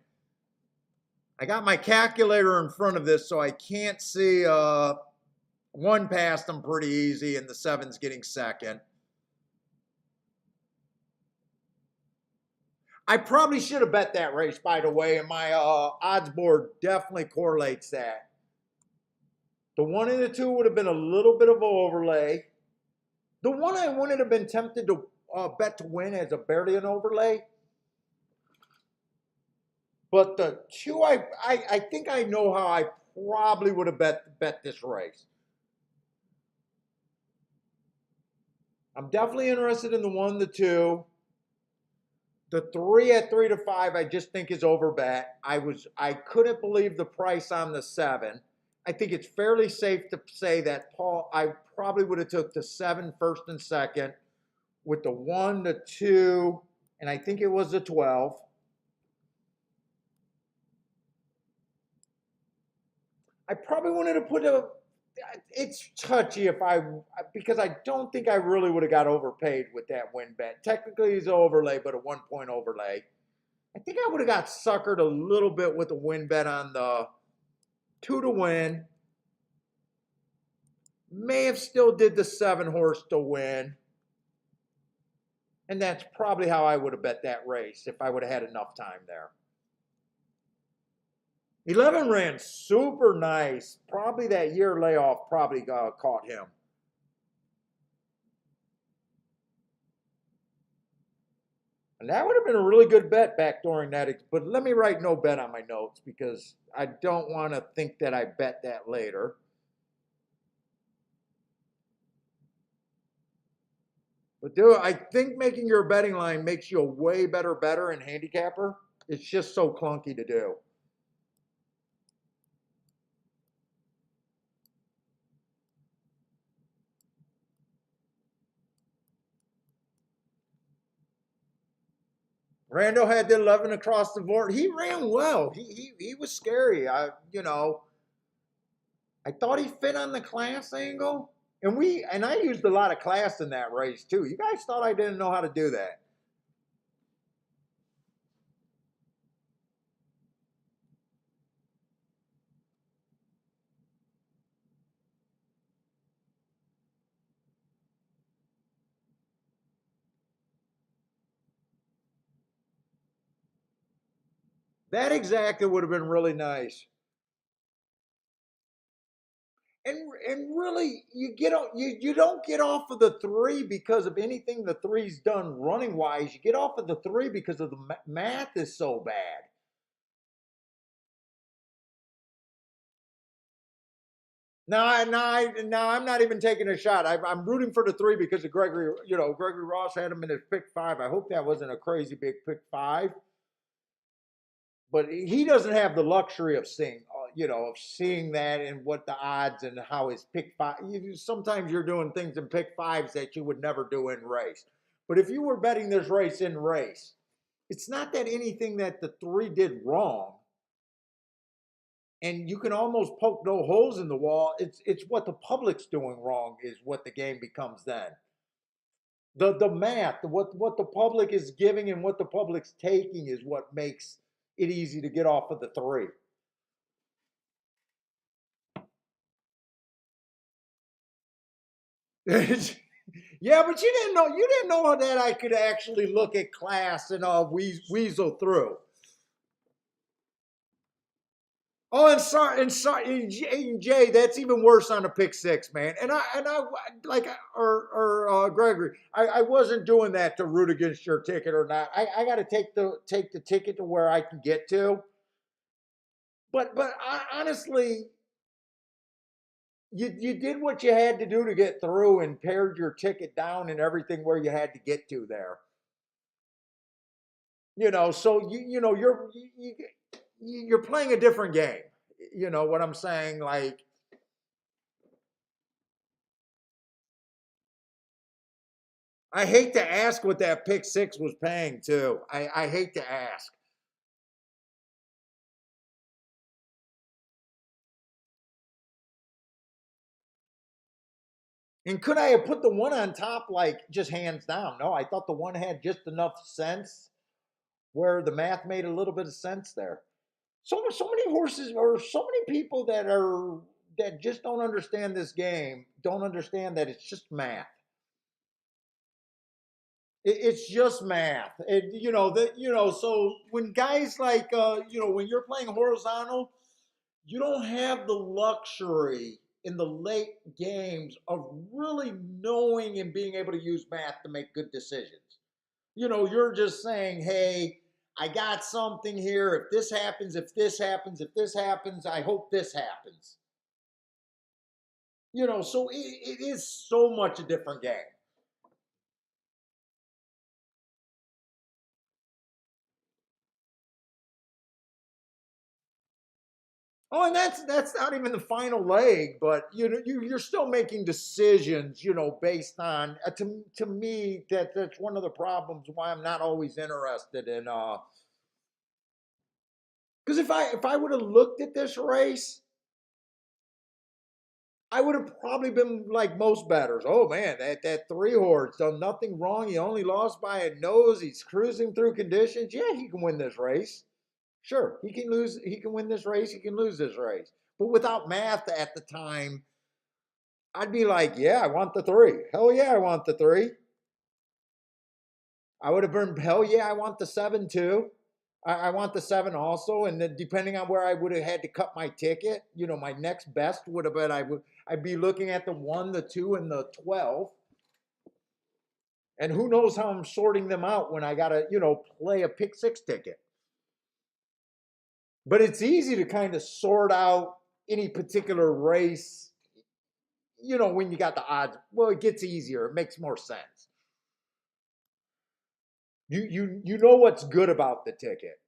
I got my calculator in front of this, so I can't see one passed them pretty easy, and the 7's getting second. I probably should have bet that race, by the way, and my odds board definitely correlates that. The 1 and the 2 would have been a little bit of an overlay. The 1 I wouldn't have been tempted to bet to win as a barely an overlay. But the 2, I think I know how I probably would have bet this race. I'm definitely interested in the 1, the 2. The 3 at 3 to 5, I just think is overbet. I couldn't believe the price on the 7. I think it's fairly safe to say that I probably would have took the 7 first and second with the 1, the 2, and I think it was the 12. I probably wanted to put it's touchy because I don't think I really would have got overpaid with that win bet. Technically it's an overlay, but a 1-point overlay. I think I would have got suckered a little bit with the win bet on the 2 to win. May have still did the 7 horse to win. And that's probably how I would have bet that race if I would have had enough time there. 11 ran super nice. Probably that year layoff probably caught him. And that would have been a really good bet back during that. But let me write no bet on my notes because I don't want to think that I bet that later. But dude, I think making your betting line makes you a way better bettor and handicapper. It's just so clunky to do. Randall had the 11 across the board. He ran well. He was scary. I thought he fit on the class angle. And I used a lot of class in that race too. You guys thought I didn't know how to do that. That exactly would have been really nice. And really, you don't get off of the 3 because of anything the 3's done running wise. You get off of the 3 because of the math is so bad. No, I'm not even taking a shot. I'm rooting for the 3 because of Gregory. Gregory Ross had him in his pick 5. I hope that wasn't a crazy big pick 5. But he doesn't have the luxury of seeing that and what the odds and how his pick 5. Sometimes you're doing things in pick 5s that you would never do in race. But if you were betting this race in race, it's not that anything that the 3 did wrong. And you can almost poke no holes in the wall. It's what the public's doing wrong is what the game becomes then. The math, what the public is giving and what the public's taking is what makes it easy to get off of the three. Yeah, but you didn't know that I could actually look at class and weasel through. Oh, and Jay, that's even worse on a pick six, man. And I like or Gregory, I wasn't doing that to root against your ticket or not. I got to take the ticket to where I can get to. But honestly, you did what you had to do to get through and pared your ticket down and everything where you had to get to there. So you're playing a different game. You know what I'm saying? Like, I hate to ask what that pick six was paying too. I hate to ask. And could I have put the one on top like just hands down? No, I thought the one had just enough sense where the math made a little bit of sense there. So many horses or so many people that just don't understand this game, don't understand that it's just math. It's just math. So when guys like when you're playing horizontal, you don't have the luxury in the late games of really knowing and being able to use math to make good decisions. You're just saying, hey, I got something here. If this happens, if this happens, if this happens, I hope this happens. So it is so much a different game. Oh, and that's not even the final leg, but you're still making decisions, based on to me that's one of the problems why I'm not always interested in because if I would have looked at this race, I would have probably been like most batters. Oh man, that three horse done nothing wrong. He only lost by a nose. He's cruising through conditions. Yeah, he can win this race. Sure, he can lose. He can win this race. He can lose this race. But without math at the time, I'd be like, yeah, I want the three. Hell yeah, I want the three. I would have been, hell yeah, I want the seven too. I want the seven also. And then depending on where I would have had to cut my ticket, my next best would have been I'd be looking at the one, the two, and the 12. And who knows how I'm sorting them out when I gotta, play a pick six ticket. But it's easy to kind of sort out any particular race, when you got the odds. Well, it gets easier. It makes more sense. You know what's good about the ticket.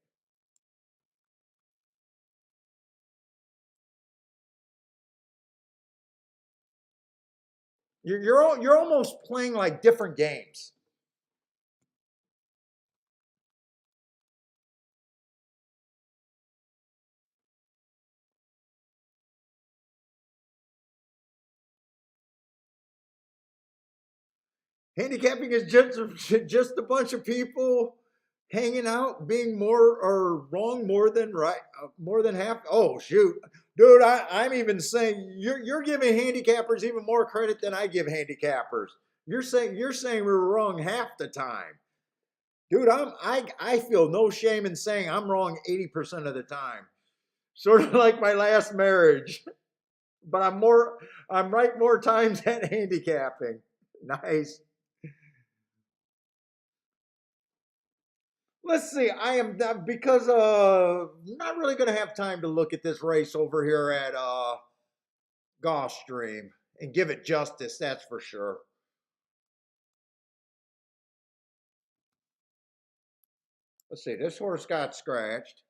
You're almost playing like different games. Handicapping is just a bunch of people hanging out, being more or wrong more than right, more than half. Oh shoot, dude, I'm even saying you're giving handicappers even more credit than I give handicappers. You're saying we were wrong half the time, dude. I feel no shame in saying I'm wrong 80% of the time. Sort of like my last marriage, but I'm right more times at handicapping. Nice. Let's see. I am because not really going to have time to look at this race over here at Gulfstream and give it justice. That's for sure. Let's see. This horse got scratched.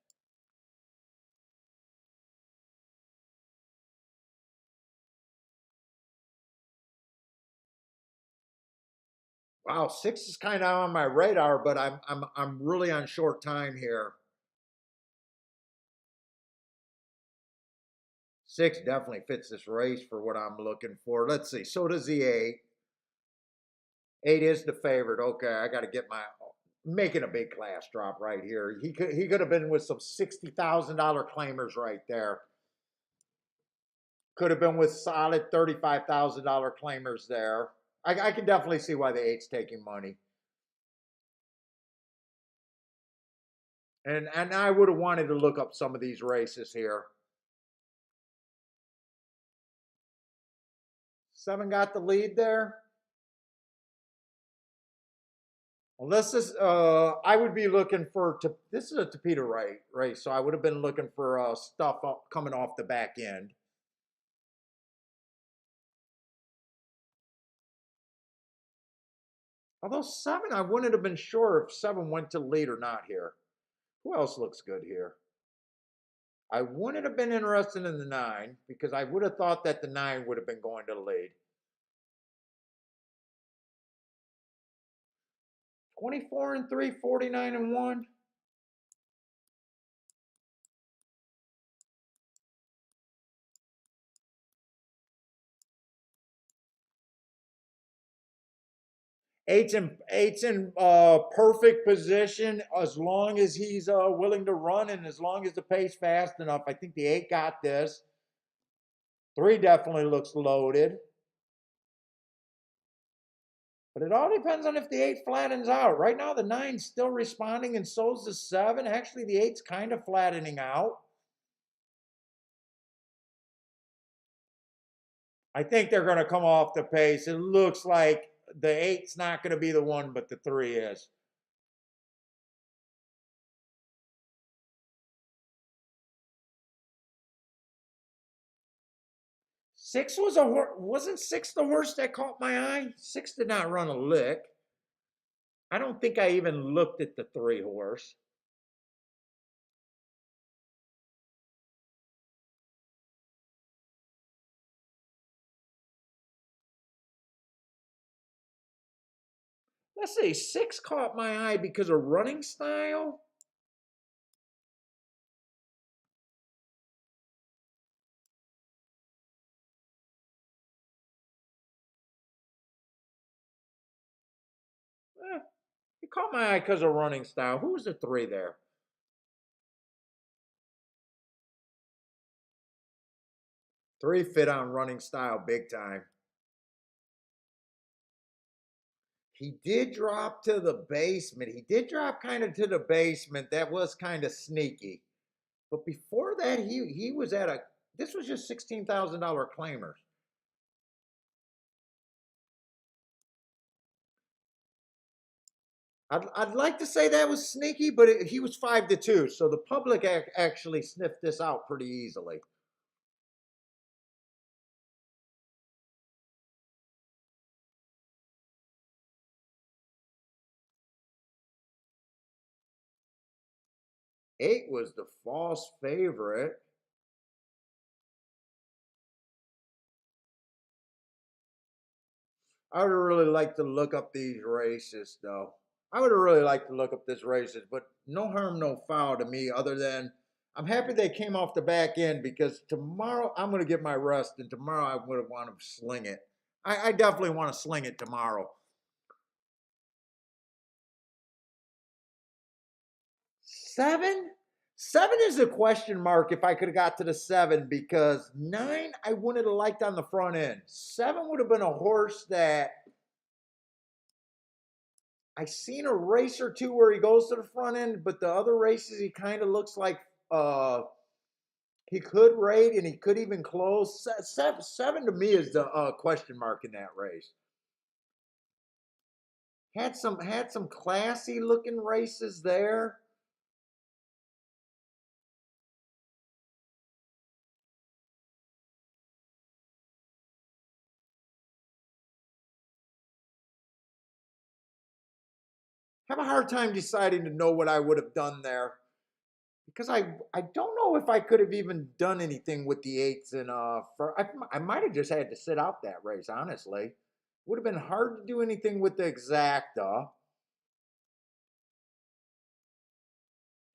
Wow, six is kind of on my radar, but I'm really on short time here. Six definitely fits this race for what I'm looking for. Let's see. So does the eight. 8 is the favorite. Okay, I got to get my making a big class drop right here. He could have been with some $60,000 claimers right there. Could have been with solid $35,000 claimers there. I can definitely see why the eight's taking money. And I would have wanted to look up some of these races here. 7 got the lead there. Well, this is I would be looking for this is a Tapeta race, so I would have been looking for stuff coming off the back end. Although 7, I wouldn't have been sure if 7 went to lead or not here. Who else looks good here? I wouldn't have been interested in the 9 because I would have thought that the 9 would have been going to the lead. 24-3, 49-1. Eight's in perfect position as long as he's willing to run and as long as the pace fast enough. I think the 8 got this. 3 definitely looks loaded. But it all depends on if the 8 flattens out. Right now, the 9's still responding, and so's the 7. Actually, the 8's kind of flattening out. I think they're going to come off the pace. It looks like the 8's not going to be the one, but the 3 is. Wasn't 6 the horse that caught my eye? 6 did not run a lick. I don't think I even looked at the 3 horse. Let's see, 6 caught my eye because of running style. It caught my eye because of running style. Who was the 3 there? 3 fit on running style big time. He did drop to the basement. He did drop kind of to the basement. That was kind of sneaky. But before that, he was at a. This was just $16,000 claimers. I'd like to say that was sneaky, but he was 5-2, so the public actually sniffed this out pretty easily. Eight was the false favorite. I would really like to look up these races, though. I would really like to look up these races, but no harm, no foul to me, other than I'm happy they came off the back end because tomorrow I'm going to get my rest, and tomorrow I would want to sling it. I definitely want to sling it tomorrow. 7? 7 is a question mark if I could have got to the 7 because 9 I wouldn't have liked on the front end. 7 would have been a horse that I seen a race or two where he goes to the front end, but the other races he kind of looks like he could rate and he could even close. 7 to me is the question mark in that race. Had some classy looking races there. Have a hard time deciding to know what I would have done there because I don't know if I could have even done anything with the 8s and I might have just had to sit out that race honestly. Would have been hard to do anything with the exacta.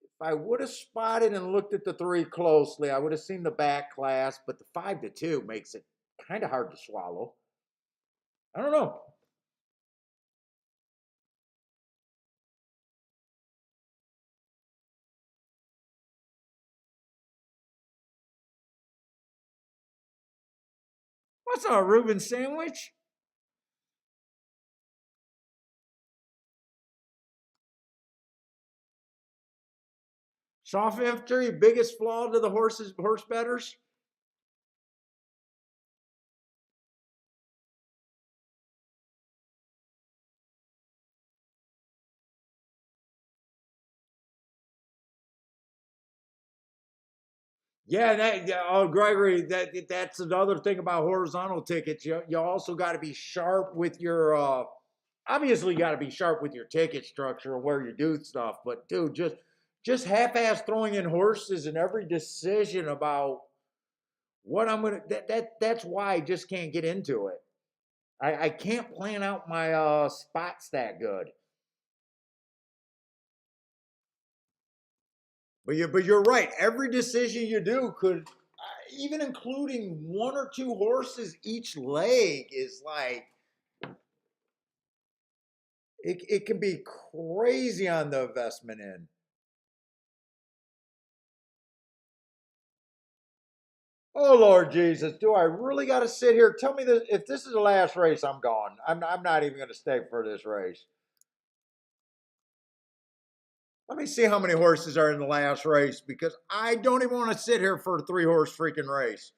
If I would have spotted and looked at the 3 closely, I would have seen the back class, but the 5-2 makes it kind of hard to swallow. I don't know. That's not a Reuben sandwich. Soft infantry, biggest flaw to the horse betters. Yeah, oh, Gregory, that's another thing about horizontal tickets. You also got to be sharp with your obviously you got to be sharp with your ticket structure and where you do stuff. But dude, just half-ass throwing in horses in every decision about what I'm gonna that's why I just can't get into it. I can't plan out my spots that good. But you're right. Every decision you do could, even including one or two horses each leg, is like it can be crazy on the investment end. Oh Lord Jesus, do I really got to sit here? Tell me this. If this is the last race, I'm gone. I'm not even going to stay for this race. Let me see how many horses are in the last race because I don't even want to sit here for a 3-horse freaking race.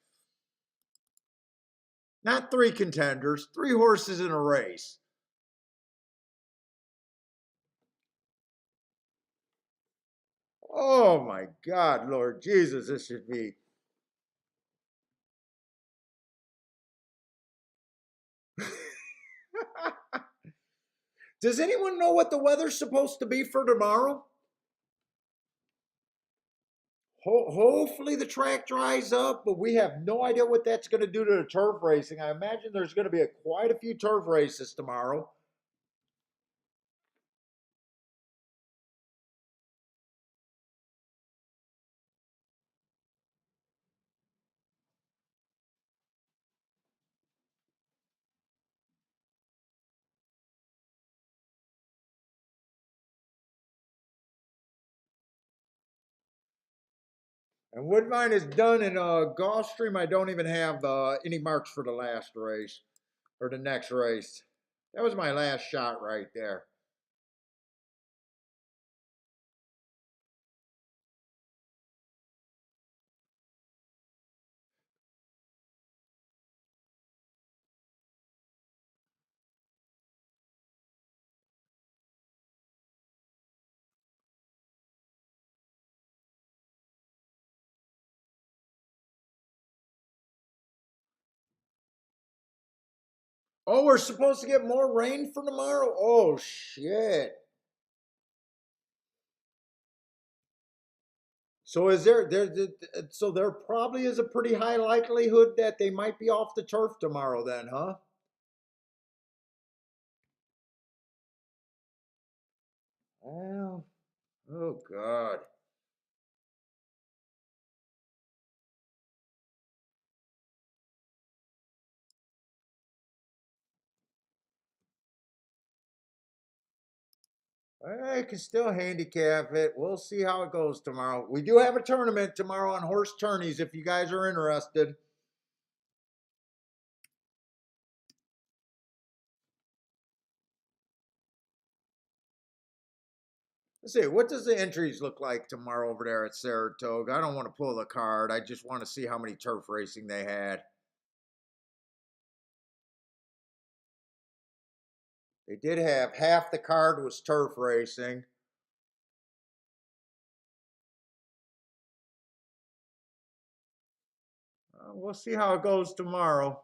Not 3 contenders, 3 horses in a race. Oh my God, Lord Jesus, this should be. Does anyone know what the weather's supposed to be for tomorrow? Hopefully the track dries up, but we have no idea what that's going to do to the turf racing. I imagine there's going to be quite a few turf races tomorrow. And Woodbine is done in Gulfstream. I don't even have any marks for the last race or the next race. That was my last shot right there. Oh, we're supposed to get more rain for tomorrow? Oh, shit. So so there probably is a pretty high likelihood that they might be off the turf tomorrow then, huh? Well, oh God. I can still handicap it. We'll see how it goes tomorrow. We do have a tournament tomorrow on horse tourneys if you guys are interested. Let's see, what does the entries look like tomorrow over there at Saratoga? I don't want to pull the card. I just want to see how many turf racing they had. They did have half the card was turf racing. We'll see how it goes tomorrow.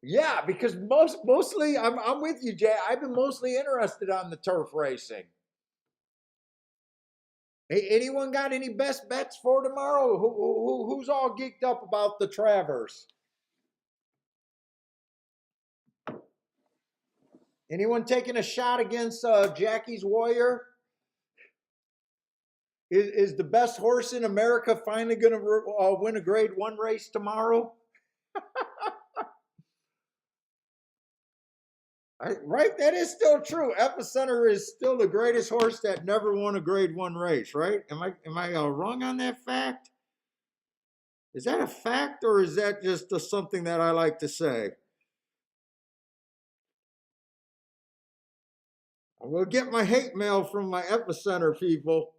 Yeah, because mostly I'm with you, Jay. I've been mostly interested on the turf racing. Hey, anyone got any best bets for tomorrow? Who's all geeked up about the Travers? Anyone taking a shot against Jackie's Warrior? Is the best horse in America finally going to win a Grade 1 race tomorrow? Right? That is still true. Epicenter is still the greatest horse that never won a Grade 1 race, right? Am I wrong on that fact? Is that a fact or is that just something that I like to say? I'm gonna get my hate mail from my Epicenter people.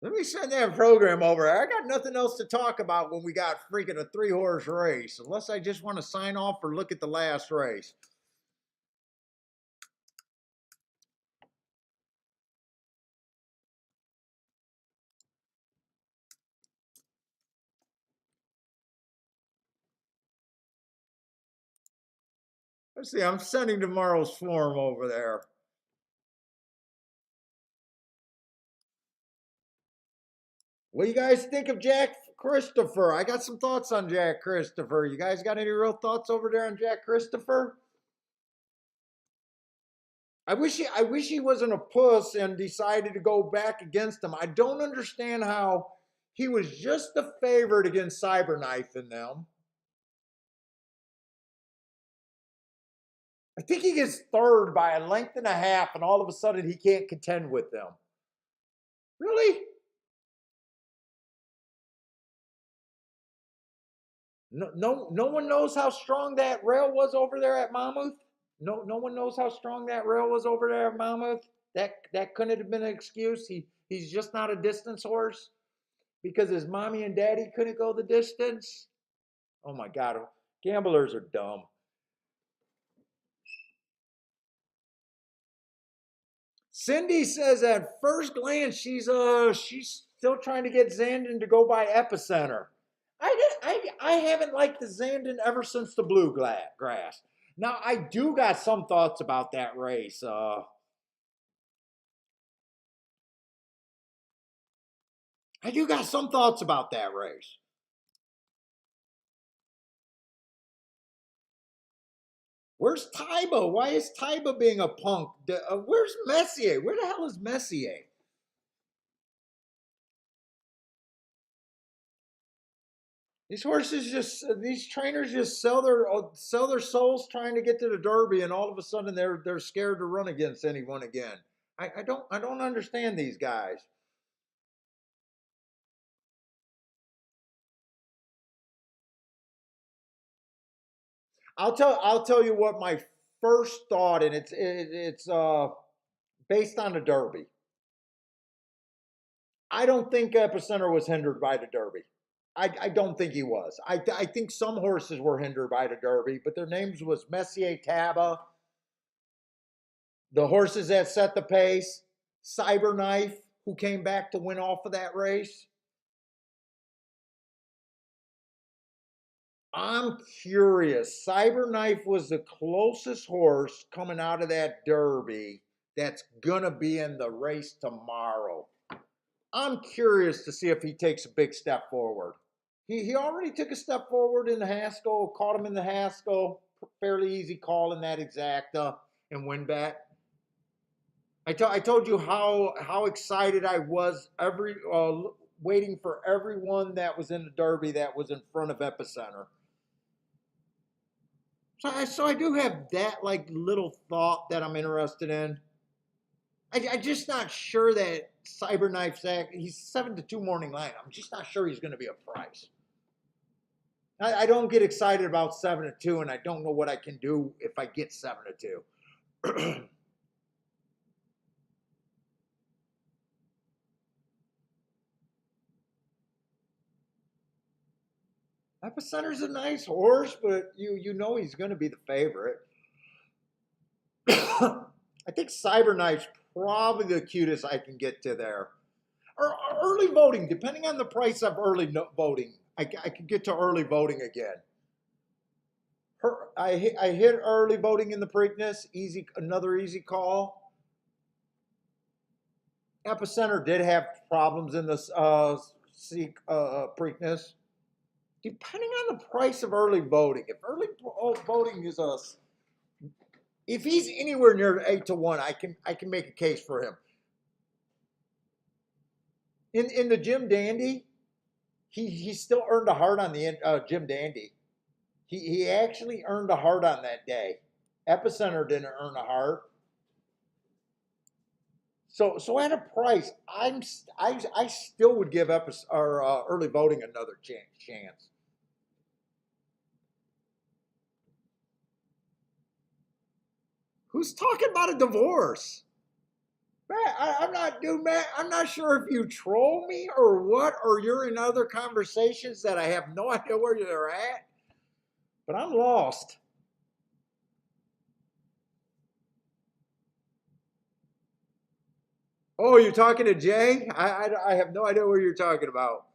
Let me send that program over. I got nothing else to talk about when we got freaking a 3-horse race, unless I just want to sign off or look at the last race. Let's see, I'm sending tomorrow's form over there. What do you guys think of Jack Christopher? I got some thoughts on Jack Christopher. You guys got any real thoughts over there on Jack Christopher? I wish he wasn't a puss and decided to go back against him. I don't understand how he was just the favorite against Cyberknife in them. I think he gets third by a length and a half, and all of a sudden he can't contend with them. Really? No one knows how strong that rail was over there at Monmouth. No one knows how strong that rail was over there at Monmouth. That couldn't have been an excuse. He's just not a distance horse because his mommy and daddy couldn't go the distance. Oh my God, gamblers are dumb. Cindy says at first glance she's still trying to get Zandon to go by Epicenter. I haven't liked the Zandon ever since the Bluegrass. Now I do got some thoughts about that race. I do got some thoughts about that race. Where's Taiba? Why is Taiba being a punk? Where's Messier? Where the hell is Messier? These trainers just sell their souls trying to get to the Derby, and all of a sudden they're scared to run against anyone again. I don't understand these guys. I'll tell you what my first thought, and it's based on the Derby. I don't think Epicenter was hindered by the Derby. I don't think he was. I think some horses were hindered by the Derby, but their names was Messier, Taba, the horses that set the pace, Cyberknife, who came back to win off of that race. I'm curious. Cyberknife was the closest horse coming out of that Derby that's gonna be in the race tomorrow. I'm curious to see if he takes a big step forward. He already took a step forward in the Haskell, caught him in the Haskell, fairly easy call in that exacta and win back. I told you how excited I was waiting for everyone that was in the Derby that was in front of Epicenter. So I do have that like little thought that I'm interested in. I'm just not sure that Cyberknife's he's 7-2 morning line. I'm just not sure he's going to be a price. I don't get excited about 7-2, and I don't know what I can do if I get 7-2. Epicenter's a nice horse, but you know he's going to be the favorite. I think Cyberknife's probably the cutest I can get to there. Or early voting, depending on the price of early voting, I could get to early voting again. I hit early voting in the Preakness, another easy call. Epicenter did have problems in the Preakness. Depending on the price of early voting, if early voting is if he's anywhere near 8-1, I can make a case for him. In the Jim Dandy, he still earned a heart on the Jim Dandy. He actually earned a heart on that day. Epicenter didn't earn a heart. So at a price, I still would give early voting another chance. Who's talking about a divorce? Matt, I'm not, dude, Matt, I'm not sure if you troll me or what, or you're in other conversations that I have no idea where you're at, but I'm lost. Oh, you're talking to Jay? I have no idea what you're talking about.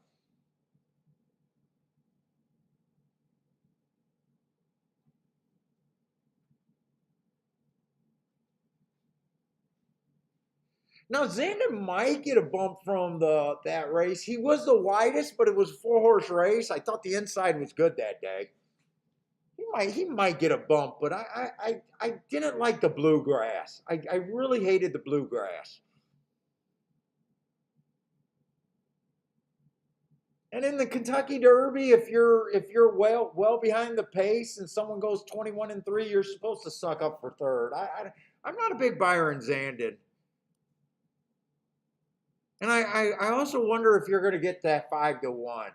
Now, Xander might get a bump from that race. He was the widest, but it was a 4-horse race. I thought the inside was good that day. He might get a bump, but I didn't like the bluegrass. I really hated the bluegrass. And in the Kentucky Derby, if you're well behind the pace and someone goes 21-3, you're supposed to suck up for third. I'm not a big buyer in Zandon. And I also wonder if you're going to get that 5-1.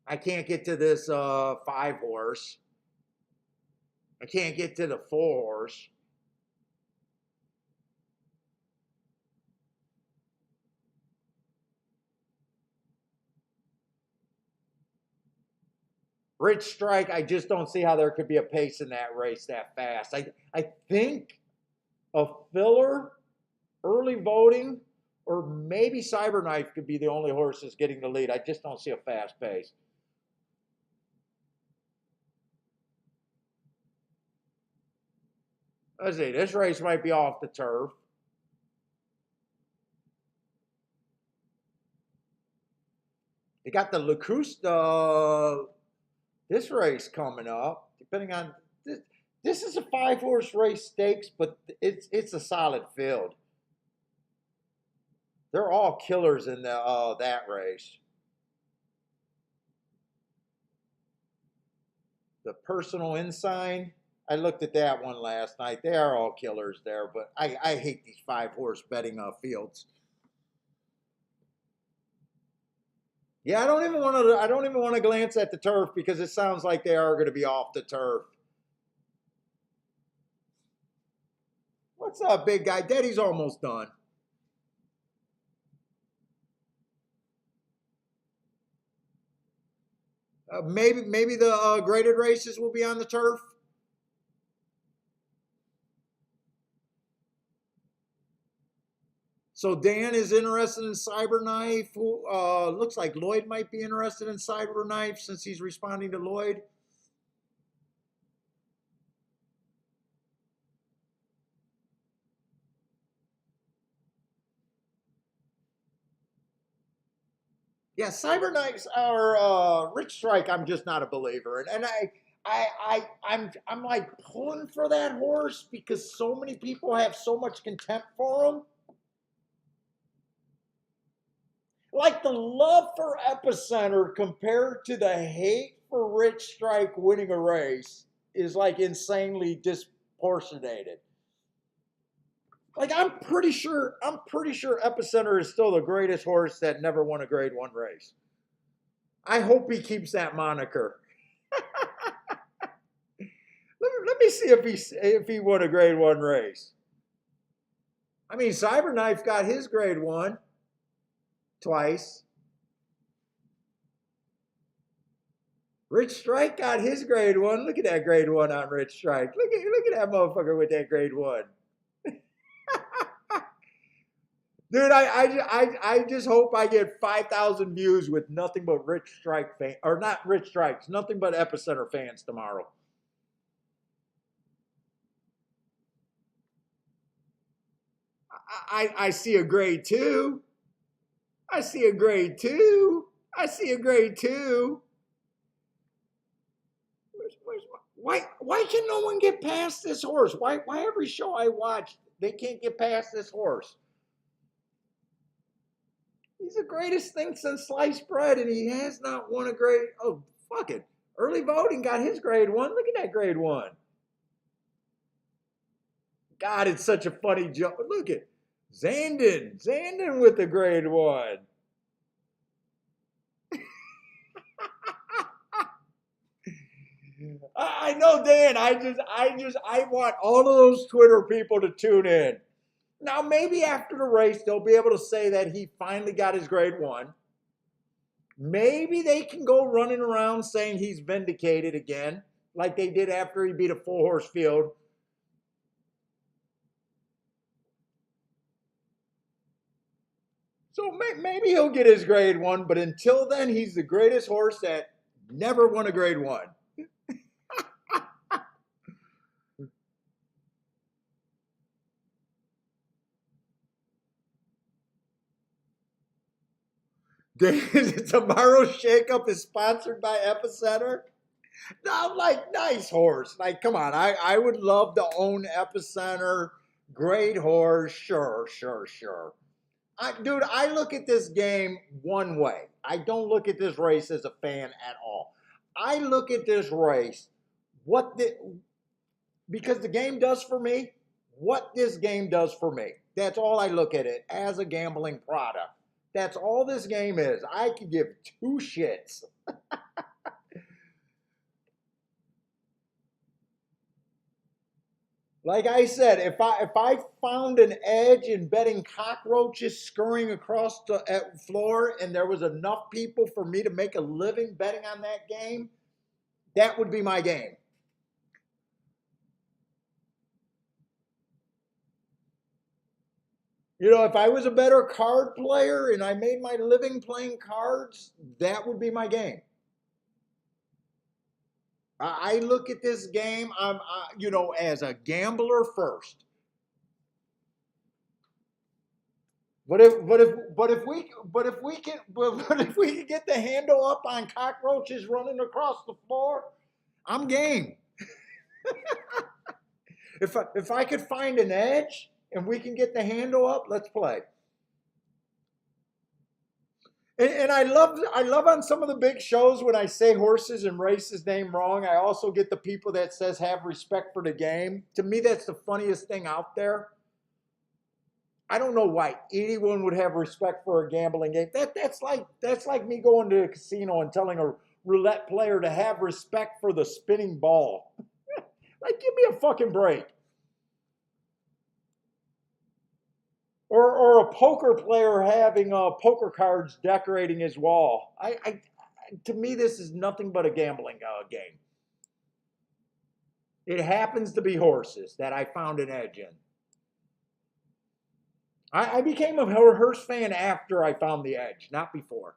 I can't get to this 5-horse. I can't get to the 4-horse. Rich Strike, I just don't see how there could be a pace in that race that fast. I think a filler, early voting, or maybe Cyberknife could be the only horse that's getting the lead. I just don't see a fast pace. Let's see, this race might be off the turf. You got the Lacrosse, this race coming up, depending on this. This is a 5-horse race stakes, but it's a solid field. They're all killers in that race. The Personal Ensign, I looked at that one last night. They are all killers there, but I hate these 5-horse betting fields. Yeah, I don't even want to. I don't even want to glance at the turf because it sounds like they are going to be off the turf. What's up, big guy? Daddy's almost done. Maybe the graded races will be on the turf. So Dan is interested in Cyberknife. Looks like Lloyd might be interested in Cyberknife since he's responding to Lloyd. Yeah, Cyberknives are Rich Strike. I'm just not a believer, and I'm like pulling for that horse because so many people have so much contempt for him. Like the love for Epicenter compared to the hate for Rich Strike winning a race is like insanely disproportionated. Like I'm pretty sure Epicenter is still the greatest horse that never won a Grade One race. I hope he keeps that moniker. Let me see if he won a Grade One race. I mean, Cyberknife got his Grade One twice. Rich Strike got his Grade One. Look at that Grade One on Rich Strike. Look at that motherfucker with that Grade One. Dude, I just hope I get 5,000 views with nothing but Rich Strike fans, or not Rich Strikes, nothing but Epicenter fans tomorrow. I see a grade two. I see a grade two. I see a grade two. Why can no one get past this horse? Why every show I watch, they can't get past this horse? He's the greatest thing since sliced bread, and he has not won a grade. Oh, fuck it. Early voting got his grade one. Look at that grade one. God, it's such a funny joke. Look at Zandon with the grade one. I know, Dan. I want all of those Twitter people to tune in. Now, maybe after the race, they'll be able to say that he finally got his grade one. Maybe they can go running around saying he's vindicated again, like they did after he beat a full horse field. So maybe he'll get his grade one, but until then, he's the greatest horse that never won a grade one. Tomorrow's shakeup is sponsored by Epicenter. No, I'm like, nice horse. Like, come on. I would love to own Epicenter. Great horse. Sure. Dude, I look at this game one way. I don't look at this race as a fan at all. I look at this race, because the game does for me, what this game does for me. That's all I look at it as a gambling product. That's all this game is. I could give two shits. Like I said, if I found an edge in betting cockroaches scurrying across the floor and there was enough people for me to make a living betting on that game, that would be my game. You know, if I was a better card player and I made my living playing cards, that would be my game. I look at this game, as a gambler first. But if we can get the handle up on cockroaches running across the floor, I'm game. If I could find an edge and we can get the handle up, let's play. And I love on some of the big shows when I say horses and races name wrong. I also get the people that says have respect for the game. To me, that's the funniest thing out there. I don't know why anyone would have respect for a gambling game. That's like me going to a casino and telling a roulette player to have respect for the spinning ball. Like, give me a fucking break. Or a poker player having poker cards decorating his wall. To me, this is nothing but a gambling game. It happens to be horses that I found an edge in. I became a horse fan after I found the edge, not before.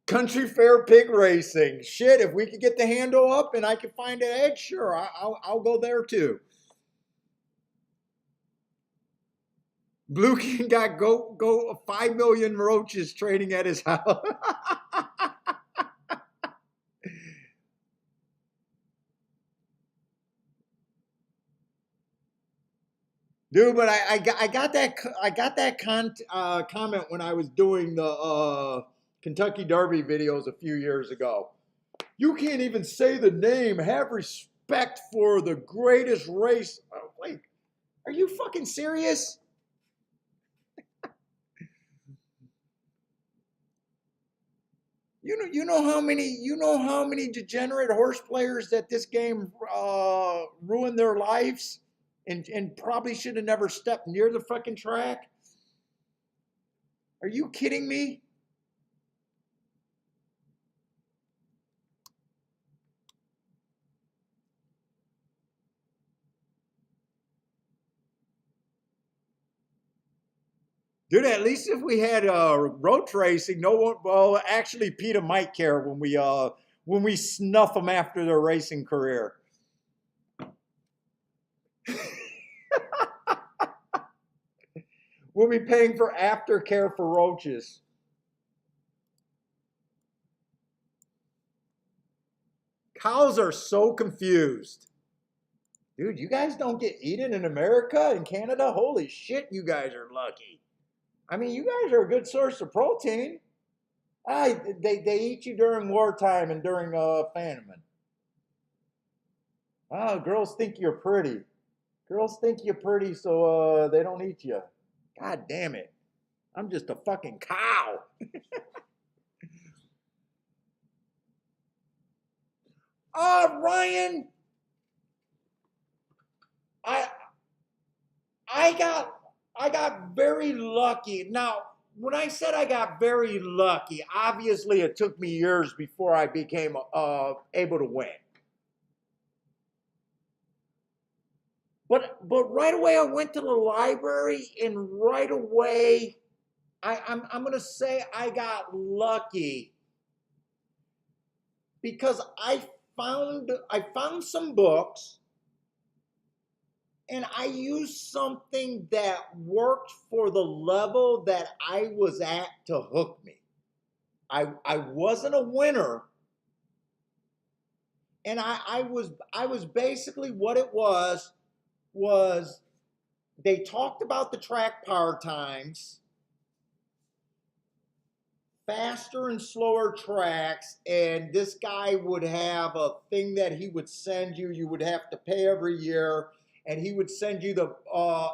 Country fair pig racing. Shit, if we could get the handle up and I could find an edge, sure, I'll go there too. Blue King got go 5 million roaches training at his house. Dude, but I got that comment when I was doing the Kentucky Derby videos a few years ago. You can't even say the name. Have respect for the greatest race. Oh, wait, are you fucking serious? You know how many degenerate horse players that this game ruined their lives and probably should have never stepped near the fucking track. Are you kidding me? Dude, at least if we had road racing, no one. Well, actually, PETA might care when we snuff them after their racing career. We'll be paying for aftercare for roaches. Cows are so confused. Dude, you guys don't get eaten in America and Canada? Holy shit, you guys are lucky. I mean, you guys are a good source of protein. They eat you during wartime and during famine. Oh, girls think you're pretty. Girls think you're pretty, so they don't eat you. God damn it. I'm just a fucking cow. Ryan, I I got I got very lucky. Now, when I said I got very lucky, obviously it took me years before I became able to win. But right away I went to the library, and right away I'm gonna say I got lucky because I found some books, and I used something that worked for the level that I was at to hook me. I wasn't a winner, and I was basically what it was they talked about the track power times, faster and slower tracks, and this guy would have a thing that he would send you. You would have to pay every year, and he would send you the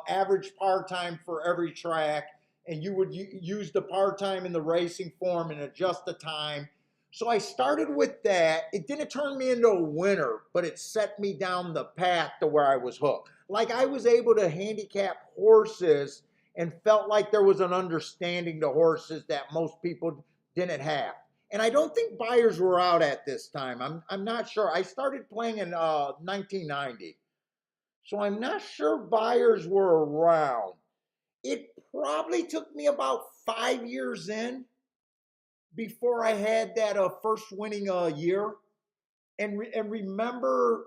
average par time for every track, and you would use the par time in the racing form and adjust the time. So I started with that. It didn't turn me into a winner, but it set me down the path to where I was hooked. Like, I was able to handicap horses and felt like there was an understanding to horses that most people didn't have. And I don't think buyers were out at this time. I'm not sure. I started playing in 1990. So I'm not sure buyers were around. It probably took me about 5 years in before I had that first winning year. And remember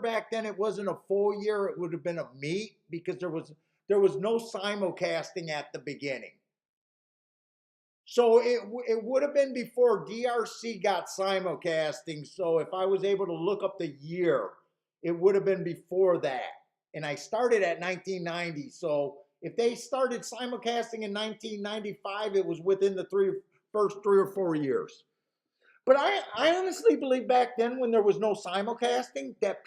back then it wasn't a full year, it would have been a meet because there was no simulcasting at the beginning. So it would have been before DRC got simulcasting. So if I was able to look up the year, it would have been before that. And I started at 1990. So if they started simulcasting in 1995, it was within the first 3 or 4 years. But I honestly believe back then when there was no simulcasting that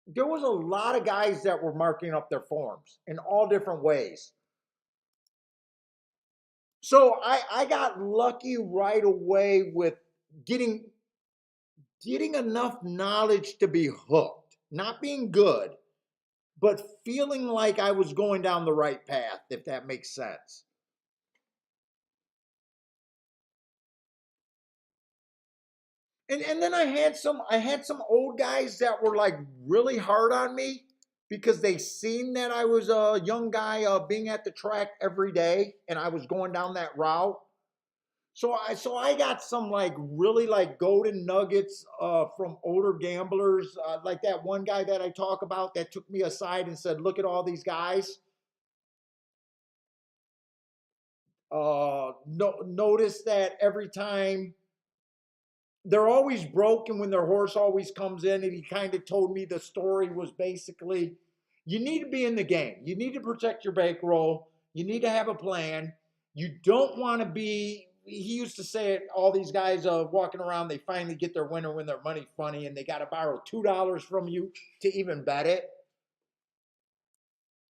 there was a lot of guys that were marking up their forms in all different ways. So I got lucky right away with getting enough knowledge to be hooked. Not being good, but feeling like I was going down the right path, if that makes sense. And then I had some old guys that were like really hard on me because they seen that I was a young guy being at the track every day and I was going down that route. So I got some like really like golden nuggets from older gamblers, like that one guy that I talk about that took me aside and said, "Look at all these guys. No, notice that every time they're always broken when their horse always comes in." And he kind of told me the story was basically, you need to be in the game. You need to protect your bankroll. You need to have a plan. You don't want to be, he used to say it, all these guys walking around, they finally get their winner when their money's funny and they got to borrow $2 from you to even bet it.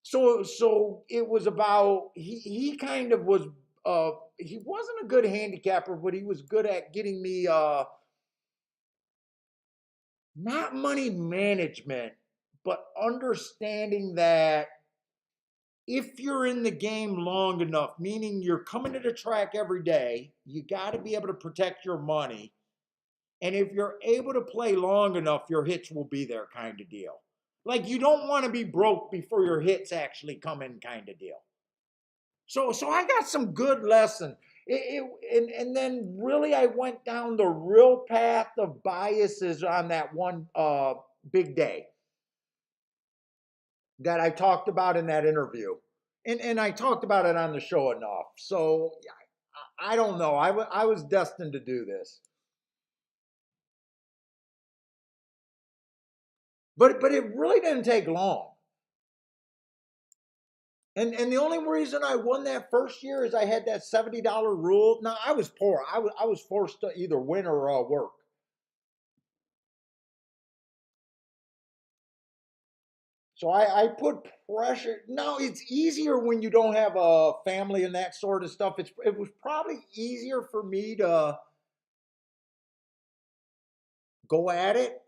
So it was about, he kind of was, he wasn't a good handicapper, but he was good at getting me not money management, but understanding that if you're in the game long enough, meaning you're coming to the track every day, you got to be able to protect your money. And if you're able to play long enough, your hits will be there, kind of deal. Like, you don't want to be broke before your hits actually come in, kind of deal. So I got some good lessons. And then really I went down the real path of biases on that one big day that I talked about in that interview. And I talked about it on the show enough. So I don't know. I was destined to do this. But it really didn't take long. And the only reason I won that first year is I had that $70 rule. Now I was poor. I was forced to either win or work. So I put pressure. Now it's easier when you don't have a family and that sort of stuff. It was probably easier for me to go at it,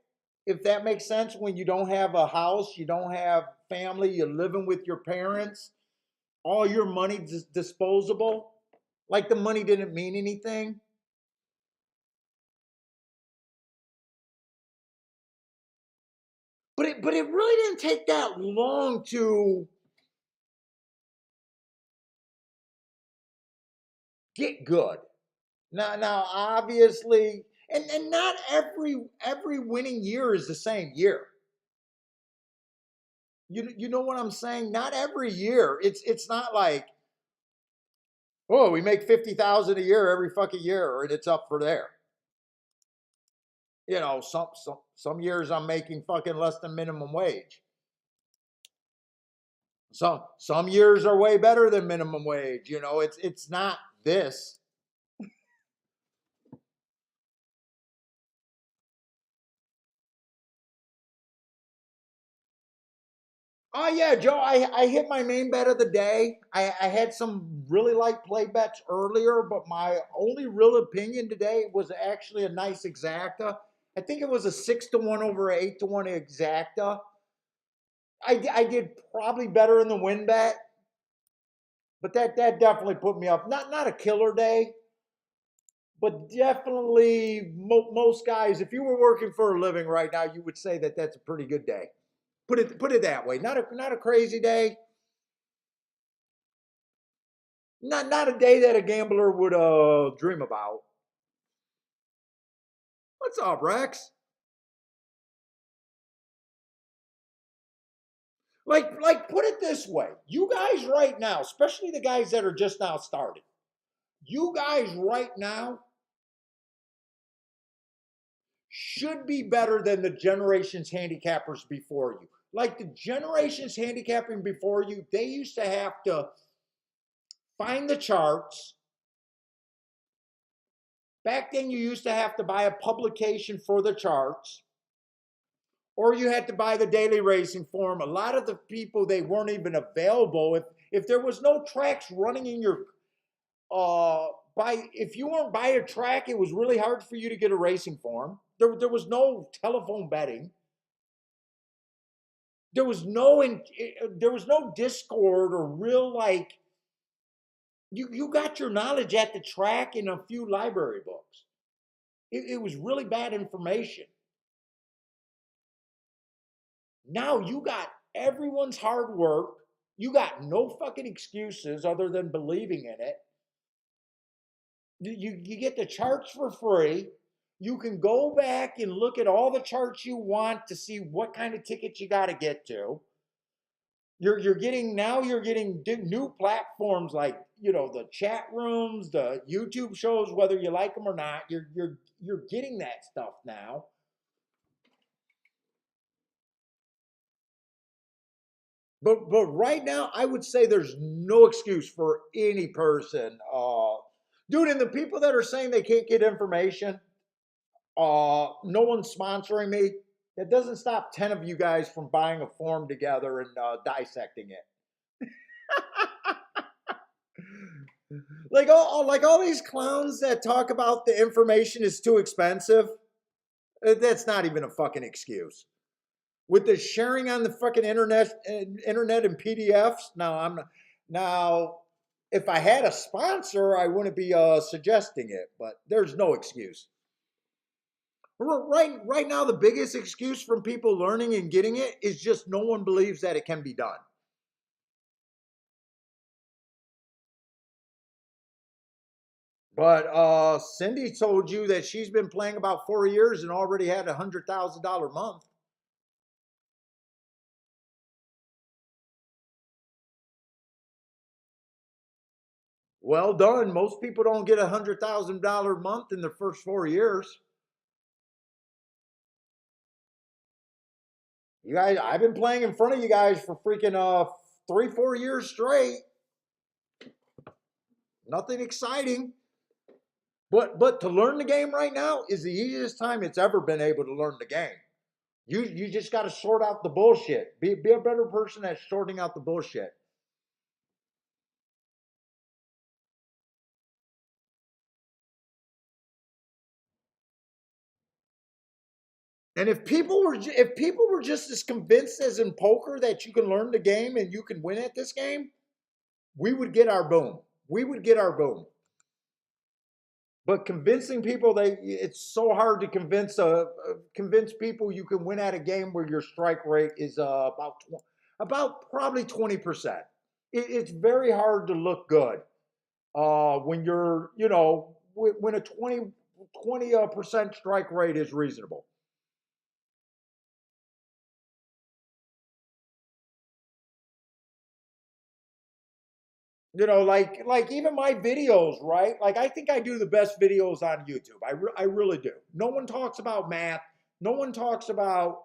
if that makes sense. When you don't have a house, you don't have family, you're living with your parents, all your money disposable. Like the money didn't mean anything. But it really didn't take that long to get good. Now obviously, and not every winning year is the same year. You know what I'm saying? Not every year. It's not like, oh, we make 50,000 a year every fucking year and it's up for there. Some years I'm making fucking less than minimum wage. Some years are way better than minimum wage. It's not this. Oh yeah, Joe. I hit my main bet of the day. I had some really light play bets earlier, but my only real opinion today was actually a nice exacta. I think it was a 6-1 over 8-1 exacta. I did probably better in the win bet, but that definitely put me up. Not a killer day, but definitely most guys. If you were working for a living right now, you would say that that's a pretty good day. Put it that way. Not a crazy day. Not a day that a gambler would dream about. What's up, Rex? Like put it this way. You guys right now, especially the guys that are just now starting, you guys right now should be better than the generations handicappers before you. Like the generations handicapping before you, they used to have to find the charts. Back then, you used to have to buy a publication for the charts, or you had to buy the daily racing form. A lot of the people, they weren't even available. If there was no tracks running in your if you weren't by a track, it was really hard for you to get a racing form. There was no telephone betting. There was no Discord or real, like, you got your knowledge at the track in a few library books. It was really bad information. Now you got everyone's hard work. You got no fucking excuses other than believing in it. You get the charts for free. You can go back and look at all the charts you want to see what kind of tickets you got to get to. You're getting new platforms like, the chat rooms, the YouTube shows, whether you like them or not. You're getting that stuff now. But right now, I would say there's no excuse for any person. Dude, and the people that are saying they can't get information, no one's sponsoring me. That doesn't stop 10 of you guys from buying a form together and dissecting it. Like all these clowns that talk about the information is too expensive. That's not even a fucking excuse. With the sharing on the fucking internet and PDFs. Now, if I had a sponsor, I wouldn't be suggesting it, but there's no excuse. Right now, the biggest excuse from people learning and getting it is just no one believes that it can be done. But Cindy told you that she's been playing about 4 years and already had $100,000 month. Well done. Most people don't get $100,000 month in the first 4 years. You guys, I've been playing in front of you guys for freaking 3, 4 years straight. Nothing exciting. But to learn the game right now is the easiest time it's ever been able to learn the game. You just got to sort out the bullshit. Be a better person at sorting out the bullshit. And if people were just as convinced as in poker that you can learn the game and you can win at this game, we would get our boom. We would get our boom. But convincing people they it's so hard to convince people you can win at a game where your strike rate is about probably 20%. It's very hard to look good when you're when a 20% strike rate is reasonable. Like even my videos, right? Like I think I do the best videos on YouTube. I really do. No one talks about math. No one talks about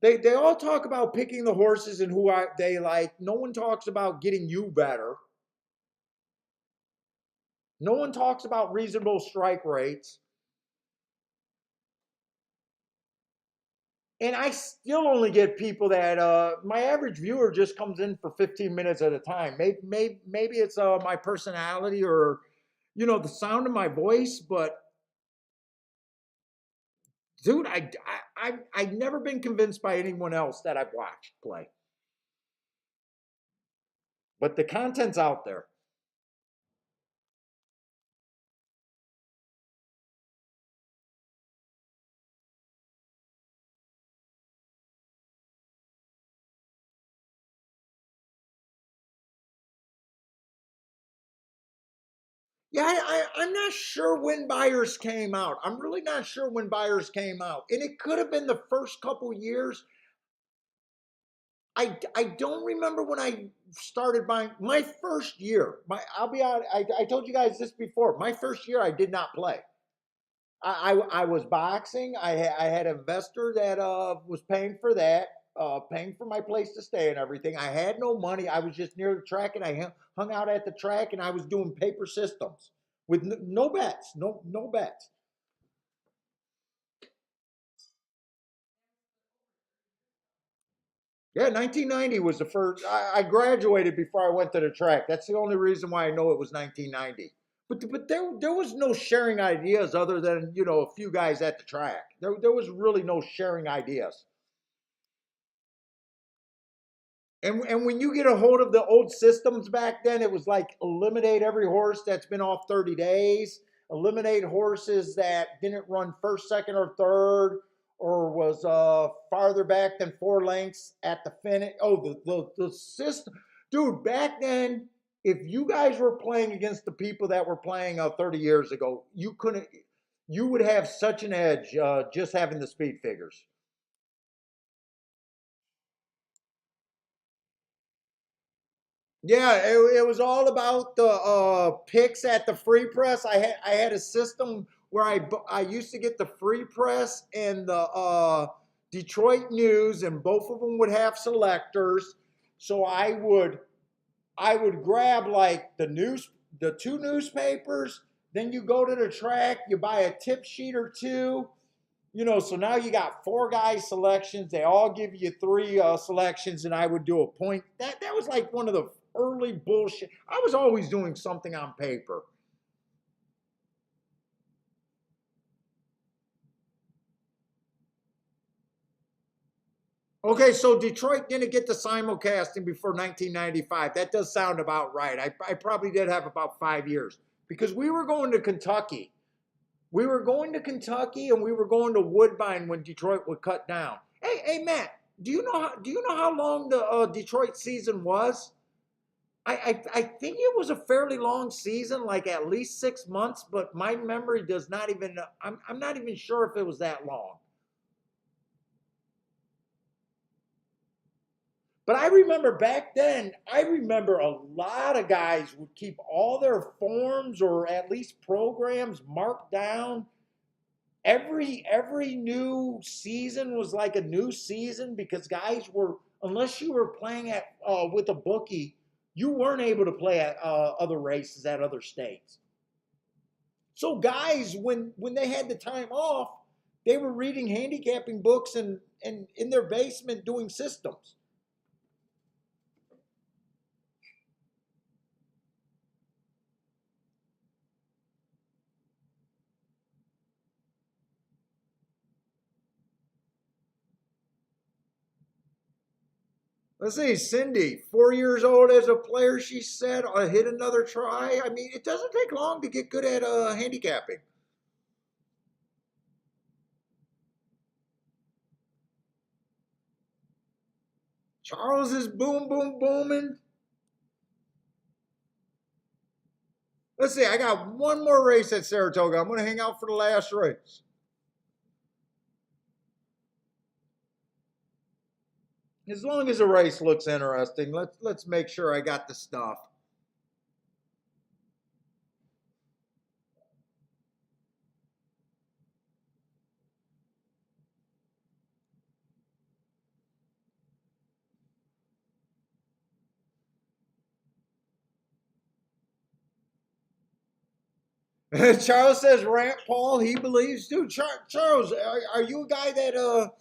they all talk about picking the horses and they like. No one talks about getting you better. No one talks about reasonable strike rates. And I still only get people that my average viewer just comes in for 15 minutes at a time. Maybe it's my personality or the sound of my voice, but dude, I've never been convinced by anyone else that I've watched play. But the content's out there. Yeah, I'm not sure when buyers came out. I'm really not sure when buyers came out, and it could have been the first couple years. I don't remember when I started buying. My first year, I'll be honest. I told you guys this before. My first year, I did not play. I was boxing. I had an investor that was paying for that, paying for my place to stay and everything. I had no money. I was just near the track, and I hung out at the track, and I was doing paper systems with no bets, no bets. Yeah, 1990 was the first. I graduated before I went to the track. That's the only reason why I know it was 1990. But there was no sharing ideas other than a few guys at the track. There was really no sharing ideas. And when you get a hold of the old systems back then, it was like eliminate every horse that's been off 30 days, eliminate horses that didn't run first, second, or third, or was farther back than 4 lengths at the finish. Oh, the system, dude. Back then, if you guys were playing against the people that were playing 30 years ago, you couldn't. You would have such an edge just having the speed figures. Yeah, it was all about the picks at the free press. I had a system where I used to get the free press and the Detroit News, and both of them would have selectors. So I would grab like the two newspapers. Then you go to the track, you buy a tip sheet or two, so now you got 4 guys selections. They all give you 3 selections, and I would do a point. That was like one of the early bullshit. I was always doing something on paper. Okay, so Detroit didn't get the simulcasting before 1995. That does sound about right. I probably did have about 5 years because we were going to Kentucky. We were going to Kentucky and we were going to Woodbine when Detroit would cut down. Hey, Matt, do you know how long the Detroit season was? I think it was a fairly long season, like at least 6 months, but my memory does not even. I'm not even sure if it was that long. But I remember back then, I remember a lot of guys would keep all their forms or at least programs marked down. Every new season was like a new season because guys were, unless you were playing at with a bookie, you weren't able to play at other races at other states. So guys, when they had the time off, they were reading handicapping books and in their basement doing systems. Let's see, Cindy, 4 years old as a player, she said, I hit another try. I mean, it doesn't take long to get good at handicapping. Charles is boom, boom, booming. Let's see, I got one more race at Saratoga. I'm going to hang out for the last race. As long as the race looks interesting, let's make sure I got the stuff. Charles says Rant Paul, he believes, dude. Charles, are you a guy that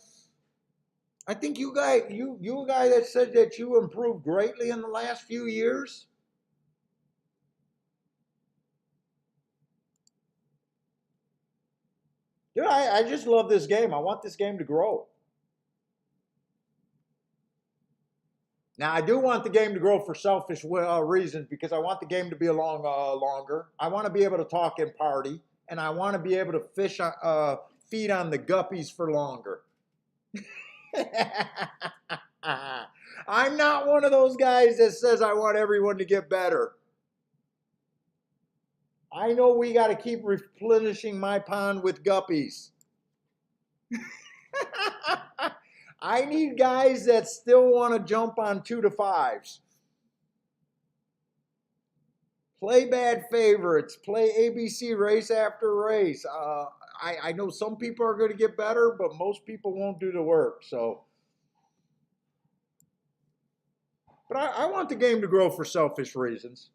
I think you a guy that said that you improved greatly in the last few years? Dude, I just love this game. I want this game to grow. Now, I do want the game to grow for selfish reasons because I want the game to be along longer. I want to be able to talk and party, and I want to be able to feed on the guppies for longer. I'm not one of those guys that says I want everyone to get better. I know we got to keep replenishing my pond with guppies. I need guys that still want to jump on 2 to 5s. Play bad favorites. Play ABC race after race. I know some people are going to get better, but most people won't do the work. So, but I want the game to grow for selfish reasons.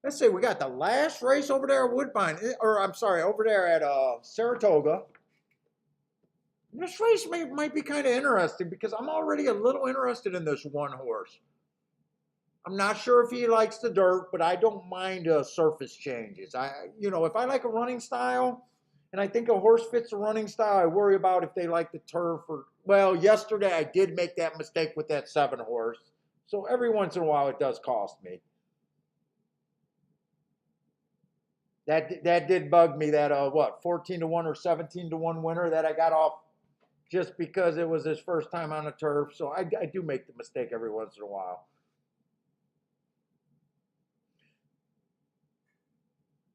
Let's see, we got the last race over there at Woodbine, or I'm sorry, over there at Saratoga. This race might be kind of interesting because I'm already a little interested in this one horse. I'm not sure if he likes the dirt, but I don't mind surface changes. If I like a running style, and I think a horse fits a running style, I worry about if they like the turf or. Well, yesterday I did make that mistake with that 7 horse, so every once in a while it does cost me. That did bug me. That 14-1 or 17-1 winner that I got off just because it was his first time on the turf. So I do make the mistake every once in a while.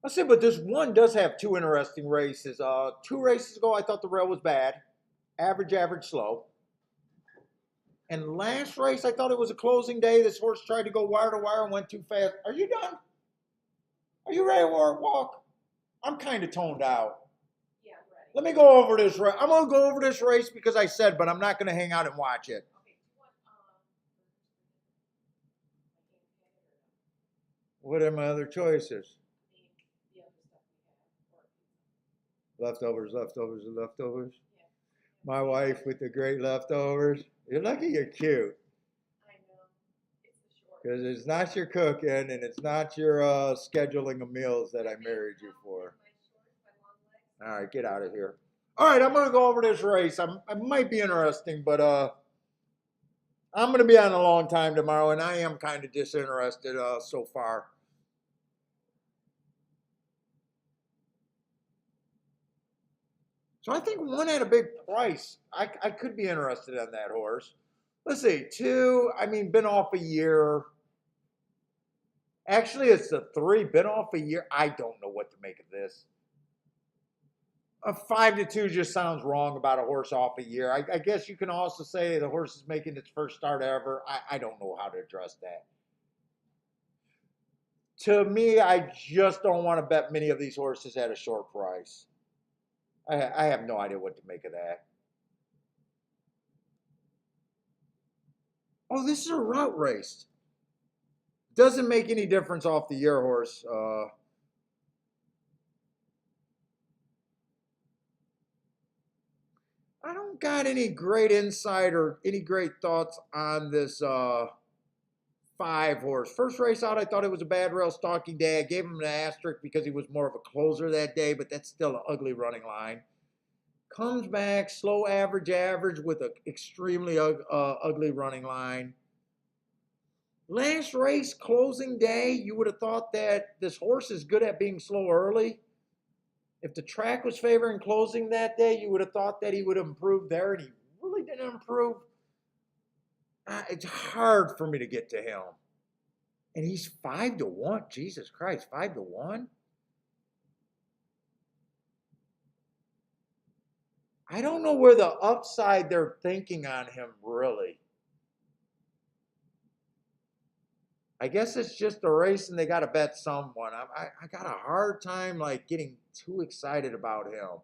Let's see, but this one does have 2 interesting races. 2 races ago, I thought the rail was bad, average, slow. And last race, I thought it was a closing day. This horse tried to go wire to wire and went too fast. Are you done? Are you ready to walk? I'm kind of toned out. Yeah, ready. Let me go over this race. I'm going to go over this race because I said, but I'm not going to hang out and watch it. What are my other choices? Leftovers. Yeah. My wife with the great leftovers. You're lucky you're cute. I know. It's the short. Because it's not your cooking and it's not your scheduling of meals that I married you for. All right, get out of here. All right, I'm going to go over this race. I might be interesting, but I'm going to be on a long time tomorrow, and I am kind of disinterested so far. So I think 1 at a big price. I could be interested in that horse. Let's see, 2. I mean, been off a year. Actually, it's a 3. Been off a year. I don't know what to make of this. A 5-2 just sounds wrong about a horse off a year. I guess you can also say the horse is making its first start ever. I don't know how to address that. To me, I just don't want to bet many of these horses at a short price. I have no idea what to make of that. Oh, this is a route race. Doesn't make any difference off the year horse. I don't got any great insight or any great thoughts on this 5 horse. First race out, I thought it was a bad rail stalking day. I gave him an asterisk because he was more of a closer that day, but that's still an ugly running line. Comes back, slow average with an extremely ugly running line. Last race, closing day, you would have thought that this horse is good at being slow early. If the track was favoring closing that day, you would have thought that he would have improved there, and he really didn't improve. It's hard for me to get to him. And he's 5-1. Jesus Christ, 5-1? I don't know where the upside they're thinking on him, really. I guess it's just a race and they got to bet someone. I got a hard time like getting too excited about him.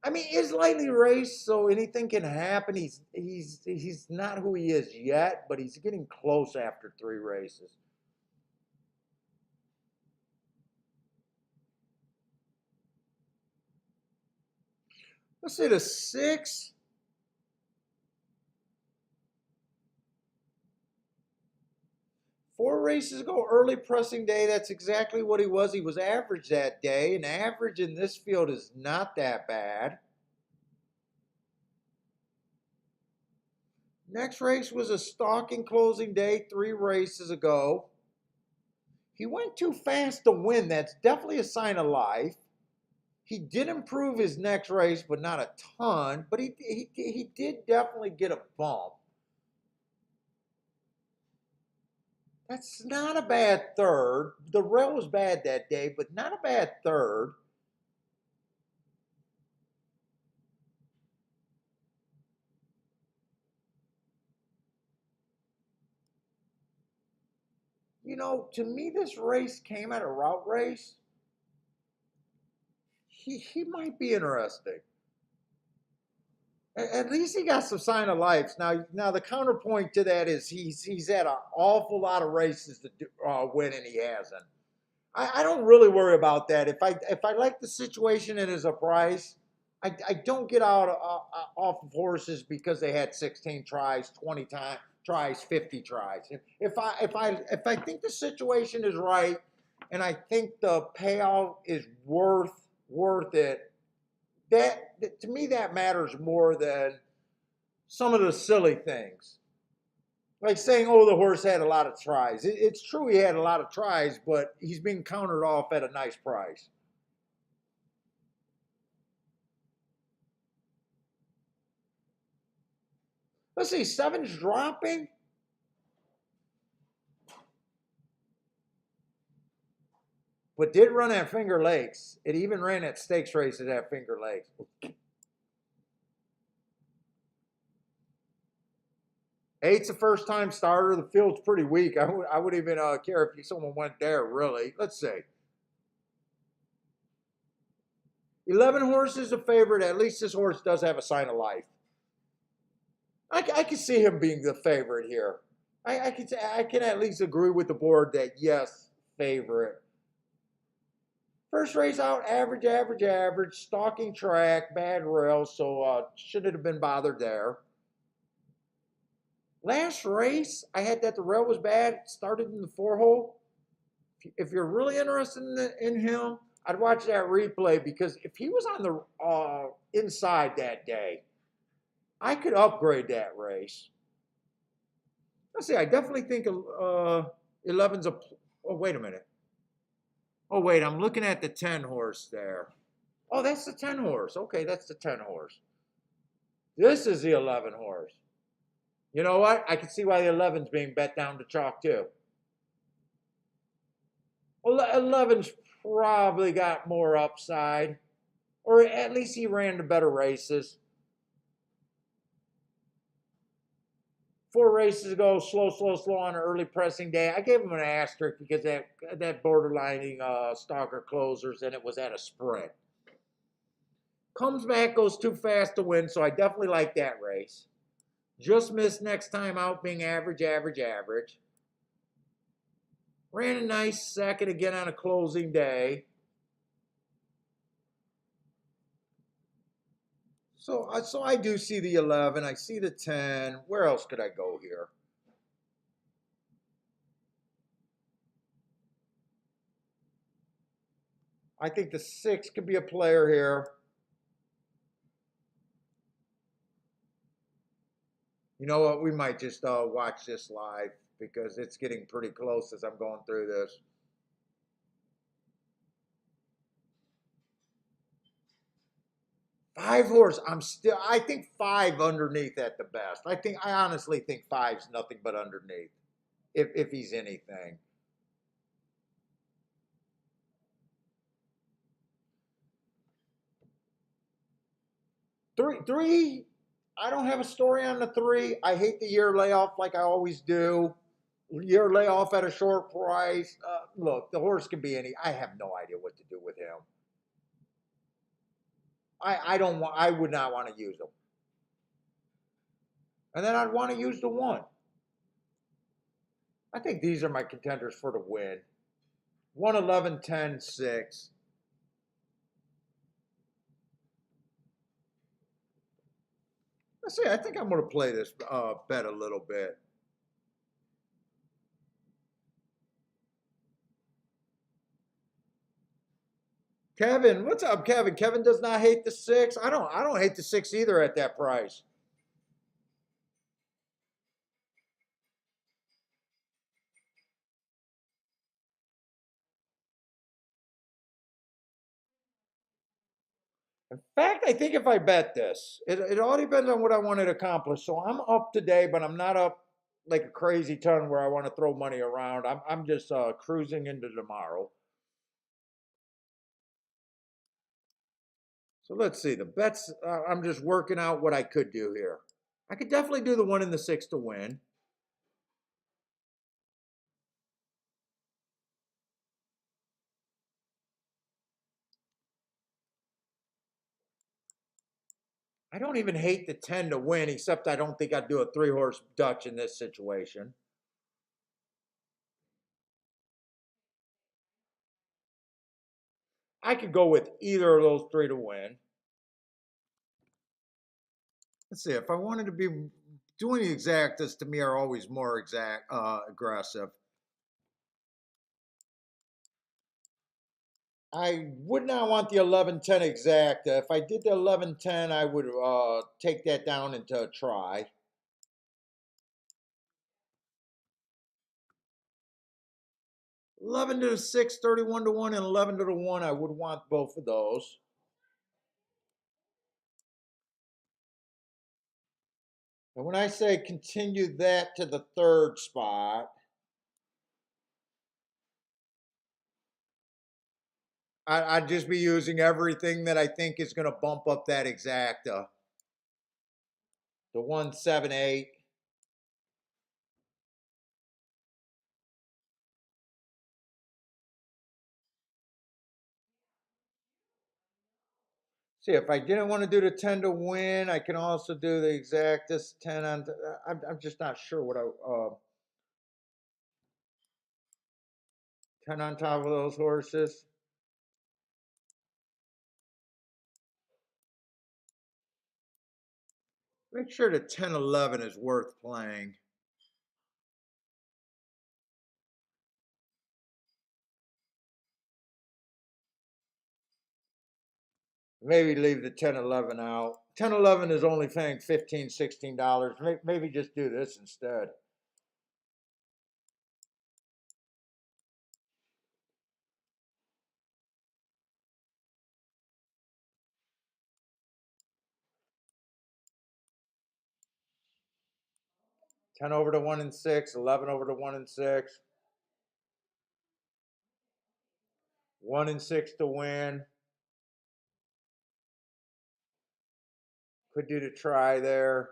I mean, it's lightly raced, so anything can happen. He's not who he is yet, but he's getting close after 3 races. Let's say the 6. Four races ago, early pressing day, that's exactly what he was. He was average that day, and average in this field is not that bad. Next race was a stalking closing day 3 races ago. He went too fast to win. That's definitely a sign of life. He did improve his next race, but not a ton. But he did definitely get a bump. That's not a bad third. The rail was bad that day, but not a bad third. You know, to me, this race came at a route race. He might be interesting. At least he got some sign of life. Now the counterpoint to that is he's had an awful lot of races to win, and he hasn't. I don't really worry about that. If I like the situation and is a price, I don't get out off of horses because they had 16 tries, 20 tries, 50 tries. If I think the situation is right, and I think the payout is worth it, that to me that matters more than some of the silly things. Like saying, oh, the horse had a lot of tries. It's true he had a lot of tries, but he's being countered off at a nice price. Let's see, 7's dropping. But did run at Finger Lakes. It even ran at stakes races at Finger Lakes. 8's a first-time starter. The field's pretty weak. I would even care if someone went there, really. Let's see. 11 horses a favorite. At least this horse does have a sign of life. I can see him being the favorite here. I can at least agree with the board that yes, favorite. First race out, average. Stalking track, bad rail, so shouldn't have been bothered there. Last race, I had that the rail was bad. Started in the 4-hole. If you're really interested in him, I'd watch that replay because if he was on the inside that day, I could upgrade that race. Let's see. I definitely think 11's a. Oh, wait a minute. Oh, wait. I'm looking at the 10 horse there. Oh, that's the 10 horse. Okay, that's the 10 horse. This is the 11 horse. You know what? I can see why the 11's being bet down to chalk too. Well, 11's probably got more upside. Or at least he ran the better races. 4 races ago, slow on an early pressing day. I gave him an asterisk because that borderlining stalker closers, and it was at a sprint. Comes back, goes too fast to win, so I definitely like that race. Just missed next time out being average. Ran a nice second again on a closing day. So I do see the 11. I see the 10. Where else could I go here? I think the 6 could be a player here. You know what? We might just watch this live because it's getting pretty close as I'm going through this. Five horse. I think 5 underneath at the best. I honestly think five's nothing but underneath. If he's anything. Three. I don't have a story on the 3. I hate the year layoff like I always do. Year layoff at a short price. Look, the horse can be any. I have no idea what to do with him. I don't want. I would not want to use him. And then I'd want to use the 1. I think these are my contenders for the win. 1, 11, 10, 6. Let's see. I think I'm going to play this bet a little bit. Kevin, what's up, Kevin? Kevin does not hate the 6. I don't hate the 6 either at that price. In fact, I think if I bet this, it all depends on what I want to accomplish. So I'm up today, but I'm not up like a crazy ton where I want to throw money around. I'm just cruising into tomorrow. So let's see. The bets, I'm just working out what I could do here. I could definitely do the 1 and the 6 to win. I don't even hate the 10 to win, except I don't think I'd do a 3-horse Dutch in this situation. I could go with either of those 3 to win. Let's see. If I wanted to be doing the exactas, to me are always more aggressive. I would not want the 11-10 exacta. If I did the 11-10, I would take that down into a try. 11 to the 6, 31 to 1, and 11 to the 1. I would want both of those. And when I say continue that to the 3rd spot, I'd just be using everything that I think is going to bump up that exacta. The 178. See, if I didn't want to do the 10 to win, I can also do the exactus 10 on. I'm just not sure what I. 10 on top of those horses. Make sure the 10-11 is worth playing. Maybe leave the 10-11 out. 10-11 is only paying $15, $16. Maybe just do this instead. Ten over to 1 and 6, 11 over to 1 and 6. 1 and 6 to win. Could do the try there.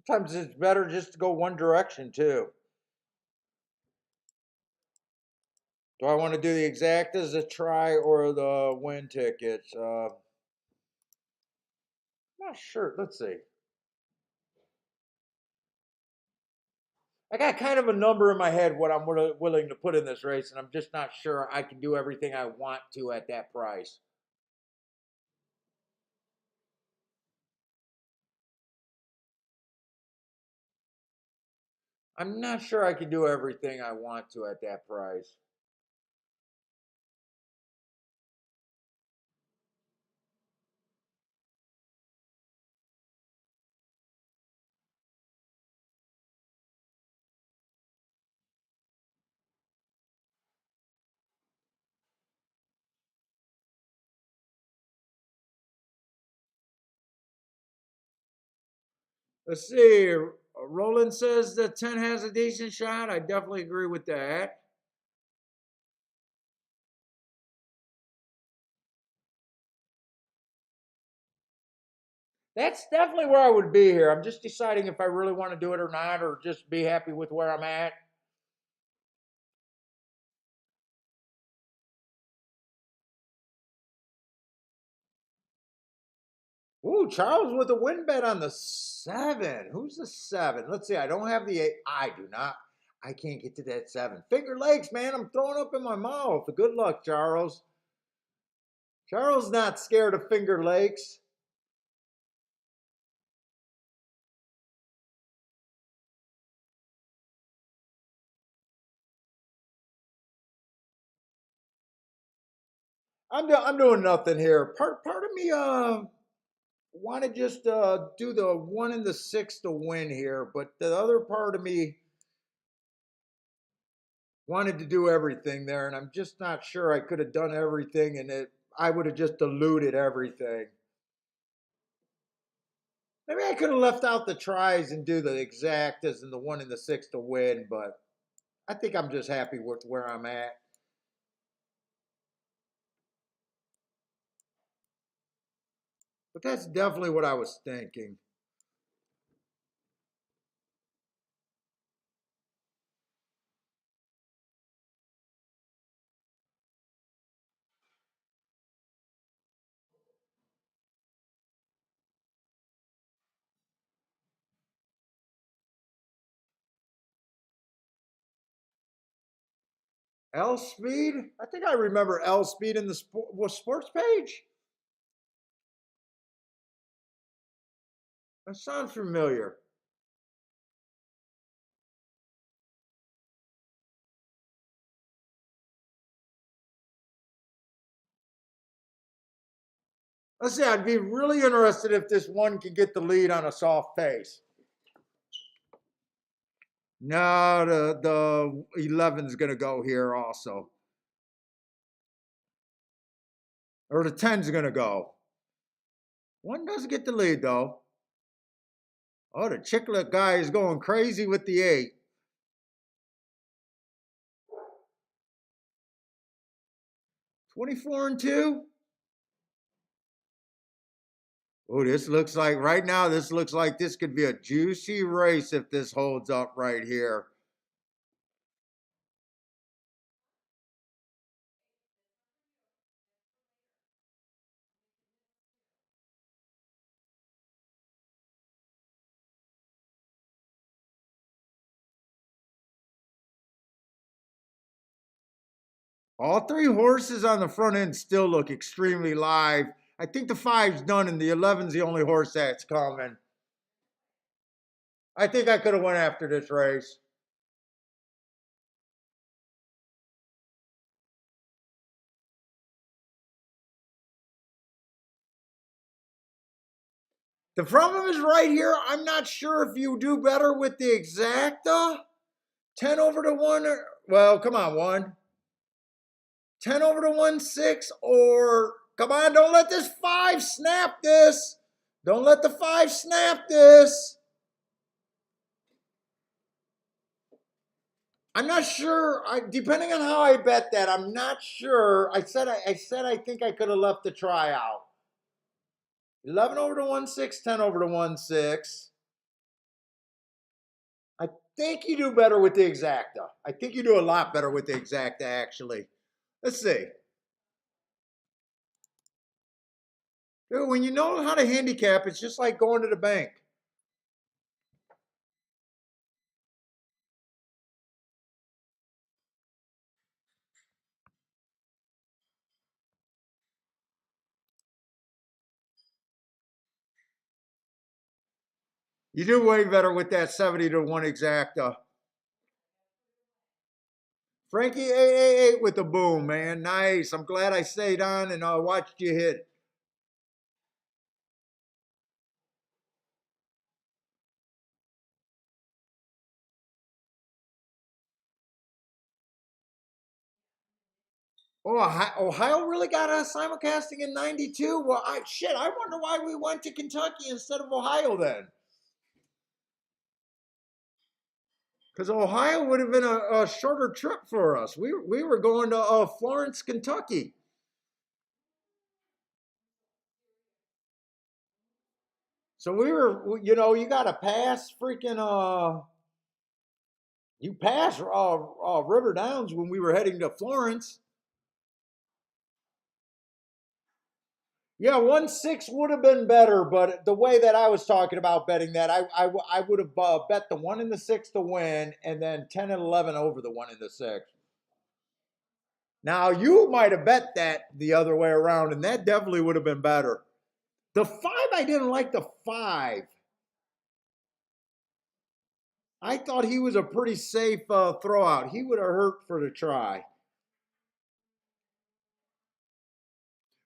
Sometimes it's better just to go one direction too. Do I want to do the exact as a try or the win tickets? Not sure. Let's see. I got kind of a number in my head what I'm willing to put in this race, and I'm just not sure I can do everything I want to at that price. I'm not sure I can do everything I want to at that price. Let's see. Roland says that 10 has a decent shot. I definitely agree with that. That's definitely where I would be here. I'm just deciding if I really want to do it or not, or just be happy with where I'm at. Ooh, Charles with a win bet on the 7. Who's the 7? Let's see. I don't have the 8. I do not. I can't get to that 7. Finger Lakes, man. I'm throwing up in my mouth. Good luck, Charles. Charles not scared of Finger Lakes. I'm doing nothing here. Part of me want to just do the 1 and the 6 to win here, but the other part of me wanted to do everything there, and I'm just not sure I could have done everything, and I would have just diluted everything. Maybe I could have left out the tries and do the exact as in the 1 and the 6 to win, but I think I'm just happy with where I'm at. But that's definitely what I was thinking. L Speed? I think I remember L Speed in the sports page. That sounds familiar. Let's see, I'd be really interested if this one can get the lead on a soft pace. No, the 11's going to go here also. Or the 10's going to go. One doesn't get the lead, though. Oh, the Chicklet guy is going crazy with the 8. 24 and 2. Oh, this looks like, right now, this looks like this could be a juicy race if this holds up right here. All 3 horses on the front end still look extremely live. I think the 5's done and the 11's the only horse that's coming. I think I could have went after this race. The problem is right here. I'm not sure if you do better with the exacta. 10 over to 1. Well, come on, 1. 10 over to 1, 6. Or, come on, don't let this 5 snap this. Don't let the 5 snap this. I'm not sure. Depending on how I bet that, I'm not sure. I said I think I could have left the try out. 11 over to 1-6, 10 over to 1-6. I think you do better with the exacta. I think you do a lot better with the exacta, actually. Let's see. Dude, when you know how to handicap, it's just like going to the bank. You do way better with that 70 to 1 exacta. Frankie 888 with the boom, man. Nice. I'm glad I stayed on and watched you hit. Oh, Ohio really got us simulcasting in 92? Well, I wonder why we went to Kentucky instead of Ohio then. Because Ohio would have been a shorter trip for us. We were going to Florence, Kentucky. So we were, you got to pass freaking, you pass River Downs when we were heading to Florence. Yeah, 1-6 would have been better, but the way that I was talking about betting that, I would have bet the 1 and the 6 to win, and then 10 and 11 over the 1 and the 6. Now you might have bet that the other way around, and that definitely would have been better. The 5, I didn't like the 5. I thought he was a pretty safe throw out. He would have hurt for the try.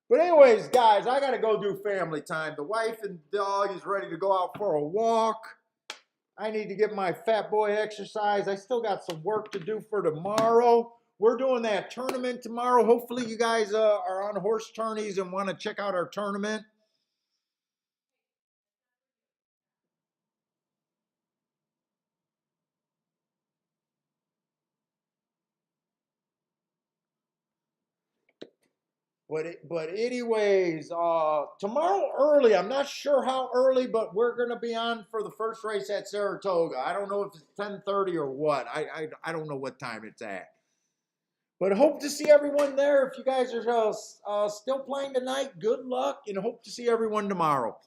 But anyways, guys, I got to go do family time. The wife and dog is ready to go out for a walk. I need to get my fat boy exercise. I still got some work to do for tomorrow. We're doing that tournament tomorrow. Hopefully you guys are on horse tourneys and want to check out our tournament. But anyways, tomorrow early. I'm not sure how early, but we're gonna be on for the first race at Saratoga. I don't know if it's 10:30 or what. I don't know what time it's at. But hope to see everyone there. If you guys are still playing tonight, good luck, and hope to see everyone tomorrow.